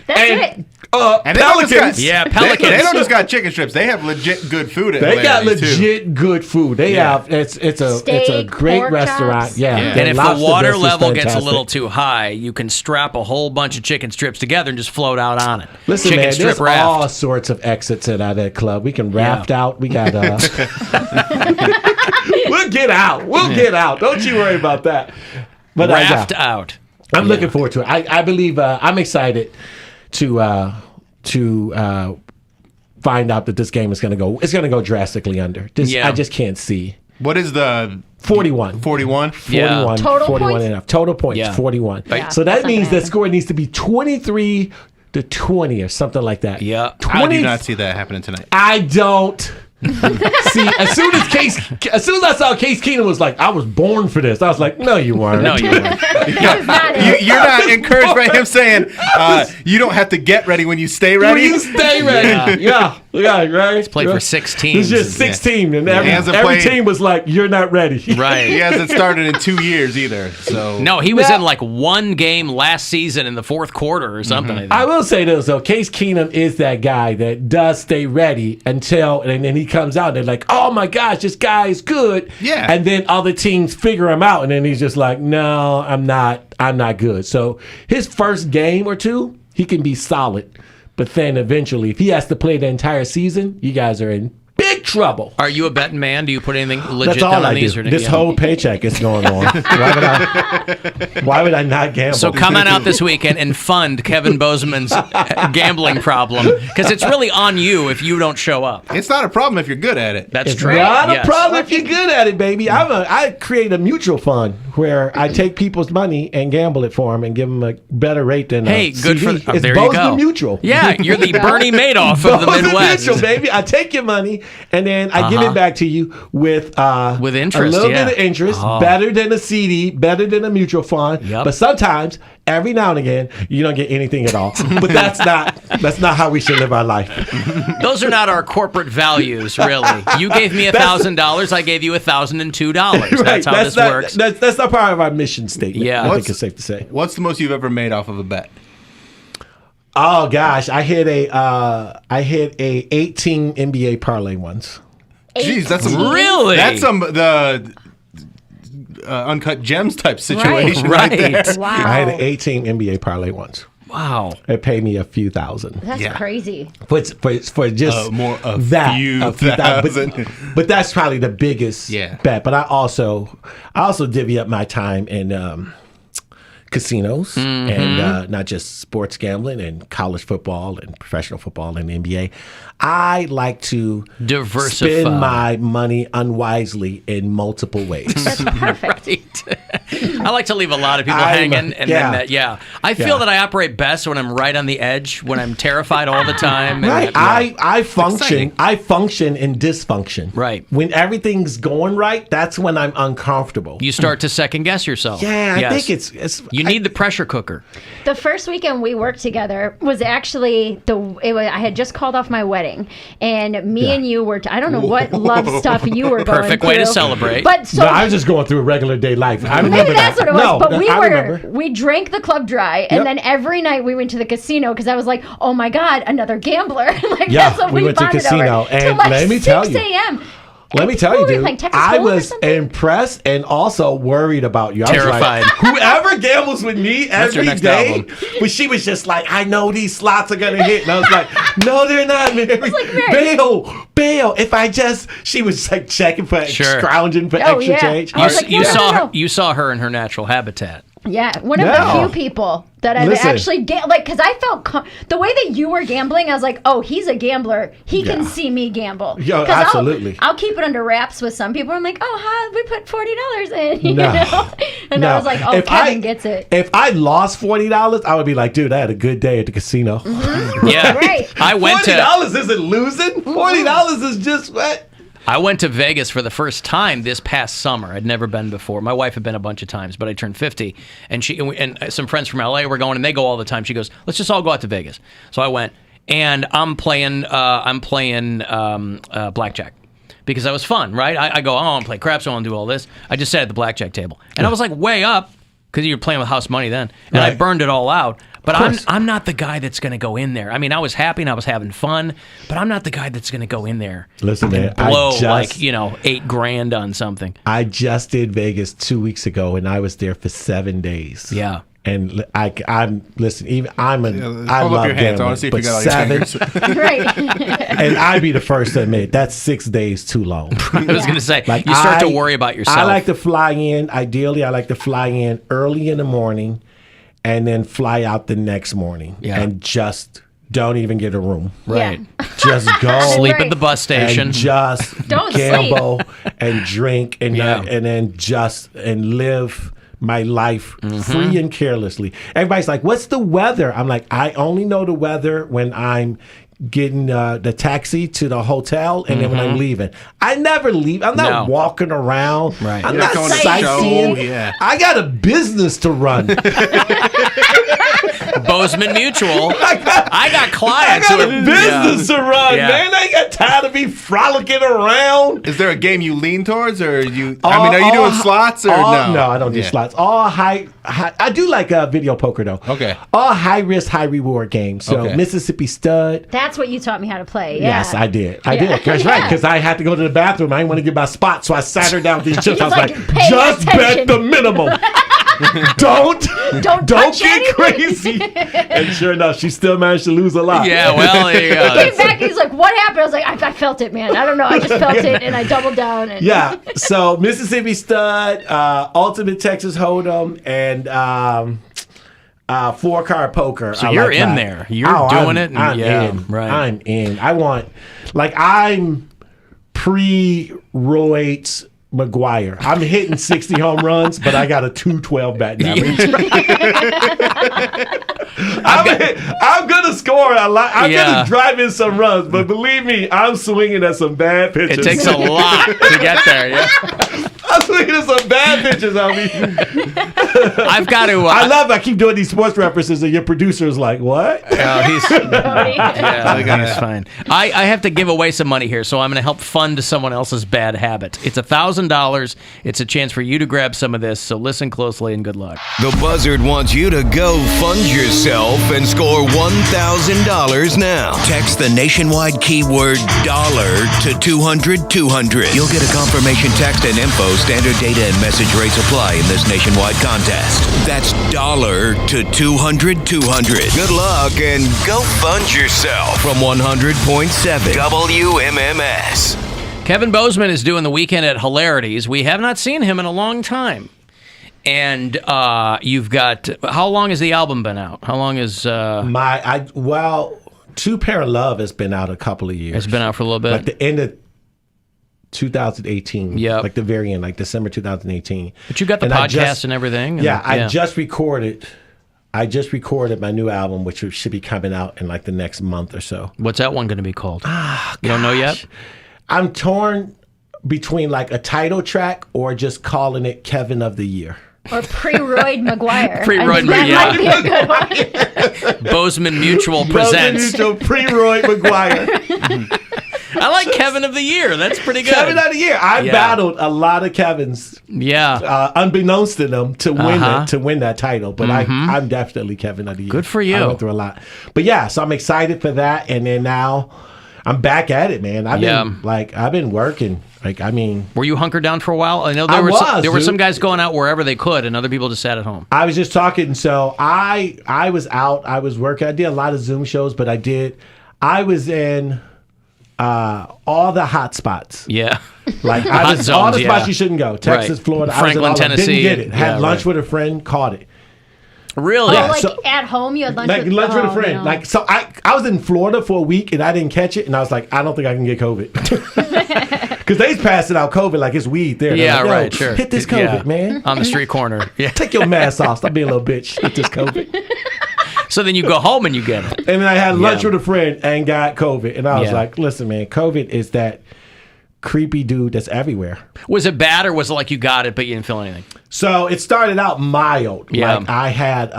Speaker 10: That's it.
Speaker 9: And
Speaker 23: Pelicans.
Speaker 8: Pelicans.
Speaker 9: They don't just got chicken strips. They have legit good food.
Speaker 23: They got legit good food. They have it's a great restaurant.
Speaker 10: Chops.
Speaker 23: Yeah.
Speaker 8: And if the water level gets a little too high, you can strap a whole bunch of chicken strips together and just float out on it.
Speaker 23: Listen,
Speaker 8: chicken
Speaker 23: man,
Speaker 8: strip
Speaker 23: there's
Speaker 8: raft.
Speaker 23: all sorts of exits at that club. We can raft out. We got We'll get out. Don't you worry about that. But
Speaker 8: Raft out.
Speaker 23: I'm looking forward to it. I believe I'm excited to find out that this game is going to go. It's going to go drastically under. I just can't see.
Speaker 9: What is the
Speaker 23: 41?
Speaker 9: 41?
Speaker 23: 41.
Speaker 10: Total
Speaker 23: 41
Speaker 10: points?
Speaker 23: and a half. Total points.
Speaker 8: Yeah.
Speaker 23: 41.
Speaker 10: Yeah,
Speaker 23: so
Speaker 10: that's
Speaker 23: that
Speaker 10: not
Speaker 23: means
Speaker 10: gonna
Speaker 23: the score needs to be 23-20 or something like that.
Speaker 8: Yeah.
Speaker 23: 20,
Speaker 9: I do not see that happening tonight.
Speaker 23: I don't. See, as soon as I saw Case Keenum was like, I was born for this. I was like, no, you weren't.
Speaker 8: No, you weren't.
Speaker 10: That was not it.
Speaker 9: You're not encouraged by him saying you don't have to get ready when you stay
Speaker 23: When
Speaker 9: ready.
Speaker 23: you stay ready. Yeah, right. He's
Speaker 8: played for 6 teams.
Speaker 23: It's just 6 teams, and
Speaker 9: He
Speaker 23: every
Speaker 9: hasn't
Speaker 23: every
Speaker 9: played-
Speaker 23: team was like, you're not ready.
Speaker 8: Right.
Speaker 9: He hasn't started in 2 years either. So
Speaker 8: No, he was in like one game last season in the fourth quarter or something. I think.
Speaker 23: I will say this though, Case Keenum is that guy that does stay ready until, and then he comes out and they're like, oh my gosh, this guy is good.
Speaker 9: Yeah.
Speaker 23: And then other teams figure him out, and then he's just like, no, I'm not good. So his first game or two, he can be solid. But then eventually, if he has to play the entire season, you guys are in big trouble.
Speaker 8: Are you a betting man? Do you put anything legit
Speaker 23: That's all
Speaker 8: down on
Speaker 23: I
Speaker 8: these?
Speaker 23: do.
Speaker 8: Or
Speaker 23: This whole paycheck is going on. Why would I not gamble?
Speaker 8: So come on out this weekend and fund Kevin Bozeman's gambling problem, because it's really on you if you don't show up.
Speaker 9: it's not a problem if you're good at it.
Speaker 8: That's
Speaker 23: It's
Speaker 8: true.
Speaker 23: not
Speaker 8: Yes.
Speaker 23: a problem if you're good at it, baby. I create a mutual fund where I take people's money and gamble it for them and give them a better rate than
Speaker 8: Hey, good
Speaker 23: CD.
Speaker 8: for
Speaker 23: It's
Speaker 8: there you
Speaker 23: Bozeman
Speaker 8: go.
Speaker 23: Mutual.
Speaker 8: Yeah, you're the Bernie Madoff of the
Speaker 23: Bozeman
Speaker 8: Midwest.
Speaker 23: Mutual, baby. I take your money and then I give it back to you with
Speaker 8: interest,
Speaker 23: a little
Speaker 8: yeah.
Speaker 23: bit of interest,
Speaker 8: Oh.
Speaker 23: better than a CD, better than a mutual fund.
Speaker 8: Yep.
Speaker 23: But sometimes, every now and again, you don't get anything at all. But that's not how we should live our life.
Speaker 8: Those are not our corporate values, really. You gave me $1,000, I gave you $1,002. That's how this
Speaker 23: not,
Speaker 8: works.
Speaker 23: That's not part of our mission statement.
Speaker 8: Yeah.
Speaker 23: I think it's safe to say.
Speaker 9: What's the most you've ever made off of a bet?
Speaker 23: Oh gosh, I hit a 18 NBA parlay once.
Speaker 9: Jeez, that's some
Speaker 8: Really?
Speaker 9: That's some the uncut gems type situation right, there.
Speaker 10: Wow.
Speaker 23: I had an 18 NBA parlay once.
Speaker 8: Wow.
Speaker 23: It paid me a few thousand.
Speaker 10: That's crazy.
Speaker 23: For just
Speaker 9: More a
Speaker 23: that
Speaker 9: few
Speaker 23: a few
Speaker 9: thousand.
Speaker 23: But that's probably the biggest
Speaker 9: Yeah.
Speaker 23: bet. But I also divvy up my time in casinos and not just sports gambling and college football and professional football and NBA. I like to
Speaker 8: Diversify.
Speaker 23: spend my money unwisely in multiple ways.
Speaker 10: That's perfect.
Speaker 8: Right. I like to leave a lot of people
Speaker 23: I'm-
Speaker 8: hanging, and
Speaker 23: yeah.
Speaker 8: then I feel that I operate best when I'm right on the edge, when I'm terrified all the time.
Speaker 23: Right.
Speaker 8: And,
Speaker 23: I function.
Speaker 8: exciting.
Speaker 23: I function in dysfunction.
Speaker 8: Right.
Speaker 23: When everything's going right, that's when I'm uncomfortable.
Speaker 8: You start to second guess yourself.
Speaker 23: Yeah, I
Speaker 8: Yes.
Speaker 23: think it's.
Speaker 8: You need the pressure cooker.
Speaker 10: The first weekend we worked together was actually I had just called off my wedding, and me and you were. I don't know what love stuff you were going
Speaker 8: Perfect way to
Speaker 10: through,
Speaker 8: celebrate.
Speaker 10: But so
Speaker 23: No, I was just going through a regular day life. I remember
Speaker 10: maybe that's
Speaker 23: that.
Speaker 10: what it was.
Speaker 23: No,
Speaker 10: but
Speaker 23: I remember.
Speaker 10: we drank the club dry, and
Speaker 23: Yep.
Speaker 10: then every night we went to the casino because I was like, oh my god, another gambler. Like
Speaker 23: Yeah,
Speaker 10: that's what
Speaker 23: we went to
Speaker 10: bonded
Speaker 23: casino,
Speaker 10: over.
Speaker 23: and
Speaker 10: Till like
Speaker 23: let me
Speaker 10: 6
Speaker 23: tell you.
Speaker 10: a.m.
Speaker 23: Let me tell
Speaker 10: What
Speaker 23: you,
Speaker 10: were we
Speaker 23: dude.
Speaker 10: playing, Texas
Speaker 23: I
Speaker 10: Hold'em or
Speaker 23: was
Speaker 10: something?
Speaker 23: impressed and also worried about you. I
Speaker 8: Terrified.
Speaker 23: was like, whoever gambles with me
Speaker 9: That's your
Speaker 23: every
Speaker 9: next
Speaker 23: day,
Speaker 9: album.
Speaker 23: but she was just like, I know these slots are gonna hit, and I was like, no, they're not, Mary. Bail. If I just, she was like checking for, scrounging for
Speaker 10: Oh,
Speaker 23: extra
Speaker 10: yeah.
Speaker 23: change.
Speaker 10: I was like, no, no, no.
Speaker 8: You saw her in her natural habitat.
Speaker 10: Yeah, one of
Speaker 23: Yeah.
Speaker 10: the few people that I've
Speaker 23: Listen.
Speaker 10: actually because I felt the way that you were gambling, I was like, oh, he's a gambler. He can
Speaker 23: Yeah.
Speaker 10: see me gamble.
Speaker 23: Yo,
Speaker 10: 'Cause
Speaker 23: absolutely.
Speaker 10: I'll keep it under wraps with some people. I'm like, oh, hi, we put $40 in, you
Speaker 23: No.
Speaker 10: know? And I was like, oh, Kevin gets it.
Speaker 23: If I lost $40, I would be like, dude, I had a good day at the casino.
Speaker 8: Yeah.
Speaker 10: Right.
Speaker 8: I went to
Speaker 23: $40 isn't losing. $40 is just what?
Speaker 8: I went to Vegas for the first time this past summer. I'd never been before. My wife had been a bunch of times, but I turned 50, and and some friends from LA were going, and they go all the time. She goes, "Let's just all go out to Vegas." So I went, and I'm playing blackjack because that was fun, right? I go, "Oh, I want to play craps. I want to do all this." I just sat at the blackjack table, and I was like way up because you're playing with house money then, and I
Speaker 23: Right.
Speaker 8: burned it all out. But
Speaker 23: Of course.
Speaker 8: I'm not the guy that's going to go in there. I mean, I was happy and I was having fun, but I'm not the guy that's going to go in there
Speaker 23: Listen,
Speaker 8: and
Speaker 23: man,
Speaker 8: blow
Speaker 23: I just,
Speaker 8: $8,000 on something.
Speaker 23: I just did Vegas 2 weeks ago, and I was there for 7 days.
Speaker 8: Yeah.
Speaker 23: And I'm listen. Even I
Speaker 9: hold
Speaker 23: love
Speaker 9: up your hands. I
Speaker 23: gambling,
Speaker 9: want to see if
Speaker 23: but
Speaker 9: you got all your
Speaker 23: 7,
Speaker 9: fingers.
Speaker 10: Right.
Speaker 23: and I'd be the first to admit that's 6 days too long.
Speaker 8: I was going to say, you start to worry about yourself.
Speaker 23: I like to fly in. Ideally, I like to fly in early in the morning, and then fly out the next morning, and just don't even get a room.
Speaker 8: Right.
Speaker 23: Just go
Speaker 8: Sleep at the bus station.
Speaker 23: and just
Speaker 10: Don't
Speaker 23: gamble and drink and
Speaker 8: Yeah.
Speaker 23: and then just live my life free and carelessly. Everybody's like, "What's the weather?" I'm like, I only know the weather when I'm getting the taxi to the hotel and then when I'm leaving. I never leave. I'm not walking around.
Speaker 8: Right.
Speaker 23: I'm
Speaker 9: You're
Speaker 23: not
Speaker 9: not going to
Speaker 23: sightseeing.
Speaker 9: show, yeah.
Speaker 23: I got a business to run.
Speaker 8: Bozeman Mutual. I got
Speaker 23: I
Speaker 8: clients.
Speaker 23: got
Speaker 8: who
Speaker 23: a
Speaker 8: are-
Speaker 23: business to run,
Speaker 8: Yeah.
Speaker 23: man. I ain't got time to be frolicking around.
Speaker 9: Is there a game you lean towards, or are you doing slots or no?
Speaker 23: No, I don't do slots. All high. I do like video poker though.
Speaker 9: Okay.
Speaker 23: All high risk, high reward games. So
Speaker 9: Okay.
Speaker 23: Mississippi Stud.
Speaker 10: That's what you taught me how to play. Yeah.
Speaker 23: Yes, I did. I did. That's right. Because I had to go to the bathroom. I didn't want to get my spot, so I sat her down with these chips. I was like,
Speaker 10: pay
Speaker 23: just bet
Speaker 10: attention."
Speaker 23: the minimum. don't
Speaker 10: touch
Speaker 23: get crazy. And sure enough, she still managed to lose a lot.
Speaker 8: Yeah, well, there you go.
Speaker 10: He came back. He's like, "What happened?" I was like, "I felt it, man. I don't know. I just felt it, and I doubled down." And
Speaker 23: Yeah. So Mississippi Stud, Ultimate Texas Hold'em, and 4-card poker.
Speaker 8: So
Speaker 23: I
Speaker 8: you're
Speaker 23: like
Speaker 8: in
Speaker 23: that.
Speaker 8: there. You're doing it. And
Speaker 23: I'm in.
Speaker 8: Right.
Speaker 23: I'm in. I want, I'm pre-Royce McGuire. I'm hitting 60 home runs, but I got a 212 batting average. I'm gonna score a lot. I'm gonna drive in some runs, but believe me, I'm swinging at some bad pitches.
Speaker 8: It takes a lot to get there. Yeah.
Speaker 23: I'm swinging at some bad pitches. I mean,
Speaker 8: I've got to.
Speaker 23: I keep doing these sports references, and your producer is like, "What?"
Speaker 8: He's fine. I have to give away some money here, so I'm going to help fund someone else's bad habit. It's $1,000. It's a chance for you to grab some of this. So listen closely and good luck.
Speaker 5: The Buzzard wants you to go fund yourself and score $1,000 now. Text the nationwide keyword dollar to 200-200. You'll get a confirmation text and info. Standard data and message rates apply in this nationwide contest. That's dollar to 200-200. Good luck and go fund yourself from 100.7 WMMS.
Speaker 8: Kevin Bozeman is doing the weekend at Hilarities. We have not seen him in a long time. And you've got, how long has the album been out? How long is...
Speaker 23: Two Pair of Love has been out a couple of years.
Speaker 8: It's been out for a little bit.
Speaker 23: Like the end of 2018.
Speaker 8: Yeah.
Speaker 23: Like the very end, like December 2018.
Speaker 8: But you got the podcast and everything.
Speaker 23: I just recorded my new album, which should be coming out in like the next month or so.
Speaker 8: What's that one going to be called? You don't know yet?
Speaker 23: I'm torn between like a title track or just calling it Kevin of the Year.
Speaker 10: Or pre-Royd McGuire.
Speaker 8: Pre-Royd
Speaker 10: That might be a good one.
Speaker 8: Bozeman Mutual presents.
Speaker 23: Bozeman Mutual pre-Royd McGuire.
Speaker 8: I like Kevin of the Year. That's pretty good.
Speaker 23: Kevin of the Year. I battled a lot of Kevins.
Speaker 8: Yeah.
Speaker 23: Unbeknownst to them to win that title. But I'm definitely Kevin of the Year.
Speaker 8: Good for you.
Speaker 23: I went through a lot. But yeah, so I'm excited for that. And then now I'm back at it, man. I've been working.
Speaker 8: Were you hunkered down for a while? I know there were some guys going out wherever they could, and other people just sat at home.
Speaker 23: I was just talking. So I was out. I was working. I did a lot of Zoom shows, but I was in all the hot spots.
Speaker 8: Yeah.
Speaker 23: Like I was all the spots you shouldn't go. Texas, Florida,
Speaker 8: Franklin, Tennessee.
Speaker 23: Didn't get it. Had lunch with a friend, caught it.
Speaker 8: Really?
Speaker 23: Yeah,
Speaker 10: at home you had lunch with
Speaker 23: with a friend.
Speaker 10: No.
Speaker 23: Like so I was in Florida for a week and I didn't catch it and I was like, I don't think I can get COVID. Because they passing out COVID like it's weed there.
Speaker 8: Yeah,
Speaker 23: like,
Speaker 8: right, sure.
Speaker 23: Hit this COVID, man.
Speaker 8: On the street corner. Yeah.
Speaker 23: Take your mask off. Stop being a little bitch. Hit this COVID.
Speaker 8: So then you go home and you get it.
Speaker 23: And then I had lunch with a friend and got COVID. And I was like, listen, man, COVID is that creepy dude that's everywhere.
Speaker 8: Was it bad or was it like you got it but you didn't feel anything?
Speaker 23: So it started out mild.
Speaker 8: Yeah.
Speaker 23: Like I had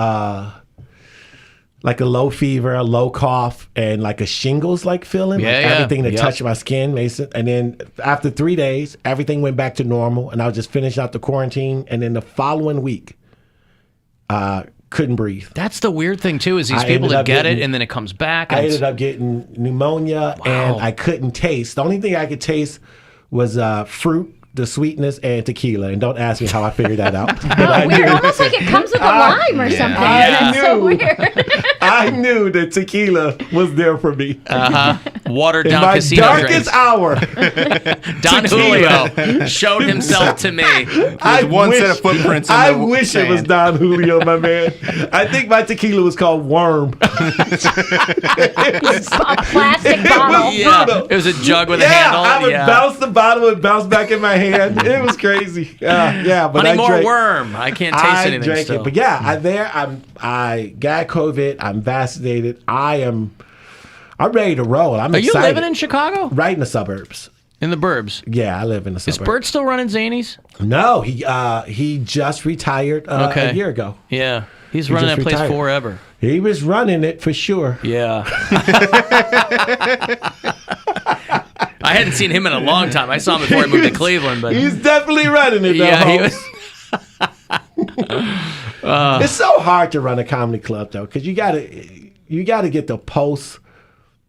Speaker 23: like a low fever, a low cough, and like a shingles like feeling.
Speaker 8: Yeah,
Speaker 23: like
Speaker 8: yeah.
Speaker 23: everything that touched my skin, Mason. And then after 3 days, everything went back to normal and I was just finished out the quarantine. And then the following week, couldn't breathe.
Speaker 8: That's the weird thing too, is these people that get it and then it comes back.
Speaker 23: I ended up getting pneumonia and I couldn't taste. The only thing I could taste was fruit the sweetness, and tequila. And don't ask me how I figured that out. But
Speaker 10: Oh, weird. Almost like it comes with a lime or something. That's so weird.
Speaker 23: I knew that tequila was there for me.
Speaker 8: Watered
Speaker 23: In
Speaker 8: down
Speaker 23: my
Speaker 8: casino
Speaker 23: darkest
Speaker 8: drinks.
Speaker 23: hour.
Speaker 8: Don
Speaker 23: Tequila.
Speaker 8: Julio showed himself to me.
Speaker 23: I
Speaker 9: one
Speaker 23: wish-
Speaker 9: set of footprints in
Speaker 23: I
Speaker 9: the
Speaker 23: wish it was
Speaker 9: sand.
Speaker 23: Don Julio, my man. I think my tequila was called Worm.
Speaker 10: A plastic bottle.
Speaker 8: Yeah, it was a jug with a
Speaker 23: Yeah,
Speaker 8: handle.
Speaker 23: I would
Speaker 8: yeah.
Speaker 23: bounce the bottle and bounce back in my hand. It was crazy. Yeah, but
Speaker 8: Honey,
Speaker 23: I
Speaker 8: more
Speaker 23: drank,
Speaker 8: worm. I can't taste
Speaker 23: I
Speaker 8: anything
Speaker 23: drank
Speaker 8: still.
Speaker 23: it, but yeah, I got COVID. I'm vaccinated. I'm ready to roll. I'm
Speaker 8: Are you
Speaker 23: excited.
Speaker 8: living in Chicago?
Speaker 23: Right in the suburbs.
Speaker 8: In the burbs?
Speaker 23: Yeah, I live in the
Speaker 8: Is
Speaker 23: suburbs.
Speaker 8: Bert still running Zanies?
Speaker 23: No, he just retired a year ago.
Speaker 8: Yeah, he's
Speaker 23: He
Speaker 8: running that
Speaker 23: just
Speaker 8: place
Speaker 23: retired.
Speaker 8: forever.
Speaker 23: He was running it for sure.
Speaker 8: Yeah. I hadn't seen him in a long time. I saw him before I moved to Cleveland, but
Speaker 23: He's definitely running it.
Speaker 8: yeah, he
Speaker 23: Holmes.
Speaker 8: was.
Speaker 23: It's so hard to run a comedy club though, because you gotta get the pulse.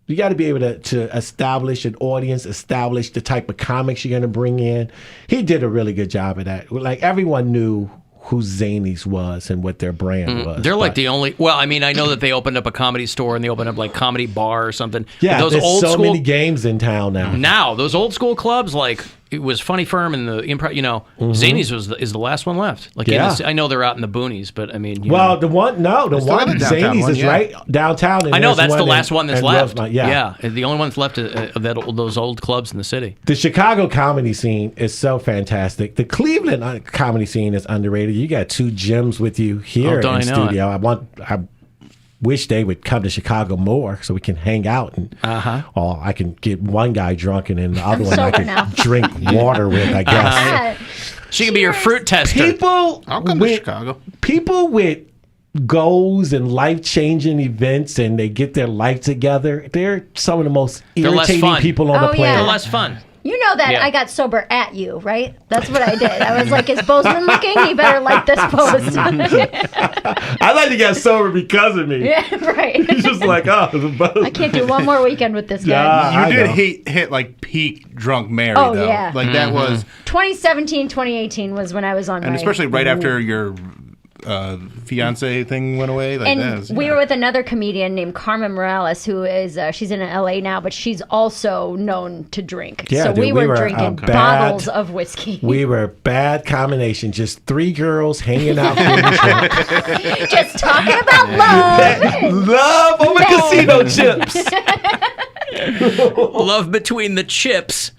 Speaker 23: You got to be able to establish an audience, establish the type of comics you're going to bring in. He did a really good job of that. Like everyone knew who Zanies was and what their brand was.
Speaker 8: They're like the only. Well, I mean, I know that they opened up a comedy store and they opened up like comedy bar or something.
Speaker 23: Yeah,
Speaker 8: But those
Speaker 23: there's
Speaker 8: old
Speaker 23: so
Speaker 8: school
Speaker 23: many games in town now.
Speaker 8: now. Those old school clubs, like it was Funny Firm and the Improv. You know, Zanies is the last one left. Like
Speaker 23: Yeah.
Speaker 8: I know they're out in the boonies, but I mean, you
Speaker 23: Well,
Speaker 8: know.
Speaker 23: the one
Speaker 9: still have a downtown
Speaker 23: Zanies
Speaker 9: one,
Speaker 23: is
Speaker 9: yeah.
Speaker 23: right downtown. And
Speaker 8: I know
Speaker 23: there's
Speaker 8: that's the
Speaker 23: one
Speaker 8: last
Speaker 23: in-
Speaker 8: one that's
Speaker 23: in
Speaker 8: left.
Speaker 23: Rosemont. Yeah.
Speaker 8: The only one that's left of those old clubs in the city.
Speaker 23: The Chicago comedy scene is so fantastic. The Cleveland comedy scene is underrated. You got two gems with you here
Speaker 8: don't
Speaker 23: in
Speaker 8: I know it.
Speaker 23: studio. I wish they would come to Chicago more so we can hang out and or I can get one guy drunk and then the other one I
Speaker 10: sober
Speaker 23: can
Speaker 10: now.
Speaker 23: drink water with, I guess.
Speaker 8: She can be your fruit tester.
Speaker 23: People
Speaker 9: I'll come to Chicago.
Speaker 23: People with goals and life-changing events and they get their life together, they're some of the most
Speaker 8: They're less
Speaker 23: irritating
Speaker 8: fun.
Speaker 23: people on
Speaker 10: Oh,
Speaker 23: the
Speaker 10: yeah.
Speaker 23: planet.
Speaker 8: They're less fun.
Speaker 10: You know that
Speaker 8: Yeah.
Speaker 10: I got sober at you, right? That's what I did. I was like, is Bozeman looking? He better like this post.
Speaker 23: I thought you got sober because of me.
Speaker 10: Yeah, right.
Speaker 23: He's just like,
Speaker 10: I can't do one more weekend with this guy.
Speaker 9: You did hit like peak drunk Mary
Speaker 10: Oh,
Speaker 9: though.
Speaker 10: yeah.
Speaker 9: Like that was
Speaker 10: 2017, 2018 was when I was on
Speaker 9: and
Speaker 10: my...
Speaker 9: especially right after your fiance thing went away. Like
Speaker 10: And
Speaker 9: that was,
Speaker 10: we were with another comedian named Carmen Morales, who is she's in LA now, but she's also known to drink.
Speaker 23: Yeah,
Speaker 10: so
Speaker 23: dude,
Speaker 10: we
Speaker 23: we
Speaker 10: were
Speaker 23: were a
Speaker 10: drinking
Speaker 23: bad-
Speaker 10: bottles of whiskey.
Speaker 23: We were a bad combination. Just three girls hanging out. getting drunk.
Speaker 10: Just talking about love.
Speaker 23: Love over casino chips.
Speaker 8: Love between the chips.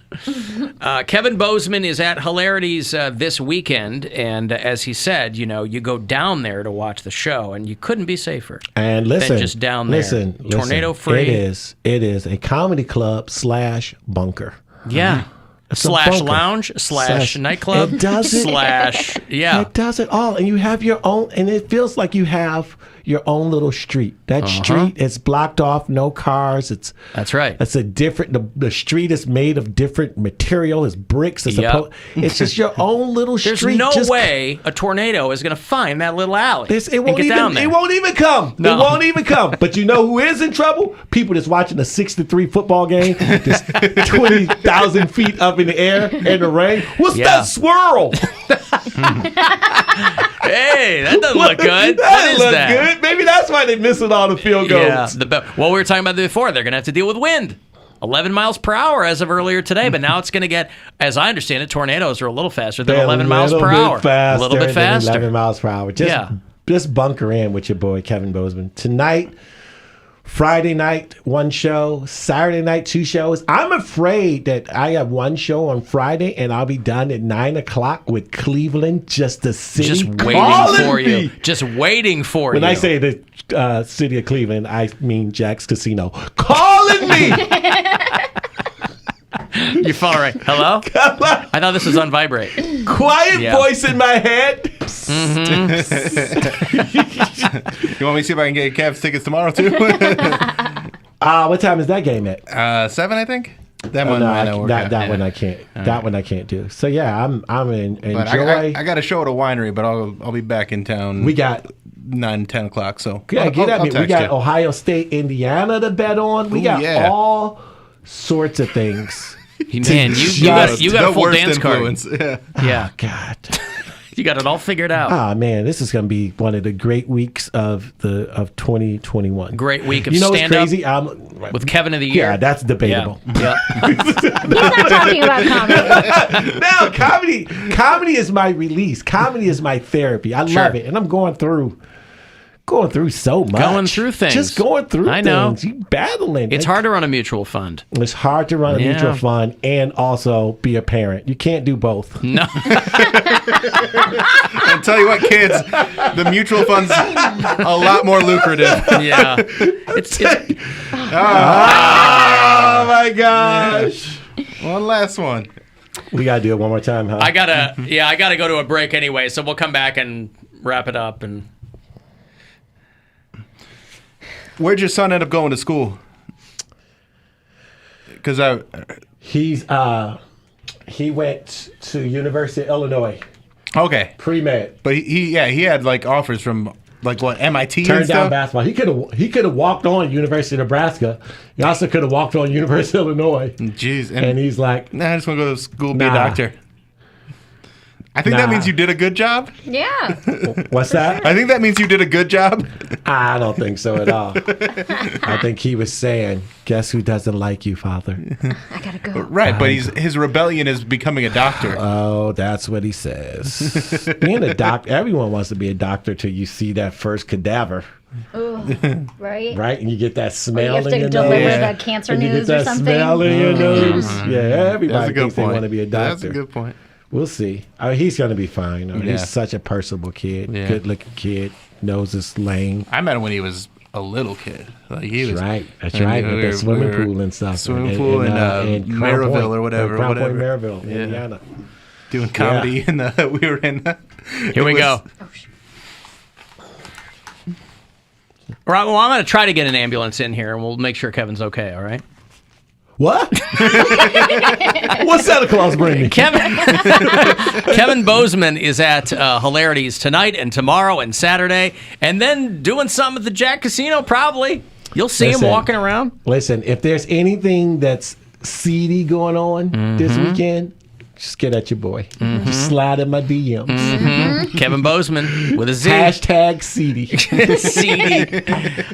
Speaker 8: Kevin Bozeman is at Hilarities this weekend, and as he said, you know, you go down there to watch the show, and you couldn't be safer.
Speaker 23: And listen,
Speaker 8: than just down there.
Speaker 23: listen,
Speaker 8: Tornado free.
Speaker 23: It is a comedy club / bunker.
Speaker 8: Yeah.
Speaker 23: It's a
Speaker 8: Slash
Speaker 23: bunker.
Speaker 8: lounge, slash nightclub,
Speaker 23: It does it.
Speaker 8: slash, yeah.
Speaker 23: It does it all, and you have your own, and it feels like you have your own little street. That street is blocked off, no cars.
Speaker 8: That's right.
Speaker 23: It's a different. The street is made of different material. It's bricks. It's just your own little
Speaker 8: There's
Speaker 23: street.
Speaker 8: no
Speaker 23: Just-
Speaker 8: way a tornado is going to find that little alley.
Speaker 23: It
Speaker 8: and
Speaker 23: won't
Speaker 8: get
Speaker 23: even.
Speaker 8: down there.
Speaker 23: It won't even come.
Speaker 8: No.
Speaker 23: It won't even come. But you know who is in trouble? People that's watching a 6-3 football game, that's 20,000 feet up in the air in the rain. What's
Speaker 8: Yeah.
Speaker 23: that swirl?
Speaker 8: Hey, that doesn't look good.
Speaker 23: That
Speaker 8: What is
Speaker 23: look
Speaker 8: that?
Speaker 23: good. Maybe that's why they're missing all the field goals.
Speaker 8: Yeah. Well, we were talking about that before. They're going to have to deal with wind. 11 miles per hour as of earlier today, but now it's going to get, as I understand it, tornadoes are a little faster than
Speaker 23: They're
Speaker 8: 11 miles per hour. A little bit
Speaker 23: than
Speaker 8: faster.
Speaker 23: 11 miles per hour. Just bunker in with your boy Kevin Bozeman tonight. Friday night, one show. Saturday night, two shows. I'm afraid that I have one show on Friday and I'll be done at 9 o'clock with Cleveland, just the city.
Speaker 8: Just waiting
Speaker 23: calling
Speaker 8: for
Speaker 23: me.
Speaker 8: you. Just waiting for
Speaker 23: When
Speaker 8: you.
Speaker 23: I say the city of Cleveland, I mean Jack's Casino. Calling me!
Speaker 8: You phone right. Hello? I thought this was on vibrate.
Speaker 23: Quiet
Speaker 8: Yeah.
Speaker 23: voice in my head.
Speaker 9: You want me to see if I can get Cavs tickets tomorrow too?
Speaker 23: What time is that game at?
Speaker 9: 7, I think. That one,
Speaker 23: no,
Speaker 9: I know.
Speaker 23: that one I can't. That one I can't do. So yeah, I'm in.
Speaker 9: But
Speaker 23: Enjoy.
Speaker 9: I got a show at a winery, but I'll be back in town.
Speaker 23: We got
Speaker 9: 9, 10 o'clock. So
Speaker 23: yeah, get at me. We
Speaker 9: text
Speaker 23: got
Speaker 9: you.
Speaker 23: Ohio State, Indiana to bet on. We
Speaker 9: Ooh,
Speaker 23: got
Speaker 9: yeah.
Speaker 23: all sorts of things
Speaker 8: Man, you got a full dance
Speaker 9: influence.
Speaker 8: card. Yeah.
Speaker 23: God.
Speaker 8: You got it all figured out.
Speaker 23: Ah, man, this is going to be one of the great weeks of 2021.
Speaker 8: Great week of
Speaker 23: what's
Speaker 8: stand-up
Speaker 23: crazy?
Speaker 8: with Kevin of the Year.
Speaker 23: Yeah, that's debatable.
Speaker 8: Yeah.
Speaker 10: He's not talking about comedy.
Speaker 23: No, comedy is my release. Comedy is my therapy. I love it, and I'm going through so much.
Speaker 8: Going through things.
Speaker 23: Just going through
Speaker 8: I know.
Speaker 23: things. You battling.
Speaker 8: It's hard to run a mutual fund.
Speaker 23: It's hard to run a mutual fund and also be a parent. You can't do both.
Speaker 8: No.
Speaker 9: I'll tell you what, kids, the mutual fund's a lot more lucrative.
Speaker 8: Yeah.
Speaker 23: Oh my gosh.
Speaker 9: One last one.
Speaker 23: We got to do it one more time, huh?
Speaker 8: I gotta go to a break anyway, so we'll come back and wrap it up. And
Speaker 9: where'd your son end up going to school? Because
Speaker 23: he went to University of Illinois.
Speaker 9: Okay.
Speaker 23: Pre-med.
Speaker 9: But he had like offers from like what, MIT
Speaker 23: Turned
Speaker 9: and
Speaker 23: down
Speaker 9: stuff?
Speaker 23: basketball. He could have walked on University of Nebraska. He also could have walked on University of Illinois.
Speaker 9: Jeez.
Speaker 23: And he's like,
Speaker 9: nah, I just want to go to school and be a doctor. I think that means you did a good job.
Speaker 10: Yeah.
Speaker 23: What's that?
Speaker 9: I think that means you did a good job.
Speaker 23: I don't think so at all. I think he was saying, guess who doesn't like you, father?
Speaker 10: I gotta go.
Speaker 9: Right, but his rebellion is becoming a doctor.
Speaker 23: Oh, that's what he says. Being a doctor, everyone wants to be a doctor till you see that first cadaver.
Speaker 10: Ooh, right?
Speaker 23: Right? And you get that smell
Speaker 10: you have
Speaker 23: in
Speaker 10: to
Speaker 23: your
Speaker 10: deliver
Speaker 23: nose.
Speaker 10: the cancer
Speaker 23: and you
Speaker 10: news
Speaker 23: get
Speaker 10: or
Speaker 23: that
Speaker 10: something.
Speaker 23: smell in your nose. Yeah, everybody
Speaker 9: That's a
Speaker 23: thinks
Speaker 9: good
Speaker 23: they
Speaker 9: point.
Speaker 23: want to be a doctor.
Speaker 9: That's a good point.
Speaker 23: We'll see. He's going to be fine.
Speaker 9: Yeah.
Speaker 23: He's such a personable kid, good-looking kid, knows his lane.
Speaker 9: I met him when he was a little kid. Like he was
Speaker 23: right. That's right. With the swimming pool and stuff.
Speaker 9: Swimming pool in Maryville or whatever.
Speaker 23: Crown Point, Maryville, Indiana.
Speaker 9: Doing comedy in the. We were in.
Speaker 8: Here we go. All right, well, I'm going to try to get an ambulance in here, and we'll make sure Kevin's okay, all right?
Speaker 23: What? What's Santa Claus bring me?
Speaker 8: Kevin Bozeman is at Hilarities tonight and tomorrow and Saturday, and then doing something at the Jack Casino, probably. You'll see him walking around.
Speaker 23: Listen, if there's anything that's seedy going on this weekend, just get at your boy. Just slide in my DMs.
Speaker 8: Kevin Bozeman with a Z.
Speaker 23: Hashtag seedy.
Speaker 8: seedy.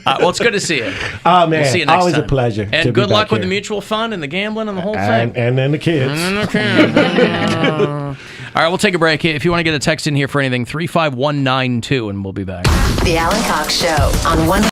Speaker 8: Well, it's good to see you.
Speaker 23: Oh, man.
Speaker 8: We'll see you next
Speaker 23: Always
Speaker 8: time.
Speaker 23: a pleasure.
Speaker 8: And
Speaker 23: to
Speaker 8: good
Speaker 23: be
Speaker 8: luck
Speaker 23: back
Speaker 8: with the
Speaker 23: here.
Speaker 8: mutual fund and the gambling and the whole thing.
Speaker 23: And then the kids.
Speaker 8: All right, we'll take a break. If you want to get a text in here for anything, 35192, and we'll be back.
Speaker 6: The Alan Cox Show on 100.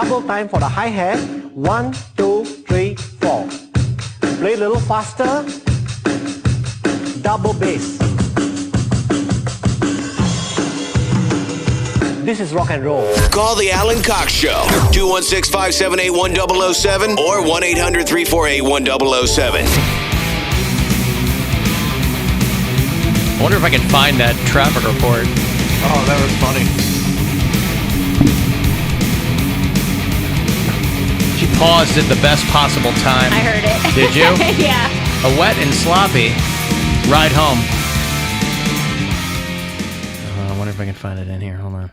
Speaker 4: Double time for the hi-hat. 1, 2, 3, 4. Play a little faster. Double bass. This is rock and roll.
Speaker 5: Call the Alan Cox Show. 216-578-1007 or 1-800-348-1007.
Speaker 8: I wonder if I can find that traffic report.
Speaker 9: Oh, that was funny.
Speaker 8: She paused at the best possible time.
Speaker 10: I heard it.
Speaker 8: Did you?
Speaker 10: Yeah.
Speaker 8: A wet and sloppy ride home. I wonder if I can find it in here. Hold on.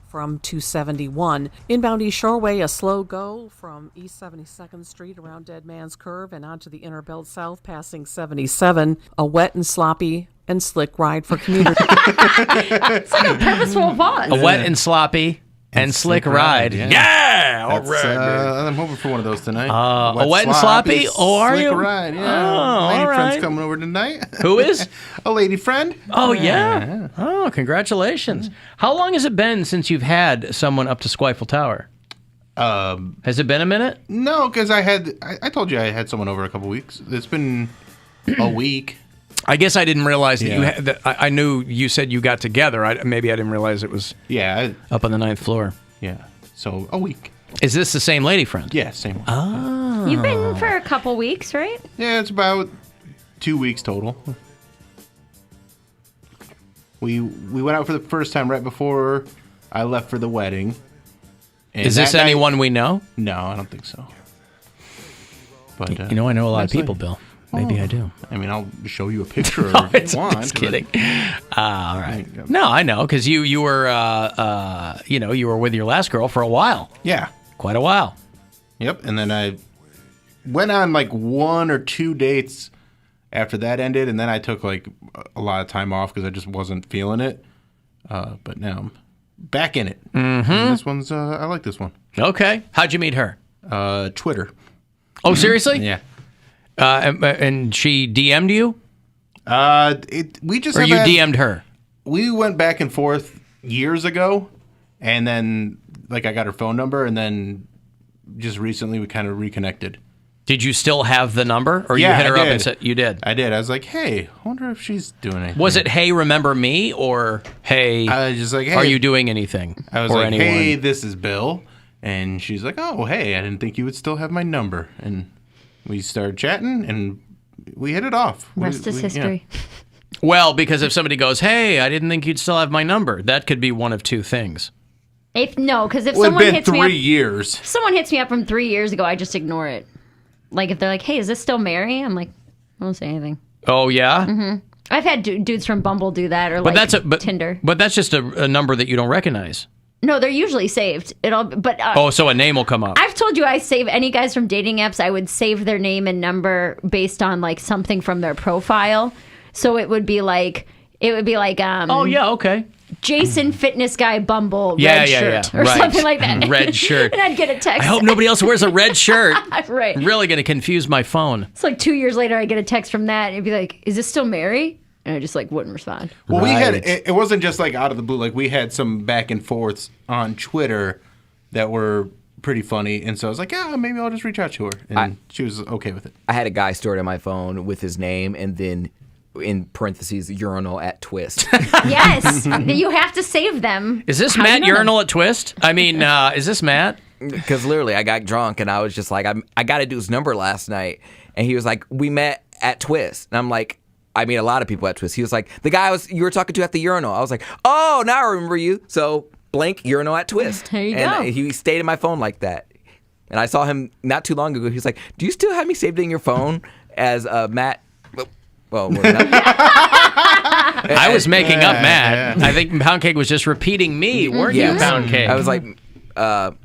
Speaker 7: From 271. Inbound East Shoreway, a slow go from East 72nd Street around Dead Man's Curve and onto the Inner Belt South, passing 77. A wet and sloppy and slick ride for commuters.
Speaker 10: It's like a purposeful pause.
Speaker 8: A wet and sloppy and slick ride. Yeah! All right.
Speaker 9: I'm hoping for one of those tonight.
Speaker 8: A wet and sloppy? Oh, are
Speaker 9: slick
Speaker 8: you?
Speaker 9: Ride, yeah.
Speaker 8: Oh,
Speaker 9: lady
Speaker 8: all
Speaker 9: friend's
Speaker 8: right.
Speaker 9: coming over tonight.
Speaker 8: Who is?
Speaker 9: A lady friend.
Speaker 8: Oh, yeah. Oh, congratulations. How long has it been since you've had someone up to Squifle Tower? Has it been a minute?
Speaker 9: No, because I told you I had someone over a couple weeks. It's been a week.
Speaker 8: I guess I didn't realize that you had. I knew you said you got together. Maybe I didn't realize it was up on the 9th floor.
Speaker 9: Yeah, so a week.
Speaker 8: Is this the same lady friend?
Speaker 9: Yeah, same one.
Speaker 8: Oh.
Speaker 10: You've been for a couple weeks, right?
Speaker 9: Yeah, it's about 2 weeks total. We went out for the first time right before I left for the wedding. And
Speaker 8: Is this
Speaker 9: that night-
Speaker 8: anyone we know?
Speaker 9: No, I don't think so. But
Speaker 8: I know a lot of people,
Speaker 9: lady.
Speaker 8: Bill. Maybe I do.
Speaker 9: I mean, I'll show you a picture
Speaker 8: No,
Speaker 9: if you want.
Speaker 8: just kidding. All right. No, I know because you were you were with your last girl for a while.
Speaker 9: Yeah,
Speaker 8: quite a while.
Speaker 9: Yep, and then I went on like 1 or 2 dates after that ended, and then I took like a lot of time off because I just wasn't feeling it. But now I'm back in it.
Speaker 8: Mm-hmm.
Speaker 9: This one's I like this one.
Speaker 8: Okay. How'd you meet her?
Speaker 9: Twitter.
Speaker 8: Oh, seriously?
Speaker 9: Yeah.
Speaker 8: And she DM'd you?
Speaker 9: We just
Speaker 8: or
Speaker 9: have
Speaker 8: you
Speaker 9: had-
Speaker 8: DM'd her?
Speaker 9: We went back and forth years ago, and then like I got her phone number, and then just recently we kind of reconnected.
Speaker 8: Did you still have the number, or
Speaker 9: Yeah,
Speaker 8: you hit her
Speaker 9: I
Speaker 8: up
Speaker 9: did.
Speaker 8: and said you did?
Speaker 9: I did. I was like, hey, I wonder if she's doing anything.
Speaker 8: Was it hey, remember me, or hey,
Speaker 9: I was just like, hey,
Speaker 8: are you doing anything?
Speaker 9: I was
Speaker 8: or
Speaker 9: like,
Speaker 8: anyone?
Speaker 9: hey, this is Bill, and she's like, oh, hey, I didn't think you would still have my number, and we started chatting, and we hit it off.
Speaker 10: Rest is history.
Speaker 8: Well, because if somebody goes, hey, I didn't think you'd still have my number, that could be one of two things.
Speaker 10: If
Speaker 9: Well,
Speaker 10: someone
Speaker 9: it's
Speaker 10: hits
Speaker 9: been
Speaker 10: me up,
Speaker 9: 3 years.
Speaker 10: if someone hits me up from 3 years ago, I just ignore it. Like if they're like, "Hey, is this still Mary?" I'm like, I don't say anything.
Speaker 8: Oh yeah.
Speaker 10: hmm I've had dudes from Bumble do that, or
Speaker 8: But
Speaker 10: like
Speaker 8: that's
Speaker 10: Tinder.
Speaker 8: But that's just a number that you don't recognize.
Speaker 10: No, they're usually saved.
Speaker 8: So a name will come up.
Speaker 10: I've told you I save any guys from dating apps. I would save their name and number based on like something from their profile. So it would be like
Speaker 8: oh yeah, okay.
Speaker 10: Jason Fitness Guy Bumble
Speaker 8: Yeah,
Speaker 10: red
Speaker 8: yeah,
Speaker 10: shirt
Speaker 8: yeah.
Speaker 10: or
Speaker 8: Right.
Speaker 10: something like that.
Speaker 8: Red shirt.
Speaker 10: And I'd get a text.
Speaker 8: I hope nobody else wears a red shirt.
Speaker 10: Right.
Speaker 8: Really going to confuse my phone.
Speaker 10: It's like 2 years later, I get a text from that. It'd be like, "Is this still Mary?" And I just like wouldn't respond.
Speaker 9: Well, we had it wasn't just like out of the blue. Like we had some back and forths on Twitter that were pretty funny, and so I was like, yeah, maybe I'll just reach out to her, and she was okay with it.
Speaker 11: I had a guy stored on my phone with his name and then in parentheses urinal at Twist.
Speaker 10: Yes, you have to save them.
Speaker 8: Is this
Speaker 10: How do you
Speaker 8: Matt
Speaker 10: know them?
Speaker 8: Urinal at Twist? I mean, is this Matt?
Speaker 11: Because literally, I got drunk and I was just like, I got to do his number last night, and he was like, we met at Twist, and I'm like, I meet a lot of people at Twist. He was like, the guy you were talking to at the urinal. I was like, oh, now I remember you. So blank urinal at Twist.
Speaker 10: There you
Speaker 11: and
Speaker 10: go.
Speaker 11: He stayed in my phone like that. And I saw him not too long ago. He was like, do you still have me saved in your phone as Matt? Well,
Speaker 8: I was making up Matt.
Speaker 11: Yeah.
Speaker 8: I think Poundcake was just repeating me, weren't you, Poundcake?
Speaker 11: I was like,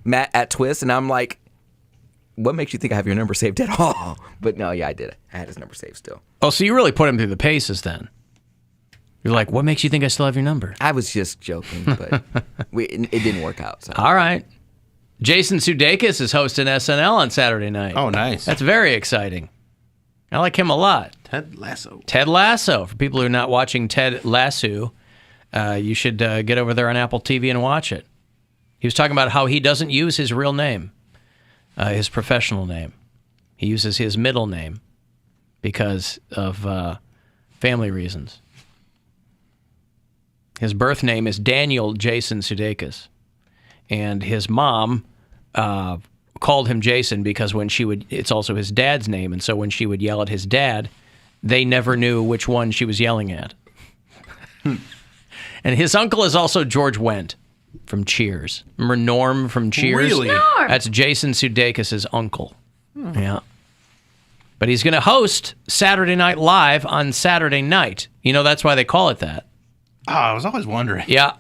Speaker 11: Matt at Twist, and I'm like, what makes you think I have your number saved at all? But no, yeah, I did. I had his number saved still.
Speaker 8: Oh, so you really put him through the paces then? You're like, what makes you think I still have your number?
Speaker 11: I was just joking, but it didn't work out. So.
Speaker 8: All right. Jason Sudeikis is hosting SNL on Saturday night.
Speaker 9: Oh, nice.
Speaker 8: That's very exciting. I like him a lot.
Speaker 9: Ted Lasso.
Speaker 8: Ted Lasso. For people who are not watching Ted Lasso, you should get over there on Apple TV and watch it. He was talking about how he doesn't use his real name, his professional name. He uses his middle name because of family reasons. His birth name is Daniel Jason Sudeikis, and his mom called him Jason because it's also his dad's name, and so when she would yell at his dad, they never knew which one she was yelling at. And his uncle is also George Wendt from Cheers. Remember Norm from Cheers?
Speaker 9: Really?
Speaker 10: Norm!
Speaker 8: That's Jason Sudeikis' uncle. Yeah. But he's going to host Saturday Night Live on Saturday night. You know, that's why they call it that.
Speaker 9: Oh, I was always wondering.
Speaker 8: Yeah.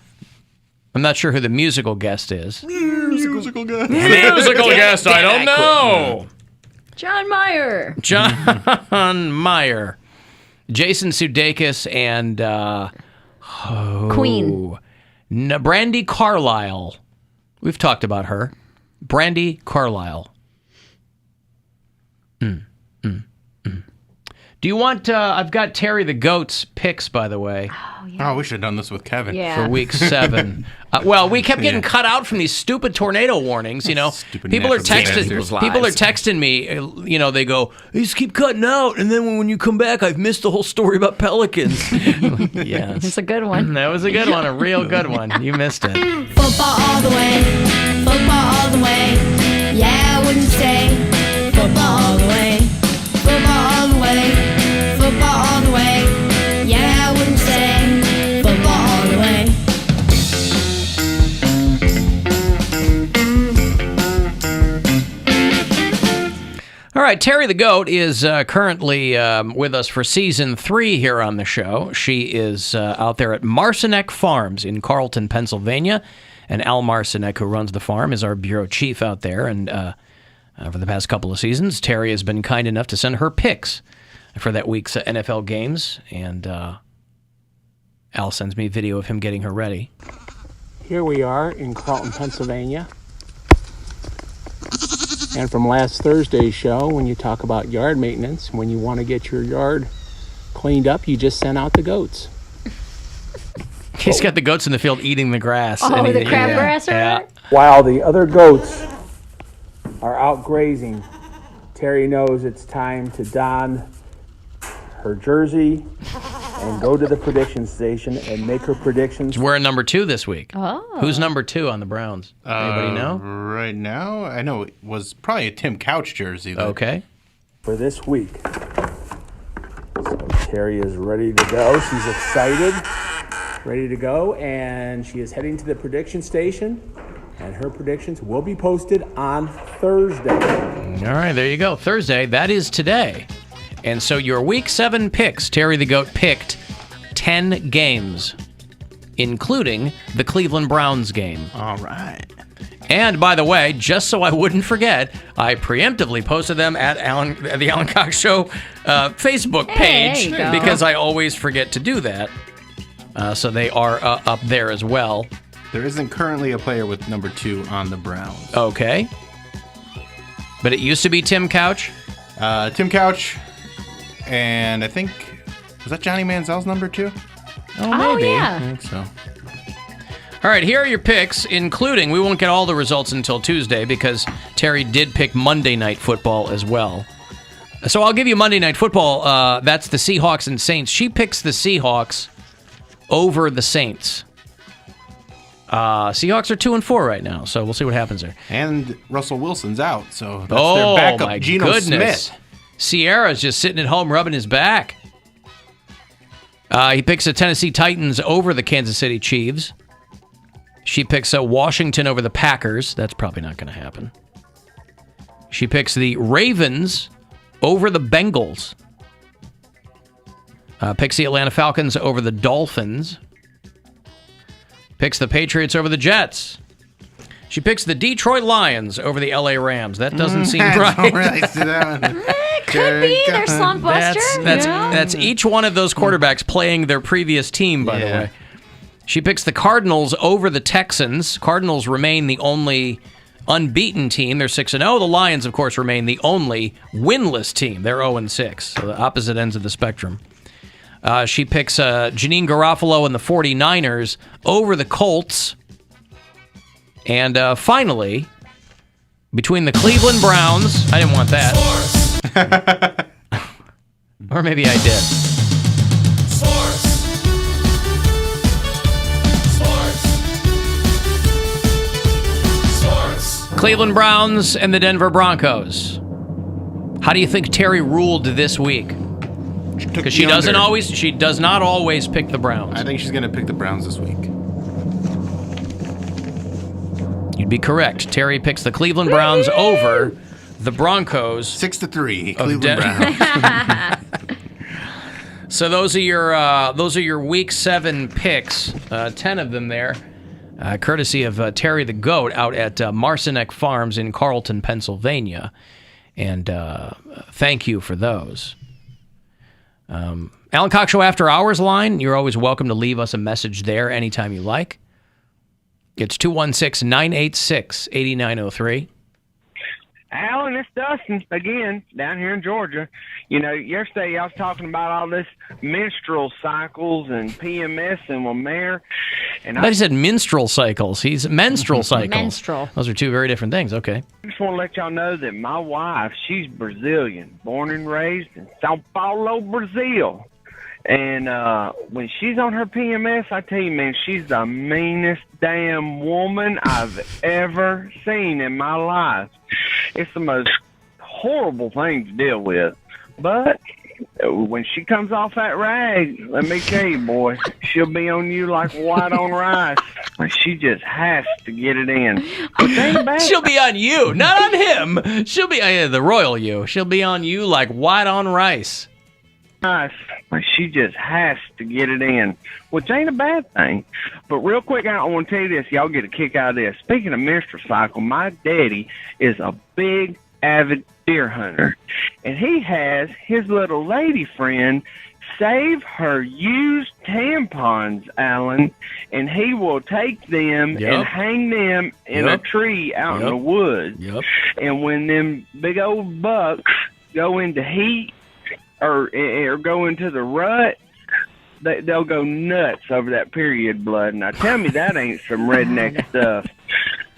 Speaker 8: I'm not sure who the musical guest is.
Speaker 9: Musical guest.
Speaker 8: Musical guest, I don't know.
Speaker 10: John Mayer.
Speaker 8: John Mayer. Jason Sudeikis and
Speaker 10: Queen.
Speaker 8: Brandy Carlisle. We've talked about her. Brandy Carlisle. Do you want, I've got Terry the Goat's picks, by the way.
Speaker 9: Oh, we should have done this with Kevin.
Speaker 8: For week 7. Well, we kept getting cut out from these stupid tornado warnings, you know. People are texting me, you know, they go, "You just keep cutting out, and then when you come back, I've missed the whole story about pelicans." Yes.
Speaker 10: It's a good one.
Speaker 8: That was a good one, a real good one. You missed it.
Speaker 12: Football all the way, football all the way. Yeah, I wouldn't say football all the way, football all the way, football all the way. Yeah, I wouldn't say football all the way.
Speaker 8: All right, Terry the Goat is currently with us for season 3 here on the show. She is out there at Marcinek Farms in Carlton, Pennsylvania. And Al Marcinek, who runs the farm, is our bureau chief out there. And for the past couple of seasons, Terry has been kind enough to send her picks for that week's NFL games. And Al sends me video of him getting her ready.
Speaker 1: Here we are in Carlton, Pennsylvania. And from last Thursday's show, when you talk about yard maintenance, when you want to get your yard cleaned up, you just send out the goats.
Speaker 8: He's got the goats in the field eating the grass.
Speaker 10: Oh, the crabgrass,
Speaker 8: yeah.
Speaker 10: right?
Speaker 1: While the other goats are out grazing, Terry knows it's time to don her jersey and go to the prediction station and make her predictions.
Speaker 8: We're at number 2 this week.
Speaker 10: Oh.
Speaker 8: Who's number 2 on the Browns? Anybody know?
Speaker 9: Right now, I know it was probably a Tim Couch jersey. Though.
Speaker 8: Okay.
Speaker 1: For this week. So Terry is ready to go. She's excited, ready to go, and she is heading to the prediction station. And her predictions will be posted on Thursday.
Speaker 8: All right, there you go. Thursday, that is today. And so your Week 7 picks, Terry the Goat picked 10 games, including the Cleveland Browns game.
Speaker 9: All right.
Speaker 8: And by the way, just so I wouldn't forget, I preemptively posted them at the Alan Cox Show Facebook page because I always forget to do that. So they are up there as well.
Speaker 9: There isn't currently a player with number 2 on the Browns.
Speaker 8: Okay. But it used to be Tim Couch?
Speaker 9: Tim Couch, and I think, was that Johnny Manziel's number 2?
Speaker 8: Oh, maybe.
Speaker 10: Yeah.
Speaker 9: I think so.
Speaker 8: All right, here are your picks, including, we won't get all the results until Tuesday because Terry did pick Monday Night Football as well. So I'll give you Monday Night Football. That's the Seahawks and Saints. She picks the Seahawks over the Saints. Seahawks are 2-4 right now, so we'll see what happens there.
Speaker 9: And Russell Wilson's out, so that's their backup,
Speaker 8: my
Speaker 9: Geno
Speaker 8: goodness.
Speaker 9: Smith.
Speaker 8: Sierra's just sitting at home rubbing his back. He picks the Tennessee Titans over the Kansas City Chiefs. She picks Washington over the Packers. That's probably not going to happen. She picks the Ravens over the Bengals. Picks the Atlanta Falcons over the Dolphins. Picks the Patriots over the Jets. She picks the Detroit Lions over the LA Rams. That doesn't seem right.
Speaker 9: Don't really see that one.
Speaker 10: Could be. They're slump buster.
Speaker 8: That's each one of those quarterbacks playing their previous team, by the way. She picks the Cardinals over the Texans. Cardinals remain the only unbeaten team. They're 6-0. The Lions, of course, remain the only winless team. They're 0-6. So the opposite ends of the spectrum. She picks Janine Garofalo and the 49ers over the Colts. And finally, between the Cleveland Browns, I didn't want that. Or maybe I did. Cleveland Browns and the Denver Broncos. How do you think Terri ruled this week? Because she does not always pick the Browns.
Speaker 9: I think she's going to pick the Browns this week.
Speaker 8: You'd be correct. Terri picks the Cleveland Browns over the Broncos.
Speaker 9: 6-3, Cleveland Browns.
Speaker 8: So those are your Week 7 picks. 10 of them there. Courtesy of Terri the Goat out at Marcinek Farms in Carlton, Pennsylvania. And thank you for those. Alan Cox Show After Hours line, you're always welcome to leave us a message there anytime you like. It's 216-986-8903.
Speaker 13: Alan, it's Dustin again down here in Georgia. You know, yesterday y'all was talking about all this menstrual cycles and PMS and Mayor. And
Speaker 8: I thought he said minstrel cycles. He's menstrual cycles.
Speaker 10: Menstrual.
Speaker 8: Those are two very different things. Okay.
Speaker 13: I just want to let y'all know that my wife, she's Brazilian, born and raised in Sao Paulo, Brazil. And when she's on her PMS, I tell you, man, she's the meanest damn woman I've ever seen in my life. It's the most horrible thing to deal with. But when she comes off that rag, let me tell you, boy, she'll be on you like white on rice. Like she just has to get it in.
Speaker 8: She'll be on you, not on him. She'll be the royal you. She'll be on you like white on rice.
Speaker 13: Like she just has to get it in, which ain't a bad thing. But real quick, I want to tell you this. Y'all get a kick out of this. Speaking of menstrual cycle, my daddy is a big, avid deer hunter. And he has his little lady friend save her used tampons, Alan, and he will take them and hang them in a tree out in the woods. And when them big old bucks go into heat, or go into the rut, they'll go nuts over that period blood. Now, tell me that ain't some redneck stuff.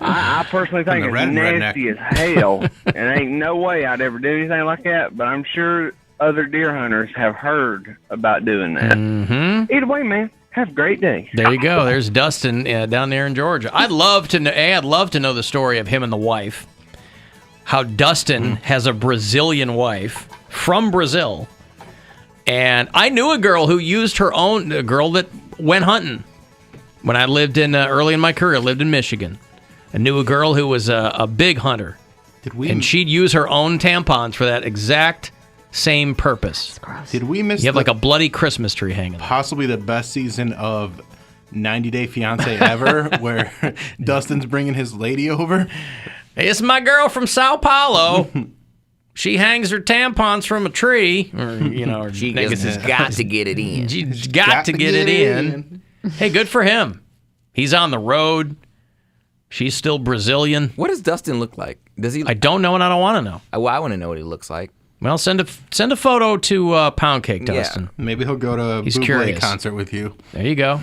Speaker 13: I personally think it's nasty as hell, and ain't no way I'd ever do anything like that, but I'm sure other deer hunters have heard about doing that.
Speaker 8: Mm-hmm.
Speaker 13: Either way, man, have a great day.
Speaker 8: There you go. There's Dustin down there in Georgia. I'd love to know the story of him and the wife. How Dustin has a Brazilian wife from Brazil. And I knew a girl who used a girl that went hunting. When I lived early in my career, I lived in Michigan. I knew a girl who was a big hunter. And she'd use her own tampons for that exact same purpose.
Speaker 9: Did we miss
Speaker 8: You have like a bloody Christmas tree hanging.
Speaker 9: Possibly the best season of 90 Day Fiance ever, where Dustin's bringing his lady over.
Speaker 8: It's my girl from Sao Paulo. She hangs her tampons from a tree, or
Speaker 22: she has got to get it in.
Speaker 8: She's got to get it in. Hey, good for him. He's on the road. She's still Brazilian.
Speaker 22: What does Dustin look like? Does he?
Speaker 8: I don't know, and I don't want to know.
Speaker 22: Well, I want to know what he looks like.
Speaker 8: Well, send a photo to Poundcake, Dustin.
Speaker 9: Yeah. Maybe he'll go to a Bublé concert with you.
Speaker 8: There you go.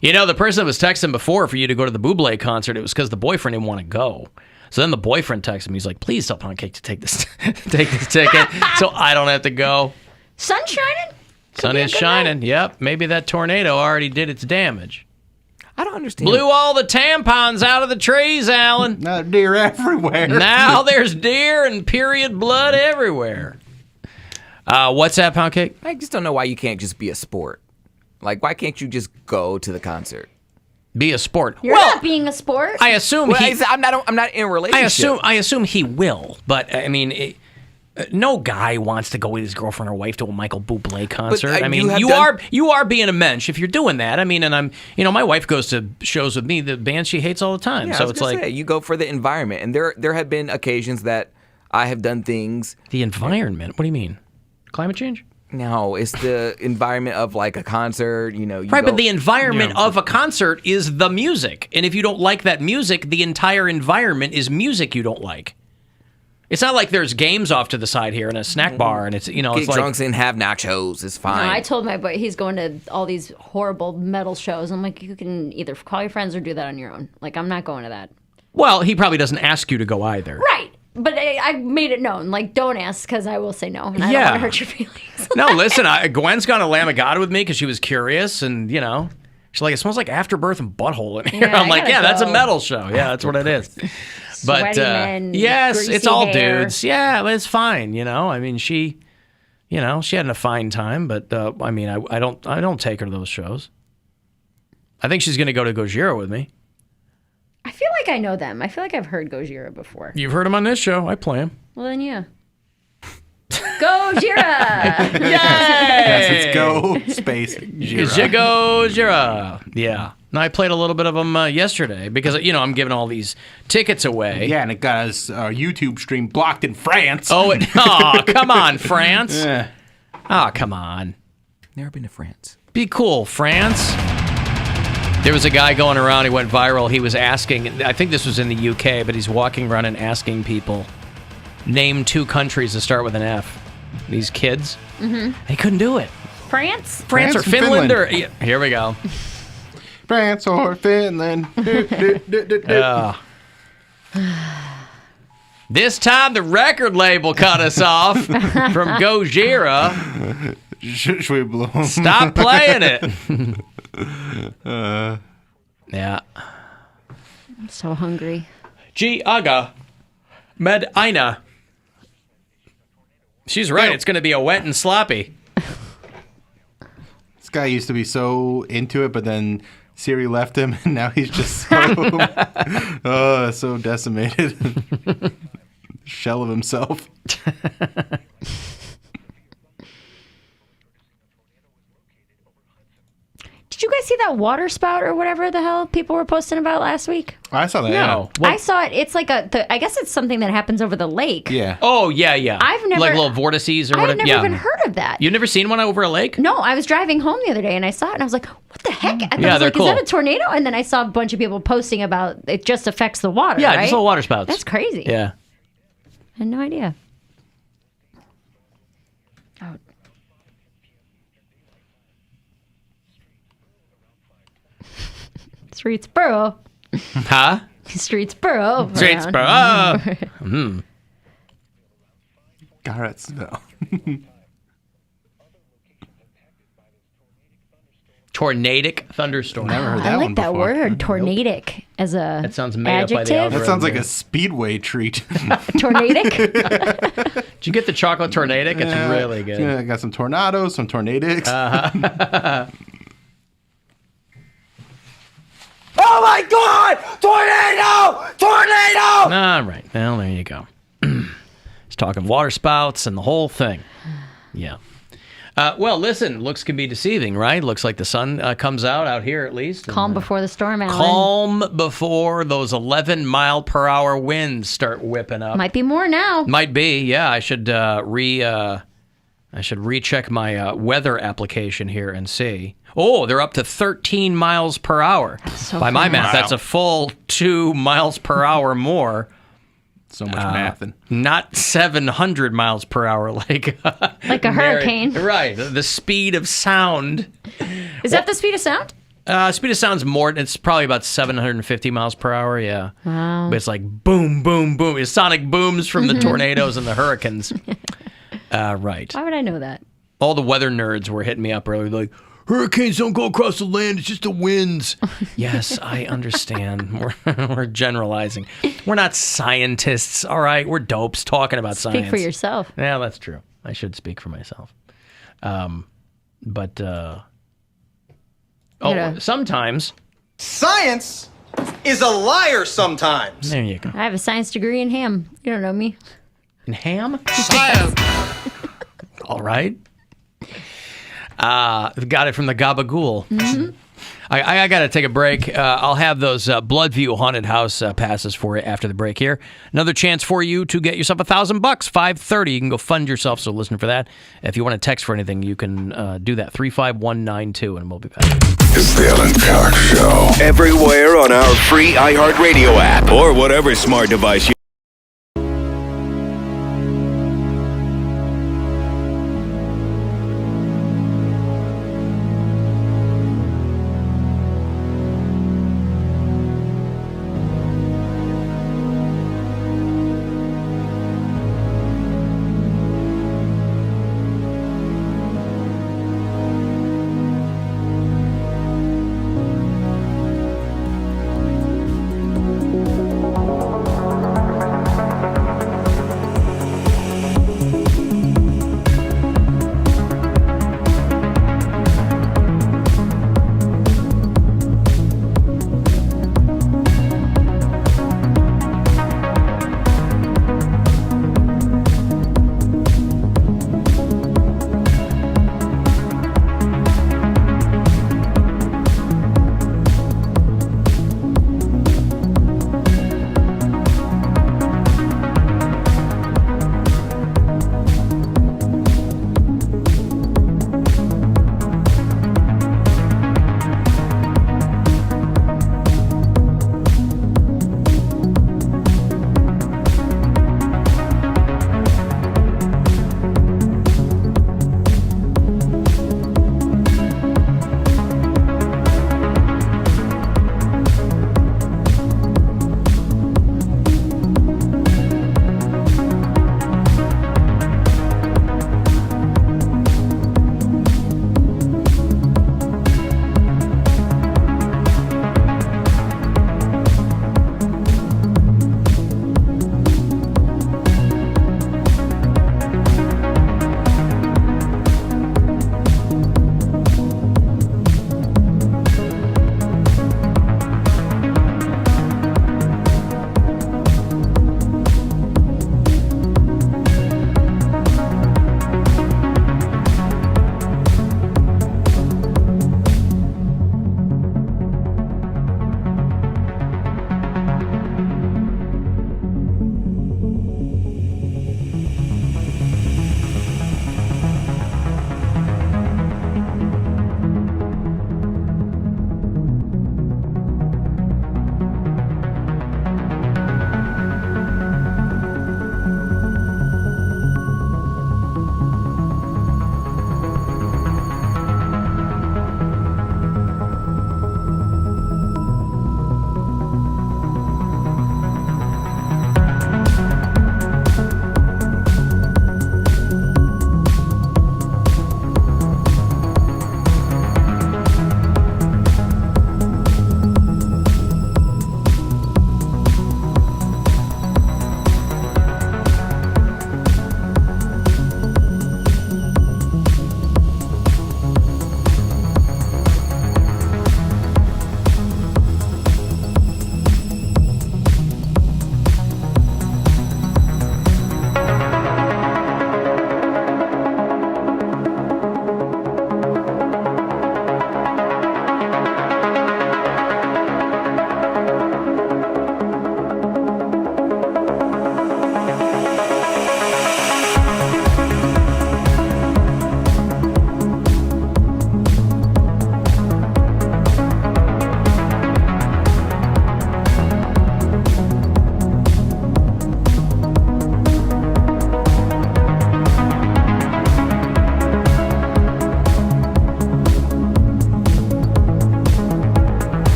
Speaker 8: You know, the person that was texting before for you to go to the Bublé concert, it was because the boyfriend didn't want to go. So then the boyfriend texted me. He's like, please tell Poundcake to take this ticket so I don't have to go.
Speaker 10: Sun shining?
Speaker 8: Sun is shining. Yep. Maybe that tornado already did its damage.
Speaker 22: I don't understand.
Speaker 8: Blew all the tampons out of the trees, Alan.
Speaker 9: Now deer everywhere.
Speaker 8: Now there's deer and period blood everywhere. What's that, Poundcake?
Speaker 22: I just don't know why you can't just be a sport. Like, why can't you just go to the concert?
Speaker 8: Be a sport.
Speaker 10: You're not being a sport.
Speaker 8: I assume
Speaker 22: I'm not in a relationship.
Speaker 8: I assume he will, but I mean, no guy wants to go with his girlfriend or wife to a Michael Bublé concert.
Speaker 22: But,
Speaker 8: I mean, you are being a mensch if you're doing that. I mean, and I'm, my wife goes to shows with me, the bands she hates all the time.
Speaker 22: Yeah,
Speaker 8: so it's like
Speaker 22: you go for the environment, and there have been occasions that I have done things.
Speaker 8: The environment? What do you mean? Climate change?
Speaker 22: No, it's the environment of like a concert,
Speaker 8: Right, but the environment of a concert is the music. And if you don't like that music, the entire environment is music you don't like. It's not like there's games off to the side here and a snack bar, and it's
Speaker 22: Get
Speaker 8: it's like
Speaker 22: drunk and have nachos. It's
Speaker 10: No,
Speaker 22: fine.
Speaker 10: I told my boy he's going to all these horrible metal shows. I'm like, you can either call your friends or do that on your own. Like, I'm not going to that.
Speaker 8: well, he probably doesn't ask you to go either.
Speaker 10: Right. But I made it known. Like, don't ask because I will say no. And I don't
Speaker 8: Yeah.
Speaker 10: want to hurt your feelings.
Speaker 8: No, listen, Gwen's gone to Lamb of God with me because she was curious, and she's like, it smells like Afterbirth and Butthole in here.
Speaker 10: Yeah,
Speaker 8: I'm
Speaker 10: I
Speaker 8: like,
Speaker 10: gotta
Speaker 8: yeah, that's a
Speaker 10: go.
Speaker 8: metal show. Yeah, that's what it is. But
Speaker 10: Sweaty men,
Speaker 8: yes, it's
Speaker 10: greasy
Speaker 8: all
Speaker 10: hair.
Speaker 8: dudes. Yeah, but it's fine. I mean, she had a fine time, but I mean, I don't take her to those shows. I think she's going to go to Gojira with me.
Speaker 10: I feel like I know them. I feel like I've heard Gojira before.
Speaker 8: You've heard him on this show. I play him.
Speaker 10: Well, then, yeah. Gojira!
Speaker 8: Yay!
Speaker 9: Yes, it's go space Jira.
Speaker 8: Gojira. Yeah. No, I played a little bit of them yesterday because I'm giving all these tickets away.
Speaker 9: Yeah, and it got us our YouTube stream blocked in France.
Speaker 8: Oh, come on, France.
Speaker 9: Yeah.
Speaker 8: Oh, come on.
Speaker 22: Never been to France.
Speaker 8: Be cool, France. There was a guy going around, he went viral. He was asking, I think this was in the UK, but he's walking around and asking people, name 2 countries that start with an F. These kids.
Speaker 10: Mm-hmm.
Speaker 8: They couldn't do it.
Speaker 10: France?
Speaker 8: France or Finland or... Yeah, here we go.
Speaker 9: France or Finland.
Speaker 8: This time the record label cut us off from Gojira.
Speaker 9: Should we blow 'em?
Speaker 8: Stop playing it. Yeah.
Speaker 10: I'm so hungry.
Speaker 8: G. Aga. Med Aina. She's right. It's going to be a wet and sloppy.
Speaker 9: This guy used to be so into it, but then Siri left him, and now he's just so, so decimated. Shell of himself.
Speaker 10: Did you guys see that water spout or whatever the hell people were posting about last week?
Speaker 9: I saw that.
Speaker 8: No.
Speaker 9: Yeah.
Speaker 10: I saw it. It's like I guess it's something that happens over the lake.
Speaker 9: Yeah.
Speaker 8: Oh, yeah.
Speaker 10: I've never...
Speaker 8: Like little vortices or whatever.
Speaker 10: I've never even heard of that.
Speaker 8: You've never seen one over a lake?
Speaker 10: No, I was driving home the other day and I saw it and I was like, what the heck? I thought
Speaker 8: Yeah,
Speaker 10: I was
Speaker 8: they're
Speaker 10: like,
Speaker 8: cool.
Speaker 10: is that a tornado? And then I saw a bunch of people posting about it just affects the water,
Speaker 8: Yeah,
Speaker 10: right?
Speaker 8: just little water spouts.
Speaker 10: That's crazy.
Speaker 8: Yeah.
Speaker 10: I had no idea. Oh. Streetsboro.
Speaker 8: Huh?
Speaker 10: Streetsboro.
Speaker 8: Streetsboro.
Speaker 9: Garrettsville.
Speaker 8: Tornadic thunderstorm.
Speaker 9: Never heard that
Speaker 10: I
Speaker 9: one
Speaker 10: like that
Speaker 9: before.
Speaker 10: word, tornadic, as a
Speaker 8: That sounds made up by the
Speaker 10: adjective.
Speaker 8: algorithm.
Speaker 9: That sounds like a speedway treat.
Speaker 10: Tornadic?
Speaker 8: Did you get the chocolate tornadic? It's really good.
Speaker 9: Yeah, I got some tornadoes, some tornadics.
Speaker 4: Oh my God! Tornado! Tornado!
Speaker 8: All right. Well, there you go. He's talking water spouts and the whole thing. Yeah. Well, listen, looks can be deceiving, right? Looks like the sun comes out here at least.
Speaker 10: Calm before the storm, Alan.
Speaker 8: Calm before those 11-mile-per-hour winds start whipping up.
Speaker 10: Might be more now.
Speaker 8: Might be, yeah. I should recheck my weather application here and see. Oh, they're up to 13 miles per hour.
Speaker 10: So
Speaker 8: By my math,
Speaker 9: Wow.
Speaker 8: that's a full 2 miles per hour more.
Speaker 9: So much mathing.
Speaker 8: Not 700 miles per hour like
Speaker 10: Like a hurricane.
Speaker 8: Right. The speed of sound.
Speaker 10: Is that the speed of sound?
Speaker 8: Speed of sound's more. It's probably about 750 miles per hour. Yeah.
Speaker 10: Wow.
Speaker 8: But it's like boom, boom, boom. It's sonic booms from the tornadoes and the hurricanes. Right.
Speaker 10: Why would I know that?
Speaker 8: All the weather nerds were hitting me up earlier, like, hurricanes don't go across the land, it's just the winds. Yes, I understand. We're generalizing. We're not scientists, all right? We're dopes talking about science.
Speaker 10: Speak for yourself.
Speaker 8: Yeah, that's true. I should speak for myself. Sometimes.
Speaker 4: Science is a liar sometimes.
Speaker 8: There you go.
Speaker 10: I have a science degree in ham. You don't know me.
Speaker 8: In ham?
Speaker 4: Science.
Speaker 8: All right. Got it from the Gabagool.
Speaker 10: Mm-hmm.
Speaker 8: I got to take a break. I'll have those Bloodview Haunted House passes for you after the break here. Another chance for you to get yourself $1,000, $530. You can go fund yourself, so listen for that. If you want to text for anything, you can do that, 35192, and we'll be back.
Speaker 5: It's the Alan Cox Show. Everywhere on our free iHeartRadio app or whatever smart device you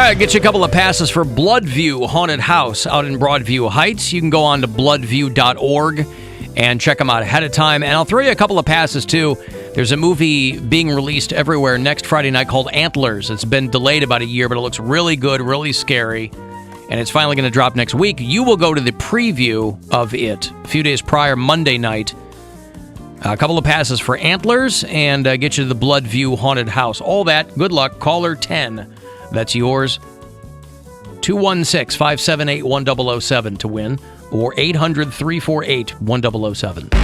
Speaker 8: right, get you a couple of passes for Bloodview Haunted House out in Broadview Heights. You can go on to bloodview.org and check them out ahead of time. And I'll throw you a couple of passes, too. There's a movie being released everywhere next Friday night called Antlers. It's been delayed about a year, but it looks really good, really scary. And it's finally going to drop next week. You will go to the preview of it a few days prior, Monday night. A couple of passes for Antlers and get you to the Bloodview Haunted House. All that, good luck. Caller 10. That's yours. 216-578-1007 to win, or 800-348-1007.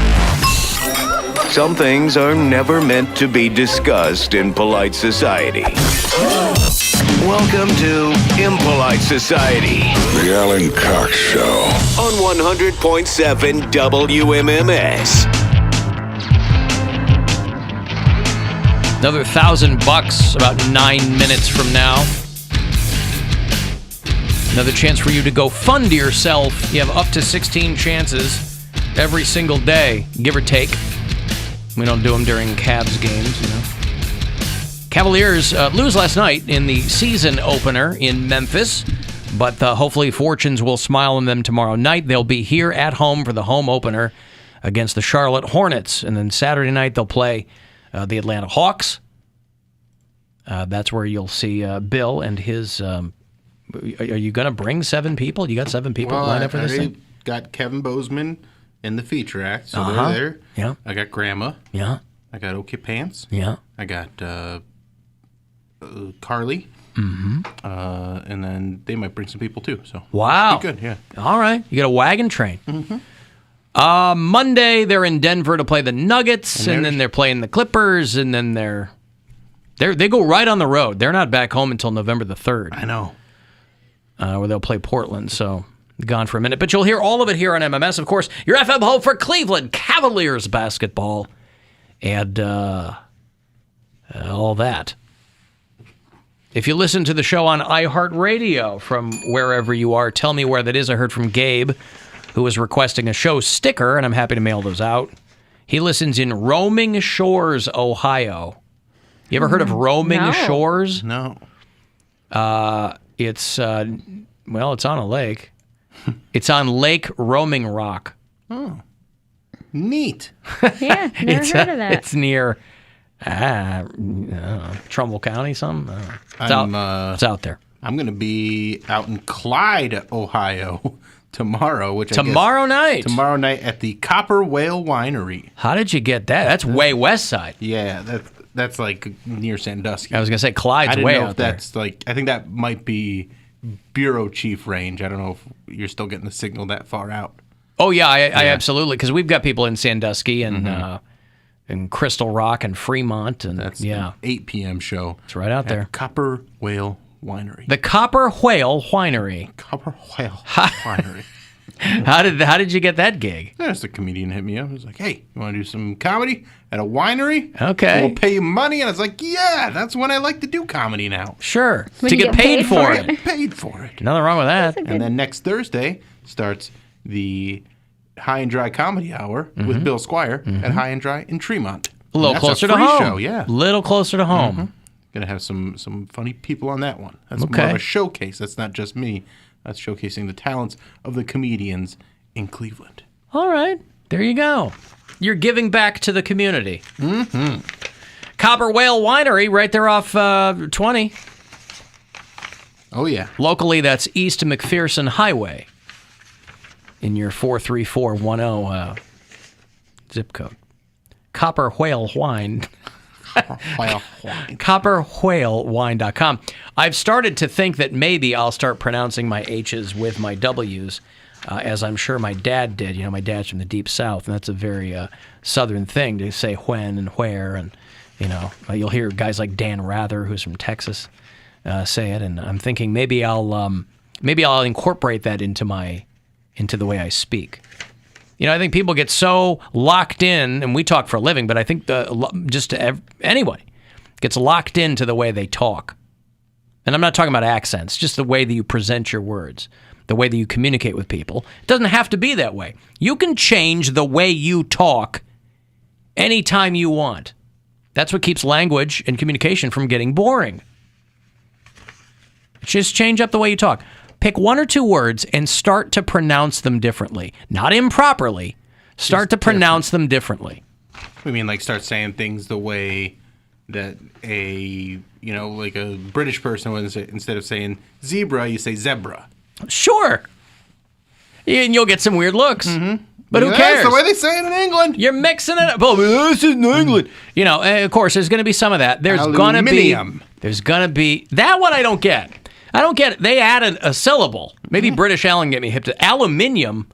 Speaker 5: Some things are never meant to be discussed in polite society. Welcome to Impolite Society.
Speaker 14: The Alan Cox Show.
Speaker 5: On 100.7 WMMS.
Speaker 8: Another $1,000 about 9 minutes from now. Another chance for you to go fund yourself. You have up to 16 chances every single day, give or take. We don't do them during Cavs games, you know. Cavaliers lose last night in the season opener in Memphis, but hopefully fortunes will smile on them tomorrow night. They'll be here at home for the home opener against the Charlotte Hornets, and then Saturday night they'll play the Atlanta Hawks. That's where you'll see Bill and his... are you going to bring 7 people? You got 7 people lined up for this thing?
Speaker 9: Got Kevin Bozeman in the feature act, so they're there.
Speaker 8: Yeah.
Speaker 9: I got Grandma.
Speaker 8: Yeah.
Speaker 9: I got OK Pants.
Speaker 8: Yeah.
Speaker 9: I got Carly.
Speaker 8: Mm-hmm.
Speaker 9: And then they might bring some people too. So
Speaker 8: wow.
Speaker 9: Good, yeah.
Speaker 8: All right. You got a wagon train.
Speaker 9: Mm-hmm.
Speaker 8: Monday, they're in Denver to play the Nuggets, and then they're playing the Clippers, and then they go right on the road. They're not back home until November the 3rd.
Speaker 9: I know.
Speaker 8: Where they'll play Portland, so gone for a minute. But you'll hear all of it here on MMS. Of course, your FM home for Cleveland Cavaliers basketball and all that. If you listen to the show on iHeartRadio from wherever you are, tell me where that is. I heard from Gabe, who was requesting a show sticker, and I'm happy to mail those out. He listens in Roaming Shores, Ohio. You ever heard of Roaming Shores?
Speaker 9: No.
Speaker 8: It's on a lake. It's on Lake Roaming Rock.
Speaker 9: Oh, neat.
Speaker 10: Yeah, never heard of that.
Speaker 8: It's near Trumbull County, something. It's out there.
Speaker 9: I'm going to be out in Clyde, Ohio tomorrow.
Speaker 8: Tomorrow night
Speaker 9: at the Copper Whale Winery.
Speaker 8: How did you get that? That's way west side.
Speaker 9: Yeah, that's like near Sandusky.
Speaker 8: I was going to say Clyde's way out there.
Speaker 9: That's like, I think that might be bureau chief range. I don't know if you're still getting the signal that far out.
Speaker 8: Oh, yeah, I absolutely, because we've got people in Sandusky and Crystal Rock and Fremont. And
Speaker 9: that's an 8 p.m. show.
Speaker 8: It's right out there.
Speaker 9: Copper Whale Winery.
Speaker 8: The Copper Whale Winery.
Speaker 9: Copper Whale Winery.
Speaker 8: How did you get that gig?
Speaker 9: Just a comedian hit me up. He was like, "Hey, you want to do some comedy at a winery?
Speaker 8: Okay,
Speaker 9: we'll pay you money." And I was like, "Yeah, that's when I like to do comedy now."
Speaker 8: Sure, to get paid for it.
Speaker 9: Paid for it.
Speaker 8: Nothing wrong with that.
Speaker 9: And then next Thursday starts the High and Dry Comedy Hour with Bill Squire at High and Dry in Tremont.
Speaker 8: A little closer to home.
Speaker 9: Show, yeah.
Speaker 8: Little closer to home.
Speaker 9: Gonna have some funny people on that one. That's more of a showcase. That's not just me. That's showcasing the talents of the comedians in Cleveland.
Speaker 8: All right. There you go. You're giving back to the community.
Speaker 9: Mm-hmm.
Speaker 8: Copper Whale Winery right there off 20.
Speaker 9: Oh, yeah.
Speaker 8: Locally, that's East McPherson Highway in your 43410 zip code. Copper Whale Wine. CopperWhaleWine.com. I've started to think that maybe I'll start pronouncing my H's with my W's, as I'm sure my dad did. You know, my dad's from the Deep South, and that's a very Southern thing to say when and where. And, you know, you'll hear guys like Dan Rather, who's from Texas, say it. And I'm thinking maybe I'll incorporate that into the way I speak. You know, I think people get so locked in, and we talk for a living, but I think anybody gets locked into the way they talk. And I'm not talking about accents, just the way that you present your words, the way that you communicate with people. It doesn't have to be that way. You can change the way you talk anytime you want. That's what keeps language and communication from getting boring. Just change up the way you talk. Pick one or two words and start to pronounce them differently. Not improperly. Start to pronounce them differently.
Speaker 9: We mean like start saying things the way that like a British person would say. Instead of saying zebra, you say zebra.
Speaker 8: Sure. And you'll get some weird looks. Mm-hmm. But who cares?
Speaker 9: That's the way they say it in England.
Speaker 8: You're mixing it up. Oh, this is in England. Of course, there's going to be some of that. There's going to be that one I don't get. I don't get it. They added a syllable. Maybe British Alan get me hip to aluminium.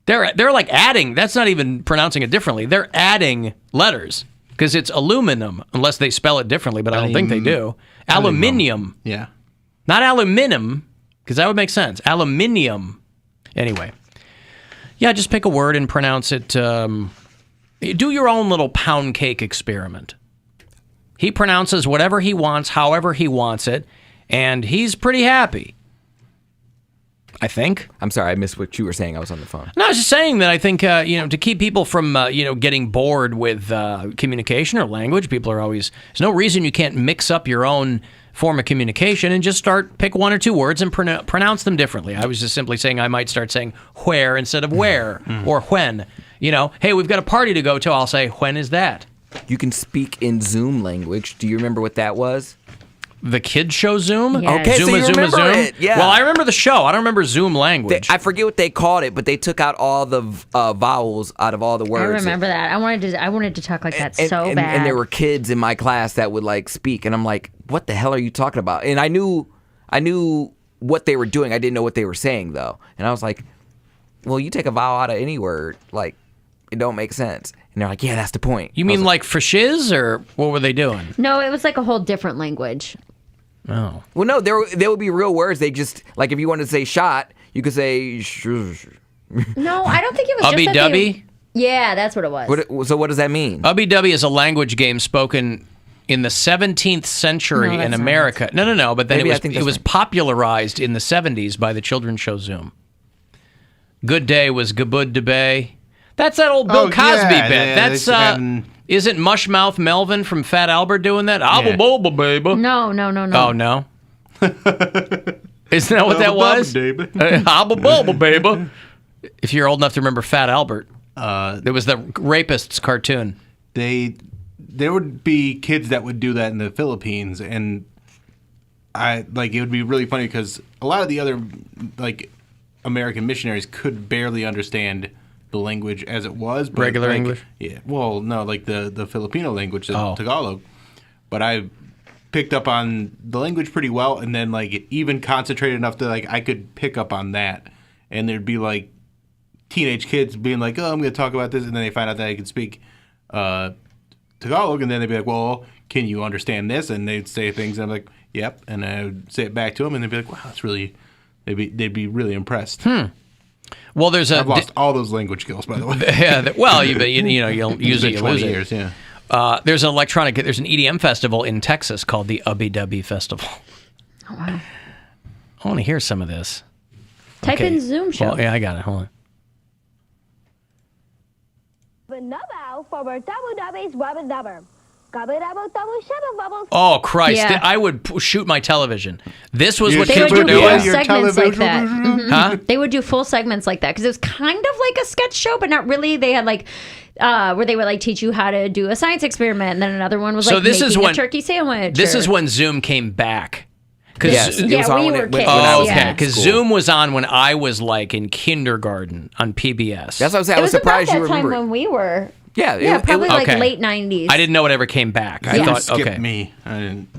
Speaker 8: They're like adding. That's not even pronouncing it differently. They're adding letters because it's aluminum, unless they spell it differently. But I don't think they do. Aluminium.
Speaker 9: Yeah.
Speaker 8: Not aluminum, because that would make sense. Aluminium. Anyway. Yeah, just pick a word and pronounce it. Do your own little pound cake experiment. He pronounces whatever he wants, however he wants it, and he's pretty happy. I think.
Speaker 11: I'm sorry, I missed what you were saying. I was on the phone.
Speaker 8: No, I was just saying that I think, to keep people from, getting bored with communication or language, there's no reason you can't mix up your own form of communication and just pick one or two words and pronounce them differently. I was just simply saying I might start saying where instead of where or when. Hey, we've got a party to go to. I'll say, when is that?
Speaker 11: You can speak in Zoom language. Do you remember what that was?
Speaker 8: The kids show Zoom?
Speaker 11: Yes. Okay,
Speaker 8: Zoom,
Speaker 11: so you remember
Speaker 8: Zoom.
Speaker 11: it. Yeah.
Speaker 8: Well, I remember the show. I don't remember Zoom language.
Speaker 11: I forget what they called it, but they took out all the vowels out of all the words.
Speaker 10: I remember that. I wanted to talk like that so bad.
Speaker 11: And there were kids in my class that would speak, and I'm like, "What the hell are you talking about?" And I knew what they were doing. I didn't know what they were saying though, and I was like, "Well, you take a vowel out of any word, it don't make sense." And they're like, "Yeah, that's the point."
Speaker 8: You mean like for shiz, or what were they doing?
Speaker 10: No, it was like a whole different language.
Speaker 8: Oh.
Speaker 11: Well, no, there would be real words. They just, if you wanted to say shot, you could say...
Speaker 10: No, I don't think it was
Speaker 8: Ubby
Speaker 10: just
Speaker 8: dubby?
Speaker 10: Yeah, that's what it was.
Speaker 11: So what does that mean?
Speaker 8: Ubby dubby is a language game spoken in the 17th century in America. No, but then it was popularized in the 70s by the children's show Zoom. Good day was Gabud Debay. That's that old Bill Cosby bit. That's... Isn't Mushmouth Melvin from Fat Albert doing that? Abba boba, baby.
Speaker 10: No.
Speaker 8: Oh, no? Isn't that what that was? Abba boba, baby. If you're old enough to remember Fat Albert, there was the Rapists cartoon.
Speaker 9: There would be kids that would do that in the Philippines, and it would be really funny because a lot of the other American missionaries could barely understand the language as it was. But
Speaker 8: regular English?
Speaker 9: Yeah. Well, no, the Filipino language, Tagalog. But I picked up on the language pretty well, and then even concentrated enough that I could pick up on that. And there'd be teenage kids being like, "Oh, I'm going to talk about this," and then they find out that I could speak Tagalog, and then they'd be like, "Well, can you understand this?" And they'd say things, and I'm like, "Yep," and I would say it back to them, and they'd be like, "Wow, that's really." They'd be really impressed.
Speaker 8: Well,
Speaker 9: I've lost all those language skills, by the way.
Speaker 8: Yeah. You'll use it. You lose
Speaker 9: years,
Speaker 8: it.
Speaker 9: Yeah.
Speaker 8: There's an EDM festival in Texas called the Ubby Dubby Festival.
Speaker 10: Oh, wow.
Speaker 8: I want to hear some of this.
Speaker 10: Type in Zoom show.
Speaker 8: Well, yeah, I got it. Hold on. Oh, Christ.
Speaker 10: Yeah.
Speaker 8: I would shoot my television. This was what
Speaker 10: They
Speaker 8: kids
Speaker 10: would
Speaker 8: were
Speaker 10: do
Speaker 8: doing?
Speaker 10: full segments like that. Mhm.
Speaker 8: Huh?
Speaker 10: They would do full segments like that because it was kind of like a sketch show, but not really. They had where they would teach you how to do a science experiment, and then another one was making a turkey sandwich.
Speaker 8: This is when Zoom came back.
Speaker 11: Yes, it was on
Speaker 10: we
Speaker 11: when
Speaker 10: were
Speaker 11: it
Speaker 10: kids.
Speaker 11: when I was
Speaker 8: okay,
Speaker 11: in
Speaker 8: because
Speaker 11: school.
Speaker 8: Zoom was on when I was in kindergarten on PBS.
Speaker 11: That's what I was saying.
Speaker 10: It
Speaker 11: I was surprised
Speaker 10: about
Speaker 11: you
Speaker 10: that time
Speaker 11: remember.
Speaker 10: when we were.
Speaker 11: Yeah,
Speaker 10: probably
Speaker 8: okay.
Speaker 10: late 90s.
Speaker 8: I didn't know it ever came back. I thought,
Speaker 9: Skip
Speaker 8: okay.
Speaker 9: me. I didn't.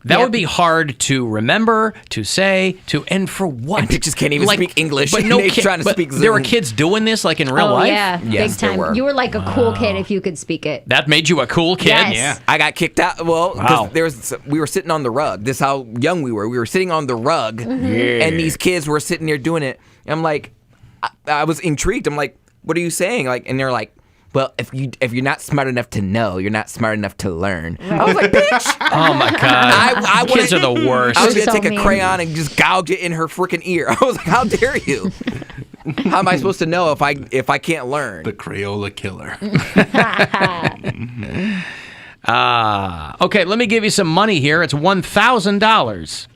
Speaker 9: That
Speaker 8: would be hard to remember, to say, and for what?
Speaker 11: And bitches can't even speak English.
Speaker 8: But
Speaker 11: and
Speaker 8: no
Speaker 11: they're
Speaker 8: kid,
Speaker 11: trying to
Speaker 8: but
Speaker 11: speak Zoom.
Speaker 8: there were kids doing this in real life?
Speaker 10: Yeah,
Speaker 11: Yes,
Speaker 10: big
Speaker 11: there
Speaker 10: time.
Speaker 11: were.
Speaker 10: You were a cool kid if you could speak it.
Speaker 8: That made you a cool kid?
Speaker 10: Yes.
Speaker 8: Yeah.
Speaker 11: I got kicked out. Well,
Speaker 8: Wow.
Speaker 11: we were sitting on the rug. This is how young we were. We were sitting on the rug, and these kids were sitting there doing it. And I'm like, I was intrigued. I'm like, what are you saying? And they're like, well, if you're not smart enough to know, you're not smart enough to learn. I was like, bitch.
Speaker 8: Oh, my God. Kids are the worst.
Speaker 11: I was going to
Speaker 10: So
Speaker 11: take a
Speaker 10: mean.
Speaker 11: crayon and just gouge it in her freaking ear. I was like, how dare you? How am I supposed to know if I can't learn?
Speaker 9: The Crayola killer.
Speaker 8: Okay, let me give you some money here. It's $1,000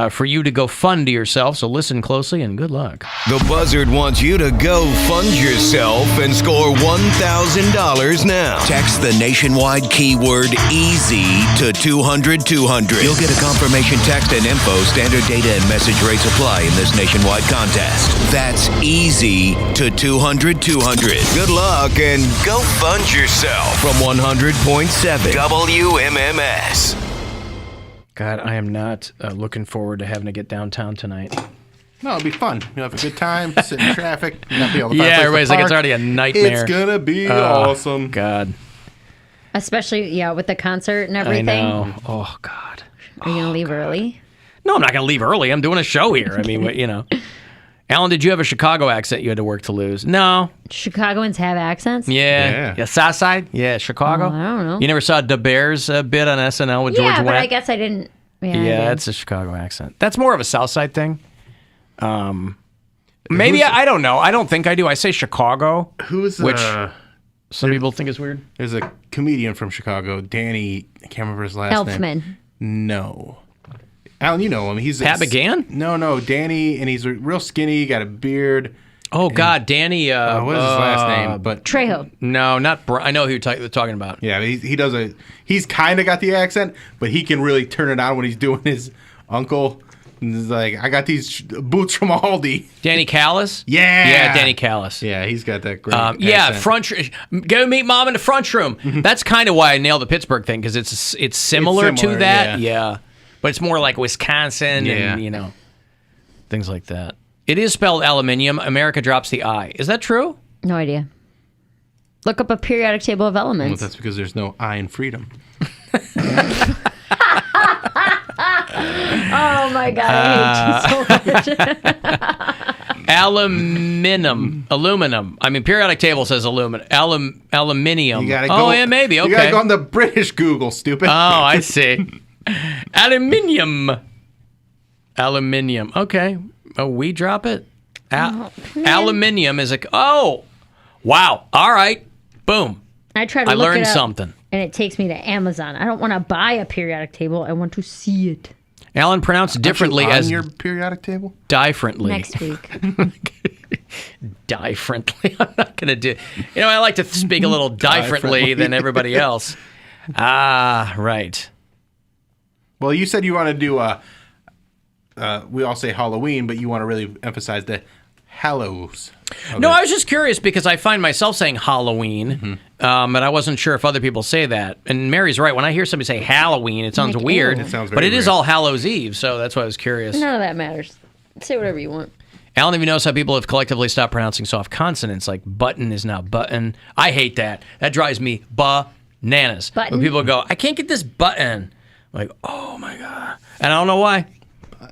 Speaker 8: for you to go fund yourself, so listen closely and good luck.
Speaker 5: The Buzzard wants you to go fund yourself and score $1,000 now. Text the nationwide keyword EASY to 200-200. You'll get a confirmation text and info. Standard data and message rates apply in this nationwide contest. That's EASY to 200-200. Good luck and go fund yourself from 100.7 WMMS.
Speaker 8: God, I am not looking forward to having to get downtown tonight.
Speaker 9: No, it'll be fun. You'll have a good time, sit in traffic, not be able to find a place
Speaker 8: Yeah,
Speaker 9: to
Speaker 8: everybody's like,
Speaker 9: park.
Speaker 8: it's already a nightmare.
Speaker 9: It's gonna be awesome.
Speaker 8: God.
Speaker 10: Especially, with the concert and everything.
Speaker 8: I know. Oh, God.
Speaker 10: Are you going to leave early?
Speaker 8: No, I'm not going to leave early. I'm doing a show here. I mean, Alan, did you have a Chicago accent you had to work to lose? No.
Speaker 10: Chicagoans have accents?
Speaker 8: Yeah. South Side? Yeah, Chicago?
Speaker 10: I don't know.
Speaker 8: You never saw the Bears bit on SNL with George
Speaker 10: Yeah, but
Speaker 8: Wendt?
Speaker 10: I guess I didn't.
Speaker 8: Yeah, that's a Chicago accent. That's more of a South Side thing. Maybe, I don't know. I don't think I do. I say Chicago,
Speaker 9: Who's
Speaker 8: which some people think is weird.
Speaker 9: There's a comedian from Chicago, Danny. I can't remember his last name.
Speaker 10: Elfman.
Speaker 9: No. Alan, you know him. He's
Speaker 8: Pat McGann?
Speaker 9: No, Danny, and he's real skinny, got a beard.
Speaker 8: Oh, God, Danny.
Speaker 9: What is his last name? But
Speaker 10: Trejo.
Speaker 8: No, not. I know who you're talking about.
Speaker 9: Yeah, he does he's kind of got the accent, but he can really turn it on when he's doing his uncle. And he's like, I got these boots from Aldi.
Speaker 8: Danny Callis?
Speaker 9: Yeah.
Speaker 8: Yeah, Danny Callis.
Speaker 9: Yeah, he's got that great accent.
Speaker 8: Go meet Mom in the front room. That's kind of why I nailed the Pittsburgh thing, because it's similar to that. Yeah. But it's more like Wisconsin and, things like that. It is spelled aluminium. America drops the I. Is that true?
Speaker 10: No idea. Look up a periodic table of elements.
Speaker 9: Well, that's because there's no I in freedom.
Speaker 10: Oh, my God. I hate you so much.
Speaker 8: Aluminum. I mean, periodic table says aluminium.
Speaker 9: You gotta go,
Speaker 8: yeah, maybe. Okay.
Speaker 9: You gotta go on the British Google, stupid.
Speaker 8: Oh, I see. Aluminium. Okay. Oh, we drop it? Aluminium is oh, wow. All right. Boom.
Speaker 10: I tried to
Speaker 8: I
Speaker 10: look
Speaker 8: learned
Speaker 10: it up,
Speaker 8: something.
Speaker 10: and it takes me to Amazon. I don't want to buy a periodic table. I want to see it.
Speaker 8: Alan, pronounced differently
Speaker 9: on
Speaker 8: as
Speaker 9: your periodic table?
Speaker 8: differently.
Speaker 10: Next week.
Speaker 8: Differently. I'm not going to do. I like to speak a little differently than everybody else. Right.
Speaker 9: Well, you said you want to do we all say Halloween, but you want to really emphasize the Hallows.
Speaker 8: No, I was just curious because I find myself saying Halloween, and I wasn't sure if other people say that. And Mary's right. When I hear somebody say Halloween, it sounds weird.
Speaker 9: It sounds very
Speaker 8: but it is
Speaker 9: weird.
Speaker 8: all Hallows Eve, so that's why I was curious.
Speaker 10: None of that matters. Say whatever you want.
Speaker 8: Alan, have you noticed how people have collectively stopped pronouncing soft consonants? Like button is now button. I hate that. That drives me bananas.
Speaker 10: Button?
Speaker 8: When people go, I can't get this button. I'm like, oh my God. And I don't know why.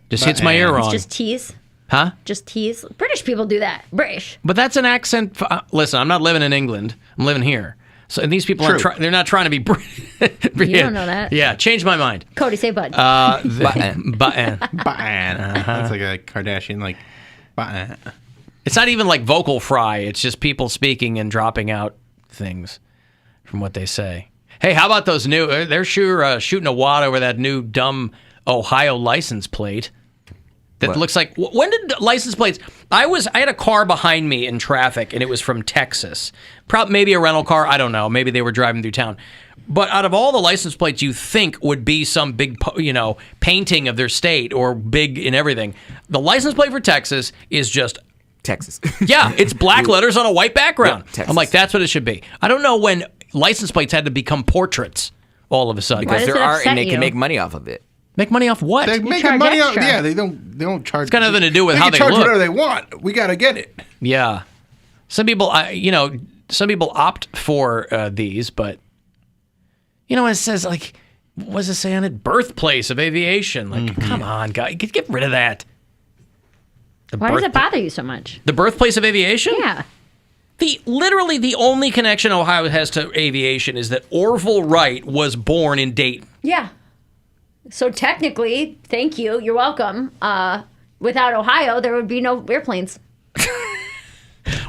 Speaker 8: Just hits my ear wrong.
Speaker 10: It's just tease.
Speaker 8: Huh?
Speaker 10: Just tease. British people do that. British.
Speaker 8: But that's an accent. Listen, I'm not living in England. I'm living here. So, and these people they're not trying to be British.
Speaker 10: You don't know that.
Speaker 8: Yeah, change my mind.
Speaker 10: Cody, say button.
Speaker 8: Button.
Speaker 9: Button. That's like a Kardashian, button.
Speaker 8: It's not even like vocal fry. It's just people speaking and dropping out things from what they say. Hey, how about those new? They're sure shooting a wad over that new dumb Ohio license plate. That looks like, when did license plates? I had a car behind me in traffic, and it was from Texas. Maybe a rental car. I don't know. Maybe they were driving through town. But out of all the license plates you think would be some big, painting of their state or big in everything, the license plate for Texas is just
Speaker 11: Texas.
Speaker 8: Yeah, it's black letters on a white background.
Speaker 11: Texas.
Speaker 8: I'm like, that's what it should be. I don't know when license plates had to become portraits all of a sudden.
Speaker 11: Because there are, and they can make money off of it.
Speaker 8: Make money off what?
Speaker 9: They make money off. Yeah, they don't charge.
Speaker 8: It's got nothing to do with
Speaker 9: they
Speaker 8: how
Speaker 9: can
Speaker 8: they
Speaker 9: charge
Speaker 8: look.
Speaker 9: whatever they want. We got to get it.
Speaker 8: Yeah, some people, some people opt for these, but it says what does it say on it? Birthplace of aviation. Come on, guys, get rid of that.
Speaker 10: Why does it bother you so much?
Speaker 8: The birthplace of aviation?
Speaker 10: Yeah.
Speaker 8: Literally the only connection Ohio has to aviation is that Orville Wright was born in Dayton.
Speaker 10: Yeah. So technically, thank you. You're welcome. Without Ohio, there would be no airplanes.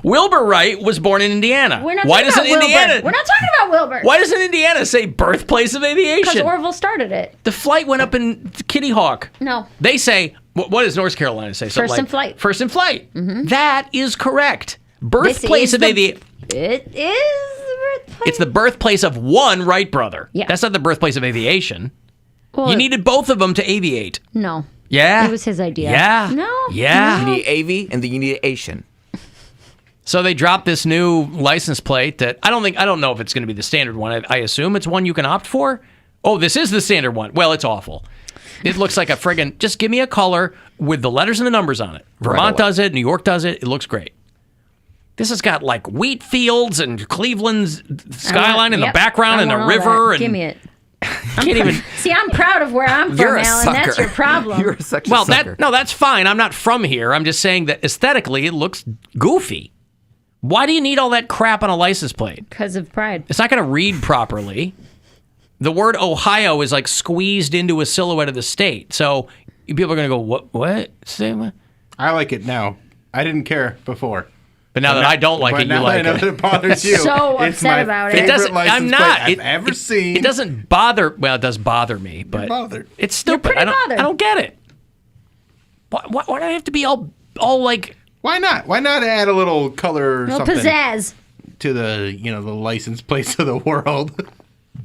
Speaker 8: Wilbur Wright was born in Indiana.
Speaker 10: We're not
Speaker 8: Why
Speaker 10: talking
Speaker 8: doesn't
Speaker 10: about Wilbur.
Speaker 8: Indiana?
Speaker 10: We're not talking about Wilbur.
Speaker 8: Why doesn't Indiana say birthplace of
Speaker 10: Because
Speaker 8: aviation?
Speaker 10: Orville started it.
Speaker 8: The flight went up in Kitty Hawk.
Speaker 10: No.
Speaker 8: They say, what does North Carolina say? Something
Speaker 10: First in
Speaker 8: like,
Speaker 10: flight.
Speaker 8: First in flight. That is correct.
Speaker 10: This
Speaker 8: Birthplace
Speaker 10: is
Speaker 8: of
Speaker 10: the-
Speaker 8: aviation.
Speaker 10: It is the birthplace.
Speaker 8: It's the birthplace of one Wright brother.
Speaker 10: Yeah.
Speaker 8: That's not the birthplace of aviation.
Speaker 10: Well,
Speaker 8: You needed both of them to aviate.
Speaker 10: No.
Speaker 8: Yeah.
Speaker 10: It was his idea.
Speaker 8: Yeah.
Speaker 10: No.
Speaker 8: Yeah.
Speaker 22: You need AV and then you need Asian.
Speaker 8: So they dropped this new license plate that I don't know if it's going to be the standard one. I assume it's one you can opt for. Oh, this is the standard one. Well, it's awful. It looks like a friggin' just give me a color with the letters and the numbers on it. Vermont does it. New York does it. It looks great. This has got like wheat fields and Cleveland's skyline in the background and a river. And
Speaker 10: Give me it.
Speaker 8: can't even.
Speaker 10: See, I'm proud of where I'm from,
Speaker 22: You're a
Speaker 10: Alan.
Speaker 22: sucker.
Speaker 10: That's your problem.
Speaker 22: You're such a
Speaker 8: Well,
Speaker 22: sucker.
Speaker 8: that's fine. I'm not from here. I'm just saying that aesthetically it looks goofy. Why do you need all that crap on a license plate?
Speaker 10: Because of pride.
Speaker 8: It's not going to read properly. The word Ohio is like squeezed into a silhouette of the state. So people are going to go, what? Say what?
Speaker 9: I like it now. I didn't care before.
Speaker 8: But now that I don't like it, you
Speaker 9: now
Speaker 8: like
Speaker 9: that I know
Speaker 8: it.
Speaker 9: that it bothers you.
Speaker 10: So
Speaker 9: it's
Speaker 10: upset
Speaker 9: my
Speaker 10: about it.
Speaker 9: favorite
Speaker 8: It doesn't.
Speaker 9: license
Speaker 8: I'm
Speaker 9: plate
Speaker 8: not.
Speaker 9: I've ever seen.
Speaker 8: It doesn't bother. Well, it does bother me, but
Speaker 9: bothered.
Speaker 8: it's stupid.
Speaker 10: pretty bothered.
Speaker 8: I don't get it. Why do I have to be all like?
Speaker 9: Why not? Why not add a little color or
Speaker 10: Little
Speaker 9: something
Speaker 10: pizzazz.
Speaker 9: to the the license plates of the world?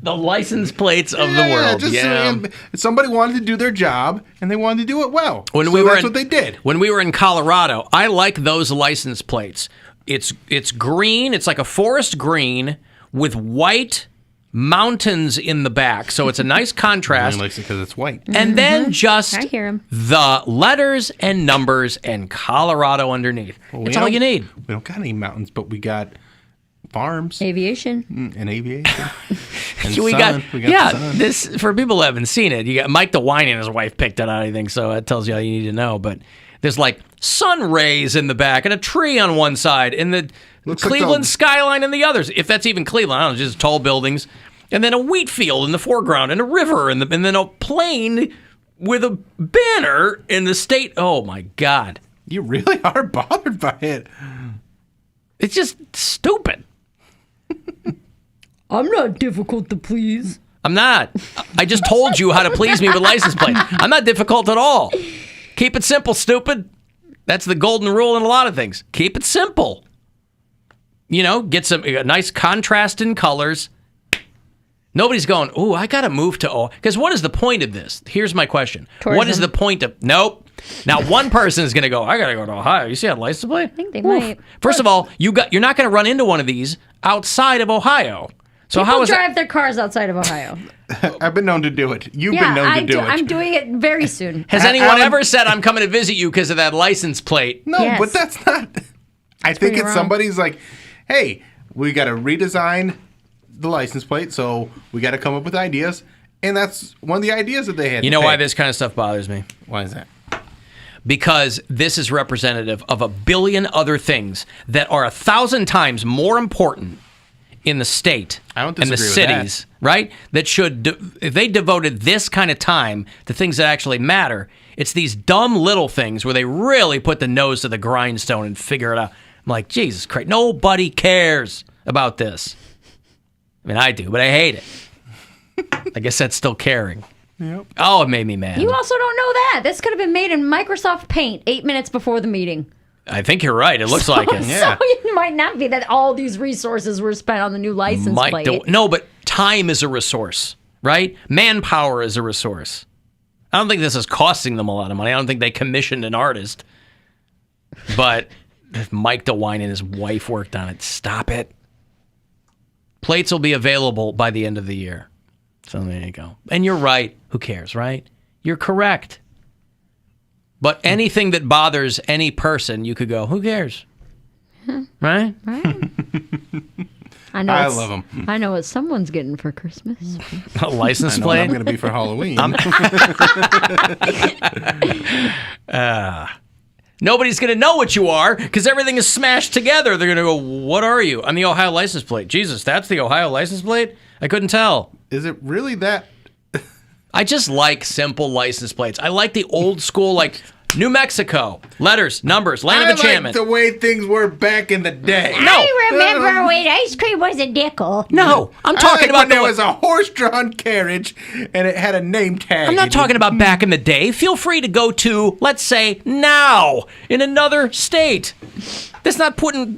Speaker 8: The license plates of the world.
Speaker 9: Somebody wanted to do their job, and they wanted to do it well.
Speaker 8: When
Speaker 9: So
Speaker 8: we were
Speaker 9: that's
Speaker 8: in,
Speaker 9: what they did.
Speaker 8: When we were in Colorado, I like those license plates. It's green. It's like a forest green with white mountains in the back, so it's a nice contrast.
Speaker 9: Everyone likes it because it's white.
Speaker 8: And then just
Speaker 10: I hear him.
Speaker 8: the letters and numbers and Colorado underneath.
Speaker 9: Well,
Speaker 8: That's all you need.
Speaker 9: We don't got any mountains, but we got farms
Speaker 10: Aviation.
Speaker 9: and aviation. And
Speaker 8: we
Speaker 9: sun.
Speaker 8: got
Speaker 9: the sun.
Speaker 8: this for people who haven't seen it. You got Mike DeWine and his wife picked it out, I think, so that tells you all you need to know. But there's like sun rays in the back and a tree on one side and the
Speaker 9: Looks like
Speaker 8: Cleveland
Speaker 9: the-
Speaker 8: skyline in the others. If that's even Cleveland, I don't know, just tall buildings. And then a wheat field in the foreground and a river and then a plane with a banner in the state. Oh my God.
Speaker 9: You really are bothered by it.
Speaker 8: It's just stupid.
Speaker 10: I'm not difficult to please.
Speaker 8: I'm not. I just told you how to please me with license plate. I'm not difficult at all. Keep it simple, stupid. That's the golden rule in a lot of things. Keep it simple. Get a nice contrast in colors. Nobody's going, ooh, I got to move to because what is the point of this? Here's my question.
Speaker 10: Tourism.
Speaker 8: What is the point of nope. Now one person is going to go, I got to go to Ohio. You see that license plate?
Speaker 10: I think they might.
Speaker 8: First of all, you're not going to run into one of these outside of Ohio. So
Speaker 10: People
Speaker 8: how is
Speaker 10: drive their cars outside of Ohio.
Speaker 9: I've been known to do it. You've
Speaker 10: yeah,
Speaker 9: been known to do it.
Speaker 10: I'm doing it very soon.
Speaker 8: Has anyone ever said, I'm coming to visit you because of that license plate?
Speaker 9: No,
Speaker 10: Yes.
Speaker 9: but that's not. I think
Speaker 10: pretty
Speaker 9: it's
Speaker 10: wrong.
Speaker 9: somebody's like, hey, we got to redesign the license plate, so we got to come up with ideas. And that's one of the ideas that they had.
Speaker 8: You
Speaker 9: to
Speaker 8: know why
Speaker 9: pick.
Speaker 8: this kind of stuff bothers me?
Speaker 9: Why is that?
Speaker 8: Because this is representative of a billion other things that are 1,000 times more important in the state
Speaker 9: I don't
Speaker 8: and the
Speaker 9: disagree with that.
Speaker 8: cities, right? That should, if they devoted this kind of time to things that actually matter, it's these dumb little things where they really put the nose to the grindstone and figure it out. I'm like, Jesus Christ, nobody cares about this. I mean, I do, but I hate it. I guess that's still caring.
Speaker 9: Yep.
Speaker 8: Oh, it made me mad.
Speaker 10: You also don't know that. This could have been made in Microsoft Paint 8 minutes before the meeting.
Speaker 8: I think you're right. It looks like it.
Speaker 10: So it might not be that all these resources were spent on the new license plate.
Speaker 8: No, but time is a resource, right? Manpower is a resource. I don't think this is costing them a lot of money. I don't think they commissioned an artist. But if Mike DeWine and his wife worked on it, stop it. Plates will be available by the end of the year. So there you go. And you're right. Who cares, right? You're correct. But anything that bothers any person, you could go, who cares? Right?
Speaker 10: I know.
Speaker 9: I
Speaker 10: it's-
Speaker 9: love 'em.
Speaker 10: I know what someone's getting for Christmas.
Speaker 8: A license
Speaker 9: I know
Speaker 8: plate?
Speaker 9: what I'm going to be for Halloween.
Speaker 8: Nobody's going to know what you are because everything is smashed together. They're going to go, what are you? I'm the Ohio license plate. Jesus, that's the Ohio license plate? I couldn't tell.
Speaker 9: Is it really that?
Speaker 8: I just like simple license plates. I like the old school, like New Mexico. Letters, numbers, land of enchantment.
Speaker 9: Like the way things were back in the day.
Speaker 10: I remember when ice cream was a nickel.
Speaker 8: No, I'm talking about
Speaker 9: when there was a horse-drawn carriage and it had a name tag.
Speaker 8: I'm not talking about back in the day. Feel free to go to, let's say, now in another state. That's not putting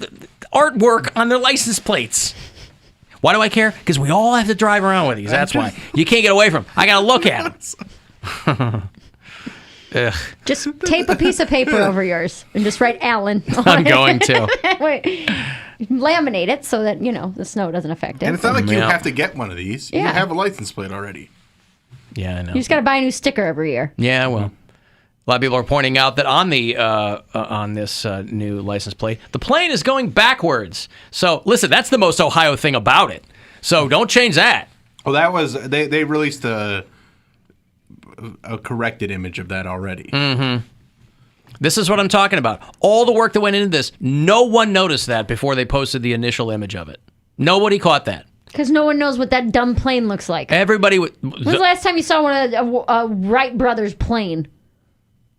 Speaker 8: artwork on their license plates. Why do I care? Because we all have to drive around with these. That's why. You can't get away from them. I got to look at them. Ugh.
Speaker 10: Just tape a piece of paper over yours and just write Alan.
Speaker 8: I'm going to.
Speaker 10: Wait, laminate it so that, the snow doesn't affect it.
Speaker 9: And it's not like you have to get one of these. You
Speaker 10: Yeah.
Speaker 9: have a license plate already.
Speaker 8: Yeah, I know.
Speaker 10: You just got to buy a new sticker every year.
Speaker 8: Yeah, well, a lot of people are pointing out that on the on this new license plate, the plane is going backwards. So listen, that's the most Ohio thing about it. So don't change that.
Speaker 9: Well, that was they released a corrected image of that already.
Speaker 8: Mm-hmm. This is what I'm talking about. All the work that went into this, no one noticed that before they posted the initial image of it. Nobody caught that.
Speaker 10: Because no one knows what that dumb plane looks like.
Speaker 8: Everybody.
Speaker 10: When's the last time you saw one of a Wright brothers plane?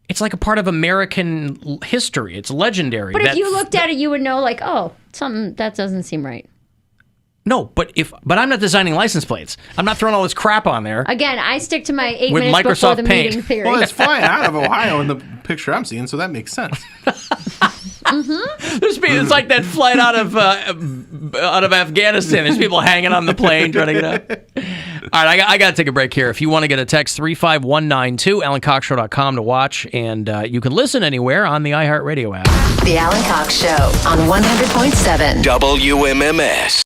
Speaker 8: It's like a part of American history. It's legendary.
Speaker 10: But if you looked at it, you would know, like, oh, something that doesn't seem right.
Speaker 8: No, but I'm not designing license plates. I'm not throwing all this crap on there.
Speaker 10: Again, I stick to my 8
Speaker 8: With
Speaker 10: minutes before
Speaker 8: Microsoft
Speaker 10: the
Speaker 8: Paint.
Speaker 10: meeting theory.
Speaker 9: Well, it's flying out of Ohio in the picture I'm seeing, so that makes sense.
Speaker 8: It's like that flight out of Afghanistan. There's people hanging on the plane trying to get out. All right, I got to take a break here. If you want to get a text, 35192, AlanCoxShow.com to watch, and you can listen anywhere on the iHeartRadio app.
Speaker 6: The Alan Cox Show on 100.7
Speaker 5: WMMS.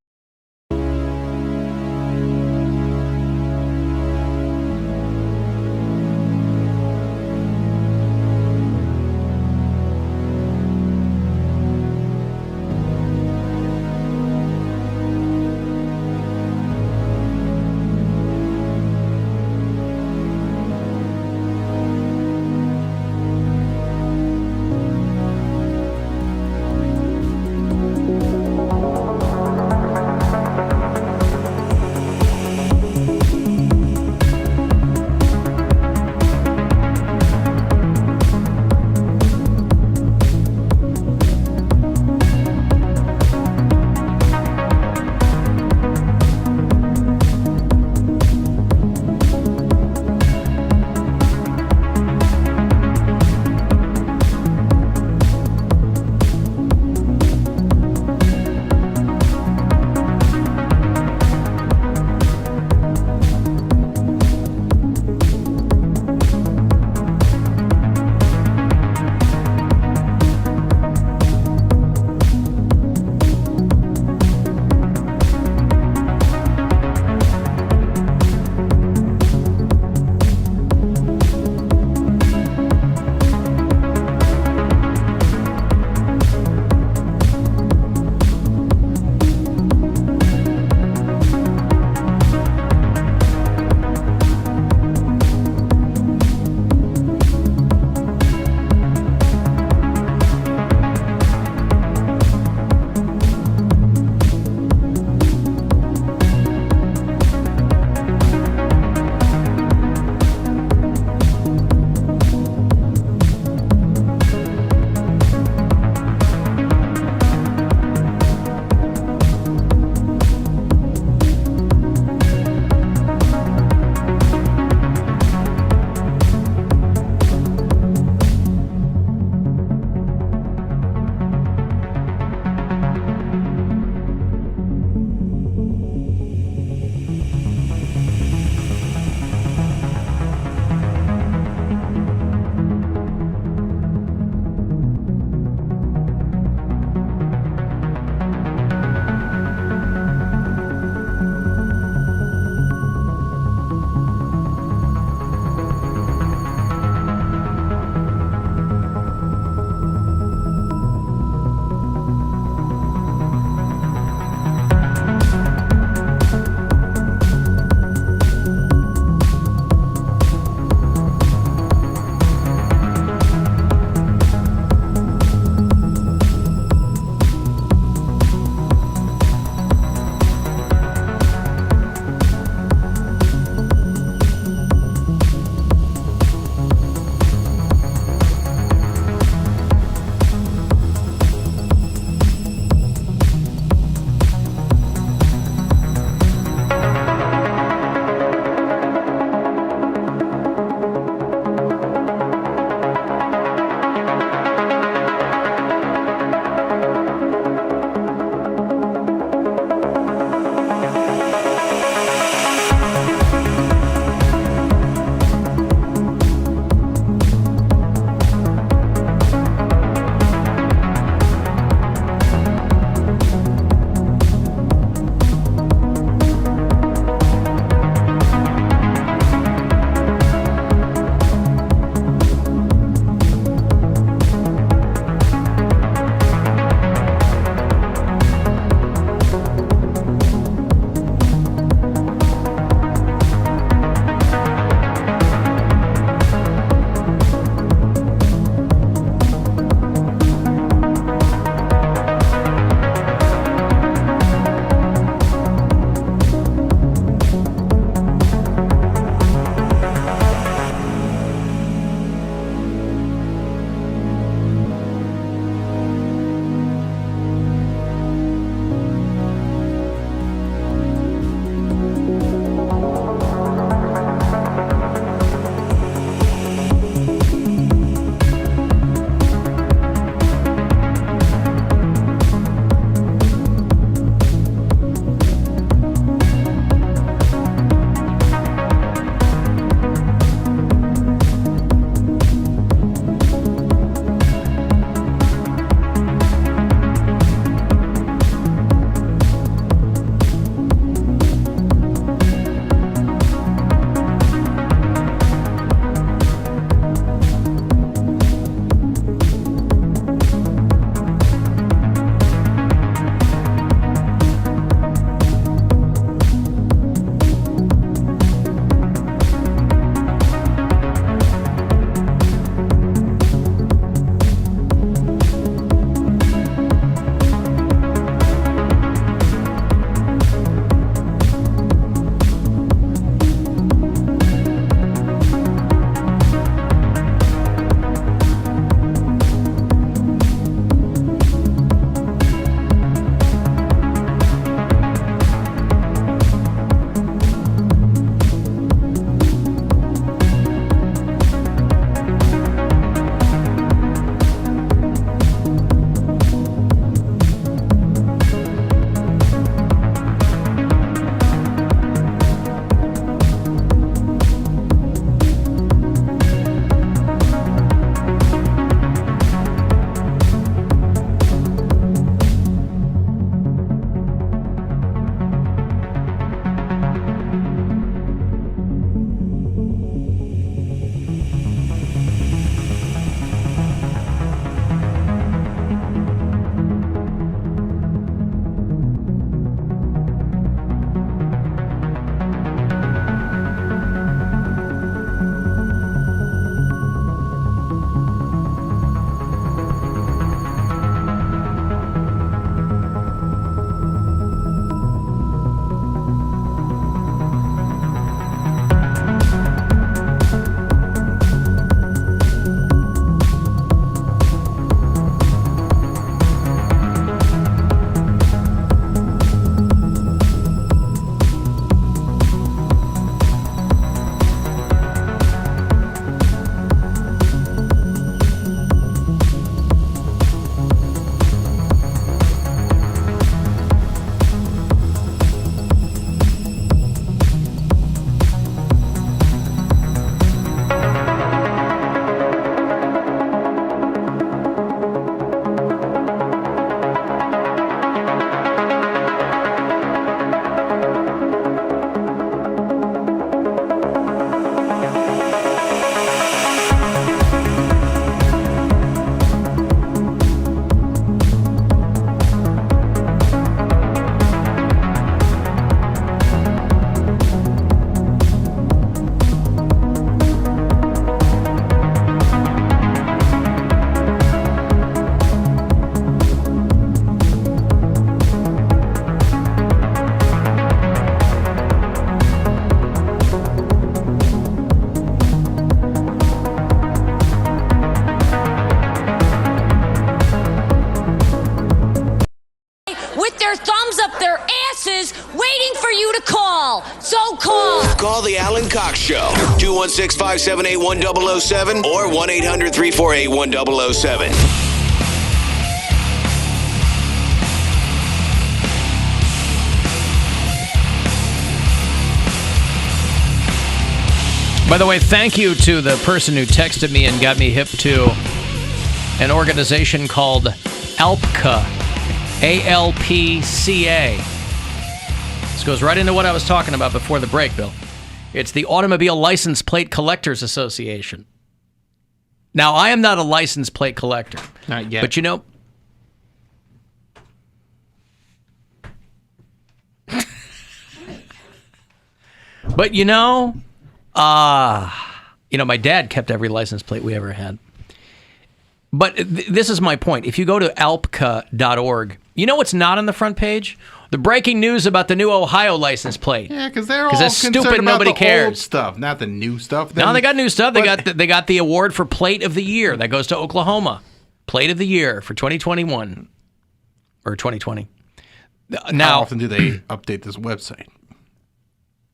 Speaker 15: their asses waiting for you to call. So call.
Speaker 5: Call the Alan Cox Show. 216-578-1007 or 1-800-348-1007.
Speaker 8: By the way, thank you to the person who texted me and got me hip to an organization called ALPCA. ALPCA. This goes right into what I was talking about before the break, Bill. It's the Automobile License Plate Collectors Association. Now, I am not a license plate collector.
Speaker 9: Not yet.
Speaker 8: But you know... But you know... my dad kept every license plate we ever had. But this is my point. If you go to alpca.org, you know what's not on the front page? The breaking news about the new Ohio license plate.
Speaker 9: Yeah, because they're all
Speaker 8: it's
Speaker 9: concerned
Speaker 8: stupid.
Speaker 9: about
Speaker 8: Nobody
Speaker 9: the
Speaker 8: cares.
Speaker 9: old stuff, not the new stuff.
Speaker 8: No, they got new stuff. They got the award for Plate of the Year. That goes to Oklahoma. Plate of the Year for 2021 or 2020. Now,
Speaker 9: how often do they update this website?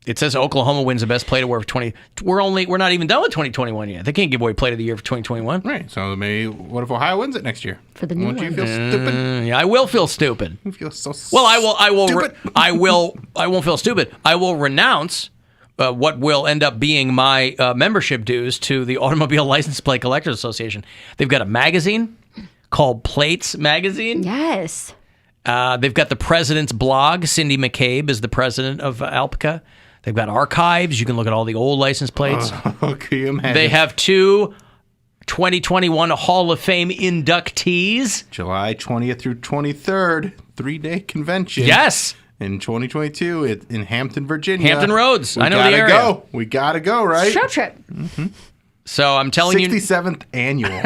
Speaker 8: It says Oklahoma wins the best plate award for 20. We're not even done with 2021 yet. They can't give away Plate of the Year for 2021.
Speaker 9: Right. So maybe what if Ohio wins it next year?
Speaker 10: For the new
Speaker 9: Won't you feel stupid?
Speaker 8: Yeah, I will feel stupid.
Speaker 9: You feel so
Speaker 8: well, I will.
Speaker 9: stupid.
Speaker 8: I won't feel stupid. I will renounce what will end up being my membership dues to the Automobile License Plate Collectors Association. They've got a magazine called Plates Magazine.
Speaker 10: Yes.
Speaker 8: They've got the president's blog. Cindy McCabe is the president of ALPCA. They've got archives. You can look at all the old license plates.
Speaker 9: Oh, can you imagine?
Speaker 8: They have 2 2021 Hall of Fame inductees.
Speaker 9: July 20th through 23rd, 3-day convention.
Speaker 8: Yes.
Speaker 9: In 2022 in Hampton, Virginia.
Speaker 8: Hampton Roads.
Speaker 9: I
Speaker 8: know the area.
Speaker 9: We gotta go, right?
Speaker 10: Show trip.
Speaker 9: Mm-hmm.
Speaker 8: So I'm telling
Speaker 9: 67th annual.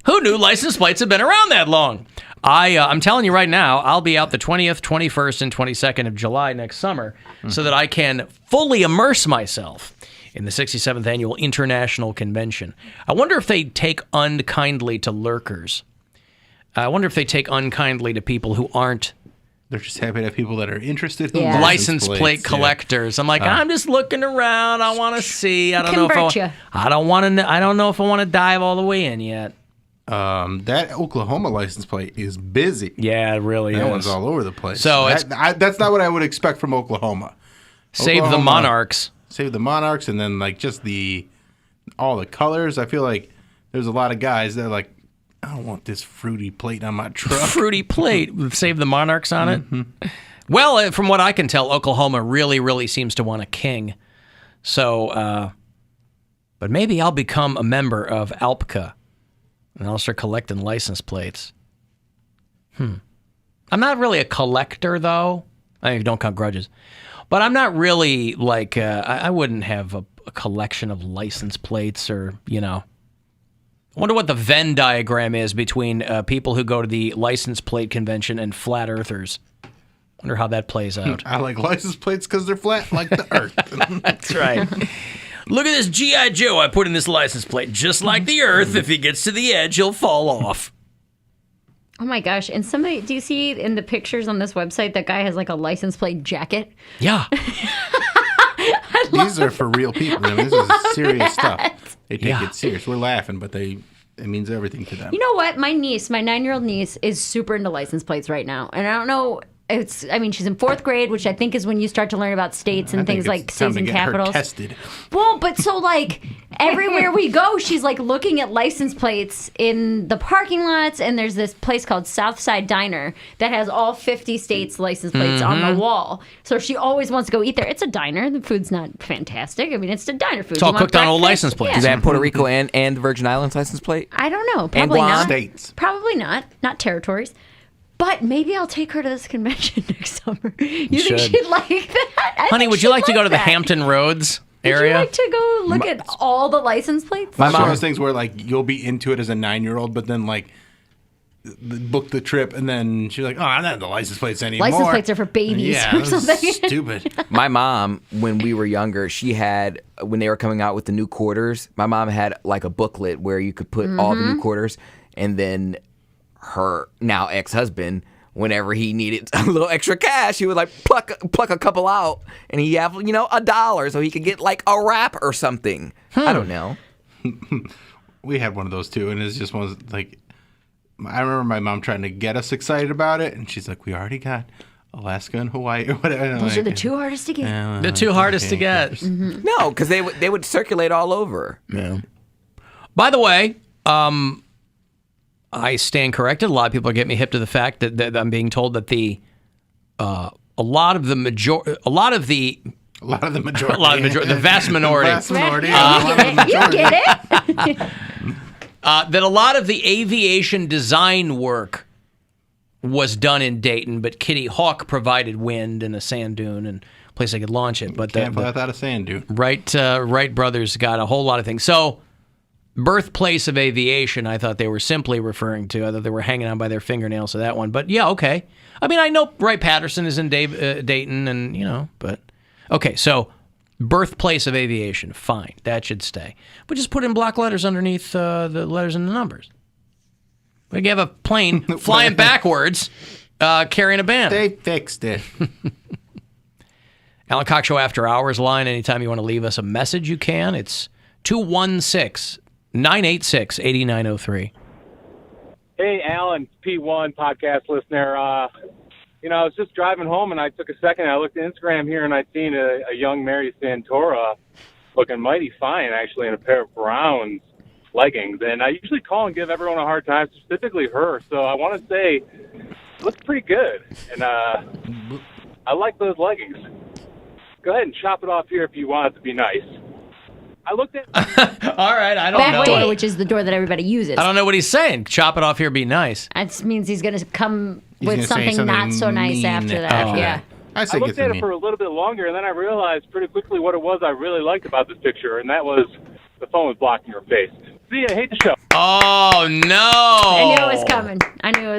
Speaker 8: Who knew license plates have been around that long? I'm telling you right now, I'll be out the 20th, 21st, and 22nd of July next summer so that I can fully immerse myself in the 67th Annual International Convention. I wonder if they take unkindly to lurkers. I wonder if they take unkindly to people who aren't.
Speaker 9: They're just happy to have people that are interested in
Speaker 8: license plate collectors. Yeah. I'm like, I'm just looking around. I want to see. I don't know if I don't know if I want to dive all the way in yet.
Speaker 9: That Oklahoma license plate is busy.
Speaker 8: Yeah, it really is.
Speaker 9: That one's all over the place.
Speaker 8: So
Speaker 9: that's not what I would expect from Oklahoma.
Speaker 8: Save the Monarchs.
Speaker 9: Save the Monarchs, and then like just all the colors. I feel like there's a lot of guys that are like, I don't want this fruity plate on my truck.
Speaker 8: Fruity plate with Save the Monarchs on it. Mm-hmm. Well, from what I can tell, Oklahoma really, really seems to want a king. So, but maybe I'll become a member of ALPCA. And I'll start collecting license plates. I'm not really a collector, though. I mean, don't count grudges. But I'm not really like, I wouldn't have a collection of license plates or, I wonder what the Venn diagram is between people who go to the license plate convention and flat earthers. Wonder how that plays out.
Speaker 9: I like license plates because they're flat like the earth.
Speaker 8: That's right. Look at this G.I. Joe I put in this license plate. Just like the earth, if he gets to the edge, he'll fall off.
Speaker 10: Oh my gosh. And do you see in the pictures on this website, that guy has like a license plate jacket?
Speaker 8: Yeah.
Speaker 9: These are for real people. I mean, this is serious stuff. They take it serious. We're laughing, but it means everything to them.
Speaker 10: You know what? My 9-year-old niece, is super into license plates right now. And I don't know. She's in 4th grade, which I think is when you start to learn about states and things like states and capitals.
Speaker 9: Tested.
Speaker 10: Well, but so like everywhere we go, she's like looking at license plates in the parking lots, and there's this place called Southside Diner that has all 50 states' license plates on the wall. So she always wants to go eat there. It's a diner. The food's not fantastic. I mean, it's a diner food.
Speaker 8: It's all cooked on old license plates.
Speaker 22: Do they have Puerto Rico and Virgin Islands license plate?
Speaker 10: I don't know. Probably not.
Speaker 9: States.
Speaker 10: Probably not. Not territories. But maybe I'll take her to this convention next summer. You think she'd like that?
Speaker 8: Honey, would you like to go to the Hampton Roads area?
Speaker 10: Would you like to go look at all the license plates?
Speaker 9: It's one of those things where like you'll be into it as a 9-year-old, but then like book the trip, and then she's like, "Oh, I'm not in the license plates anymore."
Speaker 10: License plates are for babies or something.
Speaker 9: Stupid.
Speaker 22: My mom, when we were younger, when they were coming out with the new quarters, my mom had like a booklet where you could put all the new quarters, and then her now ex-husband whenever he needed a little extra cash, he would like pluck a couple out, and he have $1 so he could get like a wrap or something. I don't know.
Speaker 9: We had one of those too, and it's just one of, like, I remember my mom trying to get us excited about it, and she's like, "We already got Alaska and Hawaii or whatever."
Speaker 10: Those are the two hardest to get.
Speaker 8: The two hardest to get.
Speaker 10: Mm-hmm.
Speaker 22: No, because they would circulate all over.
Speaker 8: Yeah. By the way, I stand corrected. A lot of people are getting me hip to the fact that I'm being told that the vast minority.
Speaker 10: You get it.
Speaker 8: That a lot of the aviation design work was done in Dayton, but Kitty Hawk provided wind and a sand dune and a place they could launch it. But
Speaker 9: Can't fly without a sand dune.
Speaker 8: Wright brothers got a whole lot of things. So, birthplace of aviation, I thought they were simply referring to. I thought they were hanging on by their fingernails to that one. But yeah, okay. I mean, I know Wright-Patterson is in Dayton, and but okay. So, birthplace of aviation, fine, that should stay. But just put in block letters underneath the letters and the numbers. We have a plane flying backwards, carrying a banner.
Speaker 9: They fixed it.
Speaker 8: Alan Cox Show After Hours line. Anytime you want to leave us a message, you can. It's 216-986-8903.
Speaker 16: Hey, Alan, P1 podcast listener. I was just driving home, and I took a second, and I looked at Instagram here, and I'd seen a young Mary Santora looking mighty fine, actually, in a pair of Browns leggings. And I usually call and give everyone a hard time, specifically her. So I want to say, it looks pretty good. And I like those leggings. Go ahead and chop it off here if you want it to be nice. I looked at...
Speaker 8: All right, I don't know.
Speaker 10: Back door, which is the door that everybody uses.
Speaker 8: I don't know what he's saying. Chop it off here, be nice.
Speaker 10: That means he's going to come with something not so nice after that. Yeah.
Speaker 16: I looked at it for a little bit longer, and then I realized pretty quickly what it was I really liked about this picture, and that was the phone was blocking her face. See, I hate the show.
Speaker 8: Oh, no.
Speaker 10: I knew it was coming.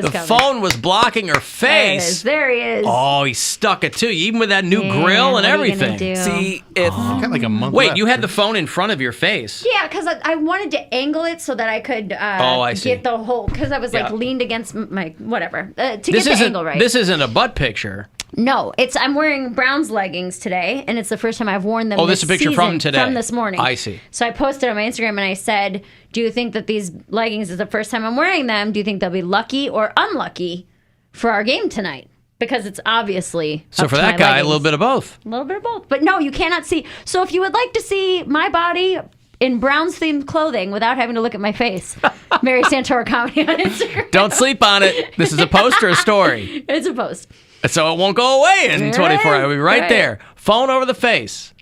Speaker 8: The phone was blocking her face.
Speaker 10: There he is.
Speaker 8: Oh, he stuck it, too, even with that new grill and everything.
Speaker 22: See, if...
Speaker 9: got like a month
Speaker 8: Wait,
Speaker 9: left.
Speaker 8: you had the phone in front of your face.
Speaker 10: Yeah, because I wanted to angle it so that I could
Speaker 8: I see.
Speaker 10: get the whole... Because I was like
Speaker 8: Yeah.
Speaker 10: leaned against my... Whatever. To get the angle right.
Speaker 8: This isn't a butt picture.
Speaker 10: No, I'm wearing Browns leggings today, and it's the first time I've worn them.
Speaker 8: Oh, this is a picture from today.
Speaker 10: From this morning.
Speaker 8: I see.
Speaker 10: So I posted on my Instagram, and I said, "Do you think that these leggings is the first time I'm wearing them? Do you think they'll be lucky or unlucky for our game tonight? Because it's obviously
Speaker 8: So
Speaker 10: up
Speaker 8: for
Speaker 10: to
Speaker 8: that
Speaker 10: my
Speaker 8: guy,
Speaker 10: leggings.
Speaker 8: a little bit of both.
Speaker 10: A little bit of both. But no, you cannot see. So if you would like to see my body in Browns-themed clothing without having to look at my face, Mary Santora Comedy on Instagram.
Speaker 8: Don't sleep on it. This is a post or a story.
Speaker 10: It's a post.
Speaker 8: So it won't go away in 24 hours. It'll be right there. Phone over the face.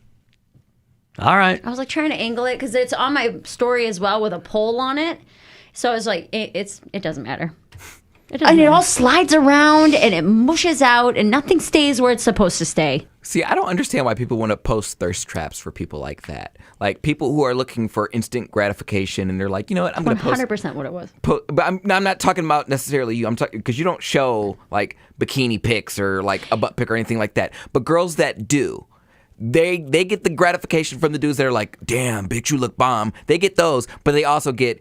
Speaker 8: All right.
Speaker 10: I was like trying to angle it because it's on my story as well with a pole on it. So I was like, it doesn't matter. It all slides around and it mushes out and nothing stays where it's supposed to stay.
Speaker 22: See, I don't understand why people want to post thirst traps for people like that. Like people who are looking for instant gratification and they're like, you know what, I'm going to post.
Speaker 10: 100% what it was.
Speaker 22: But I'm not talking about necessarily you. I'm talking because you don't show like bikini pics or like a butt pic or anything like that. But girls that do, they get the gratification from the dudes that are like, damn, bitch, you look bomb. They get those, but they also get,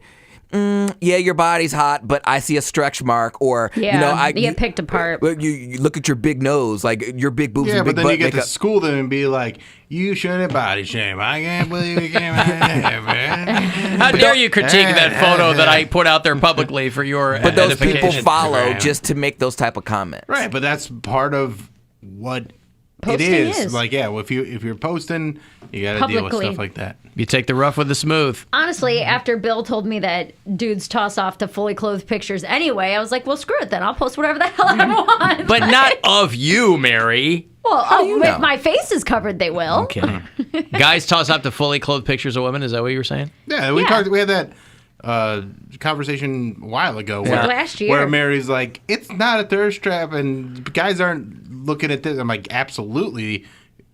Speaker 22: yeah, your body's hot, but I see a stretch mark, or
Speaker 10: Yeah,
Speaker 22: you know,
Speaker 10: you get picked apart.
Speaker 22: You look at your big nose, like your big boobs.
Speaker 9: Yeah,
Speaker 22: and big
Speaker 9: but then
Speaker 22: butt
Speaker 9: you get to
Speaker 22: makeup.
Speaker 9: school them and be like, you shouldn't body shame. I can't believe you came out here, man.
Speaker 8: How dare you critique that photo that I put out there publicly for your
Speaker 22: But those people
Speaker 8: edification?
Speaker 22: follow just to make those type of comments.
Speaker 9: Right, but that's part of what
Speaker 10: Posting
Speaker 9: it is.
Speaker 10: is.
Speaker 9: Like, yeah, if you're posting, you got to deal with
Speaker 10: Publicly.
Speaker 9: stuff like that.
Speaker 8: You take the rough with the smooth.
Speaker 10: Honestly, after Bill told me that dudes toss off to fully clothed pictures anyway, I was like, well, screw it then. I'll post whatever the hell I want.
Speaker 8: But not of you, Mary.
Speaker 10: Well,
Speaker 22: you
Speaker 10: if
Speaker 22: know?
Speaker 10: my face is covered, they will.
Speaker 8: Okay. Guys toss up to fully clothed pictures of women. Is that what you were saying?
Speaker 9: Yeah, we had that conversation a while ago
Speaker 10: Like last year.
Speaker 9: where Mary's like, it's not a thirst trap, and guys aren't looking at this. I'm like, absolutely.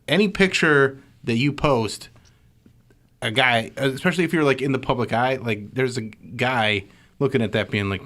Speaker 9: Any picture that you post, a guy, especially if you're like in the public eye, like there's a guy looking at that being like,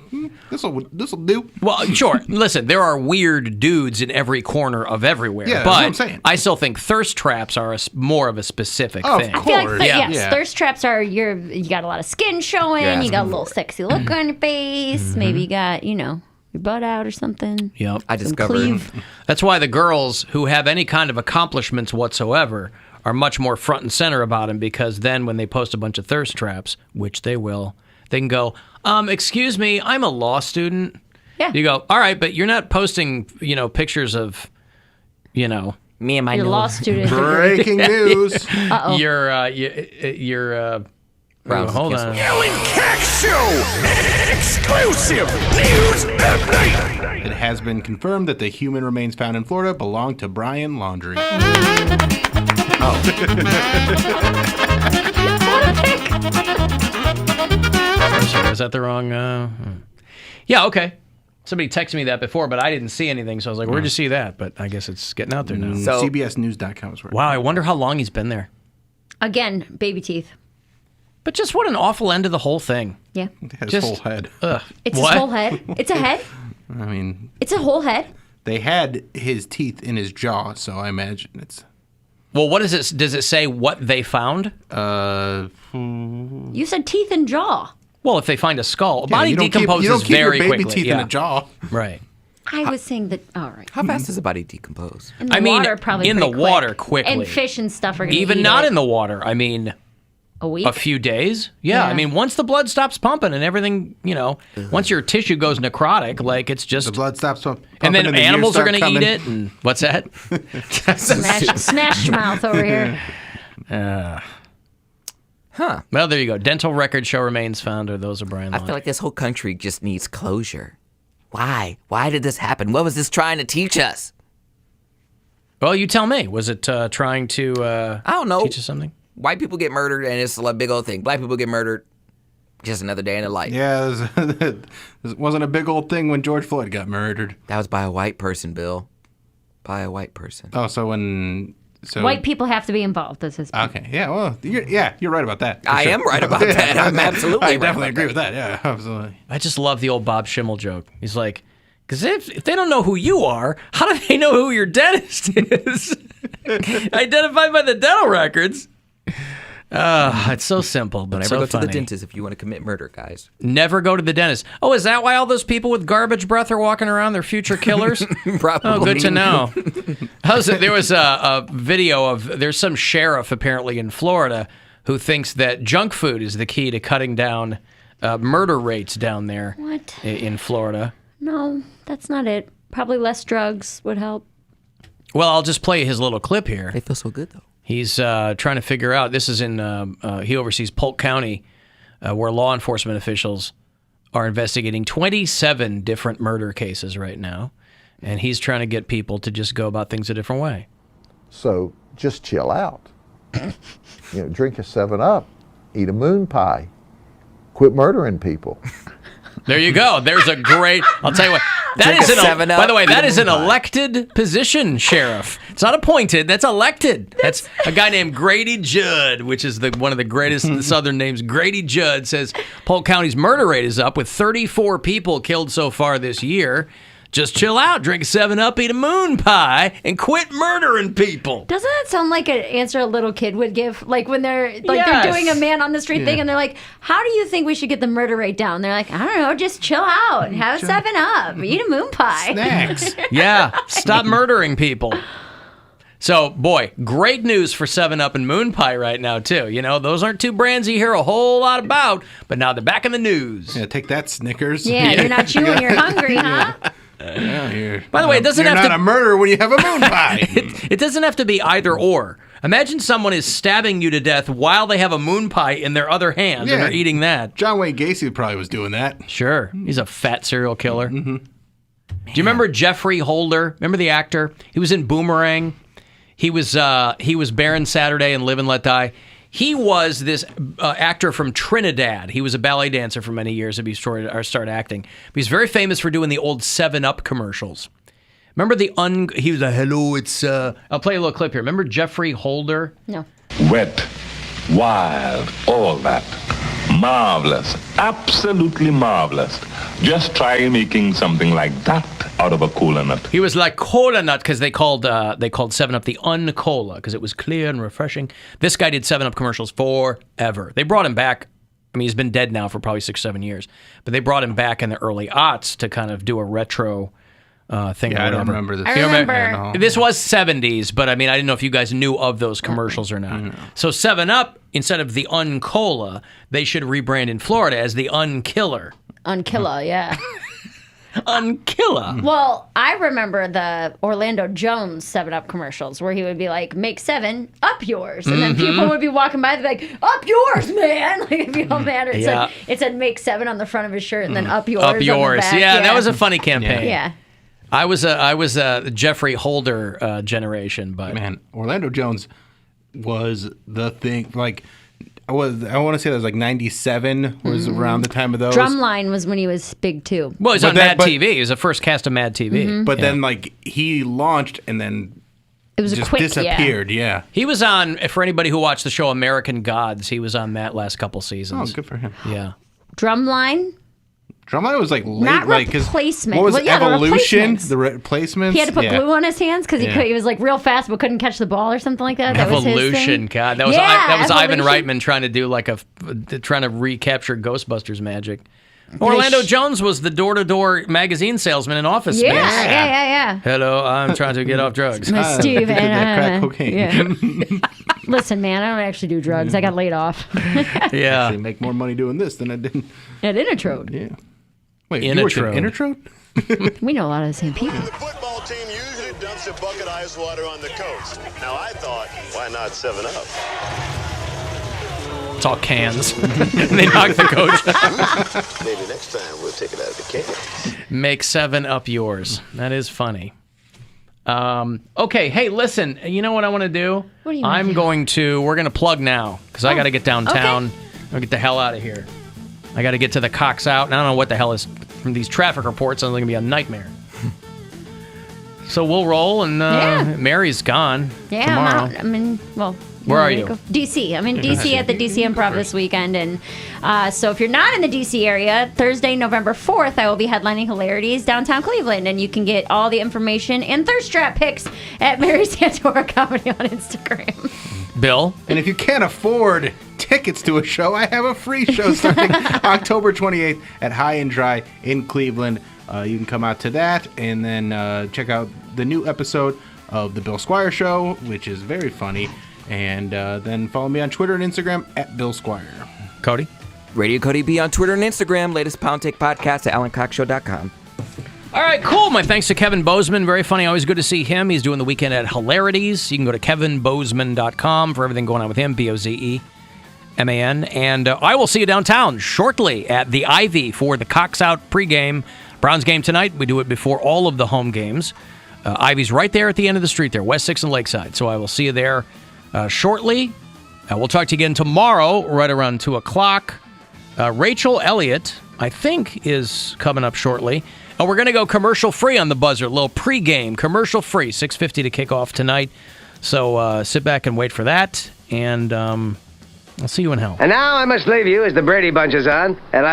Speaker 9: this'll do.
Speaker 8: Well, sure. Listen, there are weird dudes in every corner of everywhere.
Speaker 9: Yeah,
Speaker 8: but
Speaker 9: that's what I'm saying.
Speaker 8: I still think thirst traps are more of a specific
Speaker 9: Oh,
Speaker 8: thing.
Speaker 9: of
Speaker 10: I feel like,
Speaker 9: course.
Speaker 10: yes, thirst traps are you got a lot of skin showing,
Speaker 22: You're
Speaker 10: you got a
Speaker 22: asking
Speaker 10: little
Speaker 22: for it.
Speaker 10: sexy look on your face, maybe you got, your your butt out or something.
Speaker 8: Yep.
Speaker 22: I discovered.
Speaker 8: That's why the girls who have any kind of accomplishments whatsoever are much more front and center about them, because then when they post a bunch of thirst traps, which they will, they can go, excuse me, I'm a law student.
Speaker 10: Yeah.
Speaker 8: You go, all right, but you're not posting, pictures of,
Speaker 22: me and my
Speaker 10: Your law student.
Speaker 9: Breaking news.
Speaker 10: Uh-oh.
Speaker 8: Hold on.
Speaker 14: Alan Cox Show! Exclusive news update!
Speaker 9: It has been confirmed that the human remains found in Florida belong to Brian Laundrie.
Speaker 8: I'm sorry, is that the wrong? Yeah, okay. Somebody texted me that before, but I didn't see anything, so I was like, where'd you see that? But I guess it's getting out there now.
Speaker 9: So, CBSnews.com is where.
Speaker 8: Wow, I wonder how long he's been there.
Speaker 10: Again, baby teeth.
Speaker 8: But just what an awful end to the whole thing.
Speaker 10: Yeah.
Speaker 9: His whole head.
Speaker 10: It's his whole head. It's a head.
Speaker 9: I mean,
Speaker 10: It's a whole head.
Speaker 9: they had his teeth in his jaw, so I imagine it's.
Speaker 8: Well, what is it? Does it say what they found?
Speaker 10: You said teeth and jaw.
Speaker 8: Well, if they find a skull,
Speaker 9: Yeah,
Speaker 8: body
Speaker 9: you don't keep-
Speaker 8: decomposes
Speaker 9: you don't keep your
Speaker 8: very
Speaker 9: baby
Speaker 8: quickly.
Speaker 9: teeth in a jaw.
Speaker 8: Right.
Speaker 10: I was saying that. All right.
Speaker 22: How fast does a body decompose?
Speaker 10: In the water, probably
Speaker 8: in
Speaker 10: pretty
Speaker 8: the water
Speaker 10: quick.
Speaker 8: quickly.
Speaker 10: And fish and stuff are going to
Speaker 8: Even not in the water. I mean,
Speaker 10: a week,
Speaker 8: a few days. Yeah. I mean, once the blood stops pumping and everything, once your tissue goes necrotic, like it's just
Speaker 9: the blood stops pumping,
Speaker 8: and then
Speaker 9: the
Speaker 8: animals
Speaker 9: years
Speaker 8: are going
Speaker 9: start
Speaker 8: to eat
Speaker 9: coming.
Speaker 8: it. And what's that?
Speaker 10: Smash your mouth over here.
Speaker 8: Well, there you go. Dental record show remains found, or those are Brian
Speaker 22: I
Speaker 8: Laundrie.
Speaker 22: feel like this whole country just needs closure. Why? Why did this happen? What was this trying to teach us?
Speaker 8: Well, you tell me. Was it trying to
Speaker 22: I don't know.
Speaker 8: teach us something?
Speaker 22: White people get murdered, and it's a big old thing. Black people get murdered, just another day in the life.
Speaker 9: Yeah, it wasn't a big old thing when George Floyd got murdered.
Speaker 22: That was by a white person, Bill. By a white person.
Speaker 9: Oh, so when... So,
Speaker 10: White people have to be involved. This is
Speaker 9: Okay, yeah, well, you're right about that. for
Speaker 22: I
Speaker 9: sure.
Speaker 22: am right about that. I'm absolutely
Speaker 9: I
Speaker 22: right
Speaker 9: definitely
Speaker 22: about
Speaker 9: agree with that, yeah, absolutely.
Speaker 8: I just love the old Bob Schimmel joke. He's like, because if they don't know who you are, how do they know who your dentist is? Identified by the dental records. It's so simple, but
Speaker 22: Don't ever
Speaker 8: so
Speaker 22: go
Speaker 8: funny.
Speaker 22: to the dentist if you want to commit murder, guys.
Speaker 8: Never go to the dentist. Oh, is that why all those people with garbage breath are walking around? They're future killers?
Speaker 22: Probably.
Speaker 8: Oh, good to know. There was a video of, there's some sheriff apparently in Florida who thinks that junk food is the key to cutting down murder rates down there.
Speaker 10: What?
Speaker 8: In Florida.
Speaker 10: No, that's not it. Probably less drugs would help.
Speaker 8: Well, I'll just play his little clip here.
Speaker 22: They feel so good, though.
Speaker 8: He's trying to figure out, this is in, he oversees Polk County, where law enforcement officials are investigating 27 different murder cases right now. And he's trying to get people to just go about things a different way.
Speaker 17: So just chill out. Drink a 7-Up, eat a moon pie, quit murdering people.
Speaker 8: There you go. There's a great, I'll tell you what,
Speaker 22: Drink a 7-Up,
Speaker 8: by the way, that
Speaker 22: eat a
Speaker 8: is an
Speaker 22: moon pie.
Speaker 8: elected position, Sheriff. It's not appointed, that's elected. That's a guy named Grady Judd, which is one of the greatest Southern names. Grady Judd says Polk County's murder rate is up with 34 people killed so far this year. Just chill out, drink a 7-Up, eat a moon pie, and quit murdering people.
Speaker 10: Doesn't that sound like an answer a little kid would give? Like when they're
Speaker 8: Yes.
Speaker 10: they're doing a man on the street thing, and they're like, "How do you think we should get the murder rate down?" They're like, "I don't know, just chill out and have a 7-Up, eat a moon pie."
Speaker 9: Snacks.
Speaker 8: Yeah, stop murdering people. So, boy, great news for 7-Up and Moon Pie right now, too. Those aren't two brands you hear a whole lot about, but now they're back in the news.
Speaker 9: Yeah, take that, Snickers.
Speaker 10: Yeah, you're not chewing, you're hungry, huh?
Speaker 8: By the way, it doesn't
Speaker 9: you're
Speaker 8: have
Speaker 9: not
Speaker 8: to
Speaker 9: a murderer when you have a moon pie.
Speaker 8: It doesn't have to be either or. Imagine someone is stabbing you to death while they have a moon pie in their other hand and they're eating that.
Speaker 9: John Wayne Gacy probably was doing that.
Speaker 8: Sure. He's a fat serial killer. Do you remember Jeffrey Holder? Remember the actor? He was in Boomerang. He was Baron Saturday in Live and Let Die. He was this actor from Trinidad. He was a ballet dancer for many years before he started acting. But he's very famous for doing the old 7-Up commercials. Remember he was a hello, it's I'll play a little clip here. Remember Jeffrey Holder?
Speaker 10: No.
Speaker 18: Wet, wild, all that. Marvelous, absolutely marvelous. Just try making something like that out of a cola nut.
Speaker 8: He was like cola nut because they called 7-Up the Un-Cola because it was clear and refreshing. This guy did 7-Up commercials forever. They brought him back I mean, he's been dead now for probably 6-7 years. But they brought him back in the early aughts to kind of do a retro thing.
Speaker 9: Yeah,
Speaker 8: or
Speaker 9: I don't
Speaker 8: whatever.
Speaker 9: remember this.
Speaker 10: I remember.
Speaker 8: This was 70s, but I mean, I didn't know if you guys knew of those commercials or not. So 7-Up, instead of the Uncola, they should rebrand in Florida as the Unkiller.
Speaker 10: Unkiller, yeah.
Speaker 8: Unkiller.
Speaker 10: Well, I remember the Orlando Jones 7-Up commercials where he would be like, make 7, up yours. And then people would be walking by, they'd be like, up yours, man. Like, it'd be all mad. It said make 7 on the front of his shirt and then up yours.
Speaker 8: Up yours.
Speaker 10: On the back.
Speaker 8: Yeah, that was a funny campaign.
Speaker 10: Yeah.
Speaker 8: I was a Jeffrey Holder generation, but
Speaker 9: man, Orlando Jones was the thing. Like, I want to say that was like 97 was around the time of those.
Speaker 10: Drumline was when he was big too.
Speaker 8: Well, he's on Mad TV. He was the first cast of Mad TV.
Speaker 9: But then, like, he launched and then
Speaker 10: it was
Speaker 9: just
Speaker 10: quick,
Speaker 9: disappeared. Yeah.
Speaker 8: He was on, for anybody who watched the show American Gods, he was on that last couple seasons.
Speaker 9: Oh, good for him.
Speaker 8: Yeah.
Speaker 10: Drumline.
Speaker 9: Drumline was like late,
Speaker 10: Not
Speaker 9: like
Speaker 10: replacement.
Speaker 9: What was
Speaker 10: Well, yeah, the
Speaker 9: Evolution? The replacements.
Speaker 10: He had to put glue on his hands because he was like real fast but couldn't catch the ball or something like that. That was his
Speaker 8: Evolution,
Speaker 10: thing.
Speaker 8: God, that was Ivan Reitman trying to do like trying to recapture Ghostbusters magic. Orlando Jones was the door-to-door magazine salesman in Office Space.
Speaker 10: Yeah.
Speaker 8: Hello, I'm trying to get off drugs.
Speaker 10: Steve
Speaker 9: crack cocaine.
Speaker 10: Listen, man, I don't actually do drugs. I got laid off.
Speaker 8: Yeah.
Speaker 9: Actually make more money doing this than I did
Speaker 10: at Intertrode.
Speaker 9: Yeah. Wait, you worked at Intertrode?
Speaker 10: We know a lot of the same people.
Speaker 19: The football team usually dumps a bucket of ice water on the coast. Now I thought, why not 7-Up?
Speaker 8: It's all cans. They knock the coach out.
Speaker 19: Maybe next time we'll take it out of the can.
Speaker 8: Make 7-Up yours. That is funny. Okay, hey, listen. You know what I want to do?
Speaker 10: What do you want to do?
Speaker 8: We're going to plug now because I got to get downtown. I'll get the hell out of here. I got to get to the Cox Out, and I don't know what the hell is from these traffic reports. It's going to be a nightmare. So we'll roll, and Mary's gone tomorrow.
Speaker 10: I'm out. I mean, well,
Speaker 8: where are you?
Speaker 10: DC. I'm in DC at the DC Improv this weekend, and so if you're not in the DC area, Thursday, November 4th, I will be headlining Hilarities downtown Cleveland, and you can get all the information and thirst trap pics at Mary Santora Comedy on Instagram.
Speaker 8: Bill?
Speaker 9: And if you can't afford tickets to a show, I have a free show starting October 28th at High and Dry in Cleveland. You can come out to that and then check out the new episode of The Bill Squire Show, which is very funny. And then follow me on Twitter and Instagram at Bill Squire.
Speaker 8: Cody?
Speaker 22: Radio Cody B on Twitter and Instagram. Latest Poundcake podcast at AlanCoxShow.com.
Speaker 8: All right, cool. My thanks to Kevin Bozeman. Very funny. Always good to see him. He's doing the weekend at Hilarities. You can go to kevinbozeman.com for everything going on with him, Bozeman. And I will see you downtown shortly at the Ivy for the Cox Out pregame. Browns game tonight. We do it before all of the home games. Ivy's right there at the end of the street there, West 6th and Lakeside. So I will see you there shortly. We'll talk to you again tomorrow right around 2 o'clock. Rachel Elliott, I think, is coming up shortly. And we're going to go commercial free on the Buzzard. A little pregame, commercial free, 6:50 to kick off tonight. So sit back and wait for that. And I'll see you in hell.
Speaker 20: And now I must leave you as the Brady Bunch is on. And